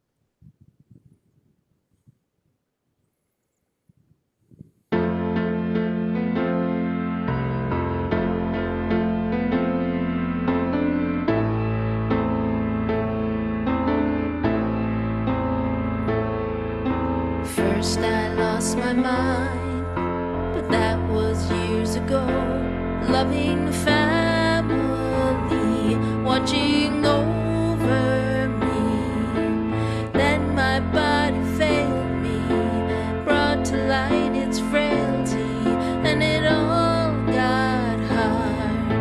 First I lost my mind, but that was years ago. Loving the family, watching over me. Then my body failed me, brought to light its frailty, and it all got hard,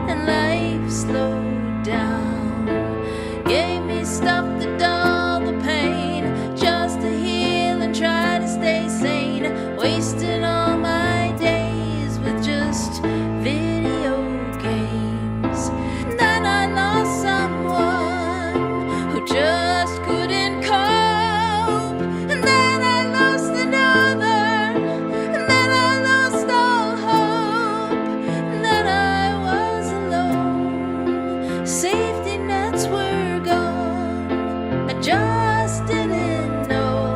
and life slowed down. Gave me stuff to dull the pain, just to heal and try to stay sane. Wasted all my days with just video games. Then I lost someone who just couldn't cope. And then I lost another. And then I lost all hope. And then I was alone. Safety nets were gone. I just didn't know.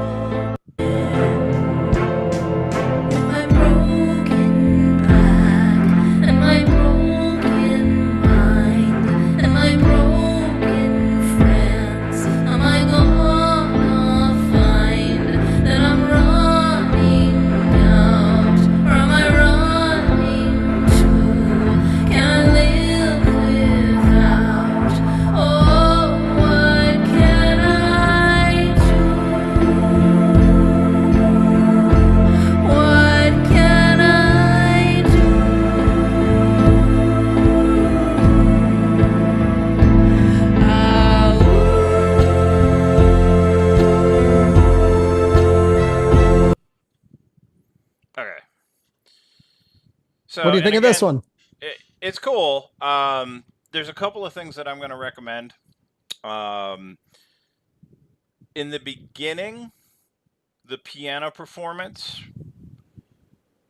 My broken back and my broken mind and my broken friends. Am I gonna find that I'm running out, or am I running to? Can I live without? Oh, what can I do? What can I do? Okay. So, What do you and think of this again, one? It's cool. There's a couple of things that I'm going to recommend. In the beginning, the piano performance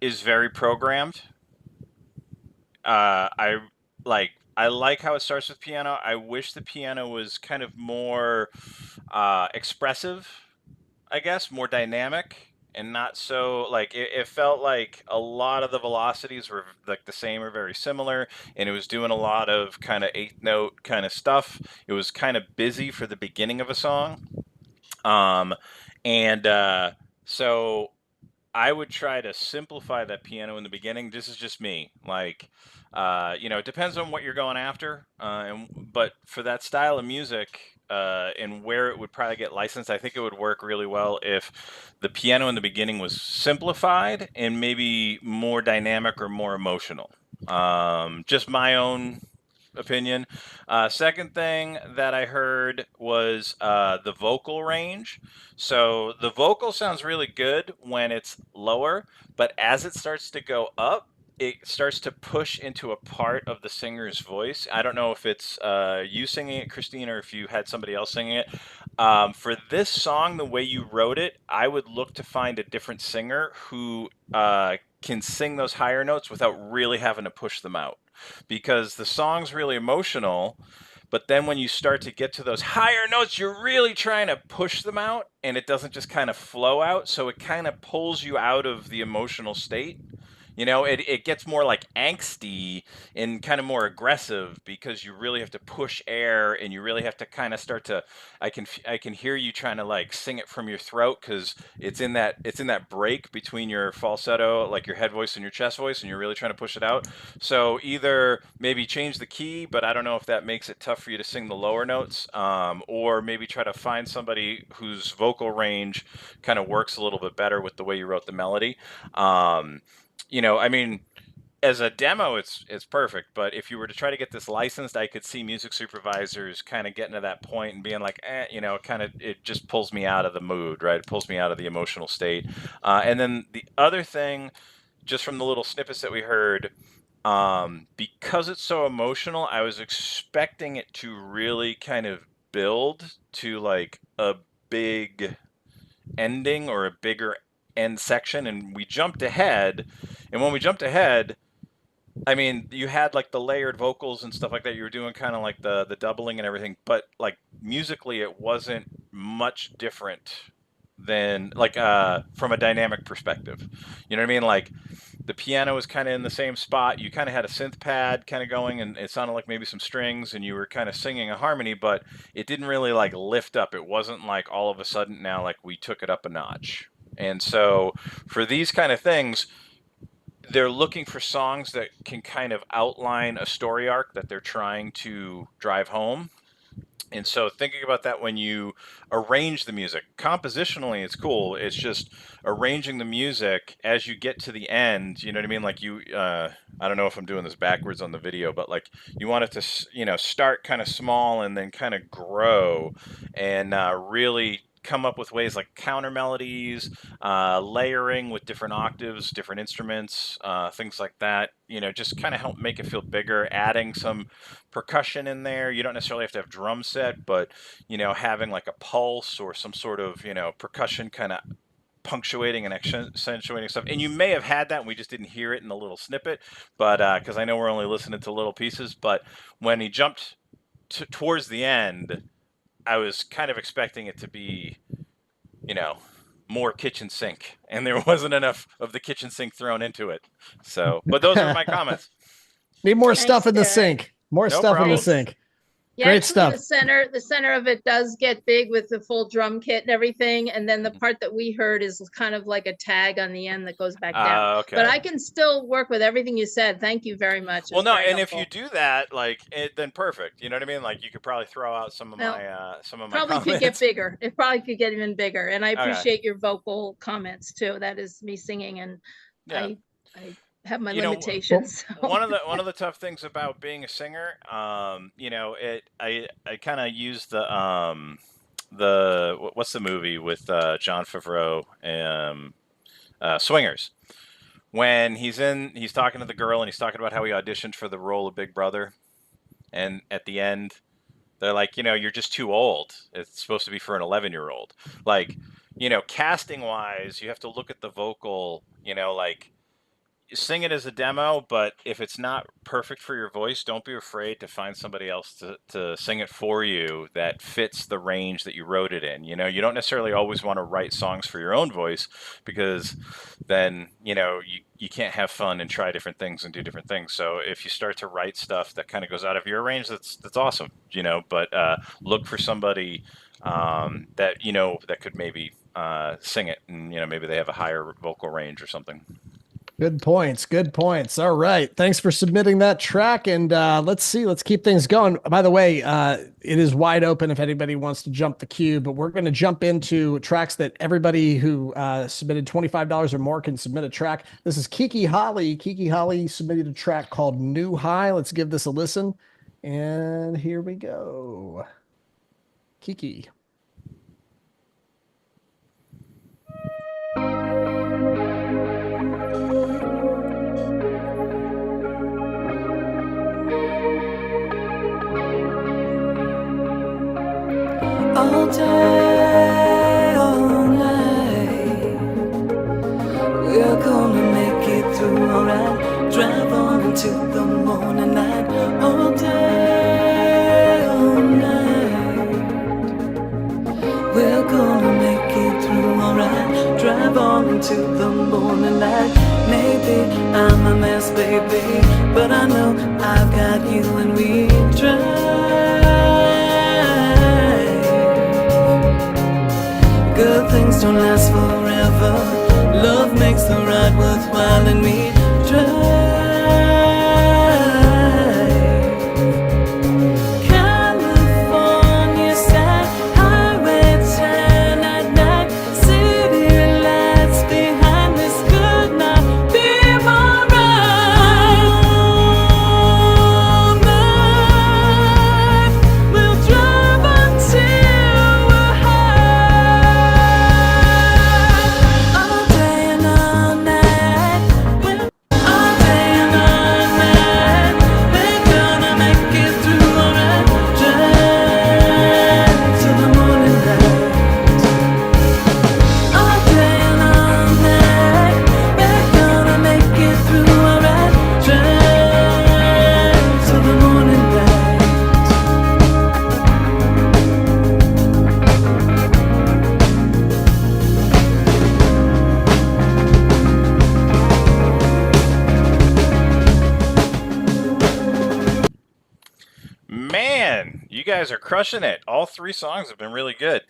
is very programmed. I like how it starts with piano. I wish the piano was kind of more expressive, I guess, more dynamic, and not so like it felt like a lot of the velocities were like the same or very similar, and it was doing a lot of kind of eighth note kind of stuff. It was kind of busy for the beginning of a song. And so I would try to simplify that piano in the beginning. This is just me. Like, it depends on what you're going after. But for that style of music, and where it would probably get licensed, I think it would work really well if the piano in the beginning was simplified and maybe more dynamic or more emotional. Just my own opinion. Second thing that I heard was the vocal range. So the vocal sounds really good when it's lower, but as it starts to go up, it starts to push into a part of the singer's voice. I don't know if it's you singing it, Christine, or if you had somebody else singing it. For this song, the way you wrote it, I would look to find a different singer who can sing those higher notes without really having to push them out, because the song's really emotional, but then when you start to get to those higher notes, you're really trying to push them out, and it doesn't just kind of flow out, so it kind of pulls you out of the emotional state. It gets more like angsty and kind of more aggressive because you really have to push air, and you really have to kind of start to. I can hear you trying to like sing it from your throat because it's in that break between your falsetto, like your head voice and your chest voice, and you're really trying to push it out. So either maybe change the key, but I don't know if that makes it tough for you to sing the lower notes, or maybe try to find somebody whose vocal range kind of works a little bit better with the way you wrote the melody. I mean, as a demo, it's perfect. But if you were to try to get this licensed, I could see music supervisors kind of getting to that point and being like, it just pulls me out of the mood, right? It pulls me out of the emotional state. And then the other thing, just from the little snippets that we heard, because it's so emotional, I was expecting it to really kind of build to like a big ending or a bigger end section, and we jumped ahead. And when we jumped ahead, I mean, you had like the layered vocals and stuff like that. You were doing kind of like the doubling and everything, but like musically, it wasn't much different than like from a dynamic perspective. You know what I mean? Like the piano was kind of in the same spot. You kind of had a synth pad kind of going, and it sounded like maybe some strings, and you were kind of singing a harmony, but it didn't really like lift up. It wasn't like all of a sudden now like we took it up a notch. And so for these kind of things, they're looking for songs that can kind of outline a story arc that they're trying to drive home. And so thinking about that when you arrange the music, compositionally, it's cool. It's just arranging the music as you get to the end. You know what I mean? Like I don't know if I'm doing this backwards on the video, but like you want it to, start kind of small and then kind of grow and really come up with ways like counter melodies, layering with different octaves, different instruments, things like that. Just kind of help make it feel bigger, adding some percussion in there. You don't necessarily have to have drum set, but having like a pulse or some sort of percussion kind of punctuating and accentuating stuff. And you may have had that and we just didn't hear it in the little snippet, but because I know we're only listening to little pieces. But when he jumped towards the end, I was kind of expecting it to be, more kitchen sink, and there wasn't enough of the kitchen sink thrown into it. So, but those are my comments. Need more stuff in the sink. More No stuff in the problem. sink. Yeah, Great actually, stuff. the center of it does get big with the full drum kit and everything, and then the part that we heard is kind of like a tag on the end that goes back down. Okay. But I can still work with everything you said. Thank you very much. Well, It's no, very and helpful. if you do that, like, then perfect. You know what I mean? Like, you could probably throw out some of Well, my probably comments. could get bigger. It probably could get even bigger. And I Okay. appreciate your vocal comments too. That is me singing, and Yeah. I have my You know, limitations. so. One of the tough things about being a singer, I kind of use what's the movie with John Favreau, Swingers, when he's talking to the girl and he's talking about how he auditioned for the role of Big Brother, and at the end they're like, you're just too old. It's supposed to be for an 11-year-old. Like, casting wise, you have to look at the vocal, like, sing it as a demo, but if it's not perfect for your voice, don't be afraid to find somebody else to sing it for you that fits the range that you wrote it in. You don't necessarily always want to write songs for your own voice, because then, you can't have fun and try different things and do different things. So if you start to write stuff that kind of goes out of your range, that's awesome, but look for somebody that, that could maybe sing it, and maybe they have a higher vocal range or something. Good points. Good points. All right. Thanks for submitting that track. And let's keep things going. By the way, it is wide open if anybody wants to jump the queue, but we're going to jump into tracks that everybody who submitted $25 or more can submit a track. This is Kiki Holly. Kiki Holly submitted a track called New High. Let's give this a listen. And here we go. Kiki. All day, all night, we're gonna make it through alright. Drive on into the morning light. All day, all night, we're gonna make it through alright. Drive on into the morning light. Maybe I'm a mess, baby, but I know I've got you and we drive. Good things don't last forever. Love makes the ride worthwhile, and we drive. California side, Highway 10 at night. City lights behind this could not be more right. All night, we'll drive until we're high. All day and all night, all day and all night, we're gonna make it through alright. Drive till the morning light. All day and all night, we're gonna make it through alright. Drive till the morning light. Man, you guys are crushing it. All three songs have been really good.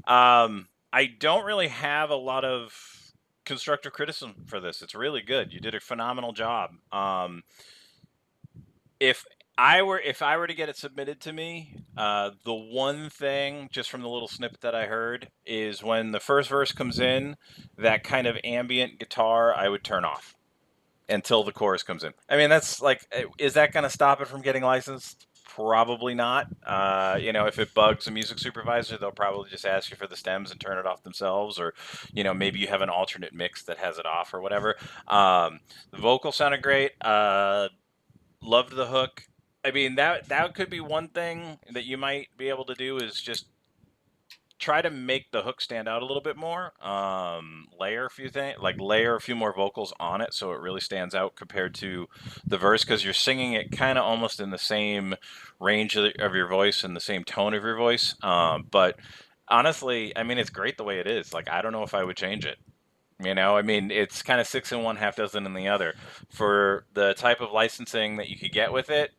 I don't really have a lot of constructive criticism for this. It's really good. You did a phenomenal job. If I were to get it submitted to me, the one thing, just from the little snippet that I heard, is when the first verse comes in, that kind of ambient guitar I would turn off until the chorus comes in. I mean, that's like, is that going to stop it from getting licensed? Probably not. If it bugs a music supervisor, they'll probably just ask you for the stems and turn it off themselves, or maybe you have an alternate mix that has it off or whatever. The vocals sounded great. Loved the hook. I mean, that could be one thing that you might be able to do, is just try to make the hook stand out a little bit more. Layer a few things, like layer a few more vocals on it, so it really stands out compared to the verse, because you're singing it kind of almost in the same range of your voice and the same tone of your voice. But honestly, I mean, it's great the way it is. Like, I don't know if I would change it. I mean, it's kind of 6 in one, half dozen in the other. For the type of licensing that you could get with it,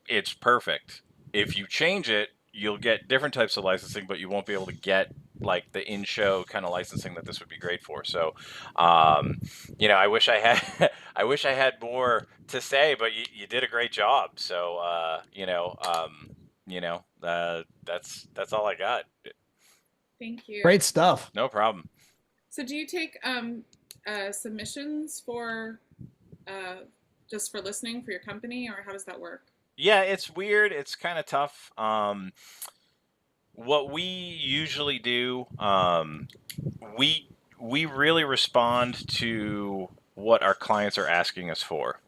it's perfect. If you change it, you'll get different types of licensing, but you won't be able to get like the in-show kind of licensing that this would be great for. So, I wish I had, I wish I had more to say, but you did a great job. So, that's all I got. Thank you. Great stuff. No problem. So do you take submissions for just for listening for your company, or how does that work? Yeah, it's weird. It's kind of tough. What we usually do, we really respond to what our clients are asking us for.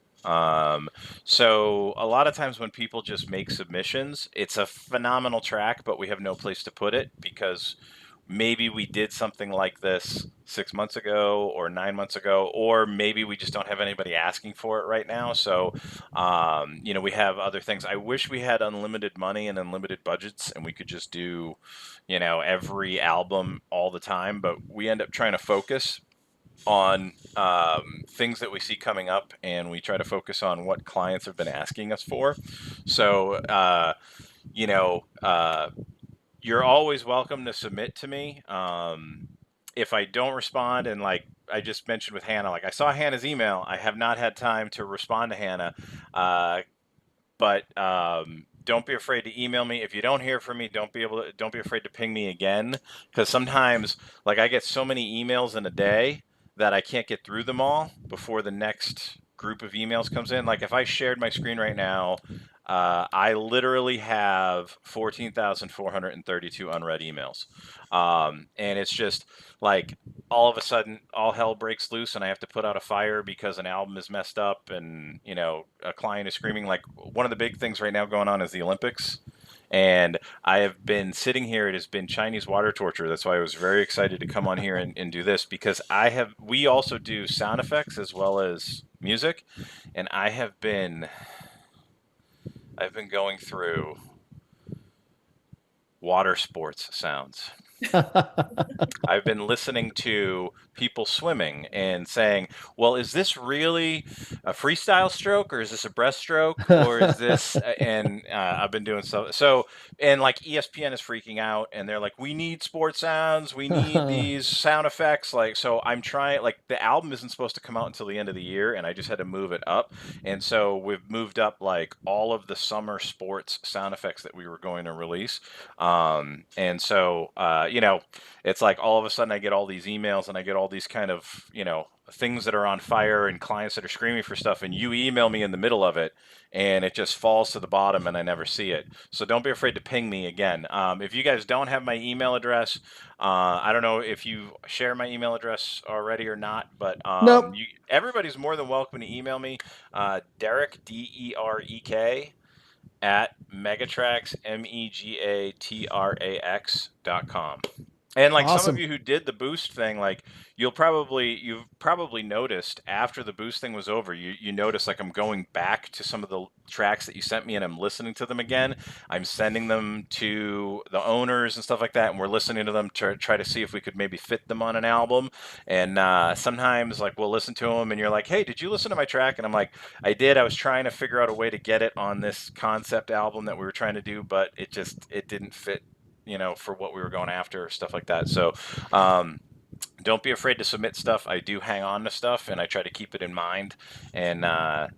So a lot of times when people just make submissions, it's a phenomenal track, but we have no place to put it because maybe we did something like this 6 months ago or 9 months ago, or maybe we just don't have anybody asking for it right now. So, we have other things. I wish we had unlimited money and unlimited budgets and we could just do, every album all the time, but we end up trying to focus on things that we see coming up, and we try to focus on what clients have been asking us for. So, you're always welcome to submit to me. if I don't respond, and like I just mentioned with Hannah, like I saw Hannah's email, I have not had time to respond to Hannah. But don't be afraid to email me. If you don't hear from me, don't be afraid to ping me again, because sometimes like I get so many emails in a day that I can't get through them all before the next group of emails comes in. Like if I shared my screen right now, I literally have 14,432 unread emails. And it's just like all of a sudden all hell breaks loose and I have to put out a fire because an album is messed up and, you know, a client is screaming. Like one of the big things right now going on is the Olympics. And I have been sitting here. It has been Chinese water torture. That's why I was very excited to come on here and do this, because we also do sound effects as well as music. And I've been going through water sports sounds. I've been listening to people swimming and saying, well, is this really a freestyle stroke or is this a breaststroke or is this, and I've been doing so, and like ESPN is freaking out and they're like, we need sports sounds, we need these sound effects. Like, so I'm trying, like the album isn't supposed to come out until the end of the year and I just had to move it up. And so we've moved up like all of the summer sports sound effects that we were going to release. And so, you know, it's like all of a sudden I get all these emails and I get all these kind of, you know, things that are on fire and clients that are screaming for stuff, and you email me in the middle of it and it just falls to the bottom and I never see it. So don't be afraid to ping me again. If you guys don't have my email address, I don't know if you share my email address already or not, but Nope. Everybody's more than welcome to email me. Derek, DEREK, at Megatrax, MEGATRAX.com. And like some Awesome. of you who did the boost thing, like you've probably noticed after the boost thing was over, you notice like I'm going back to some of the tracks that you sent me and I'm listening to them again. I'm sending them to the owners and stuff like that, and we're listening to them to try to see if we could maybe fit them on an album. And sometimes like we'll listen to them and you're like, hey, did you listen to my track? And I'm like, I did. I was trying to figure out a way to get it on this concept album that we were trying to do, but it didn't fit, you know, for what we were going after, stuff like that. So don't be afraid to submit stuff. I do hang on to stuff and I try to keep it in mind, and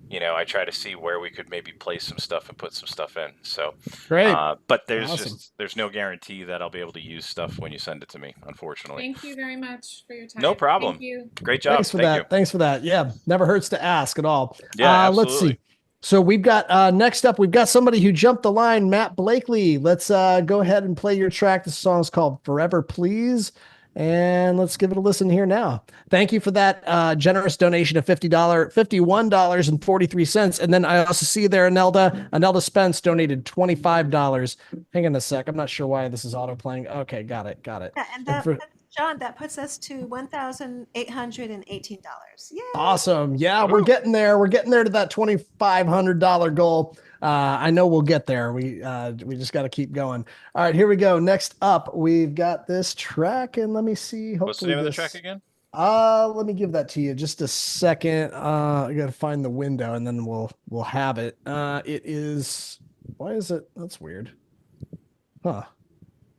you know, I try to see where we could maybe place some stuff and put some stuff in. So great. But there's Awesome. there's no guarantee that I'll be able to use stuff when you send it to me, unfortunately. Thank you very much for your time. No problem. Thank you. Great job. Thanks for that. Thanks for that. Yeah, never hurts to ask at all. Yeah, Let's absolutely. see. So we've got next up, we've got somebody who jumped the line, Matt Blakely. Let's go ahead and play your track. The song is called Forever Please. And let's give it a listen here now. Thank you for that generous donation of $51.43. And then I also see there, Anelda Spence donated $25. Hang on a sec. I'm not sure why this is auto playing. Okay, got it. Yeah, and that, John, that puts us to $1,818. Yay! Awesome. Yeah, we're getting there. We're getting there to that $2,500 goal. I know we'll get there. We just got to keep going. All right, here we go. Next up, we've got this track, and let me see. Hopefully What's the name of the track again? Let me give that to you. Just a second. I got to find the window, and then we'll have it. It is. Why is it? That's weird. Huh?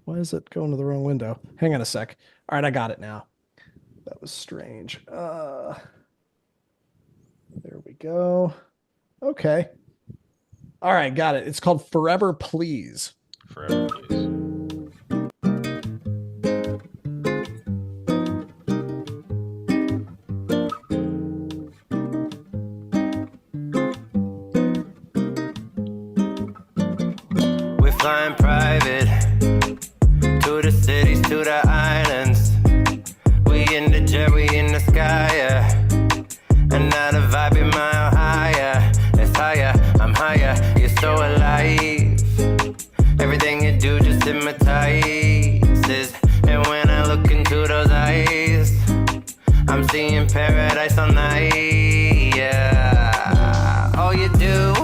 Why is it going to the wrong window? Hang on a sec. All right, I got it now. That was strange. There we go. Okay. All right, got it. It's called Forever Please. Forever Please. We're flying private to the cities, to the islands. We in the jet, we in the sky, yeah. And now the vibe is mile higher. It's higher, I'm higher, you're so alive. Everything you do just hypnotizes. And when I look into those eyes, I'm seeing paradise all night, yeah. Oh, you do?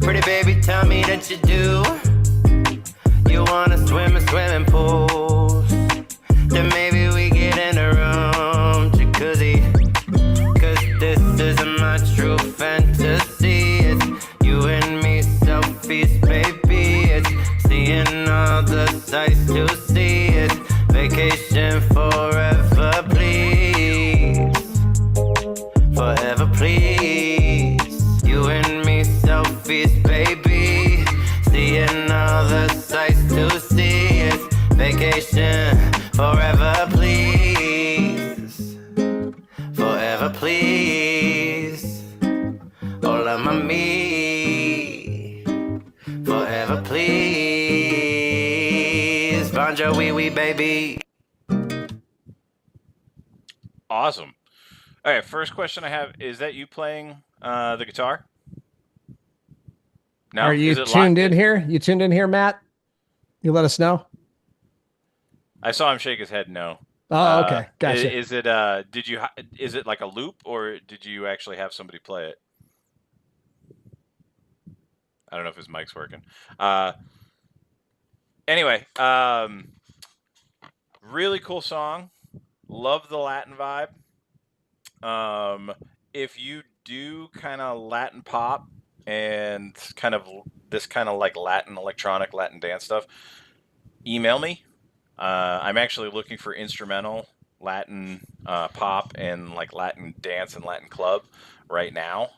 Pretty baby, tell me that you do. You wanna swim in swimming pools? Then maybe we get in a room jacuzzi. Cause this is my true fantasy. It's you and me, selfies, baby. It's seeing all the sights to see. It's vacation for a wee wee baby. Awesome. All right, first question I have, is that you playing the guitar? No? Are you Is it tuned in here? You tuned in here, Matt? You let us know. I saw him shake his head no. Oh, okay. Gotcha. Is it is it like a loop, or did you actually have somebody play it? I don't know if his mic's working. Anyway, really cool song. Love the Latin vibe. If you do kind of Latin pop and kind of this kind of like Latin electronic, Latin dance stuff, email me. I'm actually looking for instrumental Latin pop and like Latin dance and Latin club right now.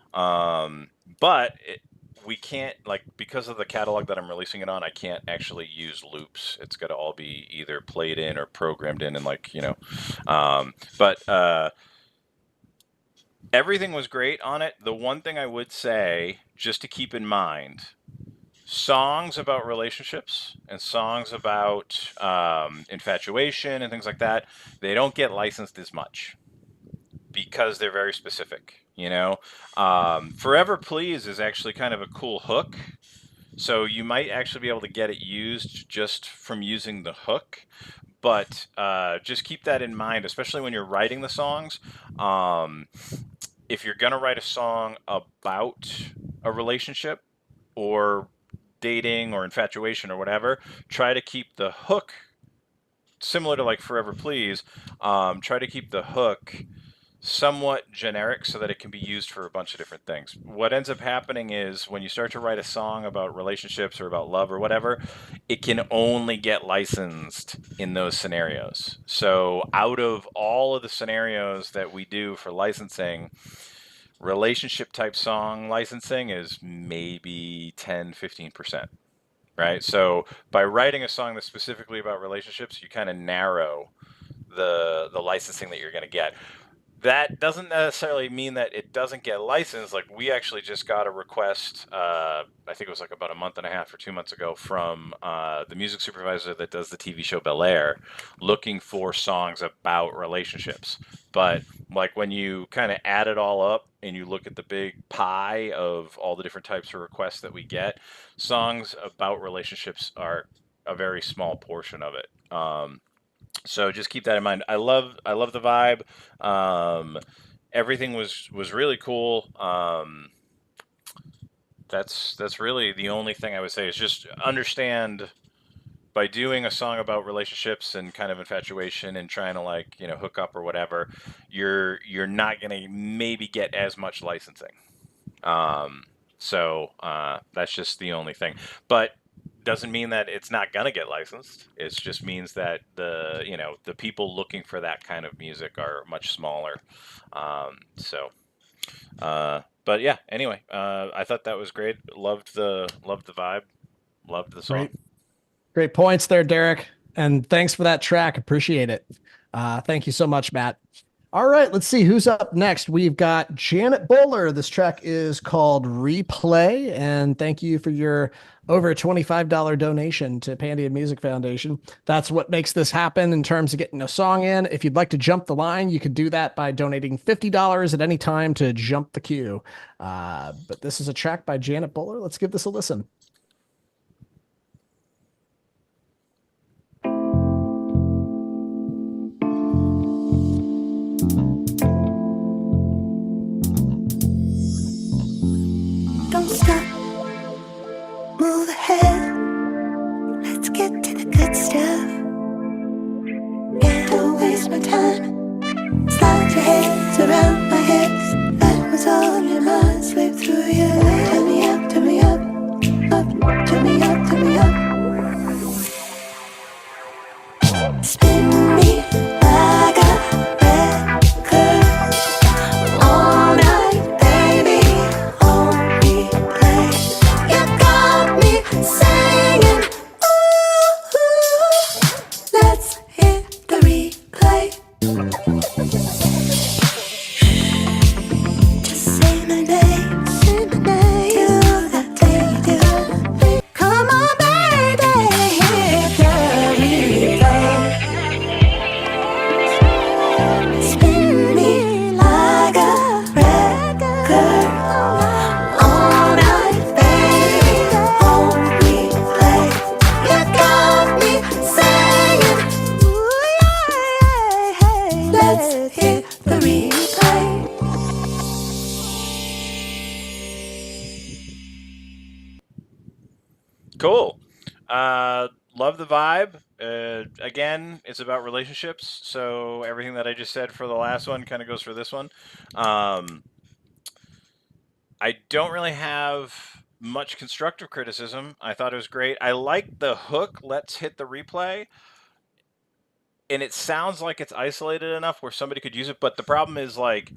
But we can't, like, because of the catalog that I'm releasing it on, I can't actually use loops. It's got to all be either played in or programmed in, and like, you know, but everything was great on it. The one thing I would say, just to keep in mind, songs about relationships and songs about infatuation and things like that, they don't get licensed as much because they're very specific. You know, Forever Please is actually kind of a cool hook. So you might actually be able to get it used just from using the hook. But just keep that in mind, especially when you're writing the songs. If you're going to write a song about a relationship or dating or infatuation or whatever, try to keep the hook similar to like Forever Please. Try to keep the hook somewhat generic so that it can be used for a bunch of different things. What ends up happening is when you start to write a song about relationships or about love or whatever, it can only get licensed in those scenarios. So out of all of the scenarios that we do for licensing, relationship type song licensing is maybe 10-15%. Right? So by writing a song that's specifically about relationships, you kind of narrow the licensing that you're going to get. That doesn't necessarily mean that it doesn't get licensed. Like, we actually just got a request, I think it was like about a month and a half or 2 months ago, from the music supervisor that does the TV show Bel Air, looking for songs about relationships. But like, when you kind of add it all up and you look at the big pie of all the different types of requests that we get, songs about relationships are a very small portion of it. So just keep that in mind. I love the vibe. Everything was really cool. That's really the only thing I would say, is just understand, by doing a song about relationships and kind of infatuation and trying to, like, you know, hook up or whatever, you're not gonna maybe get as much licensing. So that's just the only thing. But doesn't mean that it's not gonna get licensed. It just means that the people looking for that kind of music are much smaller. But yeah. Anyway, I thought that was great. Loved the vibe. Loved the song. Great points there, Derek. And thanks for that track. Appreciate it. Thank you so much, Matt. All right, let's see who's up next. We've got Janet Bowler. This track is called Replay. And thank you for your over $25 donation to Pandion Music Foundation. That's what makes this happen in terms of getting a song in. If you'd like to jump the line, you could do that by donating $50 at any time to jump the queue. But this is a track by Janet Bowler. Let's give this a listen. Don't stop, move ahead. Let's get to the good stuff. Yeah, don't waste my time. Slide your hands around my hips. That was on your mind. Slip through your legs. Turn me up, turn me up, up. Turn me up, turn me up. Spin me like a record all night, baby. On replay. Cool. Love the vibe. Again, it's about relationships. So everything that I just said for the last one kind of goes for this one. I don't really have much constructive criticism. I thought it was great. I like the hook, let's hit the replay. And it sounds like it's isolated enough where somebody could use it, but the problem is like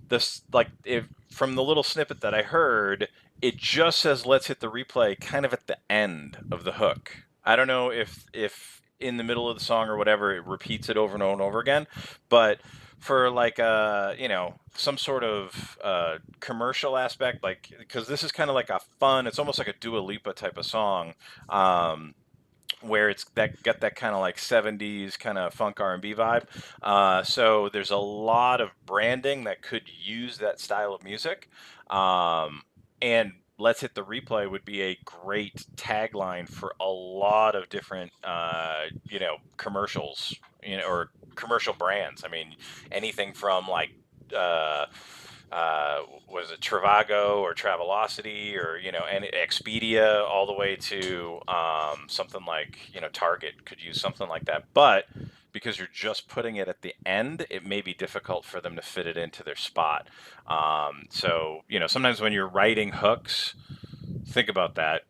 this, like if from the little snippet that I heard, it just says let's hit the replay kind of at the end of the hook. I don't know if in the middle of the song or whatever it repeats it over and over and over again, but for like some sort of commercial aspect, like because this is kind of like a fun, it's almost like a Dua Lipa type of song. Where it's got that kind of like 70s kind of funk R&B vibe. So there's a lot of branding that could use that style of music. And let's hit the replay would be a great tagline for a lot of different, commercials, or commercial brands. I mean, anything from like, was it Trivago or Travelocity or and Expedia all the way to something like Target could use something like that, but because you're just putting it at the end, it may be difficult for them to fit it into their spot. So sometimes when you're writing hooks, think about that,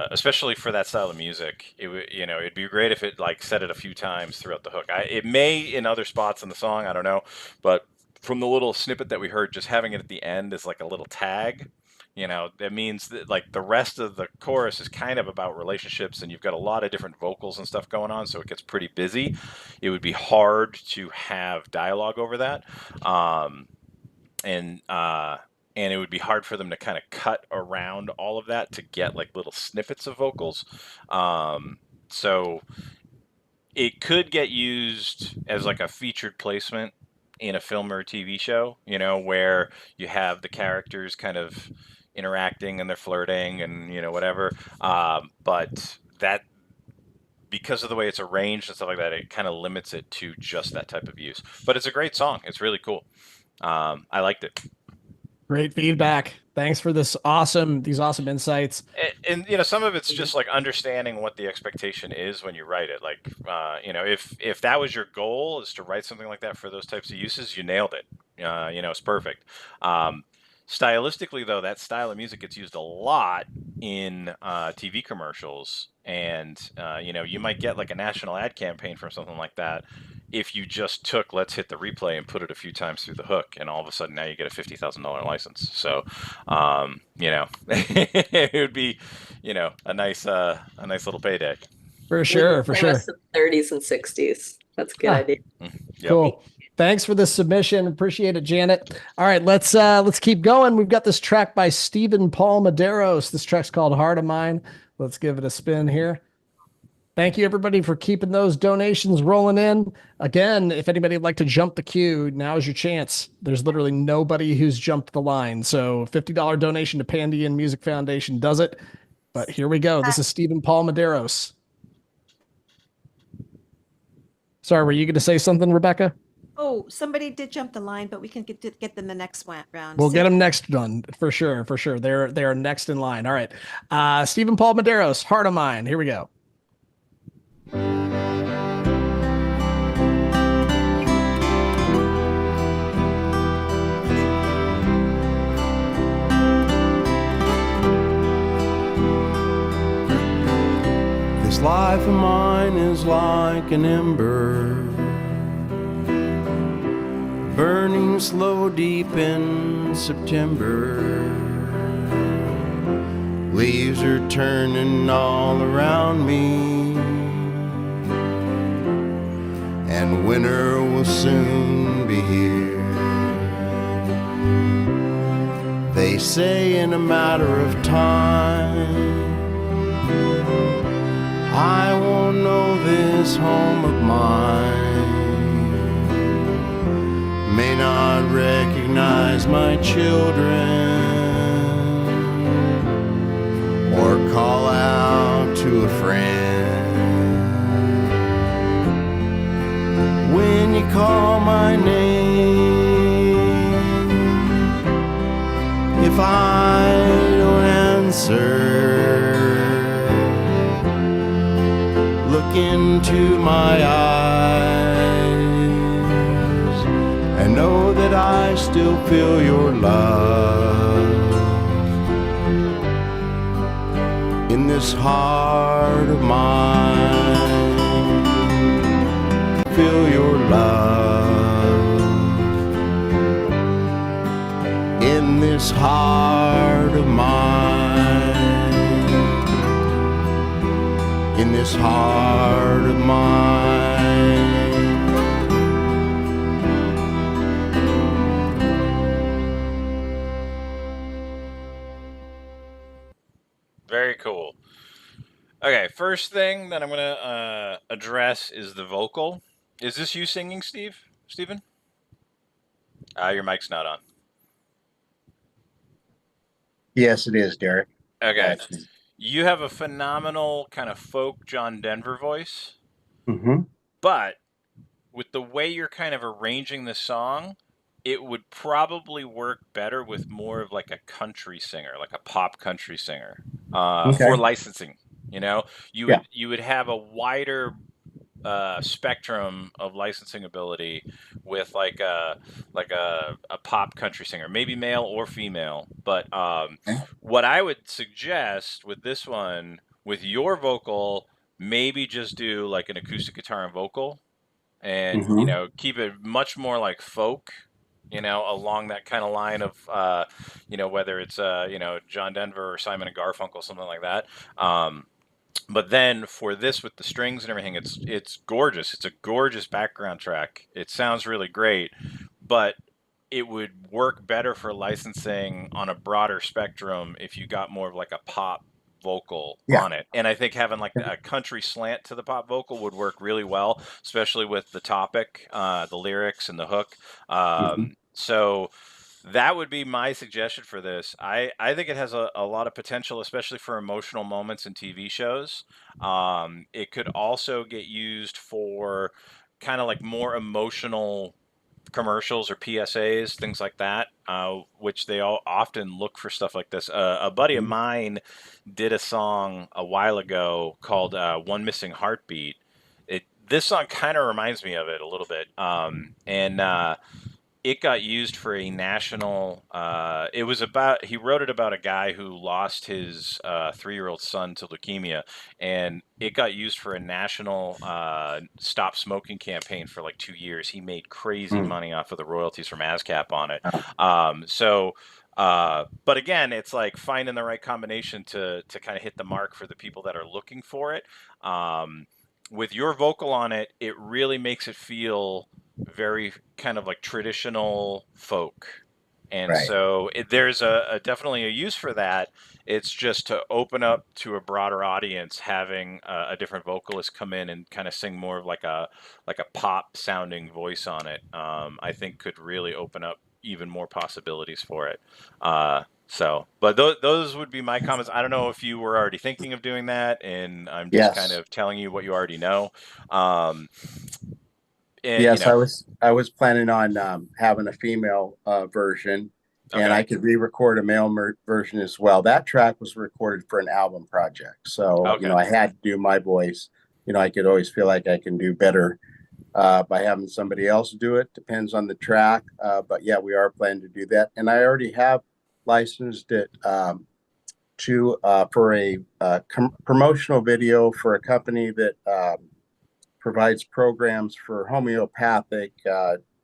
especially for that style of music. It'd be great if it like said it a few times throughout the hook. It may in other spots in the song, I don't know, but from the little snippet that we heard, just having it at the end is like a little tag. That means that like the rest of the chorus is kind of about relationships, and you've got a lot of different vocals and stuff going on, so it gets pretty busy. It would be hard to have dialogue over that, and it would be hard for them to kind of cut around all of that to get like little snippets of vocals. So it could get used as like a featured placement in a film or a TV show, where you have the characters kind of interacting and they're flirting and, whatever. But that, because of the way it's arranged and stuff like that, it kind of limits it to just that type of use. But it's a great song. It's really cool. I liked it. Great feedback. Thanks for these awesome insights. And some of it's just like understanding what the expectation is when you write it. Like, if that was your goal, is to write something like that for those types of uses, you nailed it. It's perfect. Stylistically, though, that style of music gets used a lot in TV commercials, and you might get like a national ad campaign from something like that if you just took let's hit the replay and put it a few times through the hook, and all of a sudden now you get a $50,000 license. So it would be a nice little payday. For sure. The 30s and 60s. That's a good idea. Yep. Cool. Thanks for this submission. Appreciate it, Janet. All right, let's keep going. We've got this track by Stephen Paul Medeiros. This track's called Heart of Mine. Let's give it a spin here. Thank you, everybody, for keeping those donations rolling in. Again, if anybody would like to jump the queue, now's your chance. There's literally nobody who's jumped the line. So $50 donation to Pandion Music Foundation does it. But here we go. This is Stephen Paul Medeiros. Sorry, were you going to say something, Rebecca? Oh, somebody did jump the line, but we can get them the next round. We'll get them next one for sure. They are next in line. All right. Stephen Paul Medeiros, Heart of Mine. Here we go. This life of mine is like an ember, burning slow deep in September. Leaves are turning all around me, and winter will soon be here. They say in a matter of time I won't know this home of mine, may not recognize my children, or call out to a friend. When you call my name, if I don't answer, into my eyes and know that I still feel your love in this heart of mine. Feel your love in this heart of mine. In this heart of mine. Very cool. Okay, first thing that I'm gonna address is the vocal. Is this you singing, Stephen? Your mic's not on. Yes, it is, Derek. Okay. You have a phenomenal kind of folk John Denver voice, Mm-hmm. but with the way you're kind of arranging the song, it would probably work better with more of like a country singer, like a pop country singer, for licensing. You know, you would have a wider spectrum of licensing ability with like a pop country singer, maybe male or female. But what I would suggest with this one, with your vocal, maybe just do like an acoustic guitar and vocal, and you know, keep it much more like folk, you know, along that kind of line of you know, whether it's you know, John Denver or Simon and Garfunkel, something like that. But then for this with the strings and everything, it's gorgeous. It's a gorgeous background track. It sounds really great, but it would work better for licensing on a broader spectrum if you got more of like a pop vocal on it. And I think having like a country slant to the pop vocal would work really well, especially with the topic, the lyrics and the hook. So that would be my suggestion for this. I think it has a lot of potential, especially for emotional moments in TV shows. It could also get used for kind of like more emotional commercials or PSAs, things like that, which they all often look for stuff like this. A buddy of mine did a song a while ago called One Missing Heartbeat. This song kind of reminds me of it a little bit. It got used for a national. It was about. He wrote it about a guy who lost his 3-year-old son to leukemia, and it got used for a national stop smoking campaign for like 2 years. He made crazy money off of the royalties from ASCAP on it. But again, it's like finding the right combination to kind of hit the mark for the people that are looking for it. With your vocal on it, it really makes it feel very kind of like traditional folk, and so there's a definitely a use for that. It's just to open up to a broader audience, having a different vocalist come in and kind of sing more of like a pop sounding voice on it. I think could really open up even more possibilities for it. But those would be my comments. I don't know if you were already thinking of doing that, and I'm just kind of telling you what you already know. Yes, you know, I was planning on having a female version, and I could re-record a male version as well. That track was recorded for an album project, so you know, I had to do my voice. You know, I could always feel like I can do better by having somebody else do it. Depends on the track, but yeah, we are planning to do that, and I already have licensed it for a promotional video for a company that provides programs for homeopathic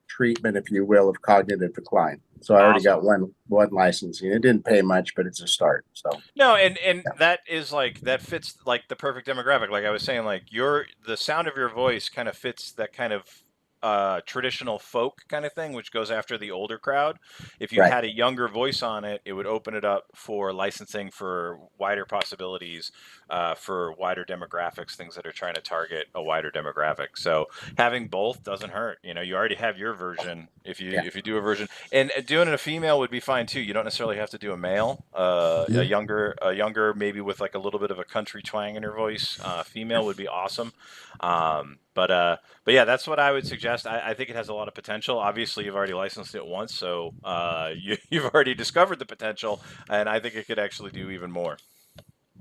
treatment, if you will, of cognitive decline. So I already got one licensing. It didn't pay much, but it's a start. So no, and that is like, that fits like the perfect demographic. Like I was saying, like the sound of your voice kind of fits that kind of traditional folk kind of thing, which goes after the older crowd. If you had a younger voice on it, it would open it up for licensing for wider possibilities, for wider demographics, things that are trying to target a wider demographic. So having both doesn't hurt. You know, you already have your version. If you do a version, and doing a female would be fine too. You don't necessarily have to do a male. A younger, maybe with like a little bit of a country twang in her voice. Female would be awesome. But yeah, that's what I would suggest. I think it has a lot of potential. Obviously, you've already licensed it once, so you've already discovered the potential, and I think it could actually do even more.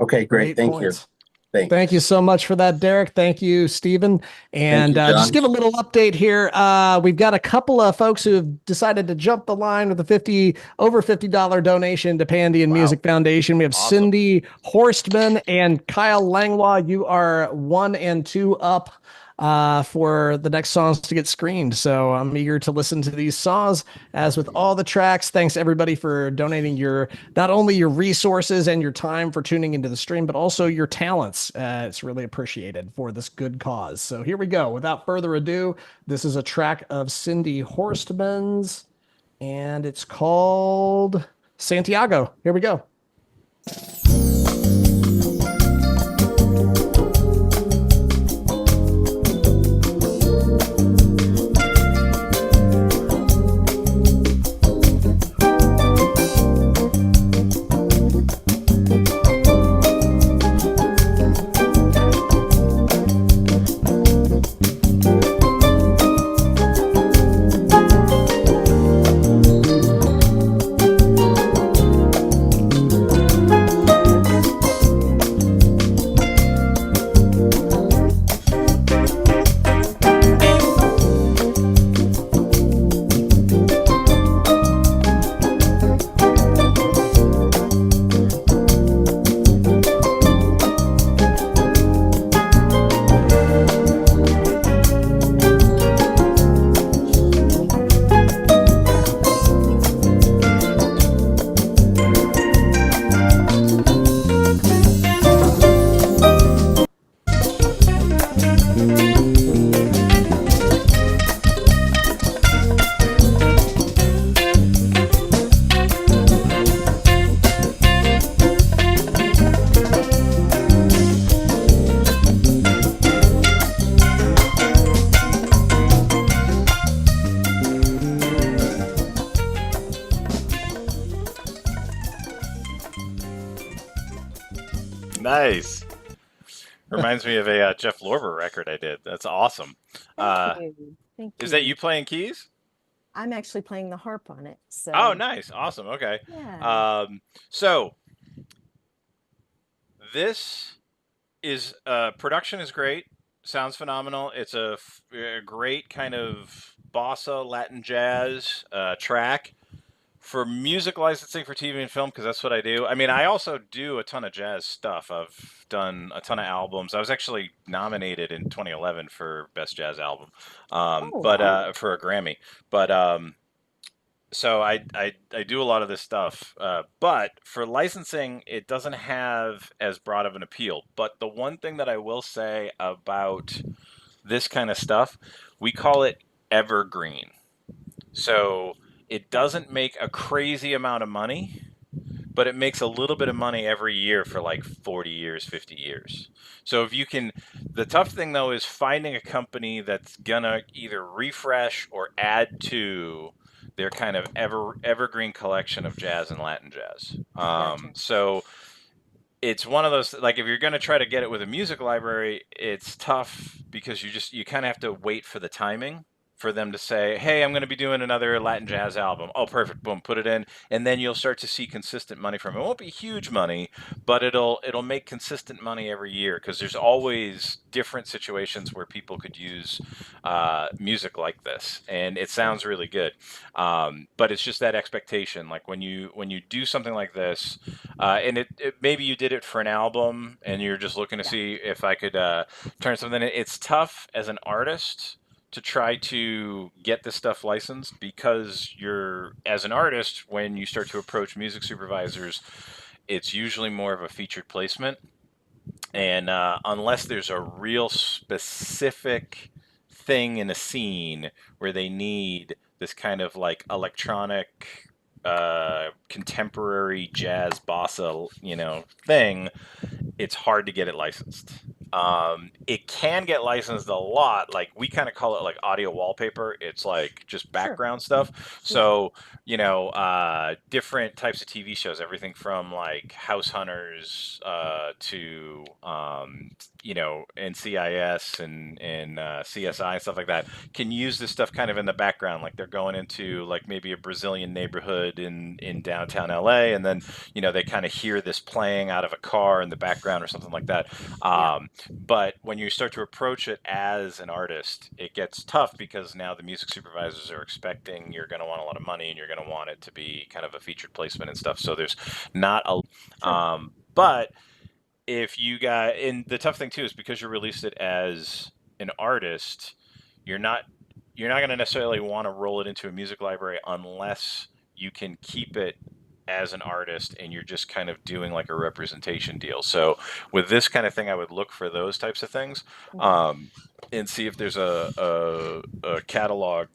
Okay, great. Thank you. Thank you so much for that, Derek. Thank you, Stephen. And just give a little update here. We've got a couple of folks who have decided to jump the line with a over $50 donation to Pandion Music Foundation. We have Cindy Horstman and Kyle Langlois. You are 1 and 2 up for the next songs to get screened. So I'm eager to listen to these songs. As with all the tracks, thanks everybody for donating not only your resources and your time for tuning into the stream, but also your talents. It's really appreciated for this good cause. So here we go. Without further ado, this is a track of Cindy Horstman's, and it's called Santiago. Here we go. Nice. Reminds me of a Jeff Lorber record I did. That's awesome. Thank you. Is that you playing keys? I'm actually playing the harp on it. So. Oh, nice. Awesome. Okay. Yeah. So this is production is great. Sounds phenomenal. It's a great kind of bossa Latin jazz track. For music licensing for TV and film, because that's what I do. I mean, I also do a ton of jazz stuff. I've done a ton of albums. I was actually nominated in 2011 for Best Jazz Album, for a Grammy. But so I do a lot of this stuff. But for licensing, it doesn't have as broad of an appeal. But the one thing that I will say about this kind of stuff, we call it evergreen. So it doesn't make a crazy amount of money, but it makes a little bit of money every year for like 40 years, 50 years. So if you can, the tough thing though is finding a company that's gonna either refresh or add to their kind of evergreen collection of jazz and Latin jazz. So it's one of those, like if you're going to try to get it with a music library, it's tough because you kind of have to wait for the timing for them to say, hey, I'm going to be doing another Latin jazz album. Oh, perfect. Boom, put it in. And then you'll start to see consistent money from it. It won't be huge money, but it'll make consistent money every year because there's always different situations where people could use music like this. And it sounds really good. But it's just that expectation. Like when you do something like this, and it maybe you did it for an album and you're just looking to see if I could turn something in. It's tough as an artist to try to get this stuff licensed because as an artist, when you start to approach music supervisors, it's usually more of a featured placement. And unless there's a real specific thing in a scene where they need this kind of like electronic, contemporary jazz bossa, thing, it's hard to get it licensed. It can get licensed a lot. Like we kind of call it like audio wallpaper. It's like just background stuff. So, you know, different types of TV shows, everything from like House Hunters to, you know, NCIS and CSI and stuff like that, can use this stuff kind of in the background. Like they're going into like maybe a Brazilian neighborhood in downtown LA, and then, you know, they kind of hear this playing out of a car in the background or something like that. But when you start to approach it as an artist, it gets tough because now the music supervisors are expecting you're going to want a lot of money and you're going to want it to be kind of a featured placement and stuff. So there's not a, but if you got, and the tough thing too is because you released it as an artist, you're not going to necessarily want to roll it into a music library unless you can keep it as an artist and you're just kind of doing like a representation deal. So with this kind of thing, I would look for those types of things, and see if there's a catalog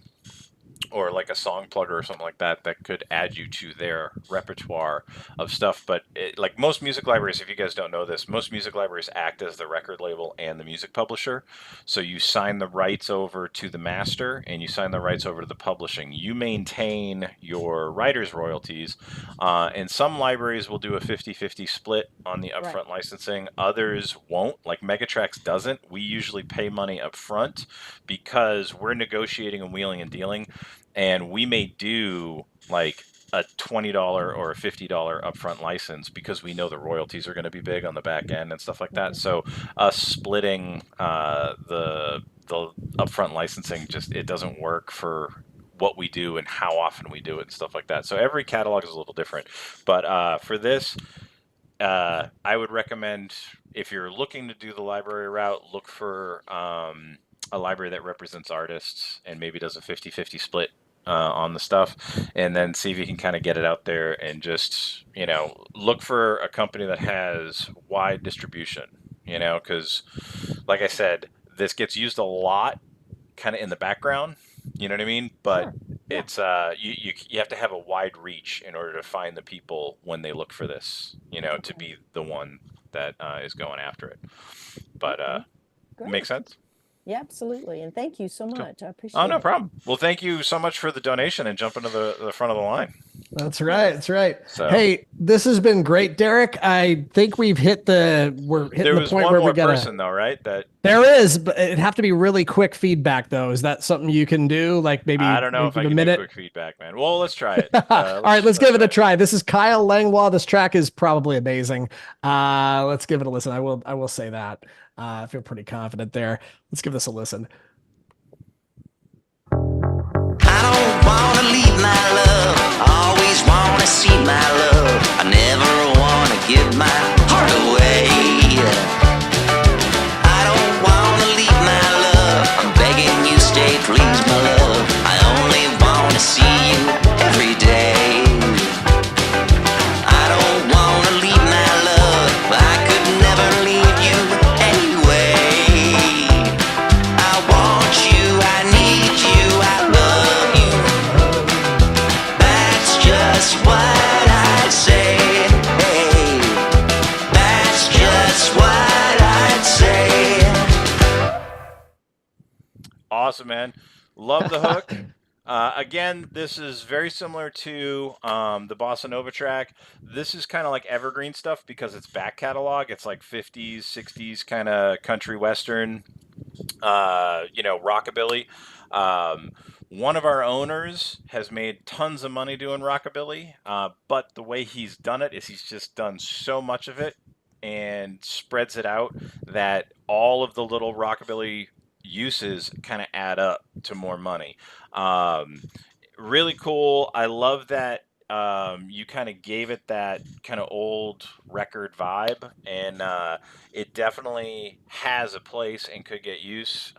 or like a song plugger or something like that that could add you to their repertoire of stuff. But like most music libraries, if you guys don't know this, most music libraries act as the record label and the music publisher. So you sign the rights over to the master and you sign the rights over to the publishing. You maintain your writer's royalties, and some libraries will do a 50-50 split on the upfront licensing. Others won't. Like Megatrax doesn't. We usually pay money up front because we're negotiating and wheeling and dealing. And we may do like a $20 or a $50 upfront license because we know the royalties are going to be big on the back end and stuff like that. So us splitting the upfront licensing, just it doesn't work for what we do and how often we do it and stuff like that. So every catalog is a little different. But for this, I would recommend, if you're looking to do the library route, look for a library that represents artists and maybe does a 50-50 split on the stuff, and then see if you can kind of get it out there and just, you know, look for a company that has wide distribution, you know, because like I said, this gets used a lot kind of in the background, you know what I mean? But it's you have to have a wide reach in order to find the people when they look for this, you know, to be the one that is going after it. But makes sense? Yeah, absolutely. And thank you so much. I appreciate Oh, it. no problem. Well, thank you so much for the donation and jumping to the front of the line. That's right. That's right. So, hey, this has been great, Derek. I think we've hit the there was point one where more we got person though, right? That there is, but it'd have to be really quick feedback though. Is that something you can do? Like maybe I don't know if I can do quick feedback, man. Well, let's try it. All right, let's give it a try. This is Kyle Langlois. This track is probably amazing. Let's give it a listen. I will say that. I feel pretty confident there. Let's give this a listen. Wanna leave my love, always wanna see my love. I never wanna give my heart away. I don't wanna leave my love, I'm begging you stay, please my love. I only wanna see you every day. I don't wanna leave my love, I could never leave you anyway. I want you, I need you, I love you. That's just what I'd say. Hey, that's just what I'd say. Awesome, man. Love the hook. Again, this is very similar to the Bossa Nova track. This is kind of like evergreen stuff because it's back catalog. It's like 50s, 60s kind of country western, you know, rockabilly. One of our owners has made tons of money doing rockabilly, but the way he's done it is he's just done so much of it and spreads it out that all of the little rockabilly uses kind of add up to more money. Really cool. I love that you kind of gave it that kind of old record vibe, and it definitely has a place and could get use.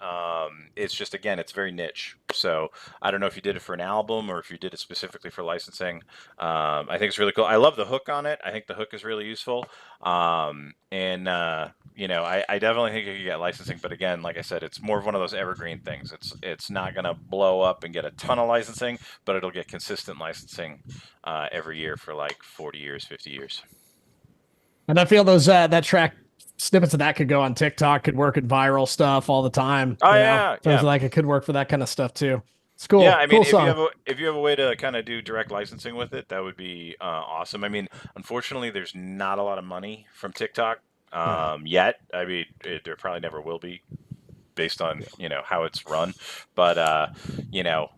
It's just, again, it's very niche. So I don't know if you did it for an album or if you did it specifically for licensing. I think it's really cool. I love the hook on it. I think the hook is really useful. You know, I definitely think you could get licensing, but again, like I said, it's more of one of those evergreen things. It's not going to blow up and get a ton of licensing, but it'll get consistent licensing every year for like 40 years, 50 years. And I feel those that track snippets of that could go on TikTok, could work at viral stuff all the time. Oh, you know? yeah, Sounds yeah. like it could work for that kind of stuff too. It's cool. Yeah, I mean, Cool if you song. have a way to kind of do direct licensing with it, that would be awesome. I mean, unfortunately, there's not a lot of money from TikTok yet. I mean, there probably never will be, based on how it's run. But yeah,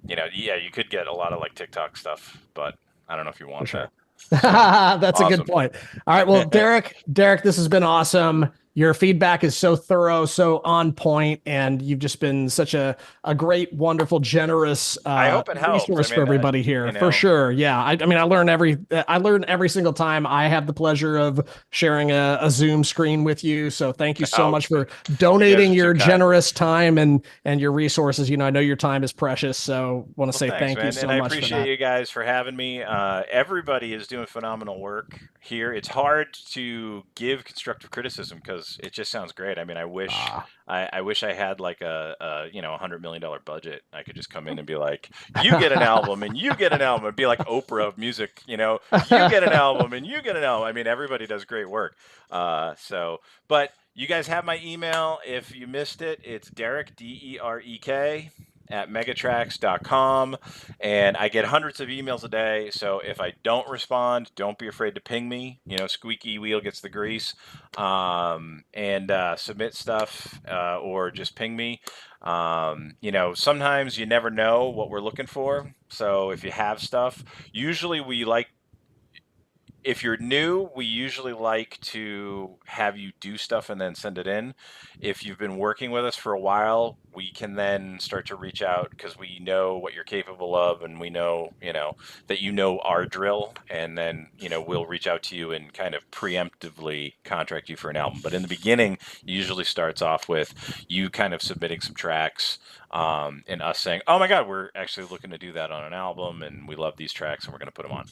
you could get a lot of like TikTok stuff, but I don't know if you want sure. that. That's a good point. All right. Well, Derek, this has been awesome. Your feedback is so thorough, so on point, and you've just been such a great, wonderful, generous I hope it helps. resource I for mean, everybody here, for sure. Yeah. I mean, I learn every single time I have the pleasure of sharing a Zoom screen with you. So thank you so much for donating your generous time and your resources. I know your time is precious, so want to say thanks, thank man. you so and much I for appreciate that. you guys for having me. Everybody is doing phenomenal work here. It's hard to give constructive criticism because it just sounds great. I mean, I wish I had like a $100 million budget. I could just come in and be like, you get an album and you get an album. It'd be like Oprah of music, you get an album and you get an album. I mean, everybody does great work. But you guys have my email. If you missed it, it's Derek, DEREK at megatracks.com, and I get hundreds of emails a day. So if I don't respond, don't be afraid to ping me. Squeaky wheel gets the grease. And submit stuff, or just ping me. Sometimes you never know what we're looking for. So if you have stuff, usually if you're new, we usually like to have you do stuff and then send it in. If you've been working with us for a while, we can then start to reach out because we know what you're capable of, and we know, that our drill, and then, we'll reach out to you and kind of preemptively contract you for an album. But in the beginning, it usually starts off with you kind of submitting some tracks, and us saying, oh my God, we're actually looking to do that on an album, and we love these tracks, and we're going to put them on.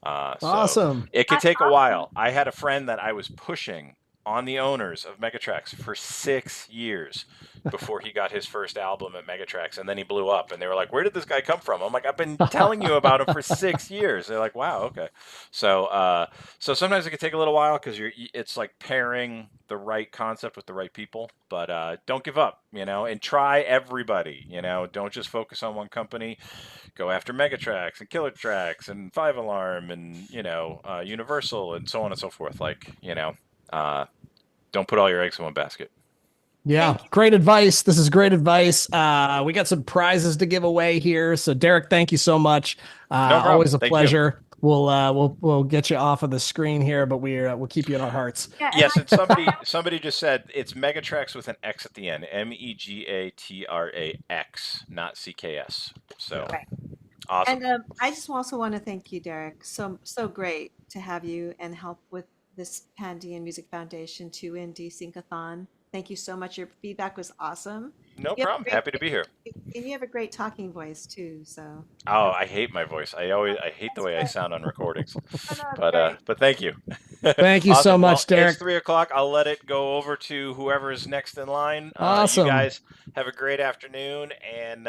Awesome. It could take a while. I had a friend that I was pushing on the owners of Megatracks for 6 years before he got his first album at Megatracks, and then he blew up, and they were like, where did this guy come from? I'm like, I've been telling you about him for 6 years. They're like, wow, okay. So sometimes it can take a little while because it's like pairing the right concept with the right people, but don't give up, and try everybody. Don't just focus on one company. Go after Megatracks and Killer Tracks and 5 Alarm and Universal and so on and so forth. Don't put all your eggs in one basket. Yeah, great advice. This is great advice. We got some prizes to give away here. So Derek, thank you so much. No problem. Always a Thank pleasure. We'll get you off of the screen here, but we'll keep you in our hearts. Yes, and somebody just said it's Megatracks with an X at the end, MEGATRAX, not CKS. So awesome. And I just also want to thank you, Derek. So great to have you and help with this Pandion Music Foundation 2ND Sync-O-Thon. Thank you so much. Your feedback was awesome. No problem. Happy to be here. And you have a great talking voice too. So. Oh, I hate my voice. I hate the way I sound on recordings. But thank you. Thank you so much, Derek. It's 3:00. I'll let it go over to whoever is next in line. Awesome. You guys have a great afternoon, and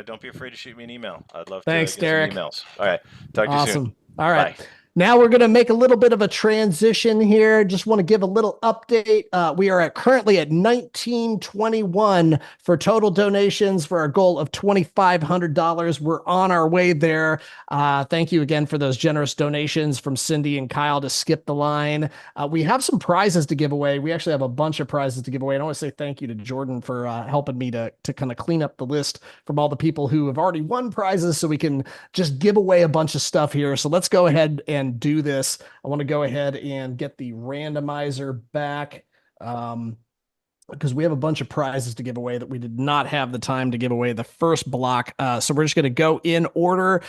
don't be afraid to shoot me an email. I'd love to get Derek. some emails. All right. Talk to you soon. All right. Bye. Now we're going to make a little bit of a transition here. Just want to give a little update. We are currently at $19.21 for total donations for our goal of $2,500. We're on our way there. Thank you again for those generous donations from Cindy and Kyle to skip the line. We have some prizes to give away. We actually have a bunch of prizes to give away. And I want to say thank you to Jordan for helping me to kind of clean up the list from all the people who have already won prizes so we can just give away a bunch of stuff here. So let's go ahead and do this. I want to go ahead and get the randomizer back because we have a bunch of prizes to give away that we did not have the time to give away the first block. So we're just going to go in order.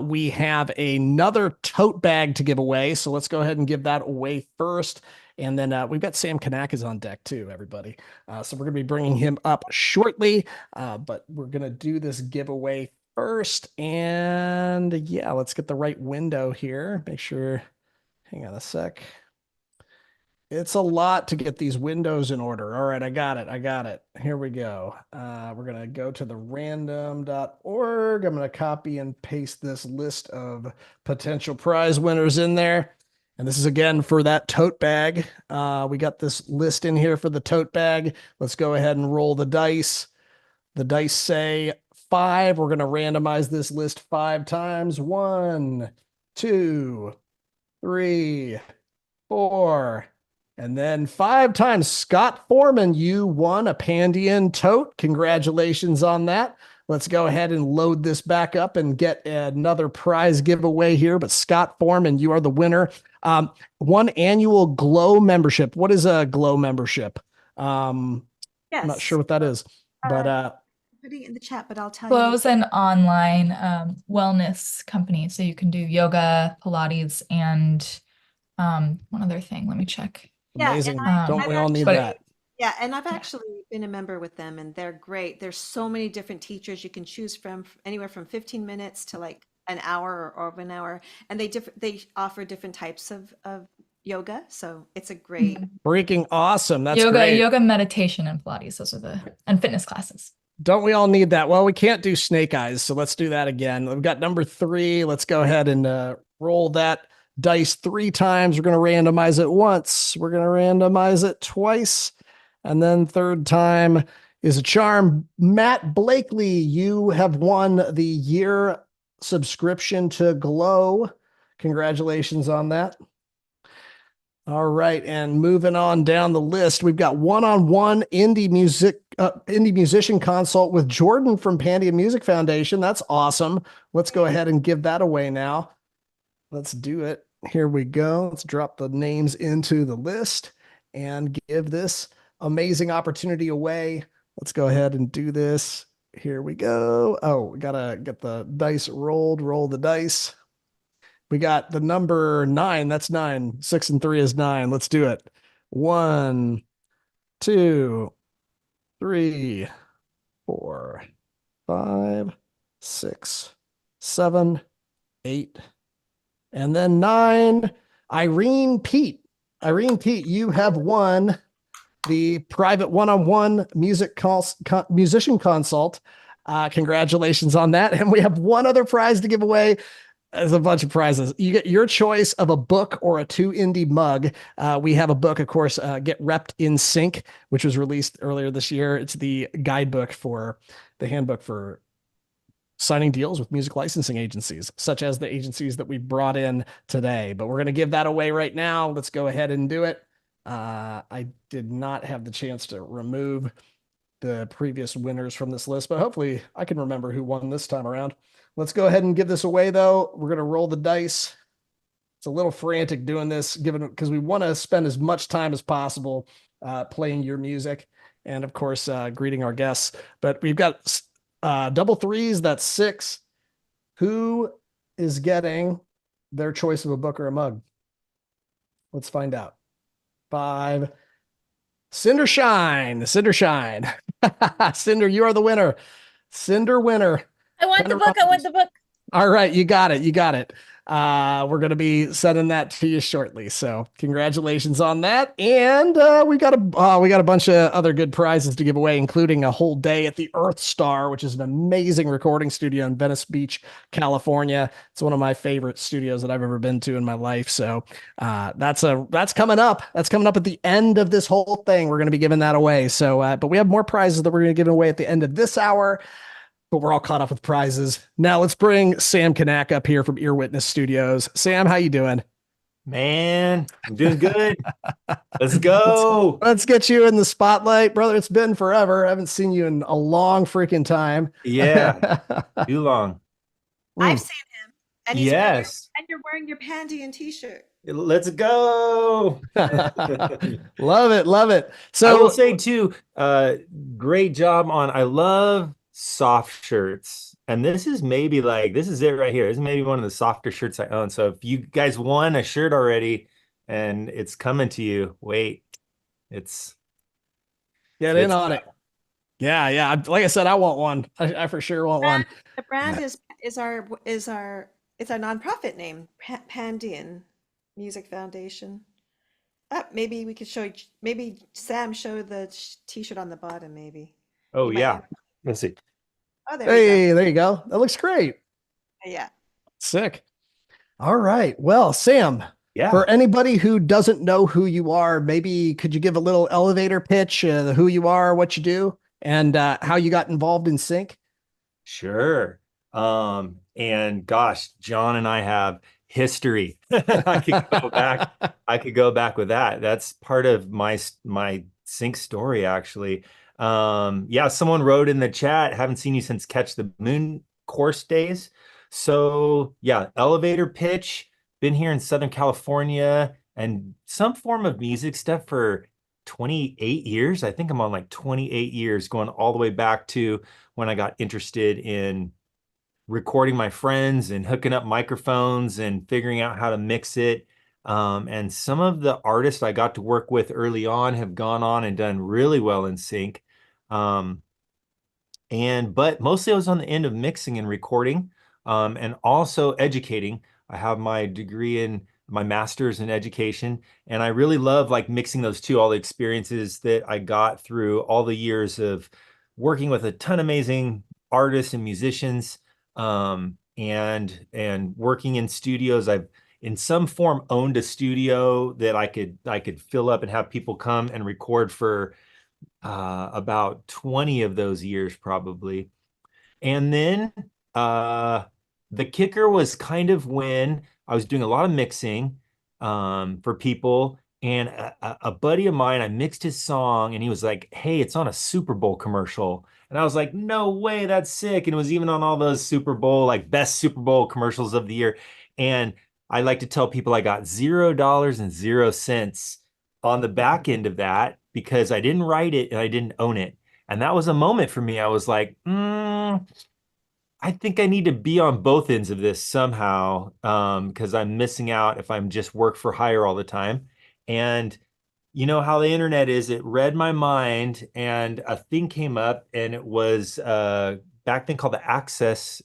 We have another tote bag to give away. So let's go ahead and give that away first. And then we've got Sam Kanakis on deck too, everybody. So we're going to be bringing him up shortly, but we're going to do this giveaway first. And yeah, let's get the right window here. Make sure, hang on a sec. It's a lot to get these windows in order. All right, I got it. Here we go. We're going to go to the random.org. I'm going to copy and paste this list of potential prize winners in there. And this is again for that tote bag. We got this list in here for the tote bag. Let's go ahead and roll the dice. The dice say 5. We're going to randomize this list 5 times. 1, 2, 3, 4, and then 5 times. Scott Foreman, you won a Pandion tote. Congratulations on that. Let's go ahead and load this back up and get another prize giveaway here. But Scott Foreman, you are the winner. 1 annual Glow membership. What is a Glow membership? I'm not sure what that is, but putting it in the chat, but I'll tell Glow's you. an online wellness company, so you can do yoga, Pilates, and one other thing. Let me check. Amazing. Yeah, Don't we all need but- that? Yeah, and I've actually been a member with them, and they're great. There's so many different teachers you can choose from, anywhere from 15 minutes to like an hour or 1 hour, and they offer different types of yoga. So it's a great. Freaking awesome. That's yoga, great. yoga, meditation, and Pilates. Those are and fitness classes. Don't we all need that? Well, we can't do snake eyes, so let's do that again. We've got number 3. Let's go ahead and roll that dice 3 times. We're going to randomize it once. We're going to randomize it twice. And then third time is a charm. Matt Blakely, you have won the year subscription to Glow. Congratulations on that. All right, and moving on down the list, we've got one-on-one indie musician consult with Jordan from Pandion Music Foundation. That's awesome. Let's go ahead and give that away now. Let's do it. Here we go. Let's drop the names into the list and give this amazing opportunity away. Let's go ahead and do this. Here we go. Oh, we gotta get the dice rolled. Roll the dice. We got the number 9. That's 9. 6 and 3 is 9. Let's do it. 1, 2, 3, 4, 5, 6, 7, 8, and then 9. Irene Pete, you have won the private one-on-one musician consult. Congratulations on that. And we have one other prize to give away. There's a bunch of prizes. You get your choice of a book or a 2 indie mug. We have a book, of course, Get Repped in Sync, which was released earlier this year. It's the guidebook for the handbook for signing deals with music licensing agencies, such as the agencies that we brought in today. But we're going to give that away right now. Let's go ahead and do it. I did not have the chance to remove the previous winners from this list, but hopefully I can remember who won this time around. Let's go ahead and give this away, though. We're going to roll the dice. It's a little frantic doing this, because we want to spend as much time as possible playing your music and, of course, greeting our guests. But we've got double 3s. That's 6. Who is getting their choice of a book or a mug? Let's find out. 5. Cinder Shine. Cinder, you are the winner. Cinder winner. I want the book. I want the book. All right, you got it. We're going to be sending that to you shortly. So congratulations on that. And we got a bunch of other good prizes to give away, including a whole day at the Earth Star, which is an amazing recording studio in Venice Beach, California. It's one of my favorite studios that I've ever been to in my life. So that's coming up. That's coming up at the end of this whole thing. We're going to be giving that away. So, but we have more prizes that we're going to give away at the end of this hour. But we're all caught up with prizes. Now let's bring Sam Kanak up here from Ear Witness Studios. Sam, how you doing? Man, I'm doing good. Let's go. Let's get you in the spotlight, brother. It's been forever. I haven't seen you in a long freaking time. Yeah, too long. I've seen him. And he's Yes. and you're wearing your Pandion t-shirt. Let's go. Love it. So I will say too, great job on, I love soft shirts. And this is it right here. This is maybe one of the softer shirts I own. So if you guys won a shirt already and it's coming to you, wait, get in on it. Yeah. Like I said, I want one. I for sure want one. The brand is our it's our nonprofit name, Pandion Music Foundation. Maybe we could maybe Sam show the t-shirt on the bottom, maybe. Oh yeah. Let's see. Oh, there you go. That looks great. Yeah. Sick. All right. Well, Sam, Yeah. For anybody who doesn't know who you are, maybe could you give a little elevator pitch, who you are, what you do, and how you got involved in Sync? Sure. And gosh, John and I have history. I could go back. I could go back with that. That's part of my Sync story, actually. Yeah, someone wrote in the chat, haven't seen you since Catch the Moon course days. So yeah, elevator pitch, been here in Southern California and some form of music stuff for 28 years. I think I'm on like 28 years, going all the way back to when I got interested in recording my friends and hooking up microphones and figuring out how to mix it. And some of the artists I got to work with early on have gone on and done really well in Sync. But mostly I was on the end of mixing and recording, and also educating. I have my degree in my master's in education, and I really love like mixing those two, all the experiences that I got through all the years of working with a ton of amazing artists and musicians, and working in studios. I've in some form owned a studio that I could fill up and have people come and record for about 20 of those years probably. And then the kicker was kind of when I was doing a lot of mixing for people, and a buddy of mine, I mixed his song and he was like, hey, it's on a Super Bowl commercial. And I was like, no way, that's sick. And it was even on all those Super Bowl, like best Super Bowl commercials of the year. And I like to tell people I got $0.00 on the back end of that because I didn't write it and I didn't own it. And that was a moment for me. I was like, I think I need to be on both ends of this somehow, because I'm missing out if I'm just work for hire all the time. And you know how the internet is, it read my mind and a thing came up, and it was back then called the Access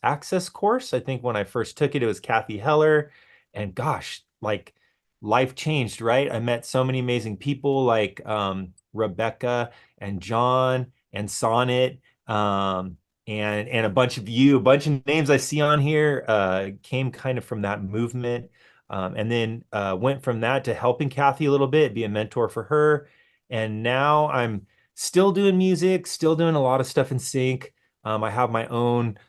course. I think when I first took it, it was Kathy Heller. And gosh, like life changed, right? I met so many amazing people like Rebecca and John and Sonnet, and a bunch of names I see on here came kind of from that movement. And then went from that to helping Kathy a little bit, be a mentor for her. And now I'm still doing music, still doing a lot of stuff in Sync. I have my own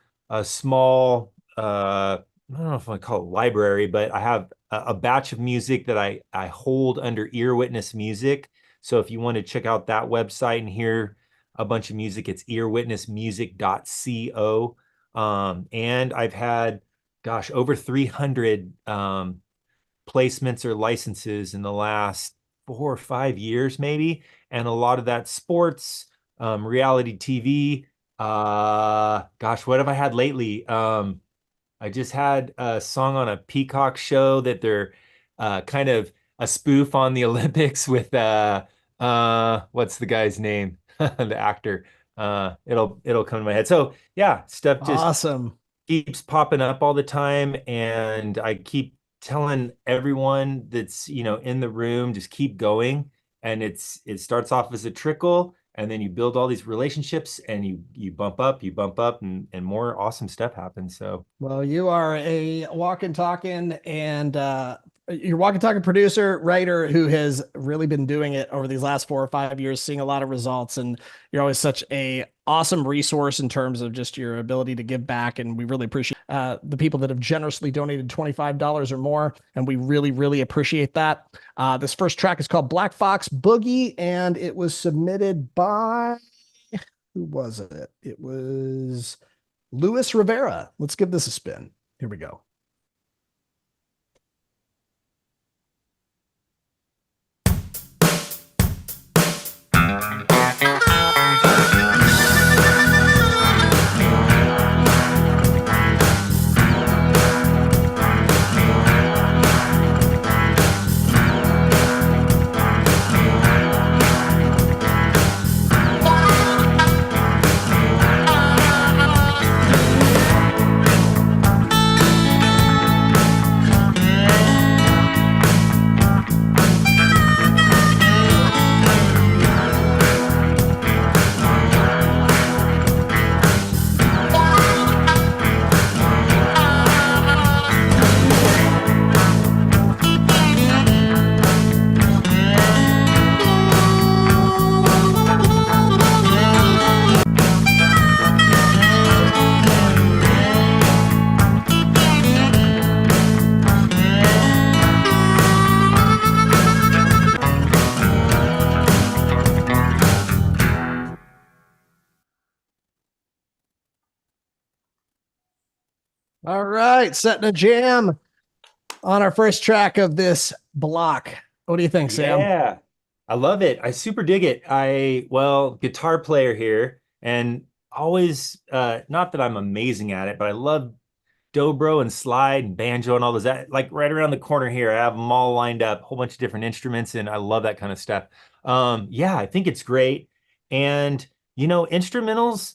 small, I don't know if I call it library, but I have a batch of music that I hold under Ear Witness Music. So if you want to check out that website and hear a bunch of music, it's earwitnessmusic.co. And I've had, gosh, over 300 placements or licenses in the last 4 or 5 years, maybe. And a lot of that sports, reality TV. Gosh, what have I had lately? I just had a song on a Peacock show that they're kind of a spoof on the Olympics with what's the guy's name? The actor. It'll come to my head. So yeah, stuff just awesome keeps popping up all the time, and I keep telling everyone that's in the room, just keep going. And it starts off as a trickle, and then you build all these relationships, and you bump up, and more awesome stuff happens. So well, you are a walking talking and you're walking talking producer, writer who has really been doing it over these last 4 or 5 years, seeing a lot of results. And you're always such a awesome resource in terms of just your ability to give back. And we really appreciate the people that have generously donated $25 or more. And we really, really appreciate that. This first track is called Black Fox Boogie, and it was submitted by, who was it? It was Luis Rivera. Let's give this a spin. Here we go. Thank All right, setting a jam on our first track of this block. What do you think, Sam? Yeah, I love it. I super dig it. Guitar player here, and always, not that I'm amazing at it, but I love dobro and slide and banjo and all those. That, like right around the corner here, I have them all lined up, a whole bunch of different instruments, and I love that kind of stuff. Yeah, I think it's great. And instrumentals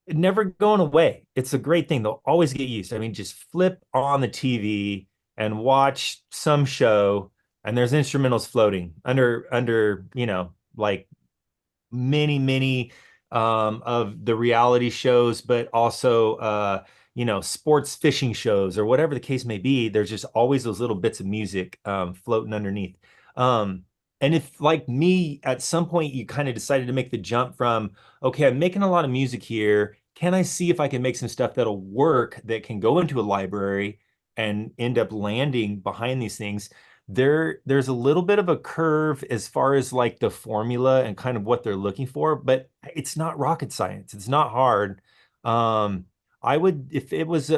never going away. It's a great thing. They'll always get used. I mean, just flip on the TV and watch some show, and there's instrumentals floating under like many of the reality shows, but also sports fishing shows or whatever the case may be. There's just always those little bits of music floating underneath. And if, like me, at some point you kind of decided to make the jump from, okay, I'm making a lot of music here. Can I see if I can make some stuff that'll work, that can go into a library and end up landing behind these things? There's a little bit of a curve as far as like the formula and kind of what they're looking for, but it's not rocket science. It's not hard. I would, if it was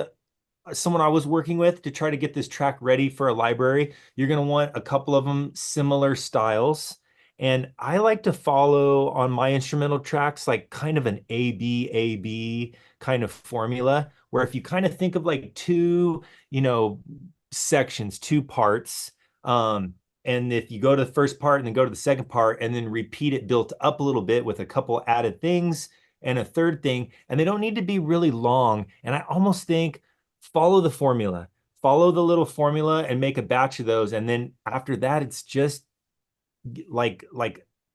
someone I was working with to try to get this track ready for a library, you're going to want a couple of them similar styles. And I like to follow on my instrumental tracks like kind of an A-B kind of formula, where if you kind of think of like two, sections, two parts, and if you go to the first part and then go to the second part and then repeat it built up a little bit with a couple added things and a third thing, and they don't need to be really long. And I almost think follow the formula, follow the little formula and make a batch of those. And then after that, it's just like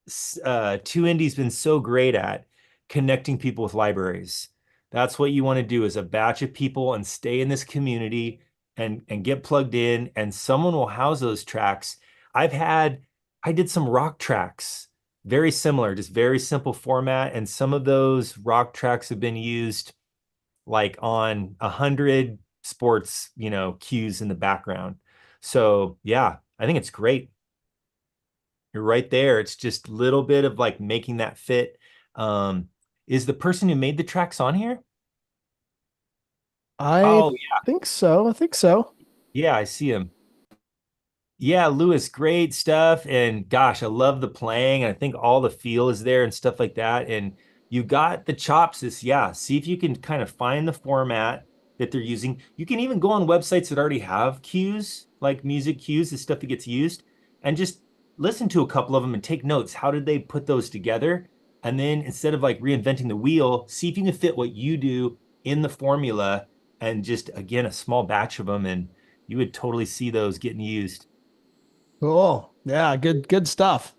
2Indie's been so great at connecting people with libraries. That's what you want to do, is a batch of people and stay in this community and get plugged in, and someone will house those tracks. I did some rock tracks, very similar, just very simple format. And some of those rock tracks have been used like on 100 sports, cues in the background. So yeah, I think it's great. You're right there. It's just a little bit of like making that fit. Is the person who made the tracks on here? I think so. Yeah, I see him. Yeah, Lewis, great stuff. And gosh, I love the playing. I think all the feel is there and stuff like that. And you got the chops. See if you can kind of find the format that they're using. You can even go on websites that already have cues, like music cues, the stuff that gets used, and just listen to a couple of them and take notes. How did they put those together? And then instead of like reinventing the wheel, see if you can fit what you do in the formula, and just, again, a small batch of them, and you would totally see those getting used. Cool. Yeah, good stuff.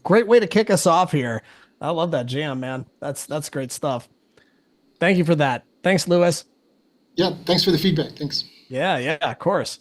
Great way to kick us off here. I love that jam, man. That's great stuff. Thank you for that. Thanks, Lewis. Yeah, thanks for the feedback. Thanks. Yeah, of course.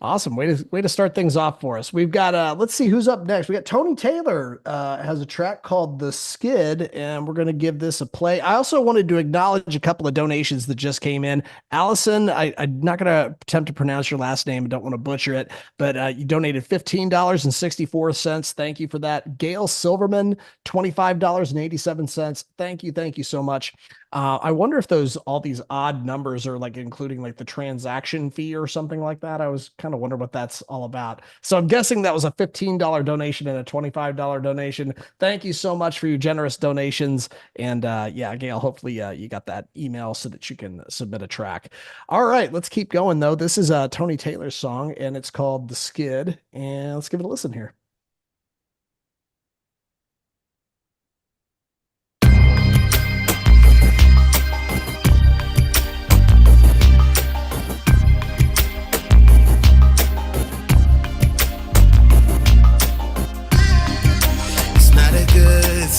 Awesome. Way to start things off for us. We've got, let's see who's up next. We got Tony Taylor, has a track called The Skid, and we're going to give this a play. I also wanted to acknowledge a couple of donations that just came in. Allison, I'm not going to attempt to pronounce your last name. I don't want to butcher it, but you donated $15.64. Thank you for that. Gail Silverman, $25.87. Thank you so much. I wonder if all these odd numbers are like including like the transaction fee or something like that. I was kind of wondering what that's all about. So I'm guessing that was a $15 donation and a $25 donation. Thank you so much for your generous donations. And yeah, Gail, hopefully you got that email so that you can submit a track. All right, let's keep going though. This is Tony Taylor's song and it's called The Skid. And let's give it a listen here.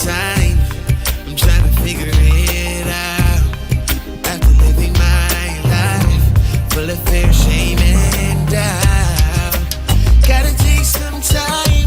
Time. I'm trying to figure it out. After living my life full of fear, shame, and doubt, gotta take some time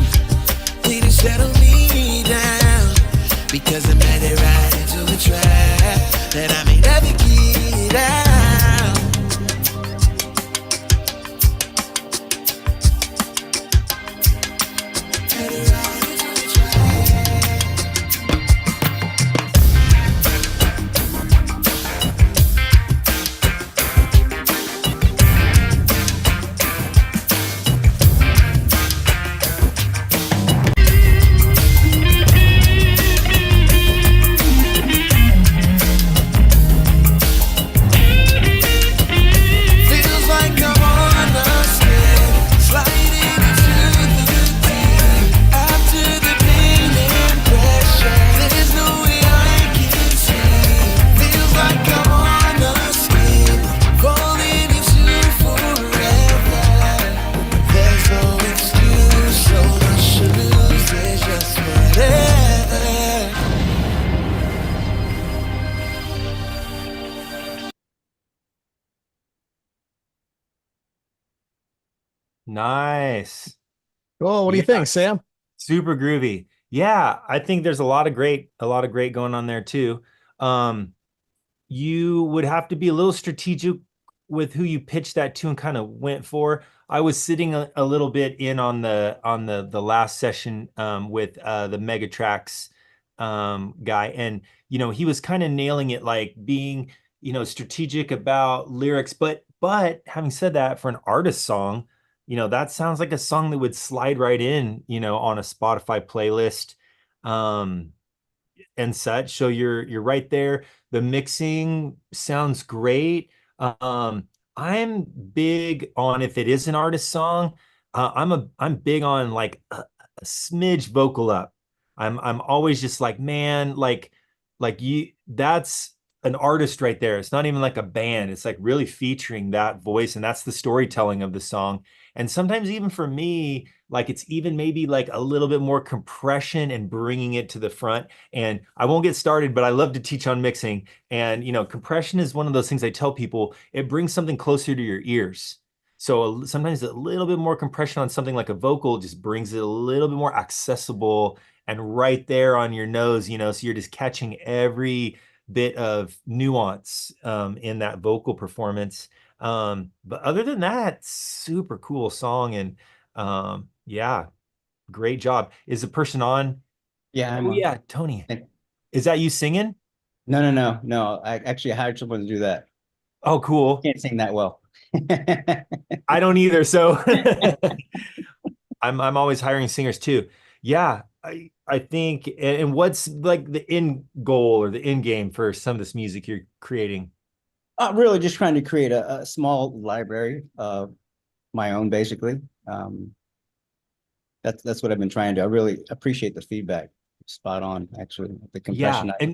Nice. Cool. What do you think, Sam? Super groovy. Yeah, I think there's a lot of great going on there too. You would have to be a little strategic with who you pitched that to and kind of went for. I was sitting a little bit in on the last session with the Megatrax guy, and he was kind of nailing it, like being strategic about lyrics, but having said that, for an artist song, that sounds like a song that would slide right in on a Spotify playlist and such. So you're right there. The mixing sounds great. I'm big on, if it is an artist song, I'm big on like a smidge vocal up. I'm always just like, man, like that's an artist right there. It's not even like a band. It's like really featuring that voice, and that's the storytelling of the song. And sometimes even for me, like it's even maybe like a little bit more compression and bringing it to the front. And I won't get started, but I love to teach on mixing. And compression is one of those things I tell people, it brings something closer to your ears. So sometimes a little bit more compression on something like a vocal just brings it a little bit more accessible and right there on your nose, so you're just catching every bit of nuance in that vocal performance. But other than that, super cool song. And yeah, great job. Is the person on? Yeah, I'm Oh on. yeah, Tony. Is that you singing? No. I actually hired someone to do that. Oh, cool. Can't sing that well. I don't either. So I'm always hiring singers too. Yeah, I think. And what's like the end goal or the end game for some of this music you're creating? Really just trying to create a small library of my own, basically. That's what I've been trying to. I really appreciate the feedback. Spot on, actually. The compression. Yeah,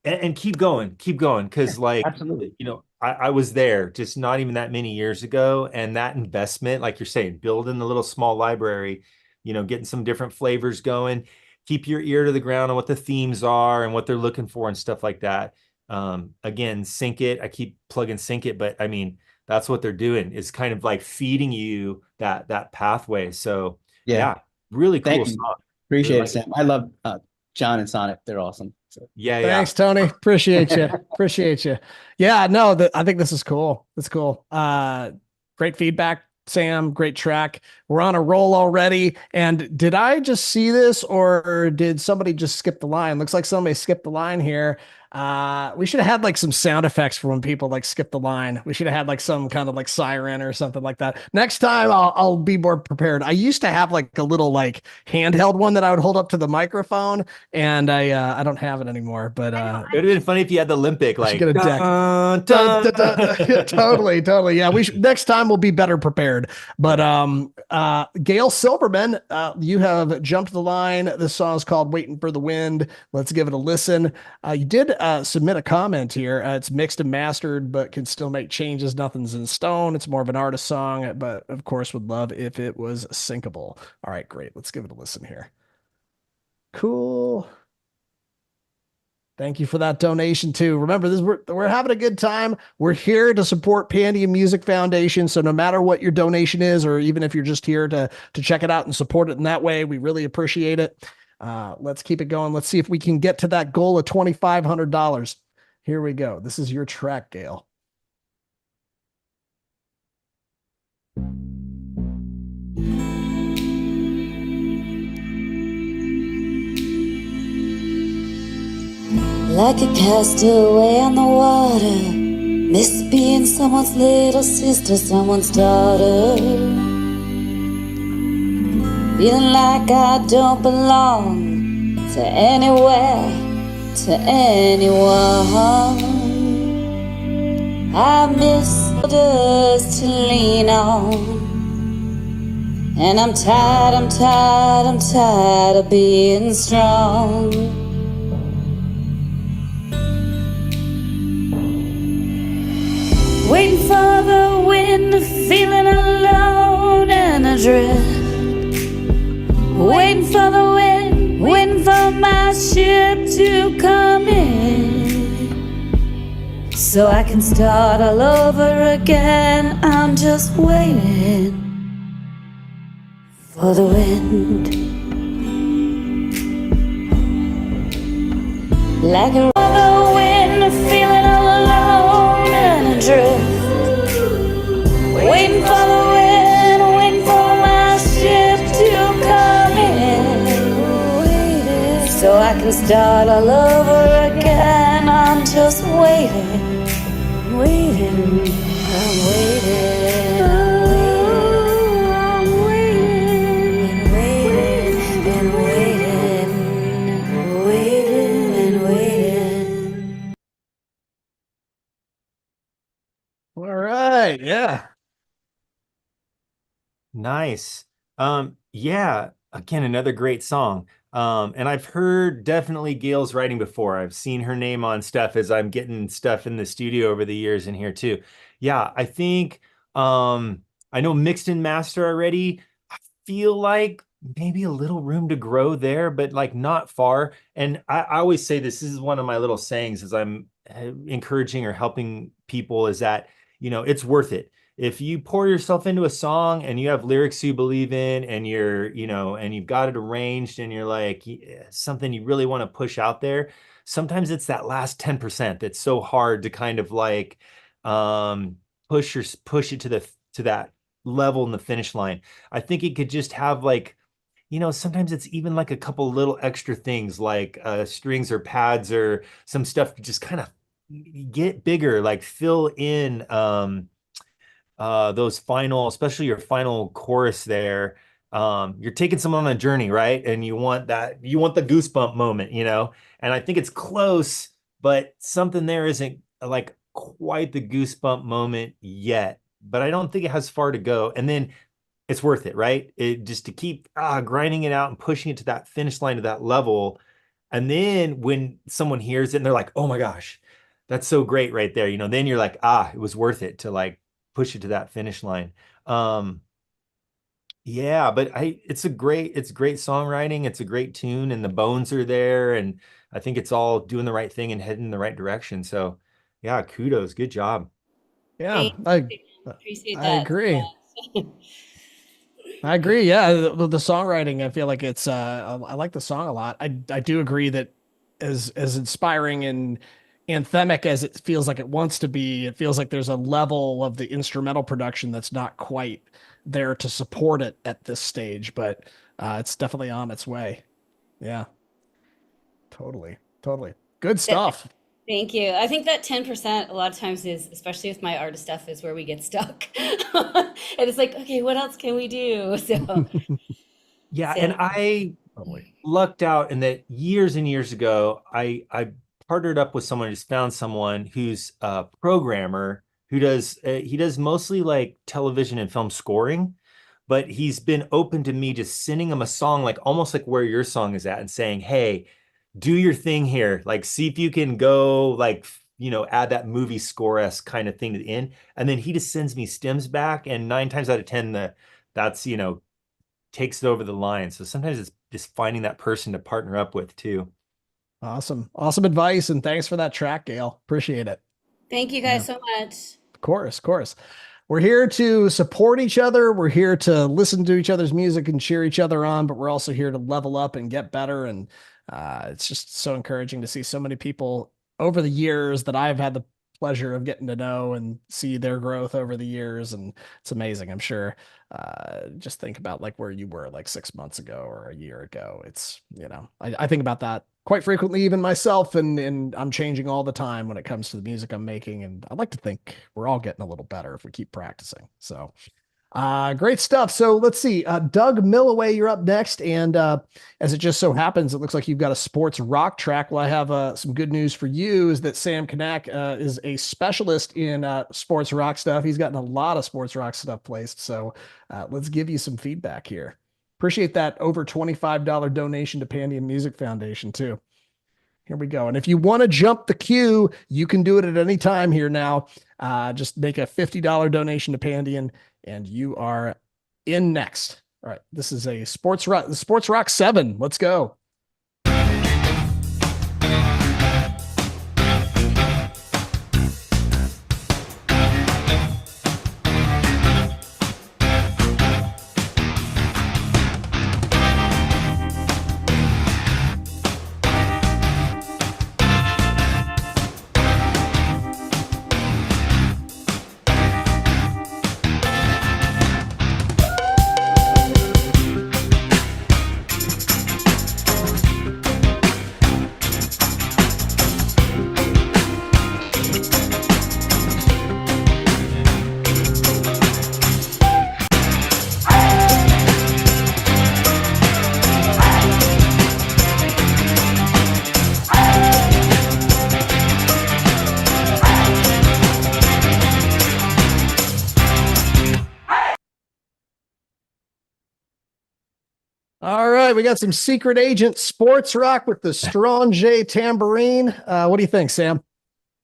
and keep going, because like absolutely, I was there just not even that many years ago, and that investment, like you're saying, building the little small library, getting some different flavors going, keep your ear to the ground on what the themes are and what they're looking for and stuff like that. Again, Sync It. I keep plugging Sync It, but I mean that's what they're doing, is kind of like feeding you that pathway. So yeah, really cool song. Appreciate Really it, Sam. I love John and Sonnet. They're awesome. So. Yeah. Thanks, Tony. Appreciate you. Appreciate you. Yeah, no, I think this is cool. It's cool. Great feedback, Sam. Great track. We're on a roll already. And did I just see this, or did somebody just skip the line? Looks like somebody skipped the line here. We should have had like some sound effects for when people like skip the line. We should have had like some kind of like siren or something like that. Next time I'll be more prepared. I used to have like a little like handheld one that I would hold up to the microphone, and I don't have it anymore, but it would have been funny if you had the Olympic like get a deck. Totally. Yeah, next time we'll be better prepared. But Gail Silverman, you have jumped the line. This song is called Waiting for the Wind. Let's give it a listen. You did submit a comment here. It's mixed and mastered, but can still make changes. Nothing's in stone. It's more of an artist song, but of course would love if it was syncable. All right, great. Let's give it a listen here. Cool. Thank you for that donation too. Remember, we're having a good time. We're here to support Pandion Music Foundation. So no matter what your donation is, or even if you're just here to check it out and support it in that way, we really appreciate it. Let's keep it going. Let's see if we can get to that goal of $2,500. Here we go. This is your track, Gail. Like a castaway on the water, miss being someone's little sister, someone's daughter. Feeling like I don't belong to anywhere, to anyone. I miss shoulders to lean on, and I'm tired of being strong. Waiting for the wind, feeling alone and adrift. Waiting for the wind, waiting for my ship to come in, so I can start all over again. I'm just waiting. for the wind. Like a the wind, feeling all alone and adrift. Waiting for the wind, waiting for my ship to come in. So I can start all over again. I'm just waiting, waiting, I'm waiting, I'm waiting, and waiting, and waiting, waiting, and waiting. All right. Yeah. Nice. Yeah, again, another great song. And I've heard definitely Gail's writing before. I've seen her name on stuff as I'm getting stuff in the studio over the years in here too. Yeah, I think I know mixed and master already. I feel like maybe a little room to grow there, but like not far. And I always say this is one of my little sayings as I'm encouraging or helping people is that, it's worth it. If you pour yourself into a song and you have lyrics you believe in and and you've got it arranged and you're like something you really want to push out there, sometimes it's that last 10% that's so hard to kind of like push it to that level in the finish line. I think it could just have like, sometimes it's even like a couple little extra things like strings or pads or some stuff to just kind of get bigger, like fill in those final, especially your final chorus there. You're taking someone on a journey, right? And you want the goosebump moment, and I think it's close, but something there isn't like quite the goosebump moment yet, but I don't think it has far to go. And then it's worth it, right? It just to keep grinding it out and pushing it to that finish line to that level. And then when someone hears it and they're like, oh my gosh, that's so great right there. Then you're like, it was worth it to like push it to that finish line. Yeah, but it's great songwriting. It's a great tune and the bones are there. And I think it's all doing the right thing and heading in the right direction. So yeah, kudos. Good job. Yeah. Appreciate I that. agree. I agree. Yeah. The songwriting, I feel like it's, I like the song a lot. I do agree that as inspiring and anthemic as it feels like it wants to be, it feels like there's a level of the instrumental production that's not quite there to support it at this stage, but it's definitely on its way. Yeah. Totally. Good stuff. Thank you. I think that 10% a lot of times is, especially with my artist stuff, is where we get stuck. And it's like, okay, what else can we do? So yeah, and I lucked out in that years and years ago, I partnered up with someone, just found someone who's a programmer who does mostly like television and film scoring, but he's been open to me just sending him a song, like almost like where your song is at and saying, hey, do your thing here. Like, see if you can go like, add that movie score-esque kind of thing to the end. And then he just sends me stems back and 9 times out of 10, that's takes it over the line. So sometimes it's just finding that person to partner up with too. Awesome advice. And thanks for that track, Gail. Appreciate it. thank you guys so much. Of course. We're here to support each other. We're here to listen to each other's music and cheer each other on, but we're also here to level up and get better. And it's just so encouraging to see so many people over the years that I've had the pleasure of getting to know and see their growth over the years. And it's amazing. I'm sure, just think about like where you were like 6 months ago or a year ago. It's, I think about that quite frequently, even myself, and I'm changing all the time when it comes to the music I'm making. And I'd like to think we're all getting a little better if we keep practicing. So great stuff. So let's see. Doug Millaway, you're up next. And as it just so happens, it looks like you've got a sports rock track. Well, I have some good news for you is that Sam Kanak is a specialist in sports rock stuff. He's gotten a lot of sports rock stuff placed. So let's give you some feedback here. Appreciate that over $25 donation to Pandion Music Foundation too. Here we go. And if you want to jump the queue, you can do it at any time here now. Just make a $50 donation to Pandion and you are in next. All right. This is a Sports Rock 7. Let's go. All right, we got some secret agent sports rock with the Strong J tambourine. What do you think, Sam?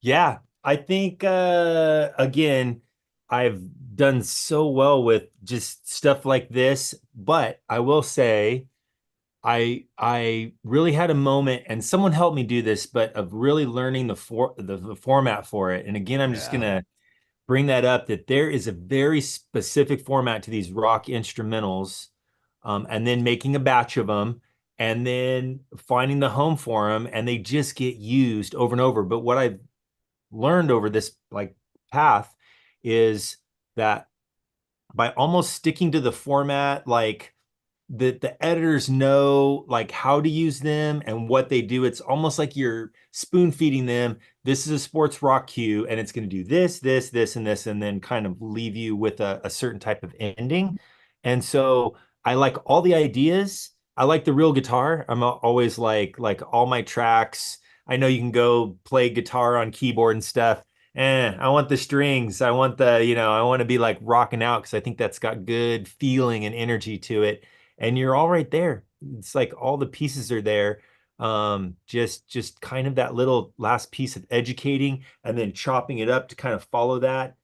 Yeah, I think again, I've done so well with just stuff like this, but I will say I really had a moment, and someone helped me do this, but of really learning the format for it. And again, I'm just gonna bring that up, that there is a very specific format to these rock instrumentals, and then making a batch of them, and then finding the home for them, and they just get used over and over. But what I've learned over this like path is that by almost sticking to the format, like the editors know like how to use them and what they do. It's almost like you're spoon feeding them. This is a sports rock cue, and it's going to do this, this, this, and this, and then kind of leave you with a certain type of ending. And so I like all the ideas. I like the real guitar. I'm always like all my tracks. I know you can go play guitar on keyboard and stuff. I want the strings. I want I want to be like rocking out, because I think that's got good feeling and energy to it. And you're all right there. It's like all the pieces are there. Just kind of that little last piece of educating, and then chopping it up to kind of follow that,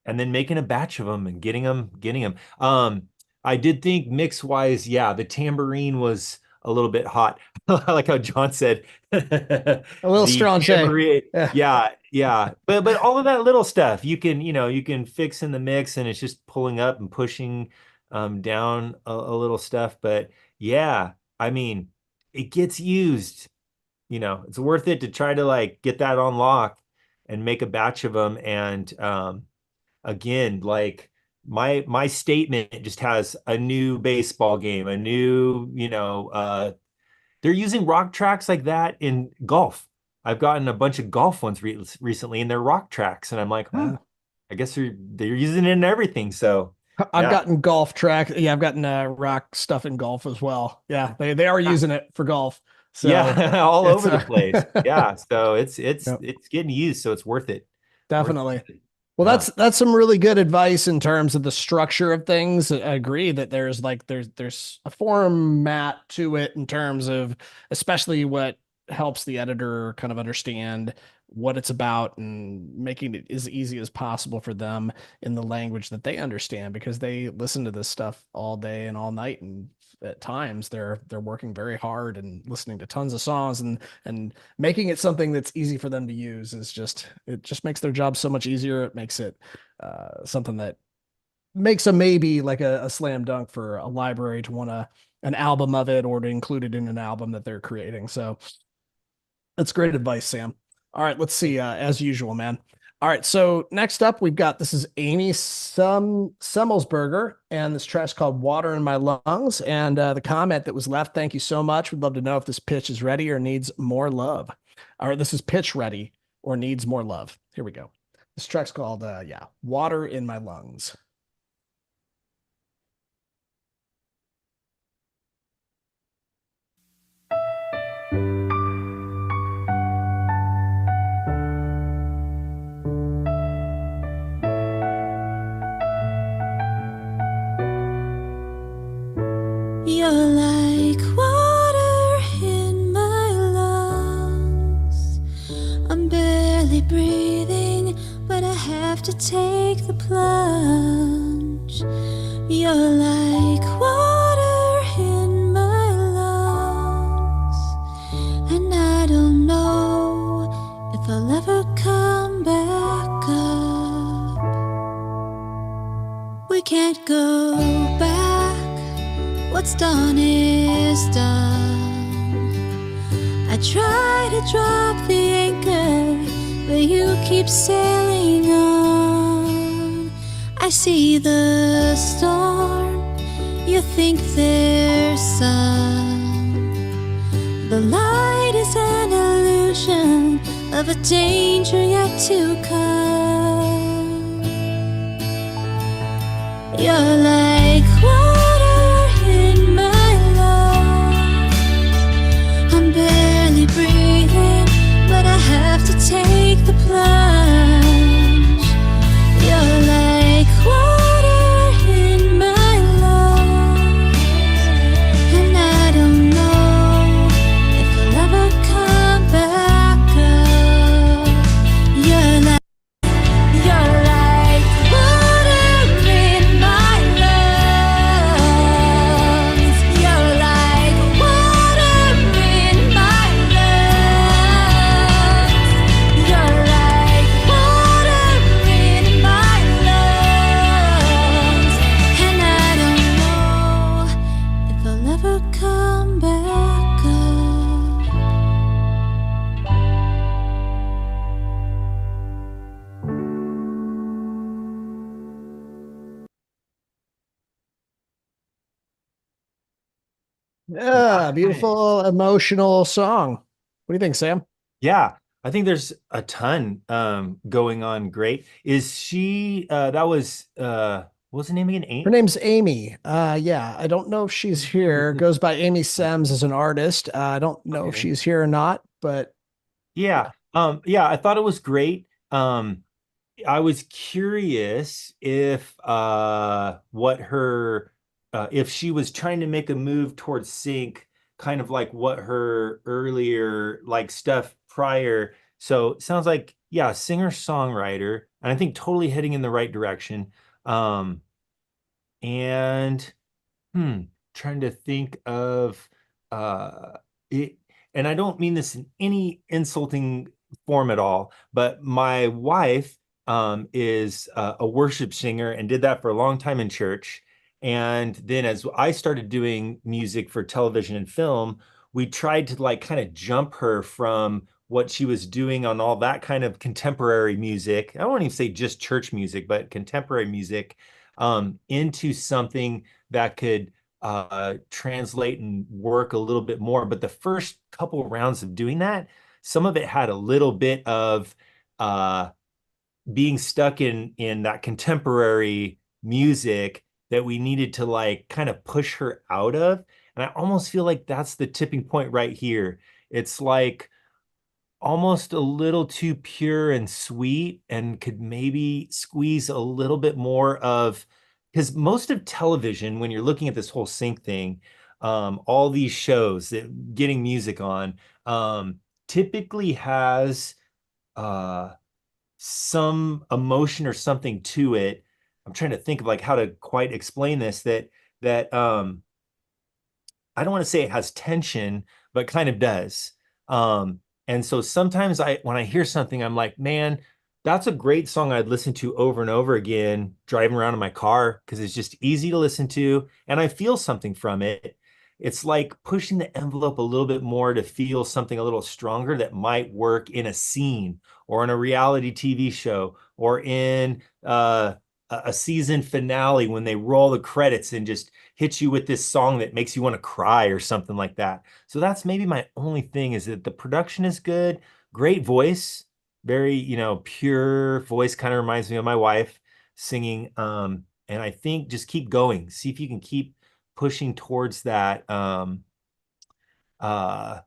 and then making a batch of them and getting them. I did think mix wise, yeah, the tambourine was a little bit hot. I like how John said a little Strong J. Yeah. But all of that little stuff you can fix in the mix, and it's just pulling up and pushing down a little stuff. But yeah, I mean, it gets used. It's worth it to try to like get that on lock and make a batch of them. And again, like my statement just has a new baseball game, a new, they're using rock tracks like that in golf. I've gotten a bunch of golf ones recently, and they're rock tracks, and I'm like, I guess they're using it in everything. So I've gotten golf track. Yeah, I've gotten rock stuff in golf as well. Yeah, they are using it for golf. So yeah, all over the place. Yeah, so it's getting used, so it's worth it. Definitely. Well, that's some really good advice in terms of the structure of things. I agree that there's a format to it in terms of especially what helps the editor kind of understand what it's about and making it as easy as possible for them in the language that they understand, because they listen to this stuff all day and all night, and at times they're working very hard and listening to tons of songs, and making it something that's easy for them to use it just makes their job so much easier. It makes it something that makes a maybe like a slam dunk for a library to want an album of it, or to include it in an album that they're creating. So that's great advice, Sam. All right, let's see. As usual, man. All right, so next up, this is Amy Semmelsberger, and this track's called Water in My Lungs. And the comment that was left, thank you so much. We'd love to know if this pitch is ready or needs more love. All right, this is pitch ready or needs more love. Here we go. This track's called, Water in My Lungs. You're like water in my lungs. I'm barely breathing, but I have to take the plunge. You're like water in my lungs, and I don't know if I'll ever come back up. We can't go back. What's done is done. I try to drop the anchor, but you keep sailing on. I see the storm, you think there's sun. The light is an illusion of a danger yet to come. You're like water in my lungs. I'm barely breathing, but I have to take the plunge. You're like water in my lungs, and Yeah, Nice. beautiful, emotional song. What do you think, Sam? Yeah, I think there's a ton going on. Great. Is she that was what's the name again? Her name's Amy. Yeah, I don't know if she's here. Goes by Amy Sems as an artist. I don't know if Okay. she's here or not, but Yeah. Yeah, I thought it was great. I was curious if what her if she was trying to make a move towards sync, kind of like what her earlier like stuff prior. So it sounds like, yeah, singer-songwriter, and I think totally heading in the right direction. Um, and trying to think of it, and I don't mean this in any insulting form at all, but my wife is a worship singer and did that for a long time in church. And then as I started doing music for television and film, we tried to like kind of jump her from what she was doing on all that kind of contemporary music. I won't even say just church music, but contemporary music into something that could translate and work a little bit more. But the first couple of rounds of doing that, some of it had a little bit of uh, being stuck in that contemporary music that we needed to like kind of push her out of. And I almost feel like that's the tipping point right here. It's like almost a little too pure and sweet and could maybe squeeze a little bit more of, because most of television, when you're looking at this whole sync thing, all these shows that getting music on, typically has uh, some emotion or something to it. I'm trying to think of like how to quite explain this, that I don't want to say it has tension, but kind of does. And so sometimes when I hear something, I'm like, man, that's a great song I'd listen to over and over again, driving around in my car, because it's just easy to listen to, and I feel something from it. It's like pushing the envelope a little bit more to feel something a little stronger that might work in a scene or in a reality TV show or in a season finale when they roll the credits and just hits you with this song that makes you want to cry or something like that. So that's maybe my only thing, is that the production is good, great voice, very, pure voice, kind of reminds me of my wife singing. And I think just keep going, see if you can keep pushing towards that uh uh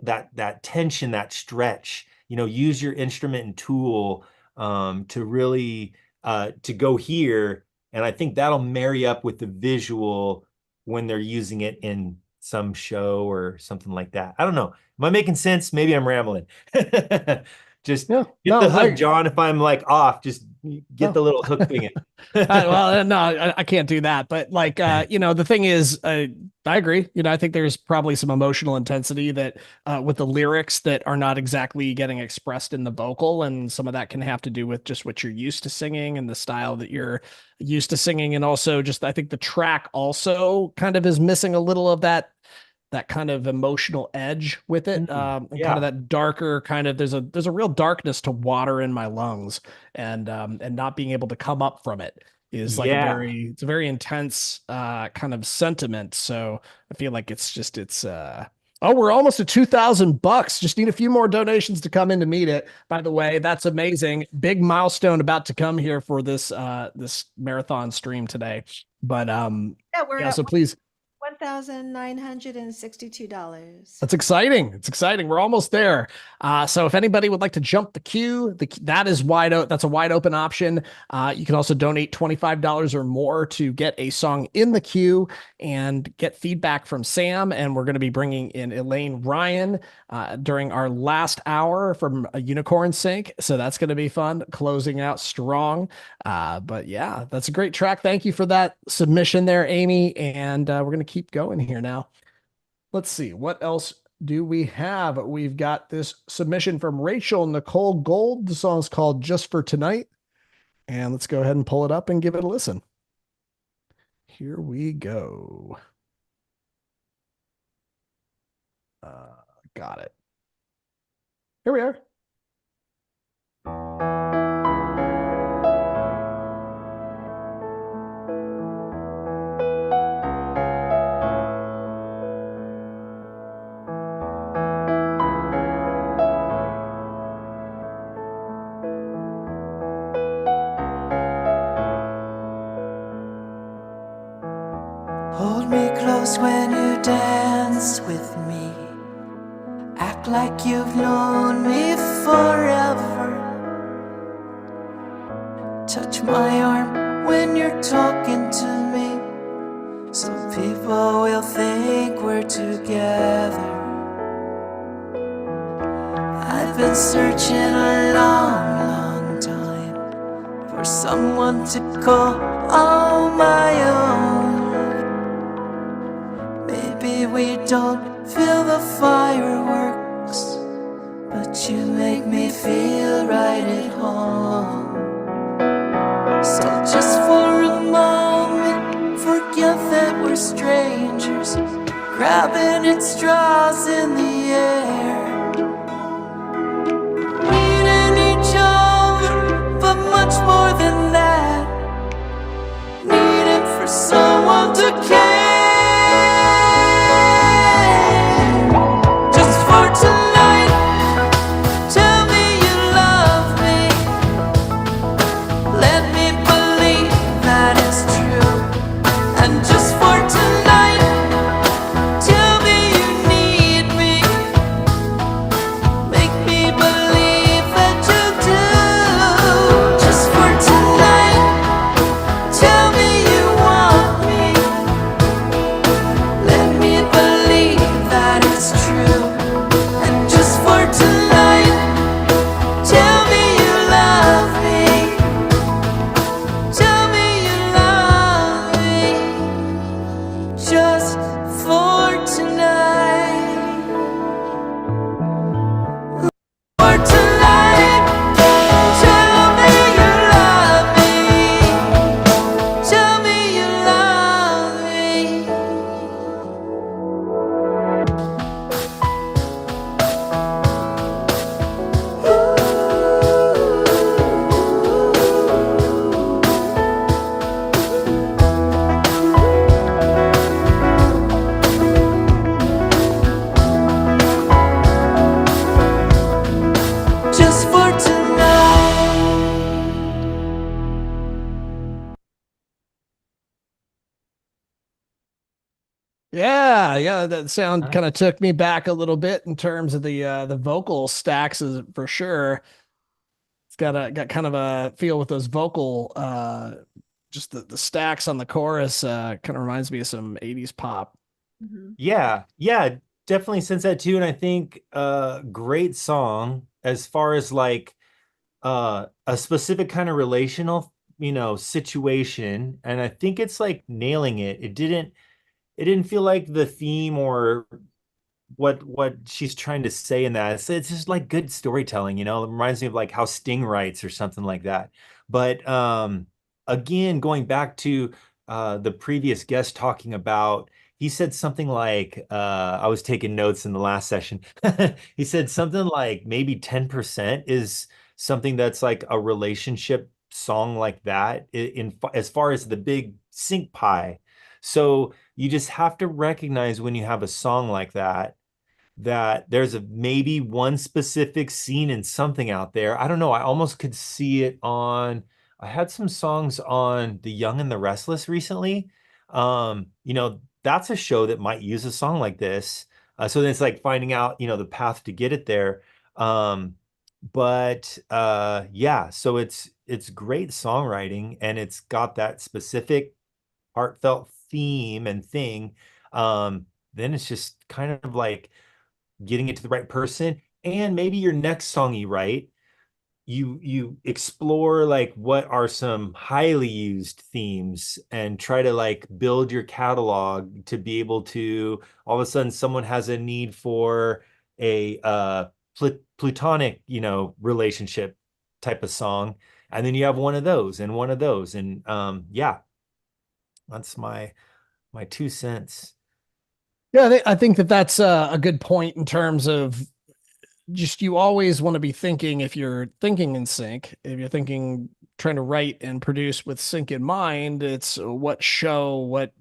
that tension, that stretch, use your instrument and tool to really to go here. And I think that'll marry up with the visual when they're using it in some show or something like that. I don't know. Am I making sense? Maybe I'm rambling. Just yeah, get no, the hook, John. If I'm like off, just get the little hook thing in. well, no, I can't do that. But like, the thing is, I agree. I think there's probably some emotional intensity that with the lyrics that are not exactly getting expressed in the vocal, and some of that can have to do with just what you're used to singing and the style that you're used to singing, and also just I think the track also kind of is missing a little of that kind of emotional edge with it, and kind of that darker kind of there's a real darkness to Water in My Lungs, and not being able to come up from it is like it's a very intense kind of sentiment. So I feel like it's oh, we're almost at $2,000. Just need a few more donations to come in to meet it. By the way, that's amazing. Big milestone about to come here for this marathon stream today. But we're yeah, at so please, $1,962. that's exciting. It's exciting. We're almost there. So if anybody would like to jump the queue, that is wide open. That's a wide open option. You can also donate $25 or more to get a song in the queue and get feedback from Sam. And we're going to be bringing in Elaine Ryan during our last hour from a Unicorn Sync. So that's going to be fun, closing out strong. But yeah, that's a great track. Thank you for that submission there, Amy. And we're going to keep going here now. Let's see, what else do we have? We've got this submission from Rachel Nicole Gold. The song's called Just for Tonight. And let's go ahead and pull it up and give it a listen. Here we go. Got it. Here we are. Hold me close when you dance with me. Act like you've known me forever. Touch my arm when you're talking to me, so people will think we're together. I've been searching a long, long time for someone to call all my own. Maybe we don't feel the fireworks, but you make me feel right at home. So just for a moment, forget that we're strangers, grabbing at straws in the air. Needing each other, but much more than that. Needing for someone to care. Just for tonight, tell me you love me. Let me believe that it's true. And just for tonight, tell me you need me. Make me believe that you do. Just for tonight, tell me you want me. Let me believe that it's true. And just for tonight, tell me you love me. Tell me you love me. Just for tonight. For tonight, tell me you love me. Tell me you love me. Just for tonight. Yeah, that sound kind of took me back a little bit in terms of the vocal stacks is for sure. It's got kind of a feel with those vocal just the stacks on the chorus kind of reminds me of some 80s pop. Yeah, definitely sense that too. And I think great song as far as like a specific kind of relational, situation. And I think it's like nailing it. It didn't feel like the theme or what she's trying to say in that. It's just like good storytelling, It reminds me of like how Sting writes or something like that. But again, going back to the previous guest talking about, he said something like, I was taking notes in the last session. He said something like maybe 10% is something that's like a relationship song like that as far as the big sync pie. So you just have to recognize when you have a song like that there's maybe one specific scene in something out there. I don't know. I almost could see it on. I had some songs on The Young and the Restless recently. That's a show that might use a song like this. So then it's like finding out, the path to get it there. But yeah, so it's great songwriting and it's got that specific heartfelt theme and thing. Then it's just kind of like getting it to the right person. And maybe your next song you write, you explore like what are some highly used themes and try to like build your catalog to be able to all of a sudden someone has a need for a platonic, relationship type of song. And then you have one of those and one of those. And yeah, that's my 2 cents. Yeah, I think that's a good point in terms of just you always want to be thinking if you're thinking in sync, if you're thinking trying to write and produce with sync in mind, it's what show, what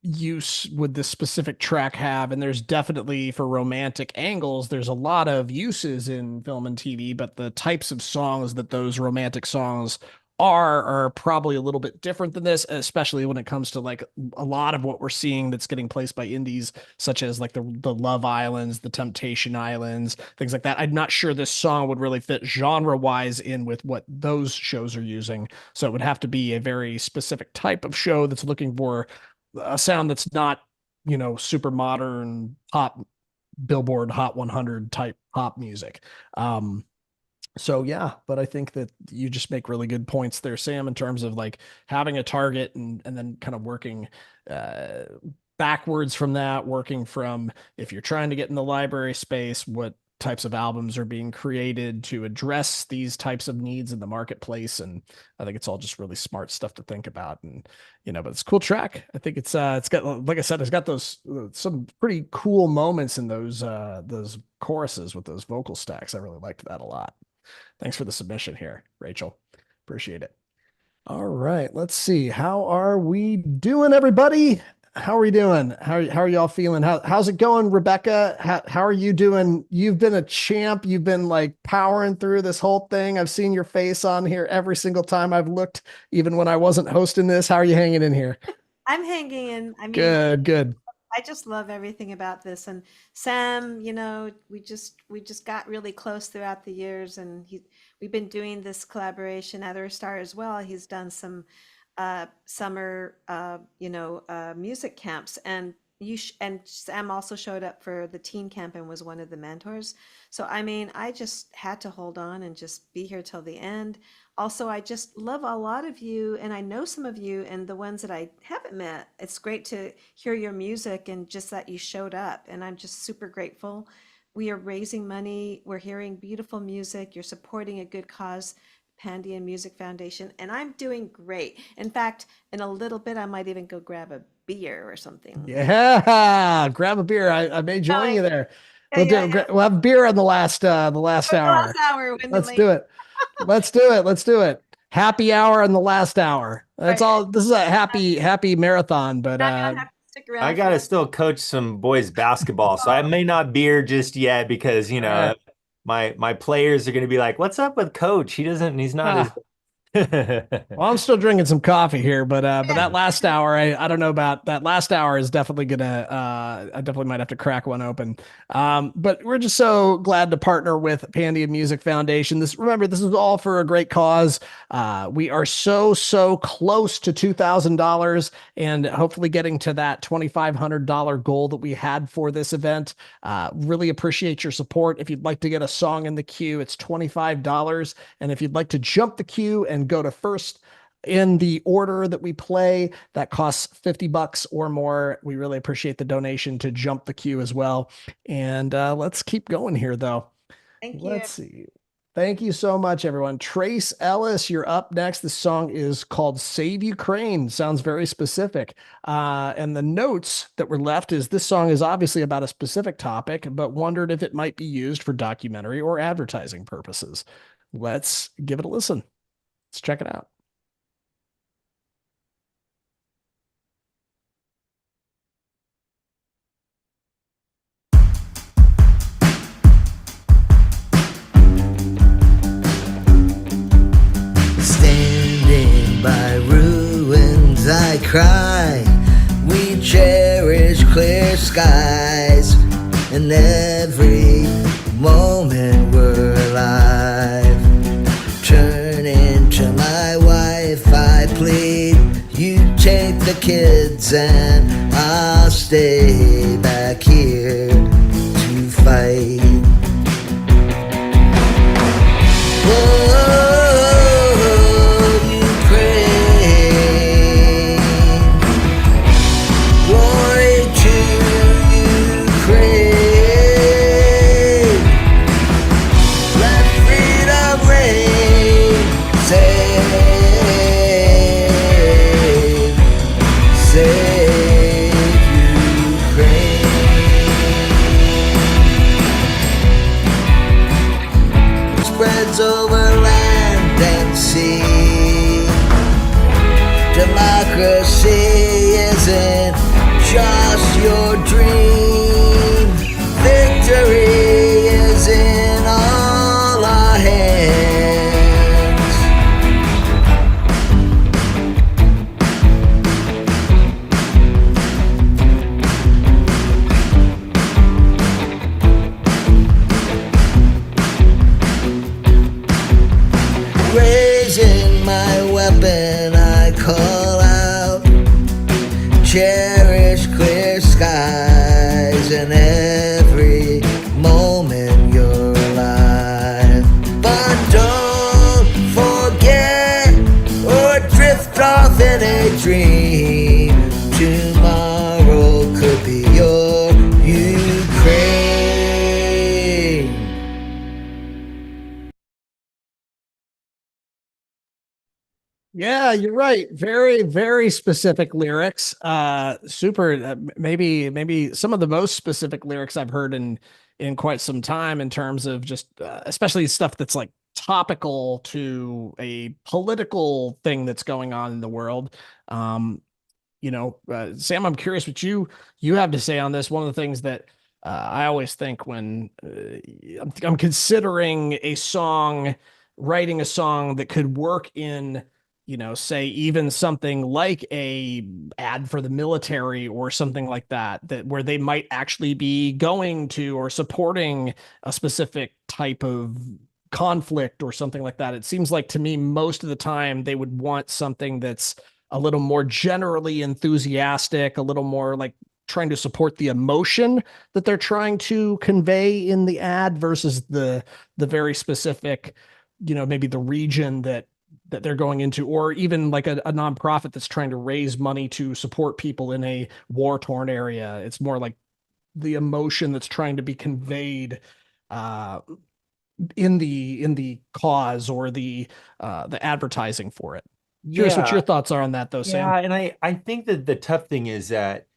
use would this specific track have? And there's definitely for romantic angles, there's a lot of uses in film and TV, but the types of songs that those romantic songs are probably a little bit different than this, especially when it comes to like a lot of what we're seeing that's getting placed by indies, such as like the Love Islands, the Temptation Islands, things like that. I'm not sure this song would really fit genre wise in with what those shows are using. So it would have to be a very specific type of show that's looking for a sound that's not, you know, super modern pop, Billboard Hot 100 type pop music. So yeah, but I think that you just make really good points there, Sam, in terms of like having a target and then kind of working backwards from that, working from if you're trying to get in the library space, what types of albums are being created to address these types of needs in the marketplace. And I think it's all just really smart stuff to think about. And but it's a cool track. I think it's got, like I said, it's got those some pretty cool moments in those choruses with those vocal stacks. I really liked that a lot. Thanks for the submission here, Rachel. Appreciate it. All right, let's see. How are we doing, everybody? How are we doing? How are y'all feeling? How's it going, Rebecca? How are you doing? You've been a champ. You've been like powering through this whole thing. I've seen your face on here every single time I've looked, even when I wasn't hosting this. How are you hanging in here? I'm hanging in. I mean, Good. I just love everything about this. And Sam, we just got really close throughout the years, and we've been doing this collaboration at Star as well. He's done some summer music camps, and and Sam also showed up for the teen camp and was one of the mentors. So I mean, I just had to hold on and just be here till the end. Also, I just love a lot of you, and I know some of you, and the ones that I haven't met. It's great to hear your music and just that you showed up, and I'm just super grateful. We are raising money. We're hearing beautiful music. You're supporting a good cause, Pandion Music Foundation, and I'm doing great. In fact, in a little bit, I might even go grab a beer or something. Yeah, grab a beer. I may join you there. We'll have beer on the last hour. Let's do it. Let's do it. Happy hour in the last hour. That's all. This is a happy marathon, but I gotta still coach some boys basketball, so I may not beer just yet because my players are gonna be like, "What's up with Coach? He's not as." Well, I'm still drinking some coffee here, but that last hour, I don't know about that last hour is definitely gonna, I definitely might have to crack one open. But we're just so glad to partner with Pandion Music Foundation. Remember, this is all for a great cause. We are so close to $2,000 and hopefully getting to that $2,500 goal that we had for this event. Really appreciate your support. If you'd like to get a song in the queue, it's $25. And if you'd like to jump the queue and go to first in the order that we play, that costs $50 or more. We really appreciate the donation to jump the queue as well. And let's keep going here, though. Thank you. Let's see. Thank you so much, everyone. Trace Ellis, you're up next. This song is called Save Ukraine. Sounds very specific. And the notes that were left is this song is obviously about a specific topic, but wondered if it might be used for documentary or advertising purposes. Let's give it a listen. Let's check it out. Standing by ruins, I cry. We cherish clear skies, and every moment we're alive. Turning to my wife, I plead, you take the kids and I'll stay back here to fight. Over land and sea. Democracy isn't just your dream. Victory is in all our hands. fresh, clear skies, and every moment you're alive. But don't forget or drift off in a dream. Tomorrow could be your Ukraine. Yeah, you're right. Very, very specific lyrics. Super. Maybe some of the most specific lyrics I've heard in quite some time in terms of just, especially stuff that's like topical to a political thing that's going on in the world. Sam, I'm curious what you have to say on this. One of the things that I always think when I'm considering a song, writing a song that could work in, say even something like a ad for the military or something like that where they might actually be going to or supporting a specific type of conflict or something like that. It seems like to me most of the time they would want something that's a little more generally enthusiastic, a little more like trying to support the emotion that they're trying to convey in the ad versus the very specific, maybe the region that they're going into, or even like a nonprofit that's trying to raise money to support people in a war-torn area. It's more like the emotion that's trying to be conveyed uh, in the cause or the advertising for it. Curious what your Yeah. thoughts are on that, though, Sam. Yeah, and I think that the tough thing is that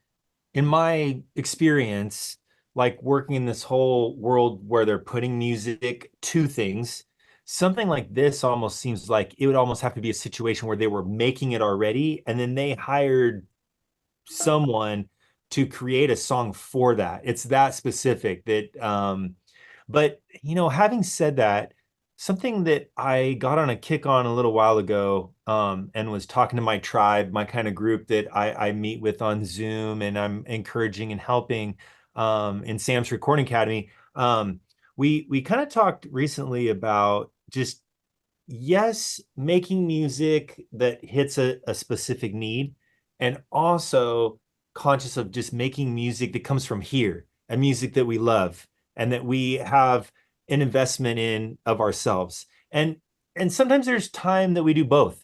in my experience, like working in this whole world where they're putting music to things, something like this almost seems like it would almost have to be a situation where they were making it already and then they hired someone to create a song for that. It's that specific that but having said that, something that I got on a kick on a little while ago, and was talking to my tribe, my kind of group that I meet with on Zoom and I'm encouraging and helping in Sam's Recording Academy. We kind of talked recently about just yes, making music that hits a specific need, and also conscious of just making music that comes from here, and music that we love and that we have an investment in of ourselves. And sometimes there's time that we do both.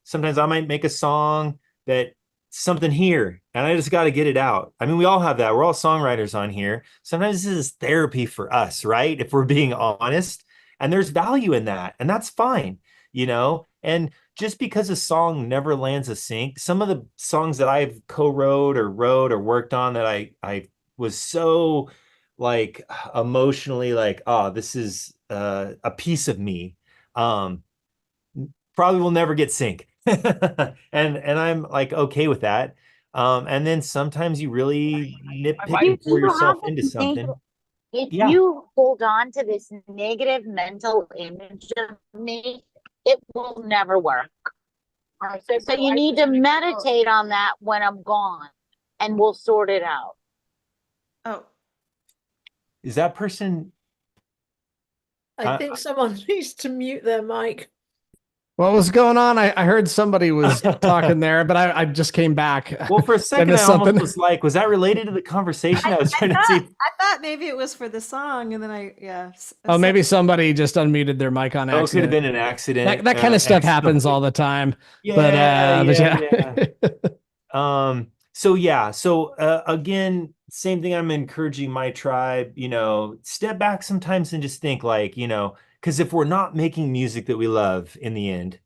Sometimes I might make a song that something here and I just got to get it out. I mean, we all have that. We're all songwriters on here. Sometimes this is therapy for us, right? If we're being honest, and there's value in that, and that's fine. And just because a song never lands a sync, some of the songs that I've co-wrote or wrote or worked on that I was so like emotionally like, oh, this is a piece of me, um probably will never get sync. And I'm like okay with that. And then sometimes you really nitpick and pour You yourself have into this something. if Yeah. you hold on to this negative mental image of me, it will never work. So you need to meditate on that when I'm gone, and we'll sort it out. Oh, Is that person I think someone needs to mute their mic. What was going on? I heard somebody was talking there, but I just came back. Well, for a Did I second, miss I almost something? was like, was that related to the conversation? I was trying to see. I thought maybe it was for the song, and then Oh, maybe somebody just unmuted their mic on Oh, it could have accident. been an accident. That kind of stuff happens Accidentally. all the time. Yeah, But yeah, yeah. So again, same thing. I'm encouraging my tribe, step back sometimes and just think like, because if we're not making music that we love in the end,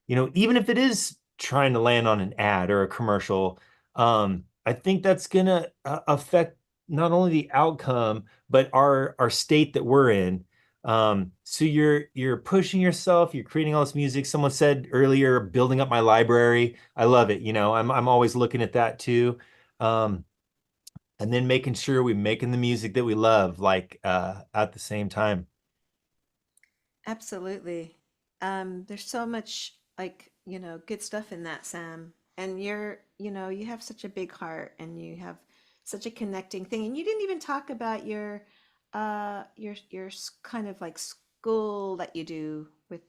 even if it is trying to land on an ad or a commercial, I think that's gonna affect not only the outcome, but our state that we're in. So you're pushing yourself, you're creating all this music. Someone said earlier, building up my library. I love it. I'm always looking at that too. Um, and then making sure we're making the music that we love, like at the same time. absolutely. There's so much like, good stuff in that, Sam. And you have such a big heart and you have such a connecting thing. And you didn't even talk about your kind of like school that you do with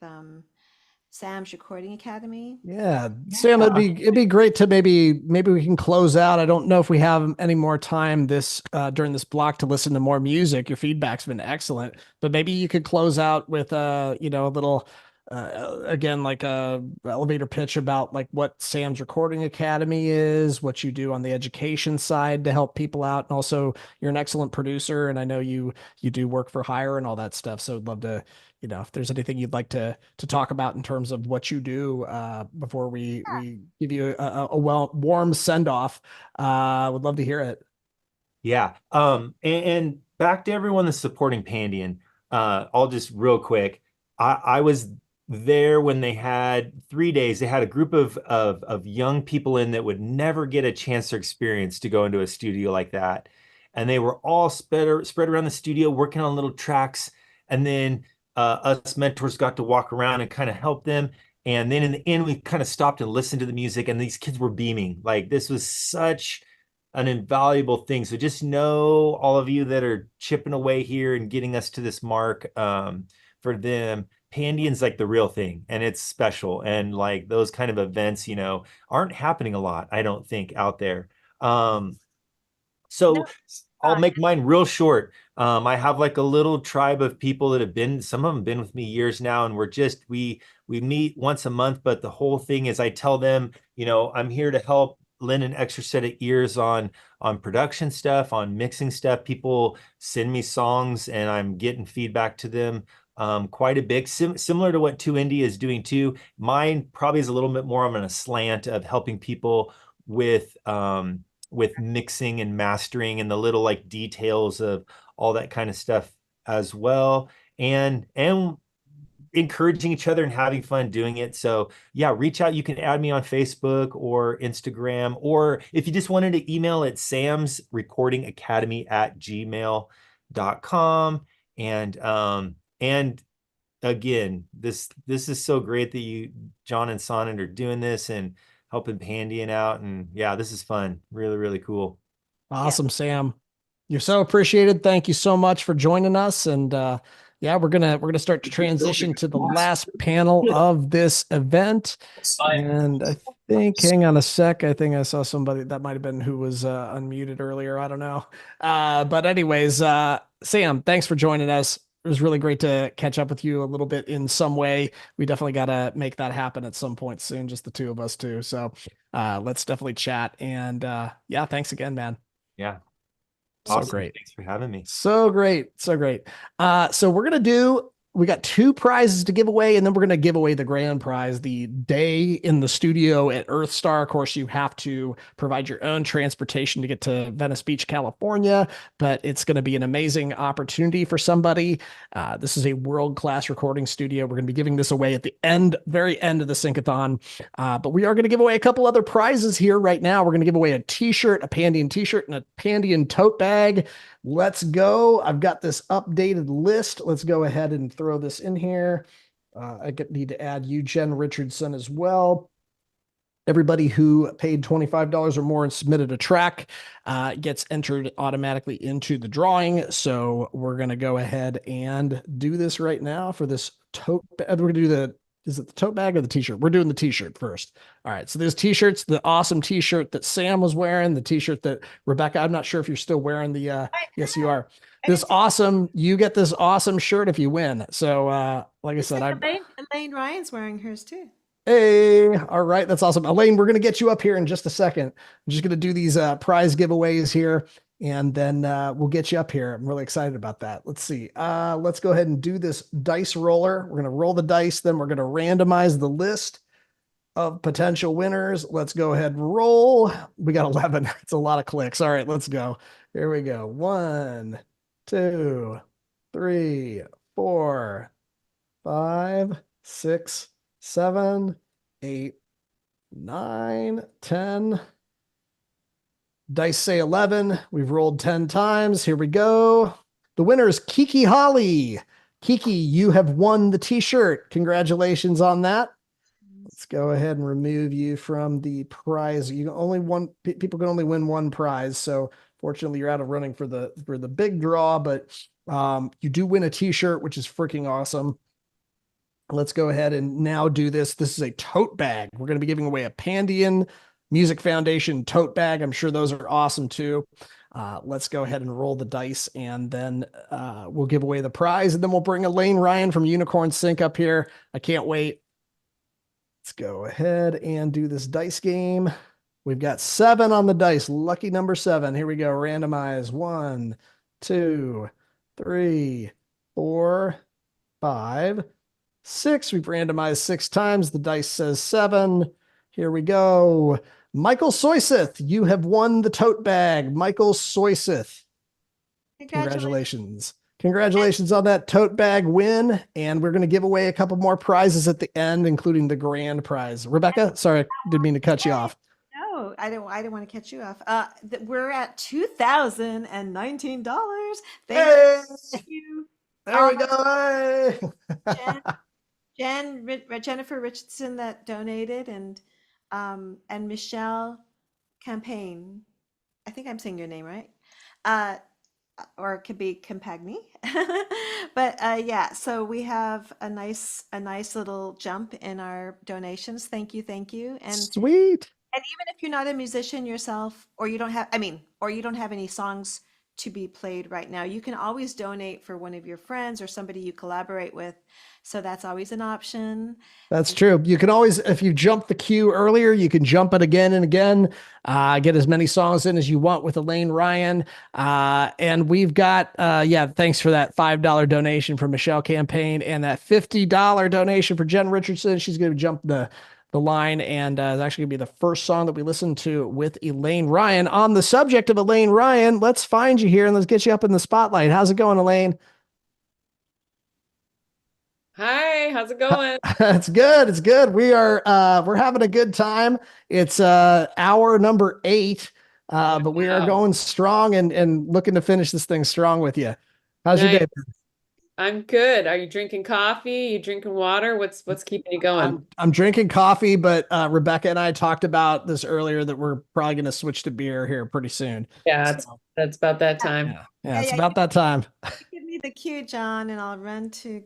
Sam's Recording Academy. Yeah, Sam, it'd be great to maybe we can close out. I don't know if we have any more time this during this block to listen to more music. Your feedback's been excellent, but maybe you could close out with a little again, like a elevator pitch about like what Sam's Recording Academy is, what you do on the education side to help people out, and also you're an excellent producer, and I know you do work for hire and all that stuff. So I'd love to, if there's anything you'd like to talk about in terms of what you do before we give you a warm send off. Would love to hear it. Yeah. And back to everyone that's supporting Pandion. I'll just real quick. I was there when they had 3 days. They had a group of young people in that would never get a chance or experience to go into a studio like that. And they were all spread around the studio working on little tracks. And then us mentors got to walk around and kind of help them. And then in the end, we kind of stopped and listened to the music, and these kids were beaming. Like, this was such an invaluable thing. So just know, all of you that are chipping away here and getting us to this mark, for them, Pandion's like the real thing, and it's special. And like those kind of events, aren't happening a lot, I don't think, out there. So I'll make mine real short. I have like a little tribe of people that have been, some of them been with me years now, and we meet once a month, but the whole thing is I tell them, I'm here to help lend an extra set of ears on production stuff, on mixing stuff. People send me songs and I'm getting feedback to them quite a bit, similar to what 2Indie is doing too. Mine probably is a little bit more on a slant of helping people with mixing and mastering and the little like details of all that kind of stuff as well, and encouraging each other and having fun doing it. So yeah, reach out. You can add me on Facebook or Instagram, or if you just wanted to email at samsrecordingacademy@gmail.com. And again, this is so great that you, John and Sonnet, are doing this and helping Pandion out. And yeah, this is fun. Really, really cool. Awesome, Sam. You're so appreciated. Thank you so much for joining us. And yeah, we're gonna start to transition to the last panel of this event. And I think, hang on a sec, I think I saw somebody that might have been who was unmuted earlier. I don't know. But anyways, Sam, thanks for joining us. It was really great to catch up with you a little bit in some way. We definitely got to make that happen at some point soon, just the two of us too. So let's definitely chat. And yeah, thanks again, man. Yeah. So Awesome. great. Thanks for having me. So great. So great. So we got 2 prizes to give away, and then we're going to give away the grand prize, the day in the studio at Earthstar. Of course, you have to provide your own transportation to get to Venice Beach, California, but it's going to be an amazing opportunity for somebody. This is a world-class recording studio. We're going to be giving this away at the very end of the Sync-O-Thon. But we are going to give away a couple other prizes here right now. We're going to give away a t-shirt, a Pandion t-shirt, and a Pandion tote bag. Let's go. I've got this updated list. Let's go ahead and throw this in here. I need to add you, Jen Richardson, as well. Everybody who paid $25 or more and submitted a track gets entered automatically into the drawing. So we're going to go ahead and do this right now for this tote. We're going to do is it the tote bag or the t-shirt? We're doing the t-shirt first. All right. So there's t-shirts, the awesome t-shirt that Sam was wearing, the t-shirt that Rebecca, I'm not sure if you're still wearing the, yes, you are. You get this awesome shirt if you win. So, like I said, Elaine Ryan's wearing hers too. Hey, all right. That's awesome. Elaine, we're going to get you up here in just a second. I'm just going to do these prize giveaways here, and then we'll get you up here. I'm really excited about that. Let's see. Let's go ahead and do this dice roller. We're going to roll the dice. Then we're going to randomize the list of potential winners. Let's go ahead and roll. We got 11. It's a lot of clicks. All right, let's go. Here we go. 1, 2, 3, 4, 5, 6, 7, 8, 9, 10. Dice say 11. We've rolled 10 times. Here we go. The winner is Kiki Holly. Kiki, you have won the t-shirt. Congratulations on that. Let's go ahead and remove you from the prize. People can only win one prize. So fortunately you're out of running for the big draw, but you do win a t-shirt, which is freaking awesome. Let's go ahead and now do this. This is a tote bag. We're going to be giving away a Pandion Music Foundation tote bag. I'm sure those are awesome too. Let's go ahead and roll the dice, and then we'll give away the prize, and then we'll bring Elaine Ryan from Unicorn Sync up here. I can't wait. Let's go ahead and do this dice game. We've got 7 on the dice. Lucky number 7. Here we go. Randomize. 1, 2, 3, 4, 5, 6. We've randomized 6 times. The dice says 7. Here we go. Michael Soyseth, you have won the tote bag. Michael Soyseth. Congratulations. Congratulations on that tote bag win. And we're going to give away a couple more prizes at the end, including the grand prize. Rebecca, sorry, didn't mean to cut you off. No, I didn't want to catch you off. We're at $2,019. Thank you. There we go. Jennifer Richardson that donated, and Michelle Campaign. I think I'm saying your name right. Or it could be Campagni. But yeah, so we have a nice little jump in our donations. Thank you. And sweet. And even if you're not a musician yourself, or you don't have any songs to be played right now, you can always donate for one of your friends or somebody you collaborate with. So that's always an option. That's true. You can always, if you jump the queue earlier, you can jump it again and again. Get as many songs in as you want with Elaine Ryan. And we've got, thanks for that $5 donation from Michelle Campaign, and that $50 donation for Jen Richardson. She's going to jump the line, and it's actually gonna be the first song that we listen to with Elaine Ryan. On the subject of Elaine Ryan, let's find you here and let's get you up in the spotlight. How's it going, Elaine? Hi, how's it going? It's good. It's good. We're having a good time. It's hour number 8, but we are going strong and looking to finish this thing strong with you. How's your day been? I'm good. Are you drinking coffee? You drinking water? What's keeping you going? I'm drinking coffee, but Rebecca and I talked about this earlier, that we're probably going to switch to beer here pretty soon. Yeah, that's about that time. Yeah, it's about that time. Give me the cue, John, and I'll run to.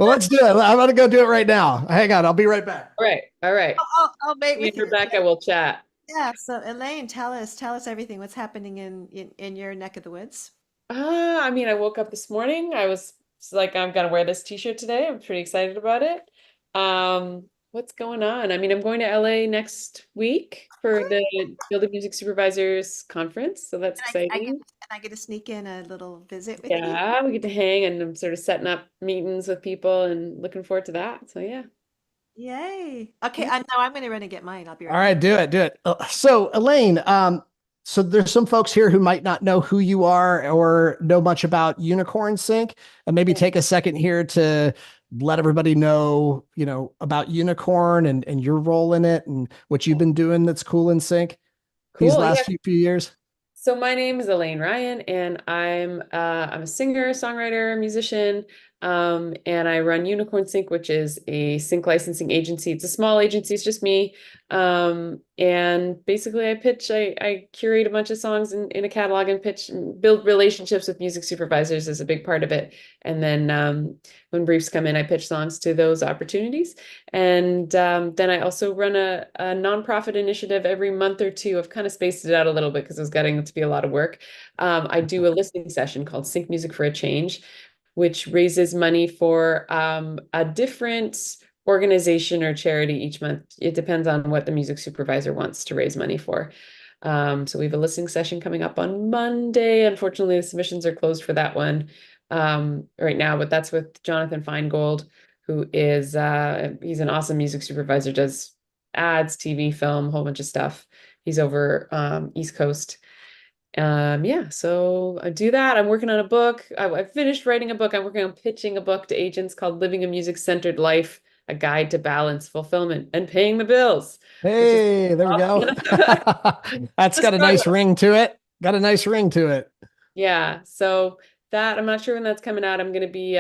Well, let's do it. I'm going to go do it right now. Hang on. I'll be right back. All right. I'll wait with you. Rebecca will chat. Yeah. So Elaine, tell us everything. What's happening in your neck of the woods? I mean, I woke up this morning. I was like, I'm gonna wear this t-shirt today. I'm pretty excited about it. What's going on? I mean, I'm going to LA next week for the Building Music Supervisors Conference, so that's exciting. I get to sneak in a little visit with you. Yeah, we get to hang, and I'm sort of setting up meetings with people and looking forward to that. So yeah. Yay. Okay, now I'm going to run and get mine. I'll be right All right, do it. So Elaine, so there's some folks here who might not know who you are or know much about Unicorn Sync, and maybe take a second here to let everybody know, about Unicorn and your role in it and what you've been doing that's cool in Sync these last few years. So my name is Elaine Ryan, and I'm a singer, songwriter, musician, and I run Unicorn Sync, which is a sync licensing agency. It's a small agency, it's just me. And basically I curate a bunch of songs in a catalog and build relationships with music supervisors is a big part of it. And then when briefs come in, I pitch songs to those opportunities. And then I also run a nonprofit initiative every month or two. I've kind of spaced it out a little bit because it was getting to be a lot of work. I do a listening session called Sync Music for a Change, which raises money for a different organization or charity each month. It depends on what the music supervisor wants to raise money for. So we have a listening session coming up on Monday. Unfortunately, the submissions are closed for that one right now, but that's with Jonathan Feingold, who is he's an awesome music supervisor, does ads, TV, film, a whole bunch of stuff. He's over East Coast. So I do that. I'm working on a book. I finished writing a book. I'm working on pitching a book to agents called Living a Music-Centered Life, a guide to balance, fulfillment, and paying the bills. Hey, there we go. That's got a nice ring to it. Yeah. So that, I'm not sure when that's coming out. I'm going to be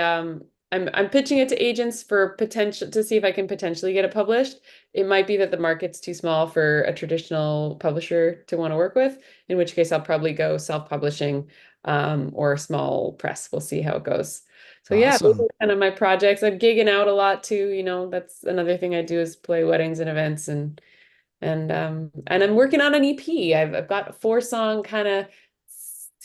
I'm pitching it to agents for potential to see if I can potentially get it published. It might be that the market's too small for a traditional publisher to want to work with, in which case I'll probably go self-publishing or small press. We'll see how it goes. So yeah, those Awesome. are kind of my projects. I'm gigging out a lot too, you know, that's another thing I do is play weddings and events and I'm working on an EP. I've got a 4-song kind of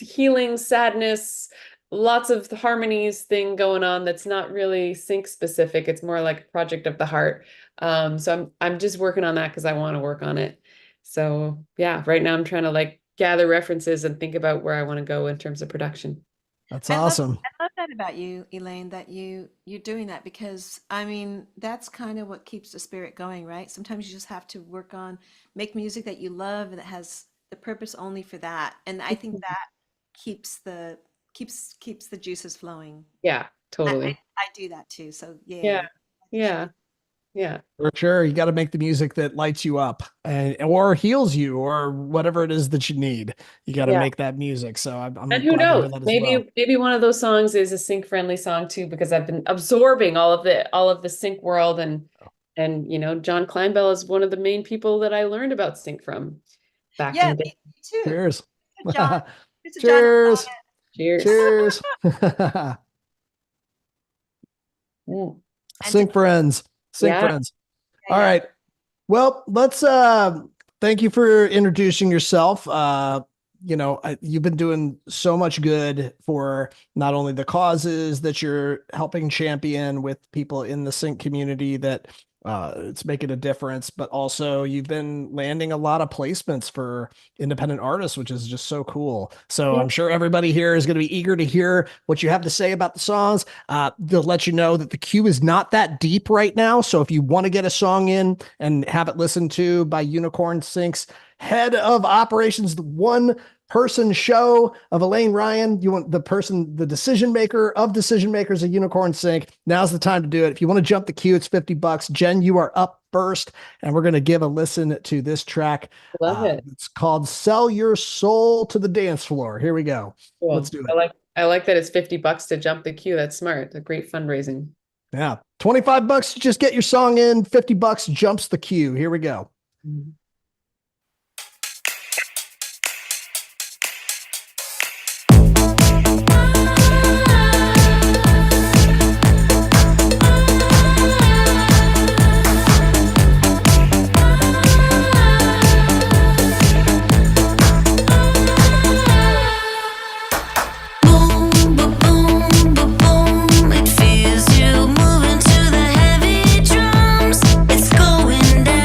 healing sadness, lots of harmonies thing going on that's not really sync specific. It's more like a project of the heart. So I'm just working on that because I want to work on it. So yeah, right now I'm trying to like gather references and think about where I want to go in terms of production. That's awesome. I love that about you, Elaine, that you're doing that because I mean that's kind of what keeps the spirit going, right? Sometimes you just have to work on make music that you love and that has the purpose only for that. And I think that keeps the juices flowing. Yeah, totally. I do that too. So Yeah. yay. Yeah. Yeah. For sure. You got to make the music that lights you up and or heals you or whatever it is that you need. You got to Yeah. make that music. So I'm And who glad to hear knows? that as Maybe well. maybe one of those songs is a sync friendly song too, because I've been absorbing all of the sync world and you know, John Kleinbell is one of the main people that I learned about sync from back in Yeah, the day. me too. Cheers. Good John. It's a John Cheers. Cheers. Cheers. Sync friends. Sync Yeah. friends. All right. Well, let's thank you for introducing yourself. You know, you've been doing so much good for not only the causes that you're helping champion with people in the sync community that it's making a difference, but also you've been landing a lot of placements for independent artists, which is just so cool. So Yeah. I'm sure everybody here is going to be eager to hear what you have to say about the songs. They'll let you know that the queue is not that deep right now. So if you want to get a song in and have it listened to by Unicorn Sync's head of operations, the one person show of Elaine Ryan, you want the decision maker of decision makers of Unicorn Sync. Now's the time to do it. If you want to jump the queue, it's $50. Jen, you are up first, and we're going to give a listen to this track. Love it. It's called Sell Your Soul to the Dance Floor. Here we go. Cool. Let's do it. I like that it's $50 to jump the queue. That's smart. It's a great fundraising. Yeah. $25 to just get your song in. $50 jumps the queue. Here we go. Mm-hmm. It's going down.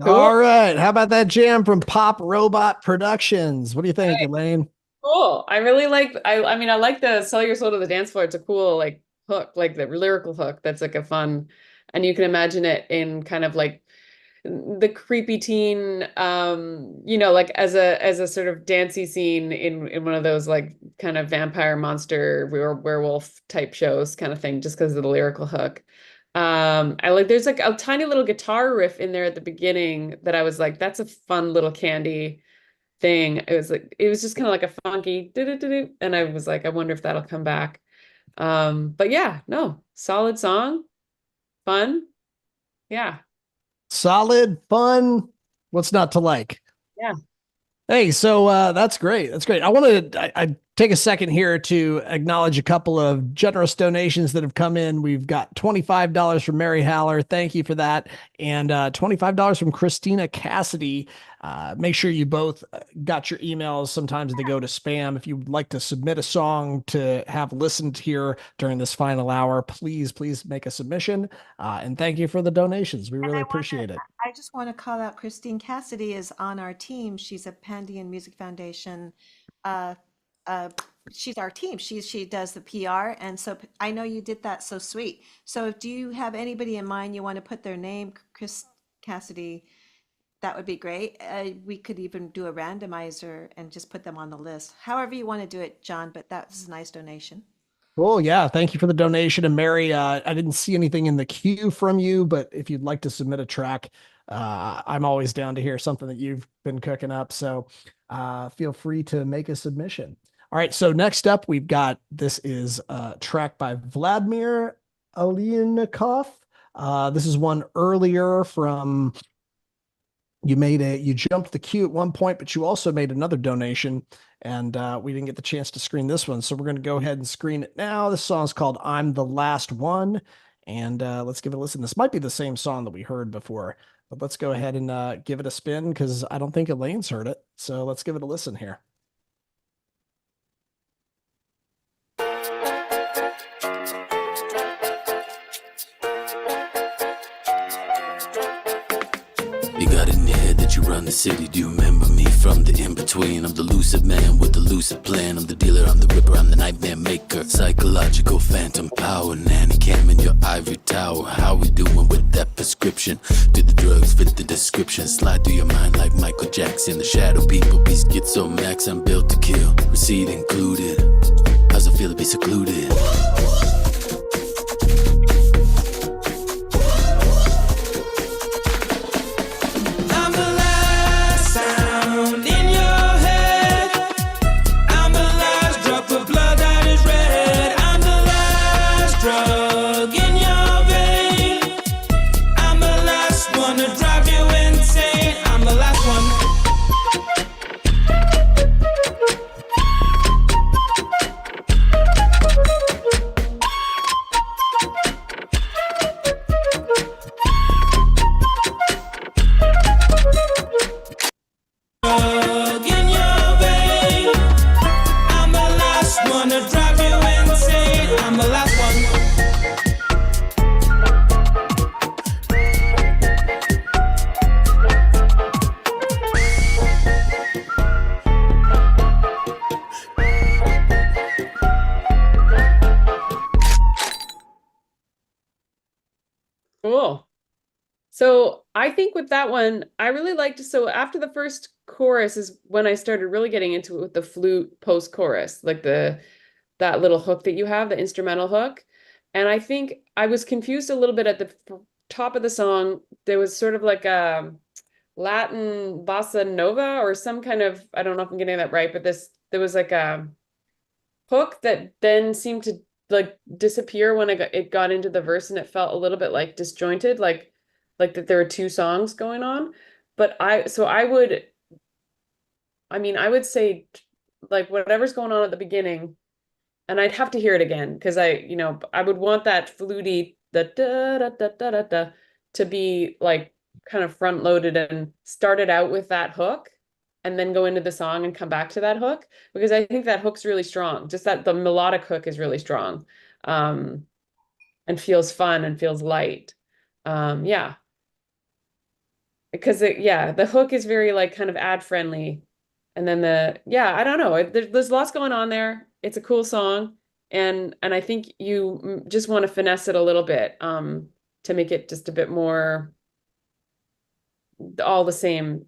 All right. How about that jam from Pop Robot Productions? What do you think, Elaine? Cool. I really like, I mean, I like the Sell Your Soul to the Dance Floor. It's a cool, like, hook, like the lyrical hook. That's like a fun, and you can imagine it in kind of like the creepy teen, like as a sort of dancey scene in one of those like kind of vampire monster werewolf type shows kind of thing, just because of the lyrical hook. There's like a tiny little guitar riff in there at the beginning that I was like, that's a fun little candy thing. It was just kind of like a funky do-do-do-do, and I was like, I wonder if that'll come back. But yeah, no, solid song, fun. Yeah. Solid, fun. What's not to like? Yeah. Hey, so that's great. That's great. I take a second here to acknowledge a couple of generous donations that have come in. We've got $25 from Mary Haller. Thank you for that. And $25 from Christina Cassidy. Make sure you both got your emails. Sometimes they go to spam. If you'd like to submit a song to have listened here during this final hour, please make a submission. And thank you for the donations. We really appreciate it. I just want to call out Christine Cassidy is on our team. She's a Pandion Music Foundation. She's our team. She does the PR, and so I know you did that so sweet. So do you have anybody in mind you want to put their name, Chris Cassidy? That would be great. We could even do a randomizer and just put them on the list. However you want to do it, John, but that was a nice donation. Cool. Yeah. Thank you for the donation. And Mary, I didn't see anything in the queue from you, but if you'd like to submit a track, I'm always down to hear something that you've been cooking up. So feel free to make a submission. All right. So next up, we've got, this is a track by Vladimir Alienikov. This is one earlier from, you jumped the queue at one point, but you also made another donation, and we didn't get the chance to screen this one. So we're going to go ahead and screen it now. This song's called I'm the Last One. And let's give it a listen. This might be the same song that we heard before, but let's go ahead and give it a spin, because I don't think Elaine's heard it. So let's give it a listen here. You got in your head that you run the city. Do you remember me from the in-between? I'm the lucid man with the lucid plan. I'm the dealer, I'm the ripper, I'm the nightmare maker. Psychological phantom power, nanny cam in your ivory tower. How we doing with that prescription? Do the drugs fit the description? Slide through your mind like Michael Jackson. The shadow people be schizo max. I'm built to kill, receipt included. How's it feel to be secluded? Cool. So I think with that one, I really liked, so after the first chorus is when I started really getting into it with the flute post chorus, like that little hook that you have, the instrumental hook. And I think I was confused a little bit at the top of the song. There was sort of like a Latin bossa nova or some kind of, I don't know if I'm getting that right, but there was like a hook that then seemed to like disappear when it got into the verse, and it felt a little bit like disjointed, like that there were two songs going on. But I would say like whatever's going on at the beginning, and I'd have to hear it again, because I would want that fluty, the da da da da da da, to be like kind of front loaded and started out with that hook and then go into the song and come back to that hook, because I think that hook's really strong. Just that the melodic hook is really strong, and feels fun and feels light. Yeah. Because the hook is very like kind of ad friendly. And then I don't know. There's lots going on there. It's a cool song. And I think you just want to finesse it a little bit, to make it just a bit more all the same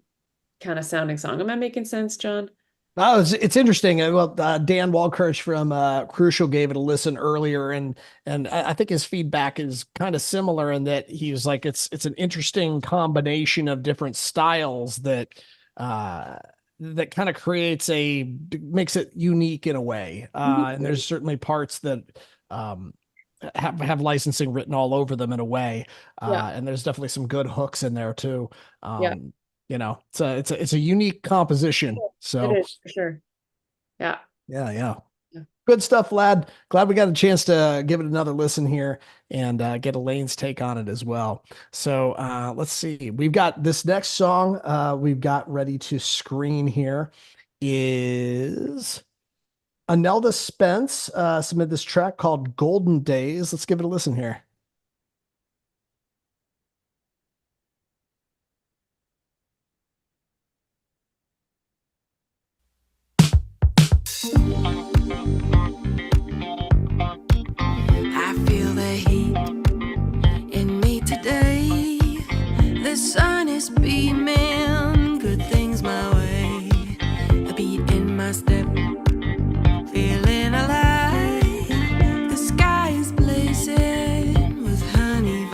kind of sounding song. Am I making sense, John? Oh, it's interesting. Well, Dan Walkirch from Crucial gave it a listen earlier, and I think his feedback is kind of similar in that he was like, it's an interesting combination of different styles that that kind of makes it unique in a way. And there's certainly parts that have licensing written all over them in a way. And there's definitely some good hooks in there too. You know, it's a unique composition. So it is for sure. Yeah. Yeah. Good stuff, lad. Glad we got a chance to give it another listen here and get Elaine's take on it as well. So let's see. We've got this next song we've got ready to screen here is Anelda Spence submitted this track called Golden Days. Let's give it a listen here. I feel the heat in me today. The sun is beaming, good things my way. A beat in my step, feeling alive. The sky is blazing with honey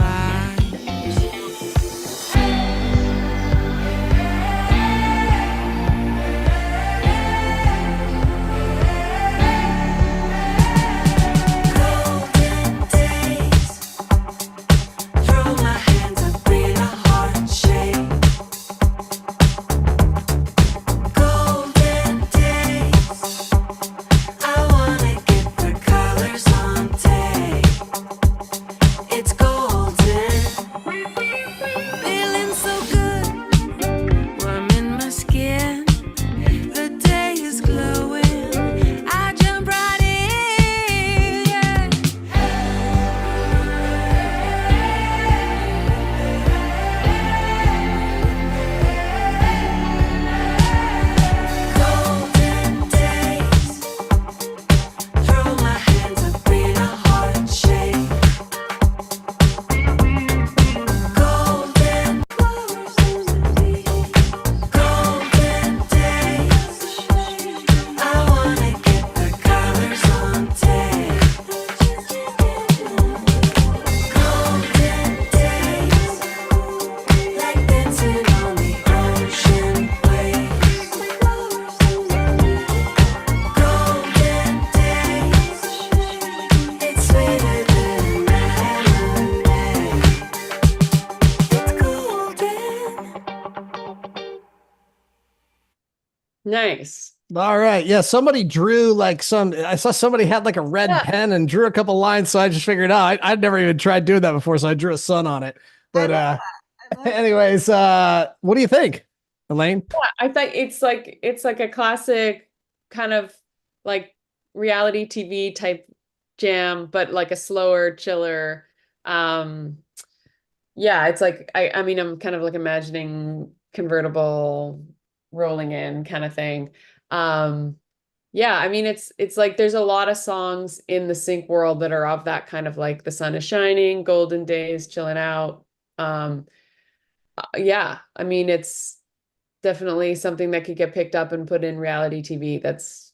Nice. All right. Yeah. Somebody drew like I saw somebody had like a red pen and drew a couple lines. So I just figured out I'd never even tried doing that before. So I drew a sun on it. But anyways, what do you think, Elaine? Yeah, I thought it's like a classic kind of like reality TV type jam, but like a slower, chiller. Yeah, it's like I mean I'm kind of like imagining convertible rolling in kind of thing. Yeah, I mean it's like there's a lot of songs in the sync world that are of that kind of like the sun is shining, golden days, chilling out. Yeah, I mean it's definitely something that could get picked up and put in reality TV. That's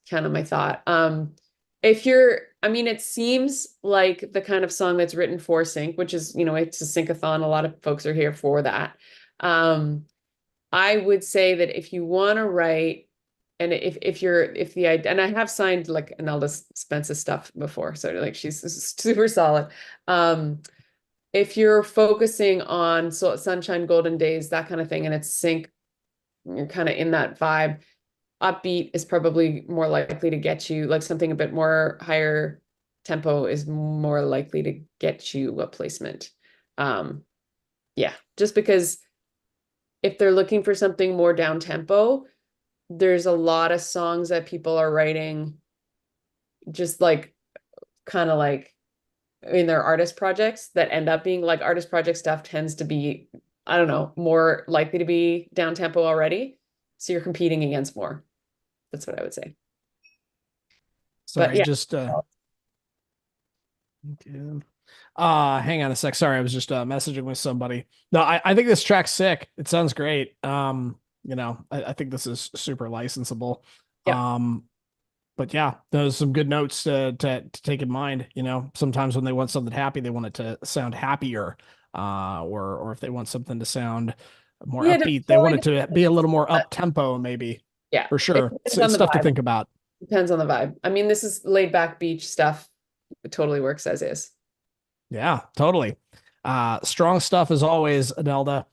kind of my thought. I mean, it seems like the kind of song that's written for sync, which is, it's a sync-a-thon. A lot of folks are here for that. I would say that if you want to write, and and I have signed like Anelda Spence's stuff before, so like she's super solid. If you're focusing on sunshine, golden days, that kind of thing, and it's sync, you're kind of in that vibe. Upbeat is probably more likely to get you, like something a bit more higher tempo is more likely to get you a placement. Yeah, just because if they're looking for something more down tempo, there's a lot of songs that people are writing just like kind of like in their artist projects that end up being like artist project stuff tends to be, I don't know, more likely to be down tempo already. So you're competing against more. That's what I would say. Sorry, but yeah. just Hang on a sec. Sorry, I was just messaging with somebody. No, I think this track's sick. It sounds great. I think this is super licensable. Yeah. But yeah, those are some good notes to take in mind. Sometimes when they want something happy, they want it to sound happier. Or if they want something to sound more upbeat, they want it to be a little more up tempo, maybe. Yeah, For sure. It's stuff to think about. Depends on the vibe. I mean, this is laid back beach stuff. It totally works as is. Yeah, totally. Strong stuff as always, Adelda.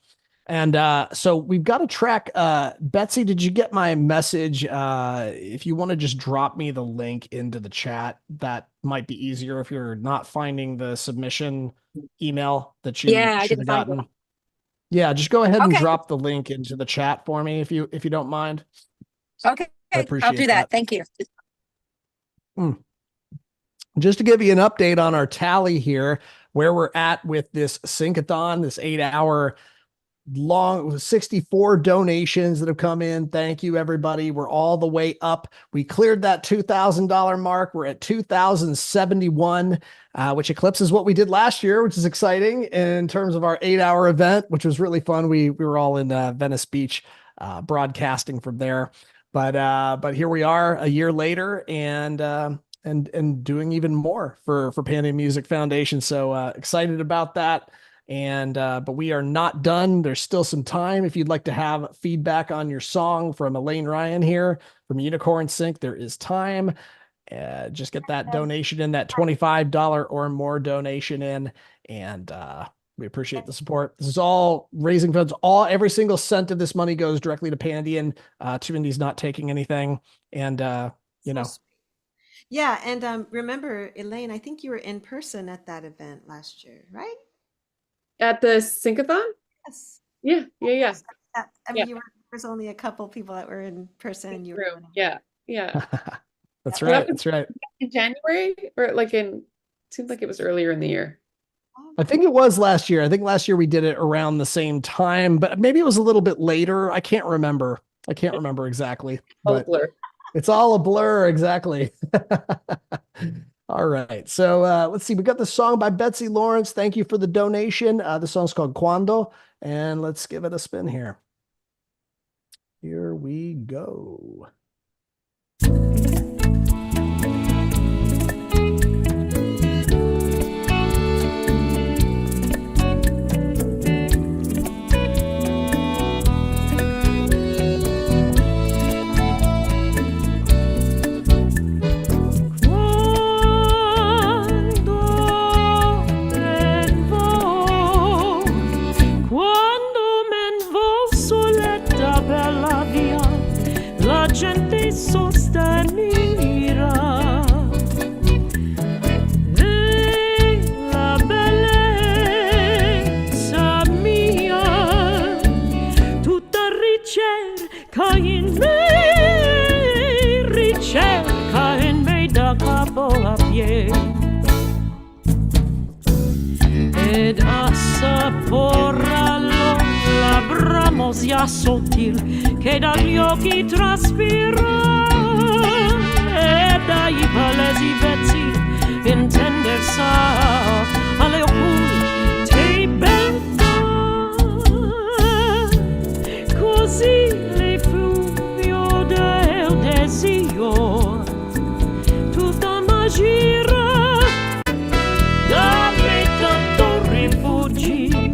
And so we've got a track. Betsy, did you get my message? If you want to just drop me the link into the chat, that might be easier if you're not finding the submission email that you should have gotten. Yeah, just go ahead and drop the link into the chat for me if you don't mind. Okay, I'll do that. Thank you. Just to give you an update on our tally here, where we're at with this Sync-O-Thon, this 8-hour long, 64 donations that have come in. Thank you, everybody. We're all the way up. We cleared that $2,000 mark. We're at 2,071, which eclipses what we did last year, which is exciting in terms of our 8-hour event, which was really fun. We were all in Venice Beach, broadcasting from there. But here we are a year later, and doing even more for Pandion Music Foundation. So excited about that. But we are not done. There's still some time. If you'd like to have feedback on your song from Elaine Ryan here from Unicorn Sync, there is time. Just get that donation in, that $25 or more donation in. And we appreciate the support. This is all raising funds. Every single cent of this money goes directly to Pandion. Two Indies not taking anything. And, Yeah, and remember, Elaine, I think you were in person at that event last year, right? At the Sync-O-Thon? Yes. Yeah. I mean, there was only a couple people that were in person. You were Yeah. That's right. That's right. In January, or seemed like it was earlier in the year. I think it was last year. I think last year we did it around the same time, but maybe it was a little bit later. I can't remember exactly. But it's all a blur. Exactly. All right. So let's see. We got the song by Betsy Lawrence. Thank you for the donation. The song's called Cuando, and let's give it a spin here. Here we go. Gente sostenira e la bellezza mia, tutta ricerca in me da capo a piedi, ed assaporalo labbra mosia sottil che dagli occhi traspira, e dai palesi vezzi intender sa alle occulte beltà, così le fluvio del desio tutta magira da me tanto rifugi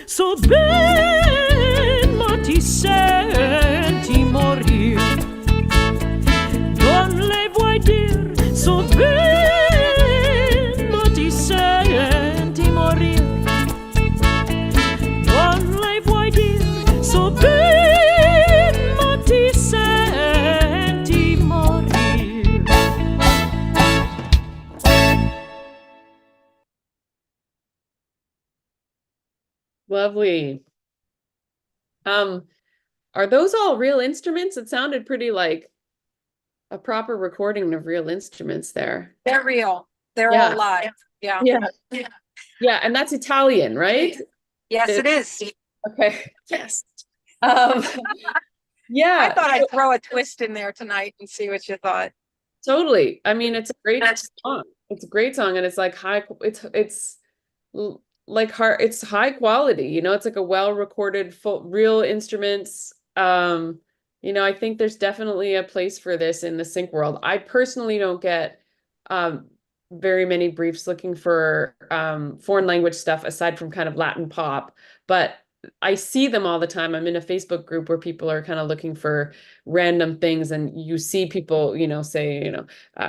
so ben, ma ti senti morir. Non le vuoi dir so ben, ma ti senti morir. Non le vuoi dir so ben, ma ti senti morir. Lovely. Are those all real instruments? It sounded pretty like a proper recording of real instruments there. They're real. They're all live. Yeah. And that's Italian, right? Yes, it is. Okay. Yes. Um, yeah. I thought I'd throw a twist in there tonight and see what you thought. Totally. I mean, it's a great song. It's a great song, and it's like like it's high quality, you know, it's like a well recorded full real instruments. You know, I think there's definitely a place for this in the sync world. I personally don't get um very many briefs looking for foreign language stuff aside from kind of Latin pop, but I see them all the time. I'm in a Facebook group where people are kind of looking for random things, and you see people, you know, say, you know,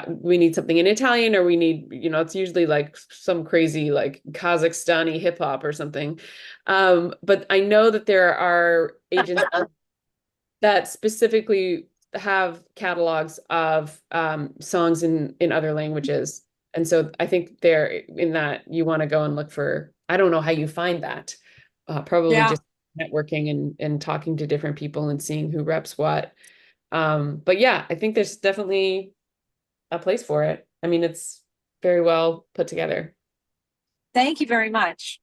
we need something in Italian, or we need, you know, it's usually like some crazy like Kazakhstani hip hop or something. But I know that there are agents that specifically have catalogs of songs in other languages. And so I think there in that you want to go and look for, I don't know how you find that. Probably Yeah. just networking and talking to different people and seeing who reps what. But yeah, I think there's definitely a place for it. I mean, it's very well put together. Thank you very much.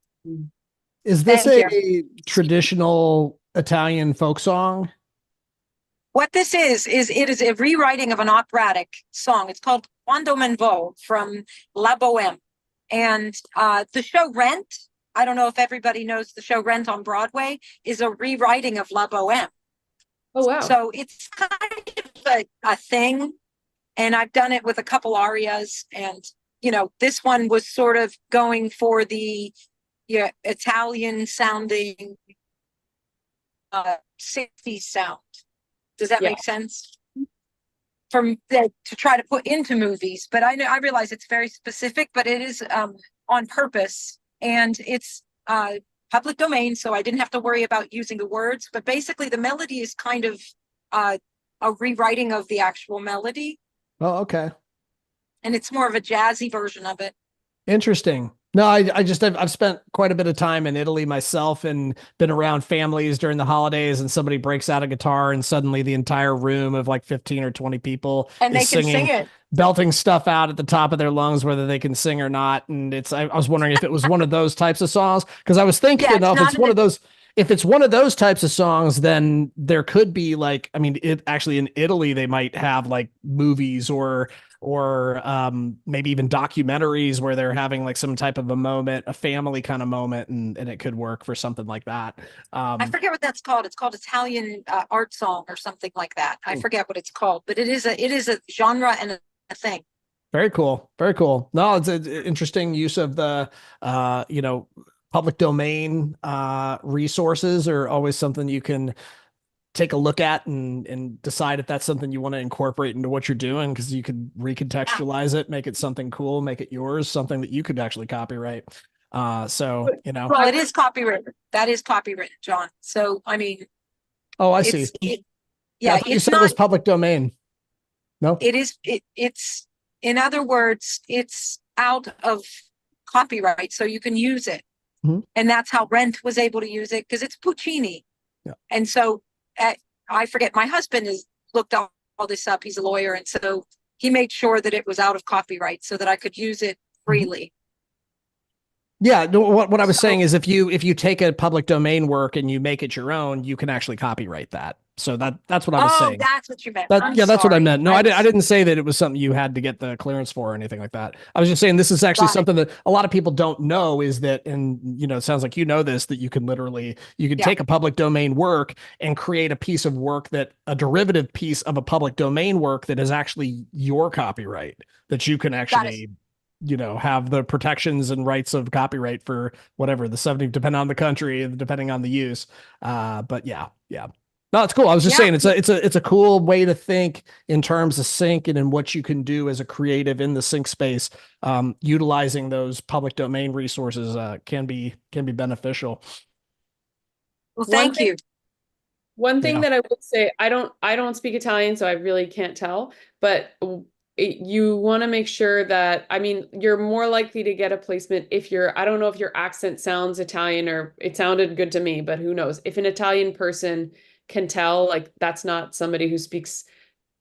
Is this Thank a traditional Italian folk song? What this is it is a rewriting of an operatic song. It's called Quando Men Vo from La Boheme. And the show Rent, I don't know if everybody knows the show Rent on Broadway, is a rewriting of La Boheme. Oh, wow. So it's kind of a thing. And I've done it with a couple arias. And, you know, this one was sort of going for the Italian sounding 60s sound. Does that make sense? To try to put into movies, but I realize it's very specific, but it is on purpose, and it's public domain, so I didn't have to worry about using the words. But basically, the melody is kind of a rewriting of the actual melody. Oh, okay. And it's more of a jazzy version of it. Interesting. No, I've spent quite a bit of time in Italy myself and been around families during the holidays, and somebody breaks out a guitar and suddenly the entire room of like 15 or 20 people and is they can singing, sing it, belting stuff out at the top of their lungs, whether they can sing or not. And I was wondering if it was one of those types of songs, because I was thinking, if it's one of those types of songs, then there could be like, I mean, it actually in Italy, they might have like movies or maybe even documentaries where they're having like some type of a moment, a family kind of moment, and it could work for something like that. I forget what that's called. It's called Italian art song or something like that. I forget what it's called, but it is a genre and a thing. Very cool. Very cool. No, it's an interesting use of the, public domain resources are always something you can take a look at and decide if that's something you want to incorporate into what you're doing, because you could recontextualize it, make it something cool, make it yours, something that you could actually copyright. So, you know. Well, it is copywritten. That is copywritten, John. So, I mean. Oh, I see. I thought you said it was public domain. No? It is. It's, in other words, it's out of copyright, so you can use it. Mm-hmm. And that's how Rent was able to use it, because it's Puccini. Yeah. And so I forget, my husband has looked all this up. He's a lawyer. And so he made sure that it was out of copyright so that I could use it freely. Yeah. No, what I was saying is if you take a public domain work and you make it your own, you can actually copyright that. So that's what I was saying. That's what you meant. That's what I meant. No, I didn't say that it was something you had to get the clearance for or anything like that. I was just saying this is actually something that a lot of people don't know, is that, and you know, it sounds like you know this, that you can take a public domain work and create a piece of work a derivative piece of a public domain work that is actually your copyright, that you can actually have the protections and rights of copyright for whatever the 70, depending on the country, depending on the use. But yeah. No, it's cool. I was just saying it's a cool way to think in terms of sync and in what you can do as a creative in the sync space. Utilizing those public domain resources can be beneficial. Well, thank you. One thing that I would say, I don't speak Italian, so I really can't tell, but you want to make sure that, I mean, you're more likely to get a placement if I don't know if your accent sounds Italian, or it sounded good to me, but who knows? If an Italian person can tell, like, that's not somebody who speaks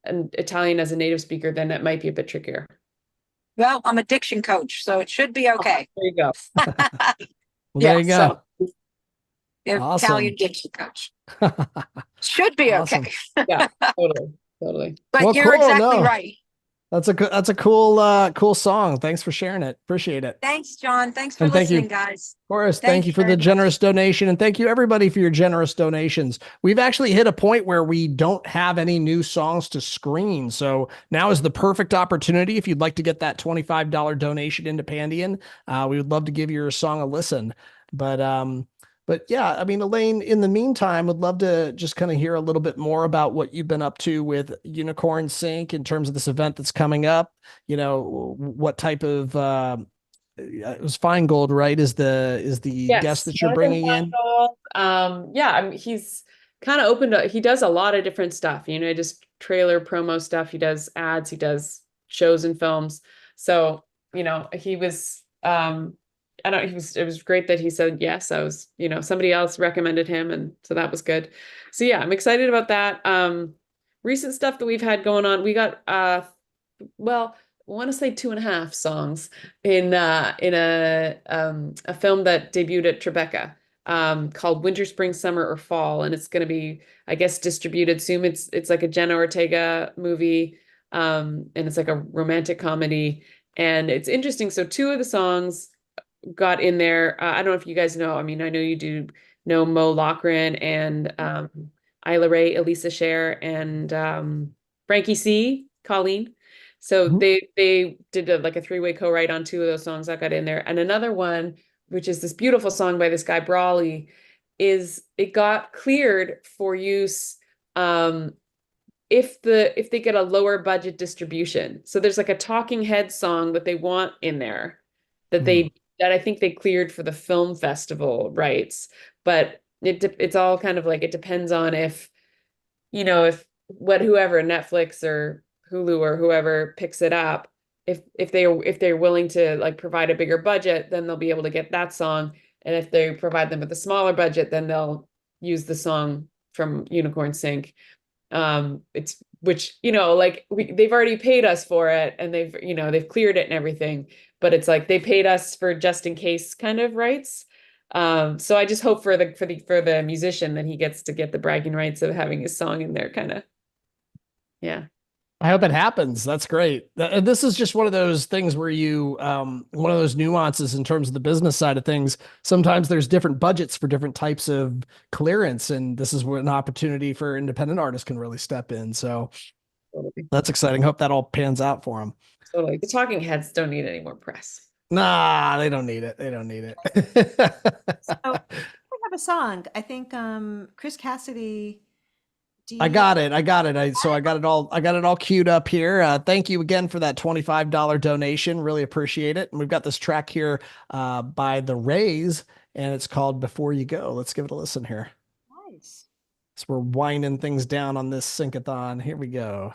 an Italian as a native speaker, then it might be a bit trickier. Well, I'm a diction coach, so it should be okay. There you go. There you go. Italian Dixie coach. Should be Awesome. okay. Yeah, totally. But Well, you're cool, exactly no. right. That's a cool song. Thanks for sharing it. Appreciate it. Thanks, John. Thanks for And thank you. listening, guys. Of course, thank you for very the much. generous donation, and thank you everybody for your generous donations. We've actually hit a point where we don't have any new songs to screen, so now is the perfect opportunity. If you'd like to get that $25 donation into Pandion, we would love to give your song a listen. But yeah, I mean, Elaine, in the meantime, would love to just kind of hear a little bit more about what you've been up to with Unicorn Sync in terms of this event that's coming up. You know, what type of it was Feingold, right? Is the guest that you're bringing in? Yeah, I mean, he's kind of opened up. He does a lot of different stuff, you know, just trailer promo stuff. He does ads, he does shows and films. So, you know, he was, it was great that he said yes. I was, you know, somebody else recommended him, and so that was good. So yeah, I'm excited about that. Recent stuff that we've had going on. We got, well, I want to say 2.5 songs in a film that debuted at Tribeca, called Winter, Spring, Summer, or Fall, and it's going to be, I guess, distributed soon. It's like a Jenna Ortega movie, and it's like a romantic comedy, and it's interesting. So 2 of the songs got in there. I don't know if you guys know. I mean, I know you do know Mo Lochran and Isla Ray, Elisa Cher, and Frankie C, Colleen. So they did like a 3-way co-write on 2 of those songs that got in there. And another one, which is this beautiful song by this guy Brawley, it got cleared for use if they get a lower budget distribution. So there's like a Talking Heads song that they want in there that I think they cleared for the film festival rights, but it's all kind of like, it depends on if, you know, whoever, Netflix or Hulu or whoever picks it up, if they're willing to like provide a bigger budget, then they'll be able to get that song. And if they provide them with a smaller budget, then they'll use the song from Unicorn Sync. Which, you know, like they've already paid us for it, and they've cleared it and everything, but it's like they paid us for just in case kind of rights. So I just hope for the musician that he gets to get the bragging rights of having his song in there, kind of. Yeah. I hope it happens. That's great. This is just one of those things where one of those nuances in terms of the business side of things. Sometimes there's different budgets for different types of clearance, and this is where an opportunity for independent artists can really step in. So that's exciting. Hope that all pans out for them. So like the Talking Heads don't need any more press. Nah, they don't need it. They don't need it. So I have a song. I think Chris Cassidy. I got it. I got it all queued up here. Thank you again for that $25 donation. Really appreciate it. And we've got this track here by The Rays, and it's called Before You Go. Let's give it a listen here. Nice. So we're winding things down on this Sync-O-Thon. Here we go.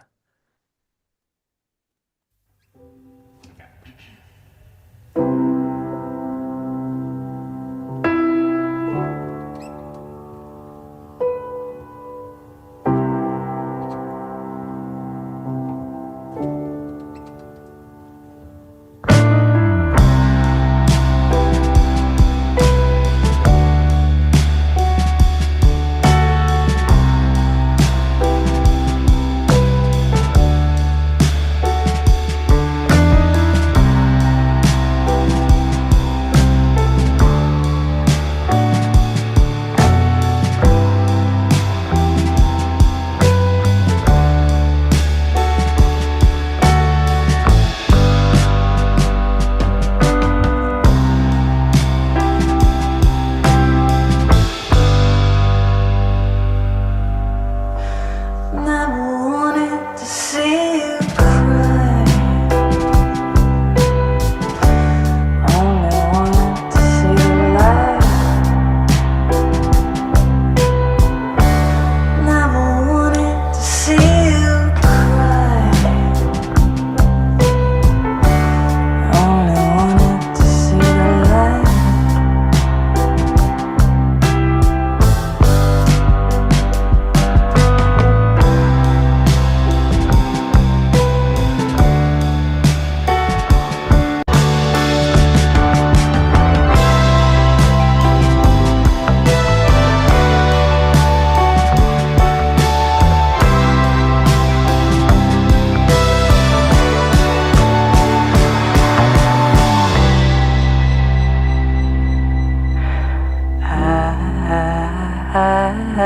I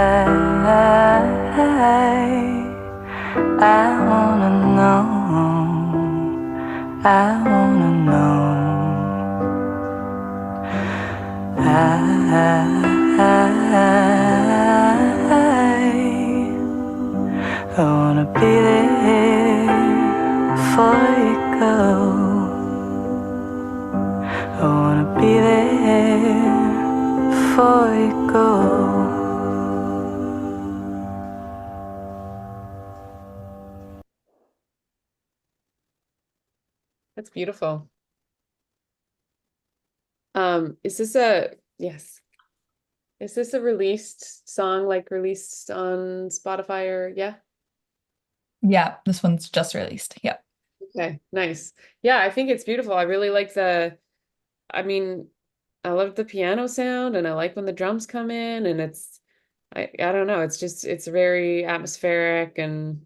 wanna know, I wanna know. I wanna be there before you go. I wanna be there before you go. That's beautiful. Is this yes. Is this a released song, like released on Spotify or yeah? Yeah, this one's just released. Yep. Okay, nice. Yeah, I think it's beautiful. I really like I mean, I love the piano sound and I like when the drums come in and I don't know, it's very atmospheric and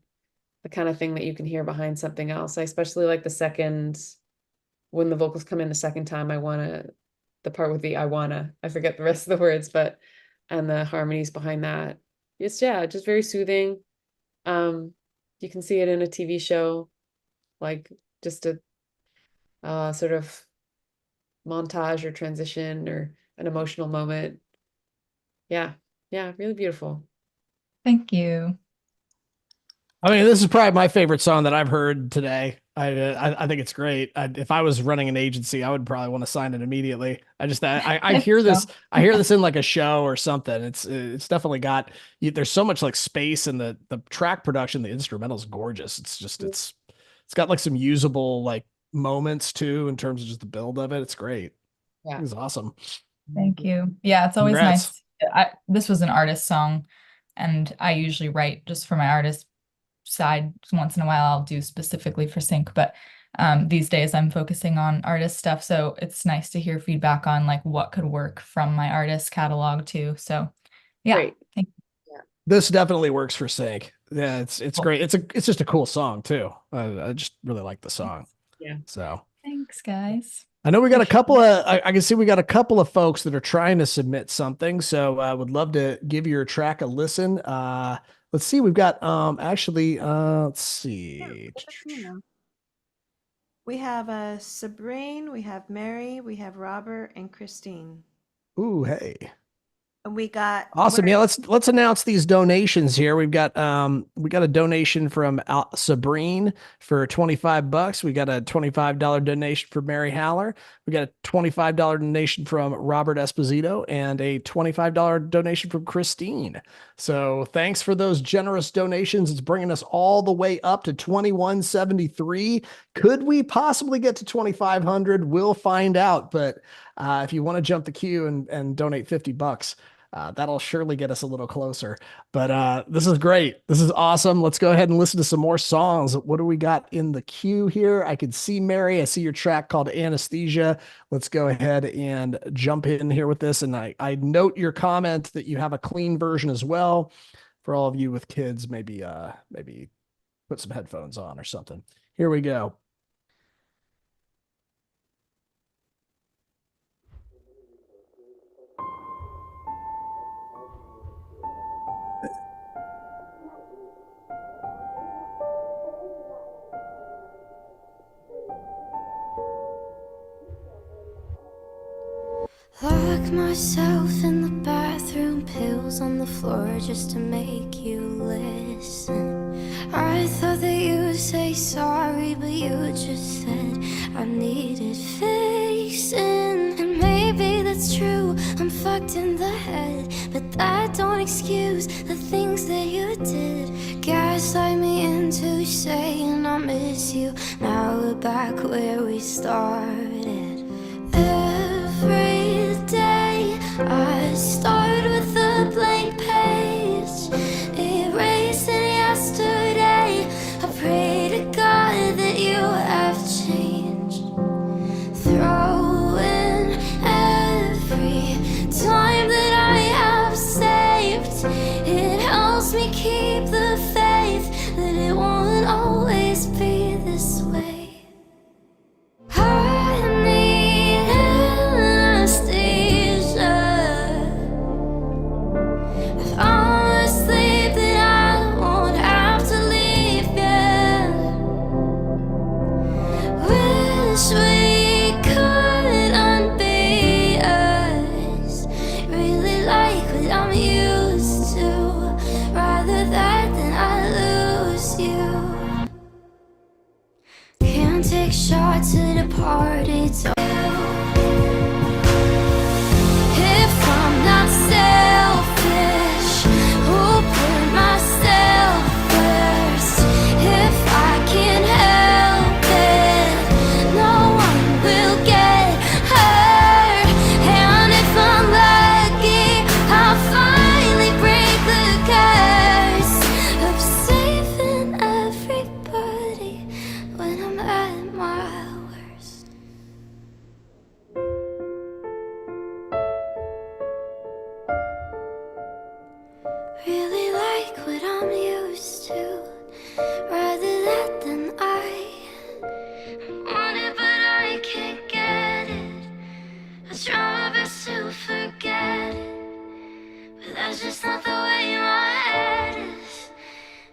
the kind of thing that you can hear behind something else. I especially like when the vocals come in the second time, the part with I forget the rest of the words, and the harmonies behind that. Just very soothing. You can see it in a TV show, like just a sort of montage or transition or an emotional moment. Yeah, really beautiful. Thank you. I mean, this is probably my favorite song that I've heard today. I think it's great. If I was running an agency, I would probably want to sign it immediately. I hear this. I hear this in like a show or something. It's definitely got. There's so much like space in the track production. The instrumental is gorgeous. It's got like some usable like moments too in terms of just the build of it. It's great. Yeah, it's awesome. Thank you. Yeah, it's always Congrats. nice. This was an artist song, and I usually write just for my artist side. Once in a while I'll do specifically for Sync, but these days I'm focusing on artist stuff, so it's nice to hear feedback on like what could work from my artist catalog too. So yeah, Great. thank you. This definitely works for Sync. Yeah, it's great. It's just a cool song too. I just really like the song. Yeah. So thanks, guys. I know we got a couple of, I can see we got a couple of folks that are trying to submit something. So I would love to give your track a listen. Let's see. We've got, let's see. We have Sabrine, we have Mary, we have Robert and Christine. Ooh, hey. And we got Awesome. Yeah, let's announce these donations here. We got a donation from Sabrine for $25. We got a $25 donation for Mary Haller. We got a $25 donation from Robert Esposito and a $25 donation from Christine. So thanks for those generous donations. It's bringing us all the way up to $21.73. Could we possibly get to $2,500? We'll find out. But if you want to jump the queue and donate $50, that'll surely get us a little closer. But this is great. This is awesome. Let's go ahead and listen to some more songs. What do we got in the queue here? I can see Mary. I see your track called Anesthesia. Let's go ahead and jump in here with this. And I note your comment that you have a clean version as well. For all of you with kids, maybe put some headphones on or something. Here we go. Lock myself in the bathroom, pills on the floor just to make you listen. I thought that you would say sorry, but you just said I needed fixing. And maybe that's true, I'm fucked in the head, but that don't excuse the things that you did. Gaslight me into saying I miss you. Now we're back where we started. Every day I start with a blank page, erasing yesterday. I pray to God that you have changed. Throw in every time that I have saved. It helps me keep the faith that it won't always be this way. I need what I'm used to. Rather that than I lose you. Can't take shots at a party too. If I'm not selfish, who'll put myself first? If I can't help it, no one will get hurt. And if I'm lucky, I'll finally break the curse of saving everybody when I'm at my worst. Really like what I'm used to, rather that than I want it, but I can't get it. I try my best to forget it, but that's just not the way my head is.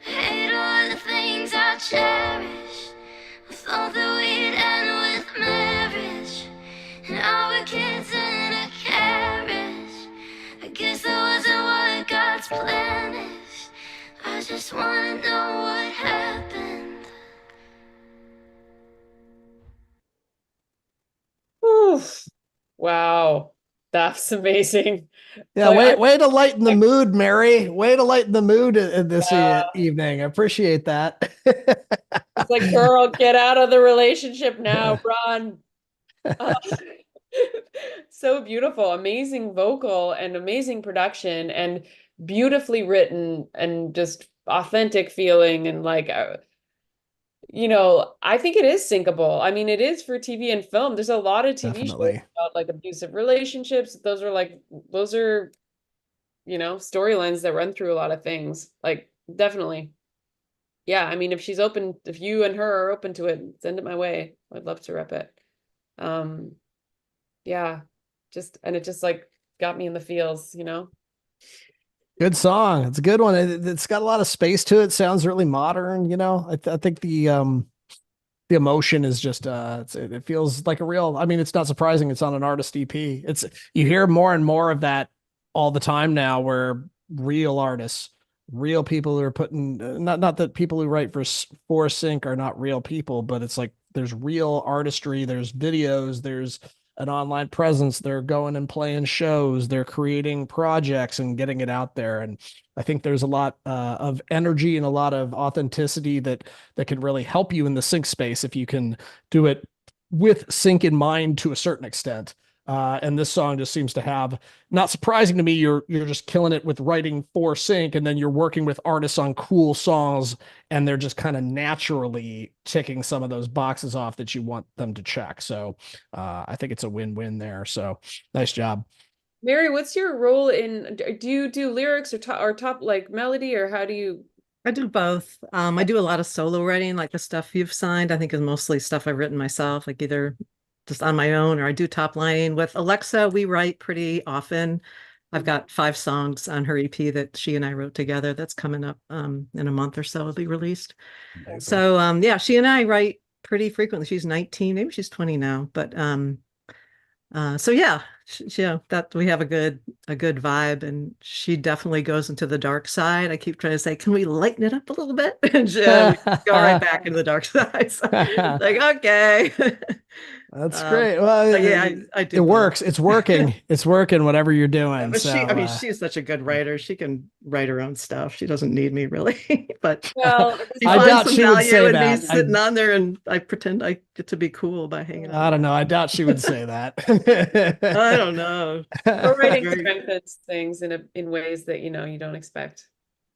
I hate all the things I cherish. I thought that we'd end with marriage, and our kids in a carriage. I guess that wasn't what God's plan is. I just wanna know what happened. Oof. Wow. That's amazing. Yeah, Like, way to lighten the mood, Mary. Way to lighten the mood in this Yeah. evening. I appreciate that. It's like, girl, get out of the relationship now, run. Uh, so beautiful, amazing vocal and amazing production and beautifully written and just authentic feeling and like I think it is syncable. I mean, it is for TV and film. There's a lot of TV shows Definitely. about like abusive relationships. Those are storylines that run through a lot of things. Like, definitely. Yeah, I mean, if you and her are open to it, send it my way. I'd love to rep it. Yeah, it just like got me in the feels, Good song. It's a good one. It's got a lot of space to it. Sounds really modern. I think the emotion is just it feels like a real. I mean, it's not surprising. It's on an artist EP. You hear more and more of that all the time now, where real artists, real people who are putting not that people who write for Sync are not real people, but it's like there's real artistry. There's videos. There's an online presence. They're going and playing shows. They're creating projects and getting it out there. And I think there's a lot of energy and a lot of authenticity that can really help you in the sync space if you can do it with sync in mind to a certain extent. And this song just seems to have, not surprising to me, you're just killing it with writing for sync, and then you're working with artists on cool songs, and they're just kind of naturally ticking some of those boxes off that you want them to check. So I think it's a win-win there. So nice job. Mary, what's your role do you do lyrics or top like melody, or how do you? I do both. I do a lot of solo writing, like the stuff you've signed, I think is mostly stuff I've written myself, like either just on my own, or I do top lining. With Alexa, we write pretty often. I've got 5 songs on her EP that she and I wrote together. That's coming up in a month or so, it'll be released. Amazing. So yeah, she and I write pretty frequently. She's 19, maybe she's 20 now, but so yeah, that we have a good vibe, and she definitely goes into the dark side. I keep trying to say, can we lighten it up a little bit? And she go right back into the dark side. So, like, okay. That's great. Well, yeah, I do. It works. It's working. It's working. Whatever you're doing. Yeah, but so, she's such a good writer. She can write her own stuff. She doesn't need me really. But I doubt she would say that. Me sitting on there, and I pretend I get to be cool by hanging out. I don't know. I doubt she would say that. I don't know. Or writing strengthens things in ways that you don't expect.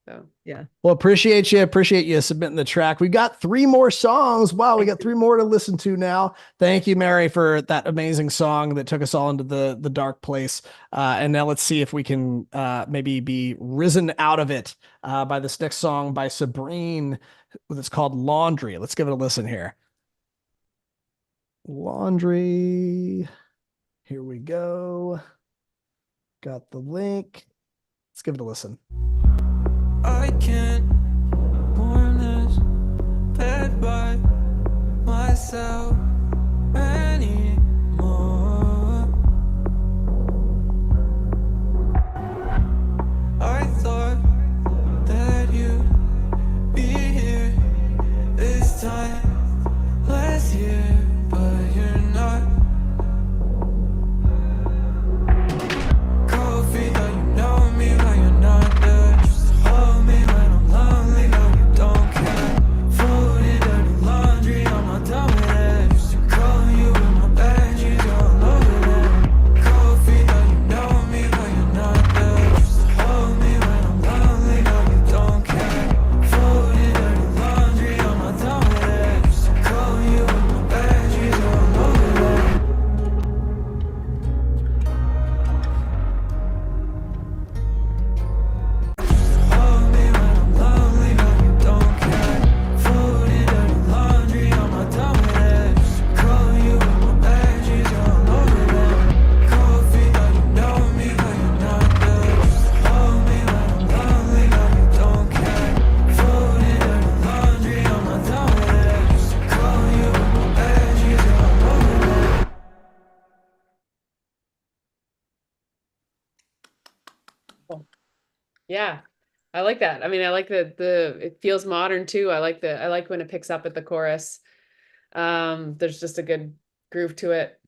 So yeah. Well, appreciate you submitting the track. We got 3 more songs. Wow, we got 3 more to listen to now. Thank you, Mary, for that amazing song that took us all into the dark place. And now let's see if we can maybe be risen out of it by this next song by Sabrine. It's called Laundry. Let's give it a listen here. Laundry. Here we go. Got the link. Let's give it a listen. I can't warm this bed by myself anymore. Yeah. I like that. I mean, I like the it feels modern too. I like when it picks up at the chorus. There's just a good groove to it.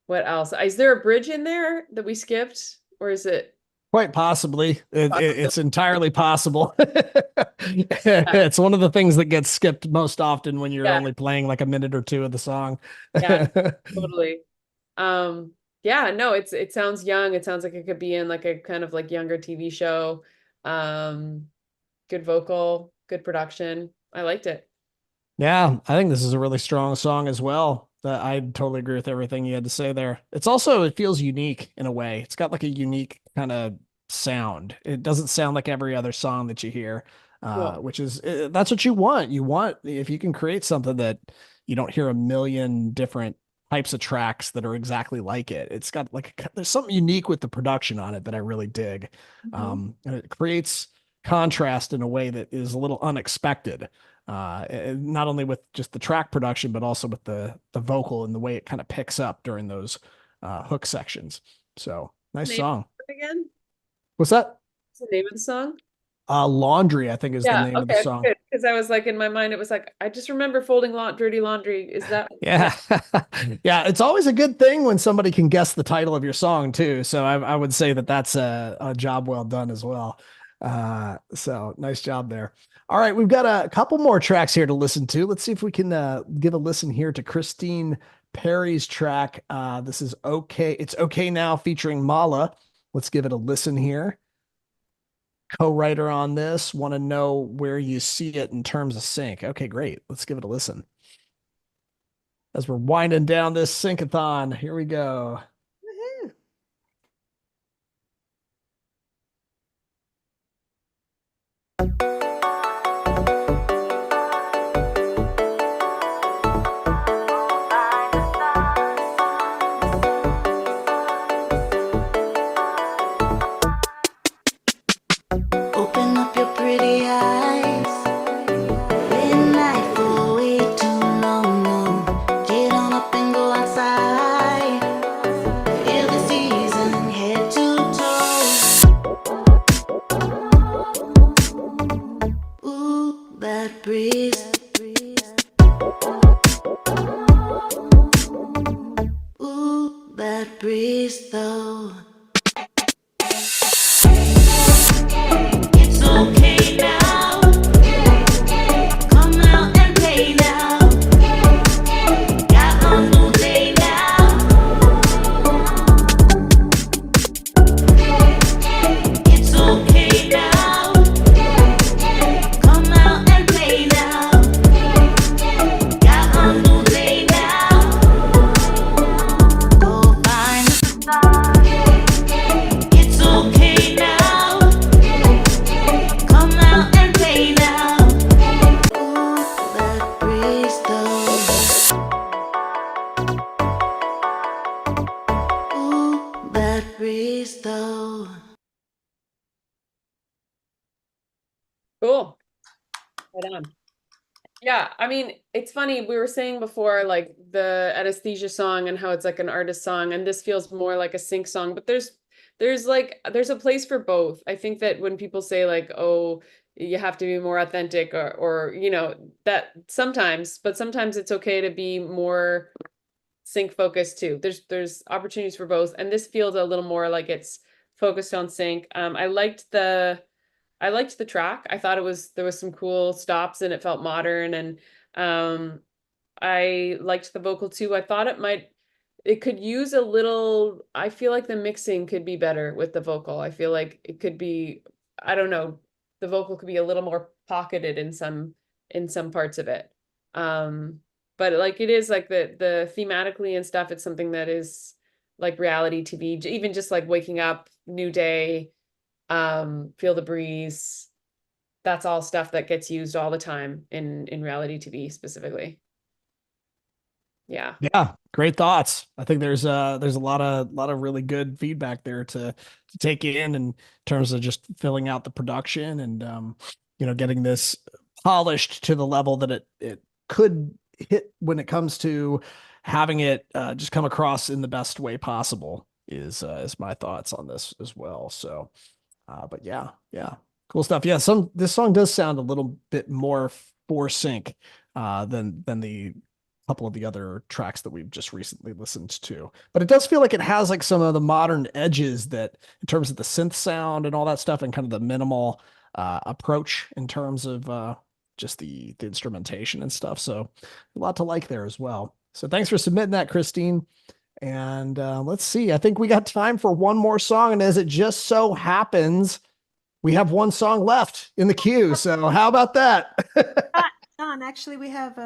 What else? Is there a bridge in there that we skipped, or is it? Quite possibly. It's entirely possible. It's one of the things that gets skipped most often when you're Yeah. only playing like a minute or two of the song. Yeah, totally. Yeah, no, it sounds young. It sounds like it could be in like a kind of like younger TV show. Good vocal, good production. I liked it. Yeah, I think this is a really strong song as well. I totally agree with everything you had to say there. It's also, it feels unique in a way. It's got like a unique kind of sound. It doesn't sound like every other song that you hear, which is, that's what you want. You want, if you can create something that you don't hear a million different types of tracks that are exactly like it. It's got like, there's something unique with the production on it that I really dig. And it creates contrast in a way that is a little unexpected, not only with just the track production, but also with the vocal and the way it kind of picks up during those hook sections. So nice Name song. again? What's that? What's the name of the song? Laundry, I think is the name of the song. Good. Because I was like, in my mind, it was like, I just remember folding dirty laundry. Is that? Yeah. Yeah. It's always a good thing when somebody can guess the title of your song too. So I would say that that's a job well done as well. So nice job there. All right. We've got a couple more tracks here to listen to. Let's see if we can give a listen here to Christine Perry's track. This is Okay. It's Okay Now featuring Mala. Let's give it a listen here. Co-writer on this. Want to know where you see it in terms of sync. Okay, great. Let's give it a listen. As we're winding down this Sync-O-Thon, here we go. Open up your pretty eyes. Midnight for way too long. No. Get on up and go outside. Feel the season head to toe. Ooh, that breeze. Ooh, that breeze though. It's okay now. Come out and play now. Got a new day now. It's okay now. Come out and play now. Got a new day now. Go find the star. It's okay now. Come out and play now. Ooh, that breeze though. Ooh, that breeze though. Cool. Right on. Yeah, I mean, it's funny. We were saying before, like the anesthesia song and how it's like an artist song, and this feels more like a sync song, but there's a place for both. I think that when people say like, oh, you have to be more authentic or that sometimes, but sometimes it's okay to be more sync focused too. There's opportunities for both, and this feels a little more like it's focused on sync. I liked the track. I thought there was some cool stops and it felt modern, and I liked the vocal too. I thought it could use a little, I feel like the mixing could be better with the vocal. I feel like it could be, I don't know, the vocal could be a little more pocketed in some parts of it. But like it is like the thematically and stuff, it's something that is like reality TV, even just like waking up, new day, feel the breeze. That's all stuff that gets used all the time in reality TV specifically. Yeah. Yeah, great thoughts. I think there's a lot of really good feedback there to take in terms of just filling out the production and getting this polished to the level that it could hit when it comes to having it just come across in the best way possible. is my thoughts on this as well. So, but yeah, cool stuff. Yeah, this song does sound a little bit more for sync than the couple of the other tracks that we've just recently listened to. But it does feel like it has like some of the modern edges that in terms of the synth sound and all that stuff and kind of the minimal approach in terms of just the instrumentation and stuff. So a lot to like there as well. So thanks for submitting that, Christine. And let's see. I think we got time for one more song. And as it just so happens, we have one song left in the queue. So how about that? Don, actually, we have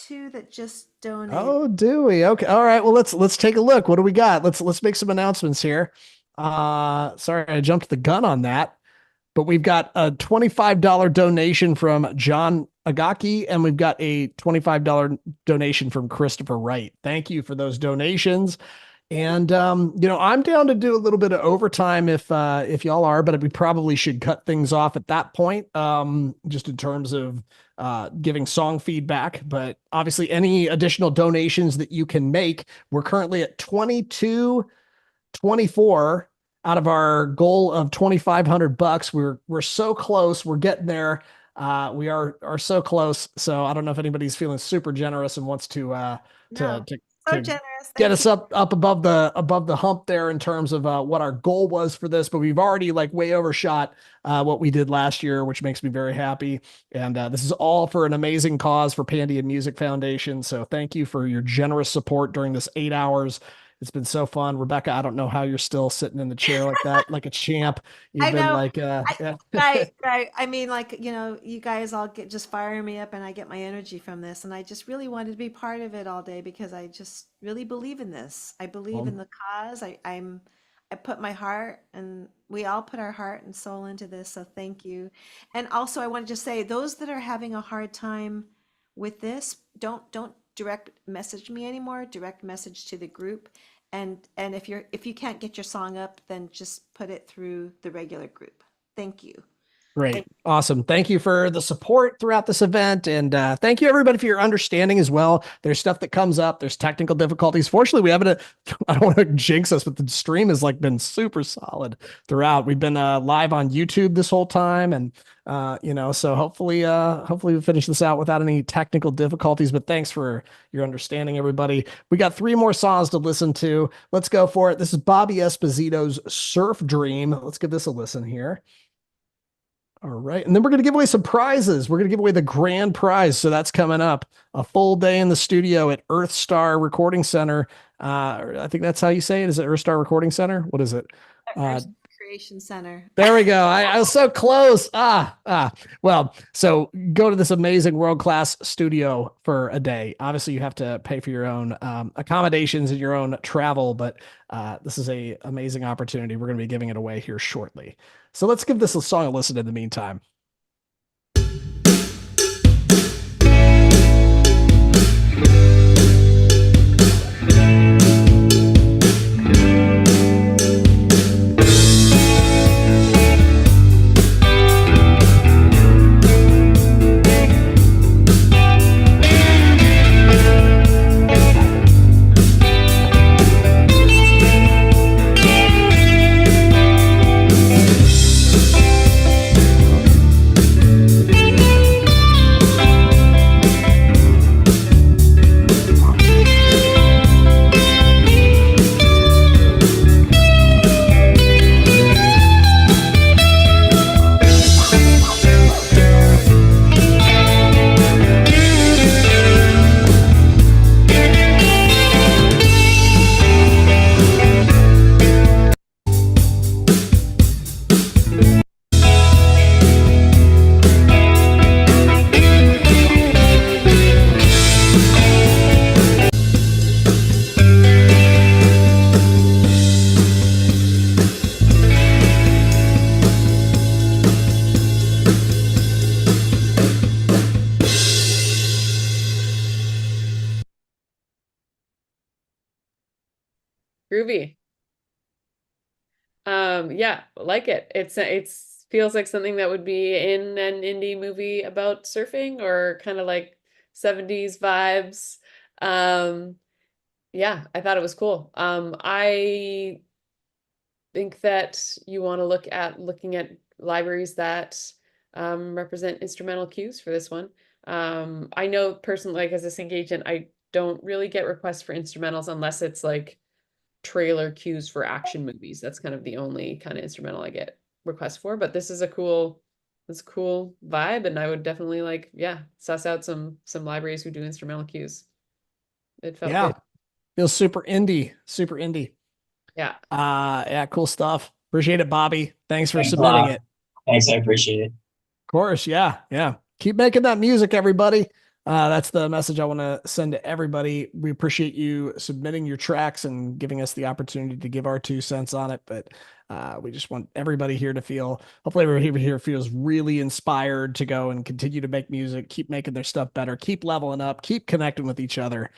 two that just donated. Oh, do we? Okay. All right. Well, let's take a look. What do we got? Let's make some announcements here. Sorry, I jumped the gun on that. But we've got a $25 donation from John Agaki, and we've got a $25 donation from Christopher Wright. Thank you for those donations. And I'm down to do a little bit of overtime if y'all are, but we probably should cut things off at that point, just in terms of giving song feedback. But obviously, any additional donations that you can make, we're currently at 22.24 out of our goal of $2,500. We're so close. We're getting there. We are so close. So I don't know if anybody's feeling super generous and wants to generous. Get us up above the hump there in terms of what our goal was for this. But we've already like way overshot what we did last year, which makes me very happy. And this is all for an amazing cause for Pandion Music Foundation. So thank you for your generous support during this 8 hours. It's been so fun. Rebecca, I don't know how you're still sitting in the chair like that, like a champ. You've been like, yeah. Right. I mean, like, you guys all just firing me up and I get my energy from this. And I just really wanted to be part of it all day because I just really believe in this. I believe in the cause. I put my heart, and we all put our heart and soul into this. So thank you. And also I wanted to say those that are having a hard time with this, don't direct message me anymore, direct message to the group. And if you can't get your song up, then just put it through the regular group. Thank you. Great. Awesome. Thank you for the support throughout this event. And thank you everybody for your understanding as well. There's stuff that comes up. There's technical difficulties. Fortunately, we haven't, I don't want to jinx us, but the stream has like been super solid throughout. We've been live on YouTube this whole time. And, so hopefully we finish this out without any technical difficulties, but thanks for your understanding, everybody. We got 3 more songs to listen to. Let's go for it. This is Bobby Esposito's Surf Dream. Let's give this a listen here. All right. And then we're going to give away some prizes. We're going to give away the grand prize. So that's coming up. A full day in the studio at Earth Star Recording Center. I think that's how you say it. Is it Earth Star Recording Center? What is it? Creation Center. There we go. I was so close. Well, so go to this amazing world-class studio for a day. Obviously, you have to pay for your own accommodations and your own travel, but this is a amazing opportunity. We're going to be giving it away here shortly. So let's give this a song a listen in the meantime. Groovy. Yeah, like it. It's feels like something that would be in an indie movie about surfing or kind of like 70s vibes. Yeah, I thought it was cool. I think that you want to looking at libraries that represent instrumental cues for this one. I know personally, like as a sync agent, I don't really get requests for instrumentals unless it's like trailer cues for action movies. That's kind of the only kind of instrumental I get requests for. But this is a cool vibe, and I would definitely like, yeah, suss out some libraries who do instrumental cues. It felt Yeah. good. Feels super indie, super indie. Yeah. Yeah, cool stuff. Appreciate it, Bobby. Thanks for Thanks a submitting lot. it. Thanks, I appreciate it. Of course, yeah, yeah. Keep making that music, everybody. That's the message I want to send to everybody. We appreciate you submitting your tracks and giving us the opportunity to give our 2 cents on it. But we just want everybody here to feel, hopefully everybody here feels really inspired to go and continue to make music, keep making their stuff better, keep leveling up, keep connecting with each other.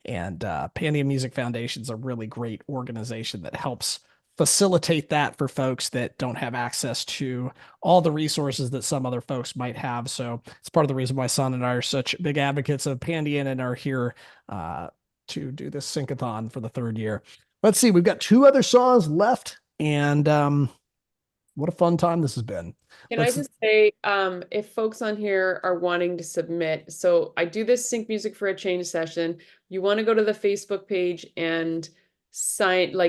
And Pandion Music Foundation is a really great organization that helps facilitate that for folks that don't have access to all the resources that some other folks might have. So it's part of the reason why Son and I are such big advocates of Pandion and are here to do this Sync-O-Thon for the 3rd year. Let's see, we've got 2 other songs left, and what a fun time this has been. Can I just say, if folks on here are wanting to submit, so I do this Sync Music for a Change session. You want to go to the Facebook page and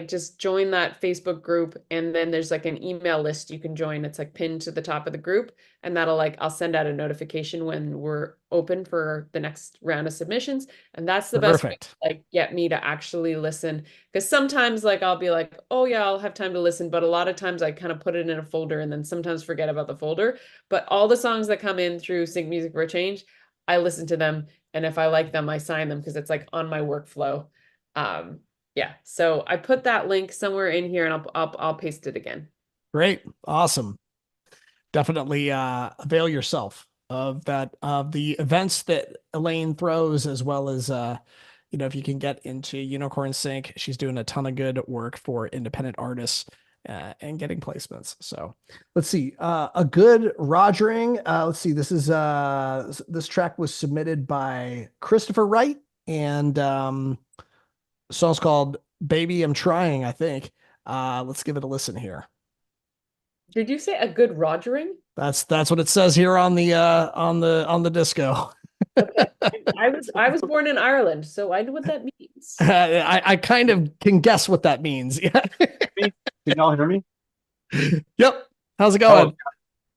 just join that Facebook group, and then there's like an email list you can join. It's like pinned to the top of the group, and that'll I'll send out a notification when we're open for the next round of submissions. And that's the best way to get me to actually listen, because sometimes I'll be like, oh yeah, I'll have time to listen, but a lot of times I kind of put it in a folder and then sometimes forget about the folder. But all the songs that come in through Sync Music for a Change, I listen to them, and if I like them, I sign them because it's on my workflow. Yeah, so I put that link somewhere in here, and I'll paste it again. Great, awesome. Definitely avail yourself of the events that Elaine throws, as well as if you can get into Unicorn Sync. She's doing a ton of good work for independent artists and getting placements. So let's see, a good Rogering. Let's see, this track was submitted by Christopher Wright, and song's called Baby I'm Trying, I think. Let's give it a listen here. Did you say a good Rogering? That's what it says here on the disco. Okay. I was born in Ireland, so I know what that means. I kind of can guess what that means. Yeah. Can y'all hear me? Yep. How's it going? Oh,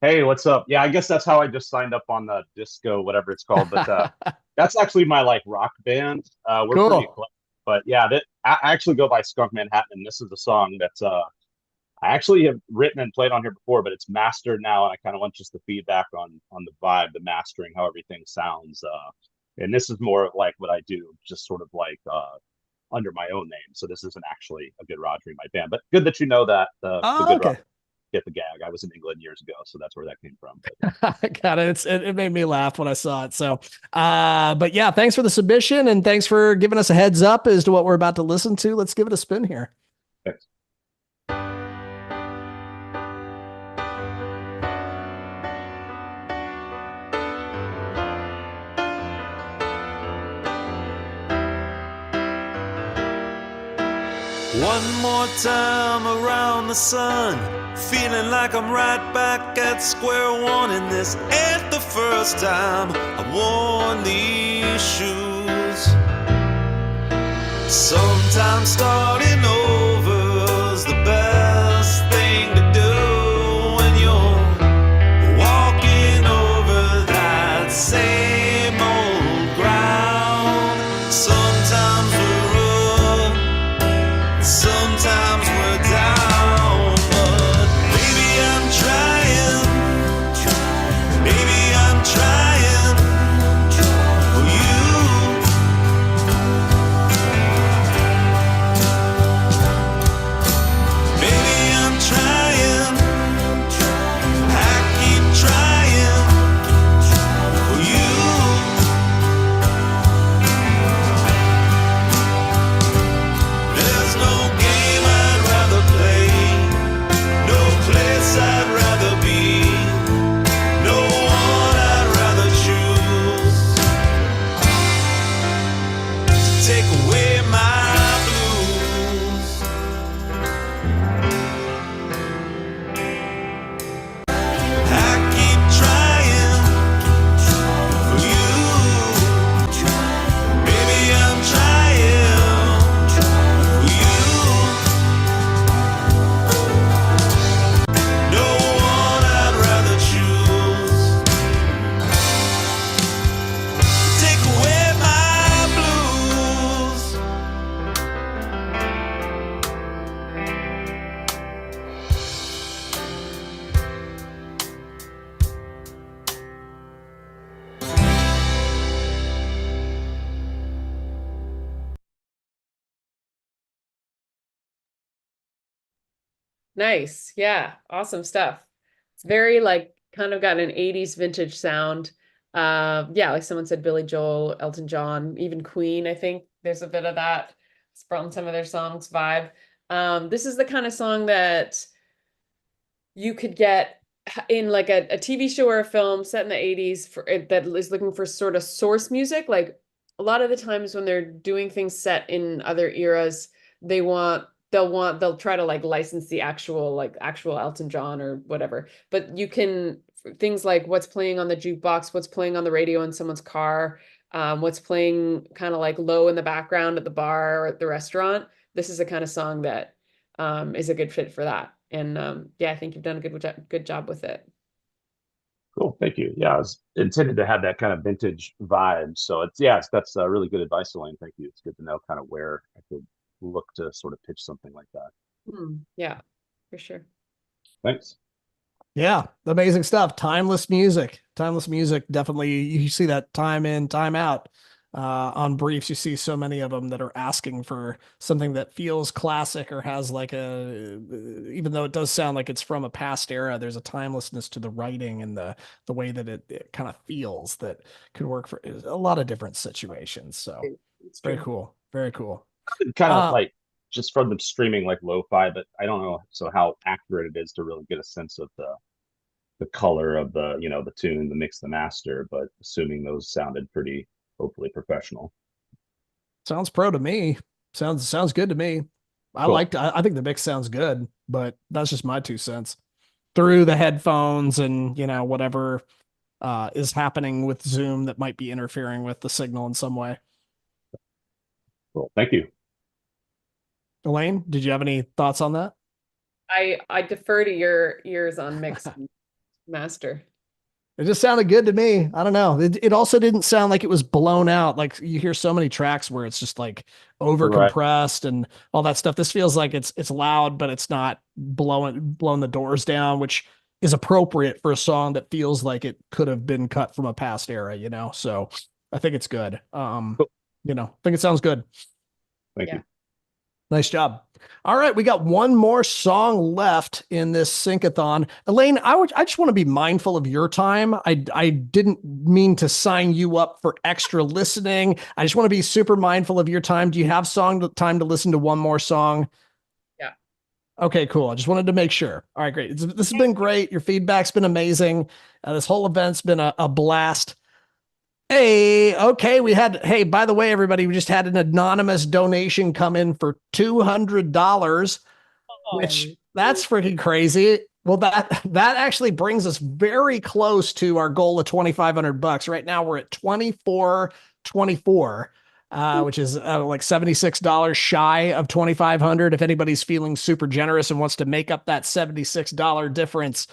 hey, what's up? Yeah, I guess that's how I just signed up on the disco, whatever it's called. But that's actually my rock band. We're cool. Pretty eclectic. But yeah, I actually go by Skunk Manhattan, and this is a song that's I actually have written and played on here before, but it's mastered now, and I kind of want just the feedback on the vibe, the mastering, how everything sounds. And this is more of what I do, just sort of under my own name. So this isn't actually a good Rogering, my band, but good that you know that. The good okay. Get the gag. I was in England years ago, so that's where that came from. Got it. It made me laugh when I saw it. So, but yeah, thanks for the submission, and thanks for giving us a heads up as to what we're about to listen to. Let's give it a spin here. Thanks. One more time around the sun, feeling like I'm right back at square one, and this ain't the first time I've worn these shoes. Sometimes starting over's the best thing to do when you're walking over that same old ground. Sometimes we're up, sometimes we're down, but baby I'm trying, baby I'm trying for you. Nice. Yeah. Awesome stuff. It's very like kind of got an 80s vintage sound. Yeah, like someone said Billy Joel, Elton John, even Queen, I think there's a bit of that from some of their songs vibe. This is the kind of song that you could get in like a TV show or a film set in the 80s for that is looking for sort of source music. Like a lot of the times when they're doing things set in other eras, they'll try to like license the actual Elton John or whatever. But you can things like what's playing on the jukebox, what's playing on the radio in someone's car, what's playing kind of like low in the background at the bar or at the restaurant. This is the kind of song that is a good fit for that. And yeah, I think you've done a good job with it. Cool, thank you. Yeah, I was intended to have that kind of vintage vibe. So that's really good advice, Elaine. Thank you. It's good to know kind of where I could look to sort of pitch something like that. Yeah, for sure. Thanks. Yeah, amazing stuff. Timeless music. Timeless music. Definitely, you see that time in, time out. On briefs, you see so many of them that are asking for something that feels classic or has like even though it does sound like it's from a past era, there's a timelessness to the writing and the way that it kind of feels that could work for a lot of different situations. So it's very cool. Very cool. Kind of like just from the streaming like lo-fi, but I don't know how accurate it is to really get a sense of the color of the the tune, the mix, the master, but assuming those sounded pretty hopefully professional. Sounds pro to me. Sounds good to me. Cool. I think the mix sounds good, but that's just my 2 cents. Through the headphones and whatever is happening with Zoom that might be interfering with the signal in some way. Cool. Thank you. Elaine, did you have any thoughts on that? I defer to your ears on mix and master. It just sounded good to me. I don't know. It also didn't sound like it was blown out. Like you hear so many tracks where it's just like over compressed and all that stuff. This feels like it's loud, but it's not blowing the doors down, which is appropriate for a song that feels like it could have been cut from a past era, So I think it's good. I think it sounds good. Thank you. Nice job. All right, we got one more song left in this Sync-O-Thon. Elaine, I just want to be mindful of your time. I didn't mean to sign you up for extra listening. I just want to be super mindful of your time. Do you have time to listen to one more song? Yeah. Okay, cool. I just wanted to make sure. All right, great. This has been great. Your feedback's been amazing. This whole event's been a blast. Hey, okay. Hey, by the way, everybody, we just had an anonymous donation come in for $200, which that's freaking crazy. Well, that actually brings us very close to our goal of $2,500. Right now we're at $2,424, which is like $76 shy of $2,500. If anybody's feeling super generous and wants to make up that $76 difference,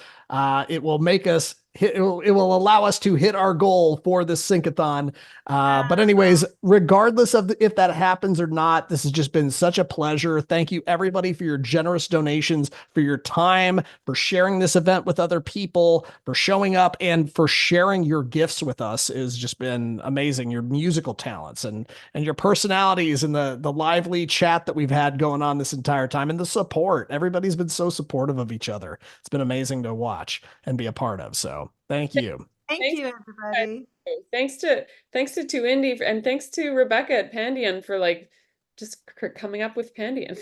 it will make us it will allow us to hit our goal for this Sync-O-Thon. But anyways, regardless of if that happens or not, this has just been such a pleasure. Thank you everybody for your generous donations, for your time, for sharing this event with other people, for showing up and for sharing your gifts with us. Has just been amazing. Your musical talents and your personalities and the lively chat that we've had going on this entire time and the support. Everybody's been so supportive of each other. It's been amazing to watch and be a part of. So thank you. Thank you, everybody. Thanks to Two Indie and thanks to Rebecca at Pandion for like just coming up with Pandion.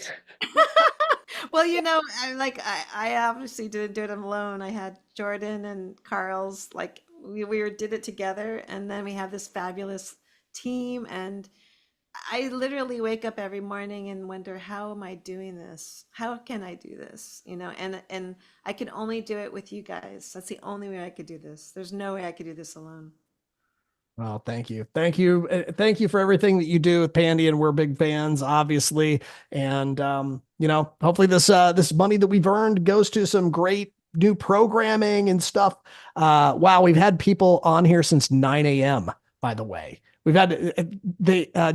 Well, I obviously didn't do it alone. I had Jordan and Carl's, like we did it together, and then we have this fabulous team. And I literally wake up every morning and wonder, how am I doing this? How can I do this? And I can only do it with you guys. That's the only way I could do this. There's no way I could do this alone. Well, thank you. Thank you. Thank you for everything that you do with Pandion. We're big fans, obviously. And, hopefully this money that we've earned goes to some great new programming and stuff. Wow. We've had people on here since 9 a.m., by the way. We've had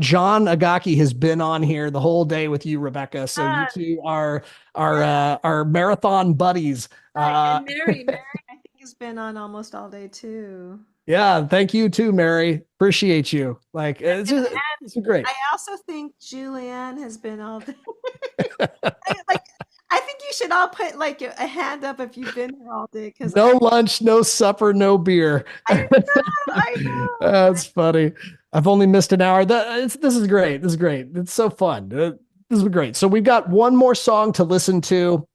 John Agaki has been on here the whole day with you, Rebecca. So you two are our marathon buddies. And Mary, I think has been on almost all day too. Yeah, thank you too, Mary. Appreciate you. Like it's great. I also think Julianne has been all day. I think you should all put like a hand up if you've been here all day because No lunch, no supper, no beer. I know. That's funny. I've only missed an hour. This is great. This is great. It's so fun. This is great. So we've got one more song to listen to.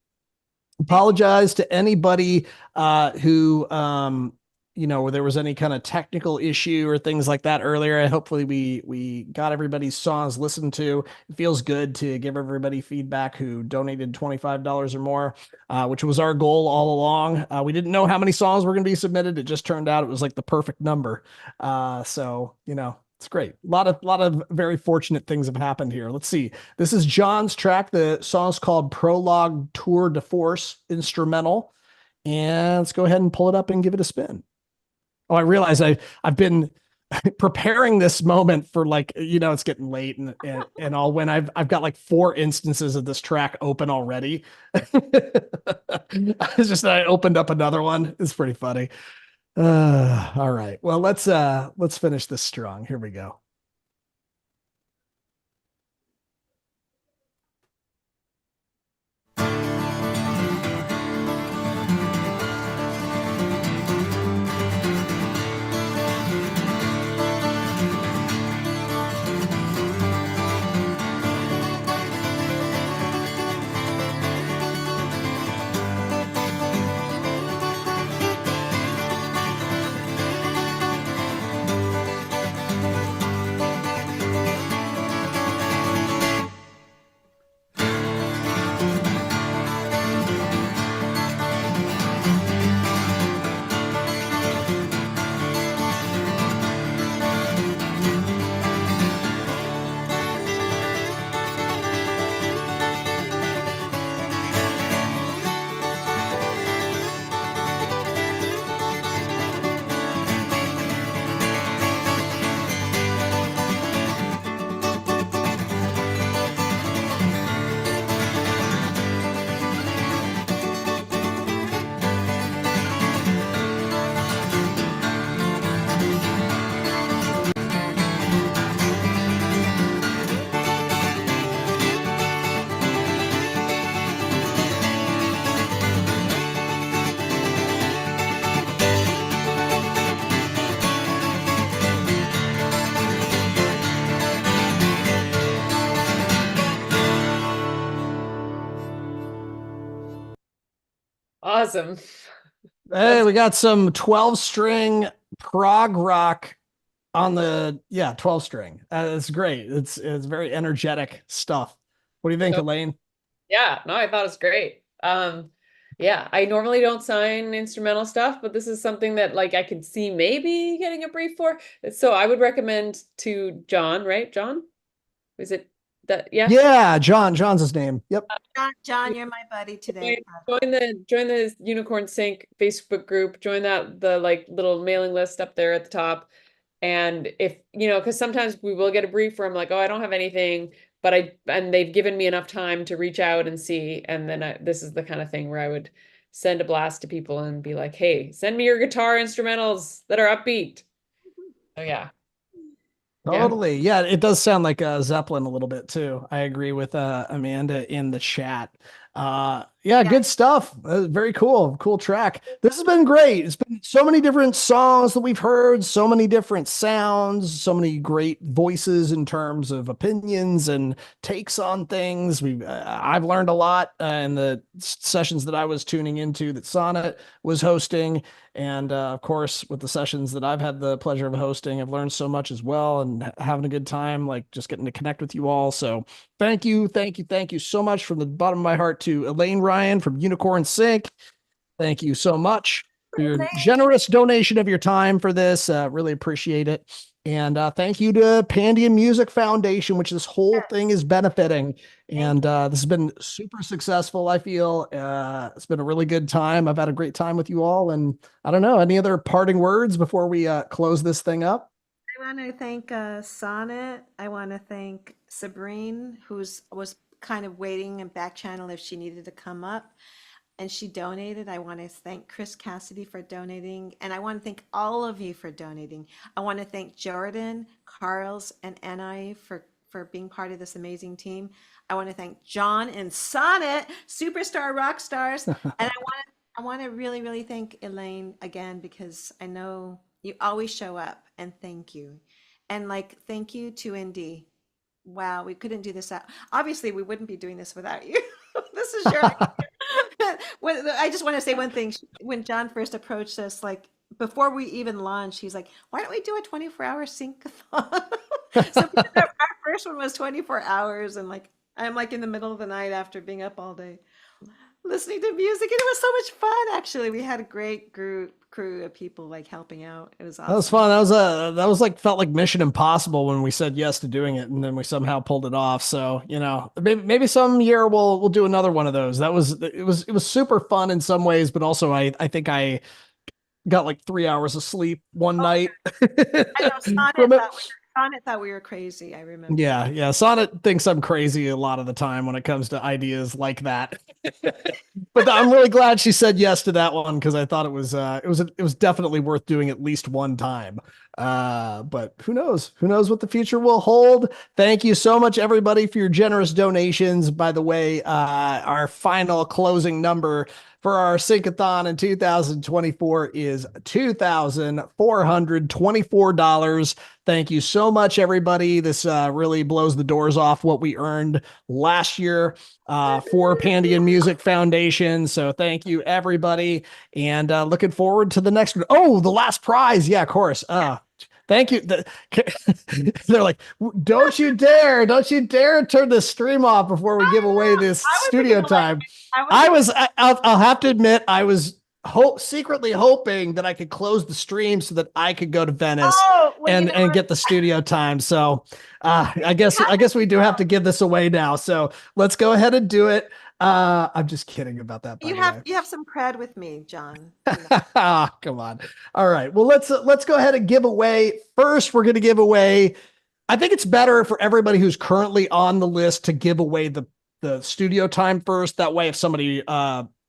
Apologize to anybody who where there was any kind of technical issue or things like that earlier. Hopefully we got everybody's songs listened to. It feels good to give everybody feedback who donated $25 or more, which was our goal all along. We didn't know how many songs were going to be submitted. It just turned out it was like the perfect number. So it's great. A lot of very fortunate things have happened here. Let's see. This is John's track. The song's called Prologue Tour de Force instrumental. And let's go ahead and pull it up and give it a spin. Oh, I realize I've been preparing this moment for it's getting late and all when I've got like 4 instances of this track open already. It's just that I opened up another one. It's pretty funny. All right. Well, let's finish this strong. Here we go. Awesome. Hey, we got some 12-string prog rock on the 12-string. It's great. It's very energetic stuff. What do you think, Elaine? Yeah, no, I thought it was great. Yeah, I normally don't sign instrumental stuff, but this is something that like I could see maybe getting a brief for. So I would recommend to John, right? John? Is it that? Yeah. Yeah, John's his name. Yep. John, you're my buddy today. Join the Unicorn Sync Facebook group. Join the like little mailing list up there at the top. And if because sometimes we will get a brief where I'm like, oh, I don't have anything, but they've given me enough time to reach out and see. And then this is the kind of thing where I would send a blast to people and be like, hey, send me your guitar instrumentals that are upbeat. So yeah. Totally. Yeah, it does sound like Zeppelin a little bit too. I agree with Amanda in the chat. Good stuff. Very cool. Cool track. This has been great. It's been so many different songs that we've heard, so many different sounds, so many great voices in terms of opinions and takes on things. I've learned a lot in the sessions that I was tuning into that Sonnet was hosting. And of course, with the sessions that I've had the pleasure of hosting, I've learned so much as well and having a good time, like just getting to connect with you all. So thank you so much from the bottom of my heart to Elaine Ryan from Unicorn Sync. Thank you so much for your generous donation of your time for this. Really appreciate it. And thank you to Pandion Music Foundation, which this whole thing is benefiting. And this has been super successful, I feel. It's been a really good time. I've had a great time with you all. And I don't know, any other parting words before we close this thing up? I want to thank Sonnet. I want to thank Sabrine, was kind of waiting in back channel if she needed to come up. And she donated. I want to thank Chris Cassidy for donating. And I want to thank all of you for donating. I want to thank Jordan, Carls, and Anai for for being part of this amazing team. I want to thank John and Sonnet, superstar rock stars. And I want to really, really thank Elaine again, because I know you always show up, and thank you. And like, thank you to Indy. Wow, we couldn't do this. Obviously, we wouldn't be doing this without you. This is your I just want to say one thing. When John first approached us, like before we even launched, he's like, why don't we do a 24-hour sync-a-thon? So our first one was 24 hours, and like I'm like in the middle of the night after being up all day listening to music, and it was so much fun. Actually, we had a great crew of people like helping out. It was awesome. That was fun. That was like, felt like Mission Impossible when we said yes to doing it, and then we somehow pulled it off. So, you know, maybe some year we'll do another one of those. It was super fun in some ways, but also I think I got like 3 hours of sleep one night. I know Sonnet thought we were crazy. I remember. Yeah. Sonnet thinks I'm crazy a lot of the time when it comes to ideas like that. But I'm really glad she said yes to that one, because I thought it was definitely worth doing at least one time. But who knows? Who knows what the future will hold? Thank you so much, everybody, for your generous donations. By the way, our final closing number for our Sync-O-Thon in 2024 is $2,424. Thank you so much, everybody. This really blows the doors off what we earned last year for Pandion Music Foundation. So thank you, everybody. And looking forward to the next one. Oh, the last prize. Yeah, of course. Thank you. They're like, don't you dare turn the stream off before we give away this studio time. I'll have to admit, I was secretly hoping that I could close the stream so that I could go to Venice and get the studio time. So I guess we do have to give this away now. So let's go ahead and do it. I'm just kidding about that. You have some cred with me, John. Come on. All right. Well, let's go ahead and give away. First, we're going to give away. I think it's better for everybody who's currently on the list to give away the studio time first. That way, if somebody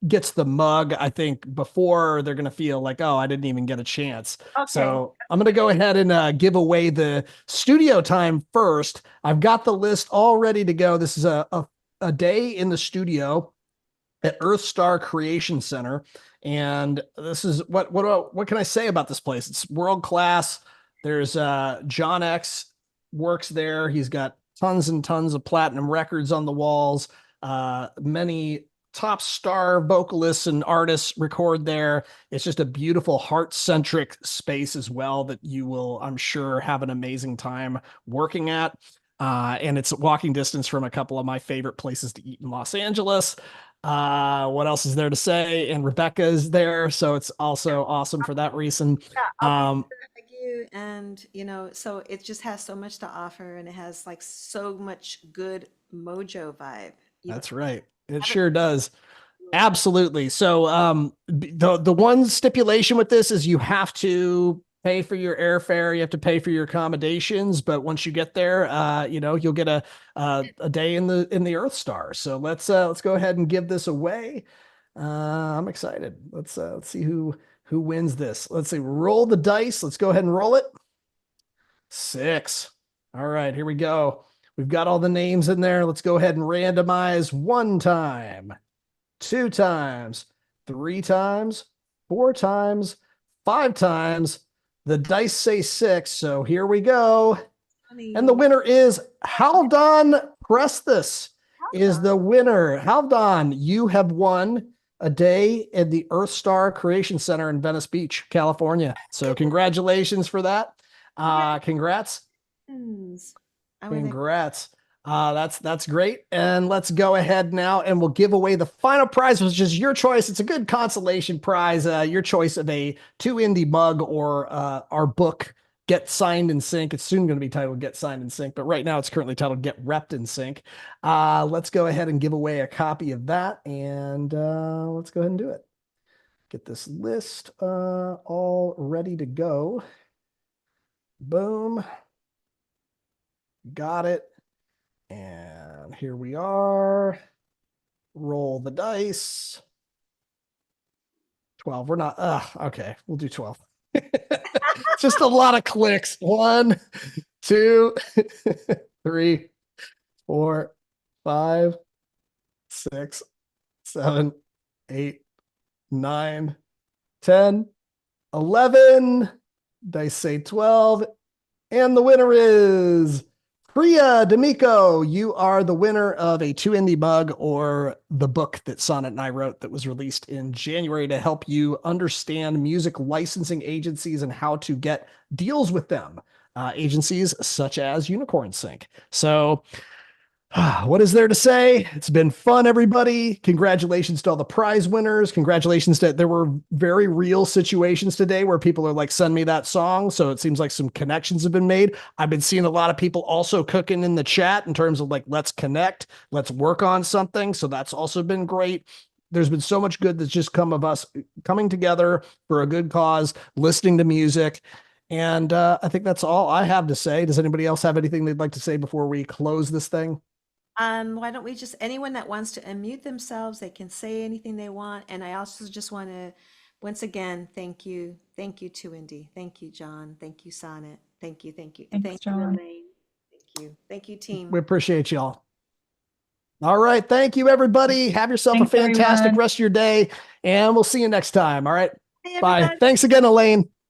gets the mug, I think before, they're going to feel like, oh, I didn't even get a chance. Okay. So I'm going to go ahead and give away the studio time first. I've got the list all ready to go. This is a day in the studio at Earth Star Creation Center. And this is what can I say about this place? It's world class. There's John X works there. He's got tons and tons of platinum records on the walls. Many top star vocalists and artists record there. It's just a beautiful heart-centric space as well that you will, I'm sure, have an amazing time working at. And it's walking distance from a couple of my favorite places to eat in Los Angeles. What else is there to say? And Rebecca is there, so it's also awesome for that reason. Thank you. And so it just has so much to offer, and it has like so much good mojo vibe. That's right. It sure does. Absolutely. So the one stipulation with this is you have to pay for your airfare, you have to pay for your accommodations, but once you get there, you'll get a day in the Earth Star. So let's go ahead and give this away. I'm excited. Let's see who wins this. Let's see. Roll the dice. Let's go ahead and roll it. 6. All right, here we go. We've got all the names in there. Let's go ahead and randomize 1 time, 2 times, 3 times, 4 times, 5 times. The dice say 6, so here we go. And the winner is Haldon Presthus is the winner. Haldon, you have won a day at the Earth Star Creation Center in Venice Beach, California. So congratulations for that. Congrats. Congrats. That's great. And let's go ahead now and we'll give away the final prize, which is your choice. It's a good consolation prize. Your choice of a 2 Indie mug or our book, Get Signed in Sync. It's soon going to be titled Get Signed in Sync, but right now it's currently titled Get Repped in Sync. Let's go ahead and give away a copy of that, and let's go ahead and do it. Get this list all ready to go. Boom. Got it. And here we are. Roll the dice. 12. We're not. Okay. We'll do 12. Just a lot of clicks. 1, 2, 3, 4, 5, 6, 7, 8, 9, 10, 11. Dice say 12. And the winner is Priya D'Amico. You are the winner of a 2 Indie mug, or the book that Sonnet and I wrote that was released in January to help you understand music licensing agencies and how to get deals with them. Agencies such as Unicorn Sync. So what is there to say? It's been fun, everybody. Congratulations to all the prize winners. Congratulations that there were very real situations today where people are like, send me that song. So it seems like some connections have been made. I've been seeing a lot of people also cooking in the chat in terms of like, let's connect, let's work on something. So that's also been great. There's been so much good that's just come of us coming together for a good cause, listening to music. And I think that's all I have to say. Does anybody else have anything they'd like to say before we close this thing? Why don't we just, anyone that wants to unmute themselves, they can say anything they want. And I also just want to, once again, thank you. Thank you to Indy. Thank you, John. Thank you, Sonnet. Thank you. Thank you. Thanks, Thank you, John. Elaine. Thank you. Thank you, team. We appreciate y'all. All right. Thank you, everybody. Have yourself Thanks, a fantastic everyone. rest of your day, and we'll see you next time. All right. Hey, Bye. everybody. Thanks again, Elaine.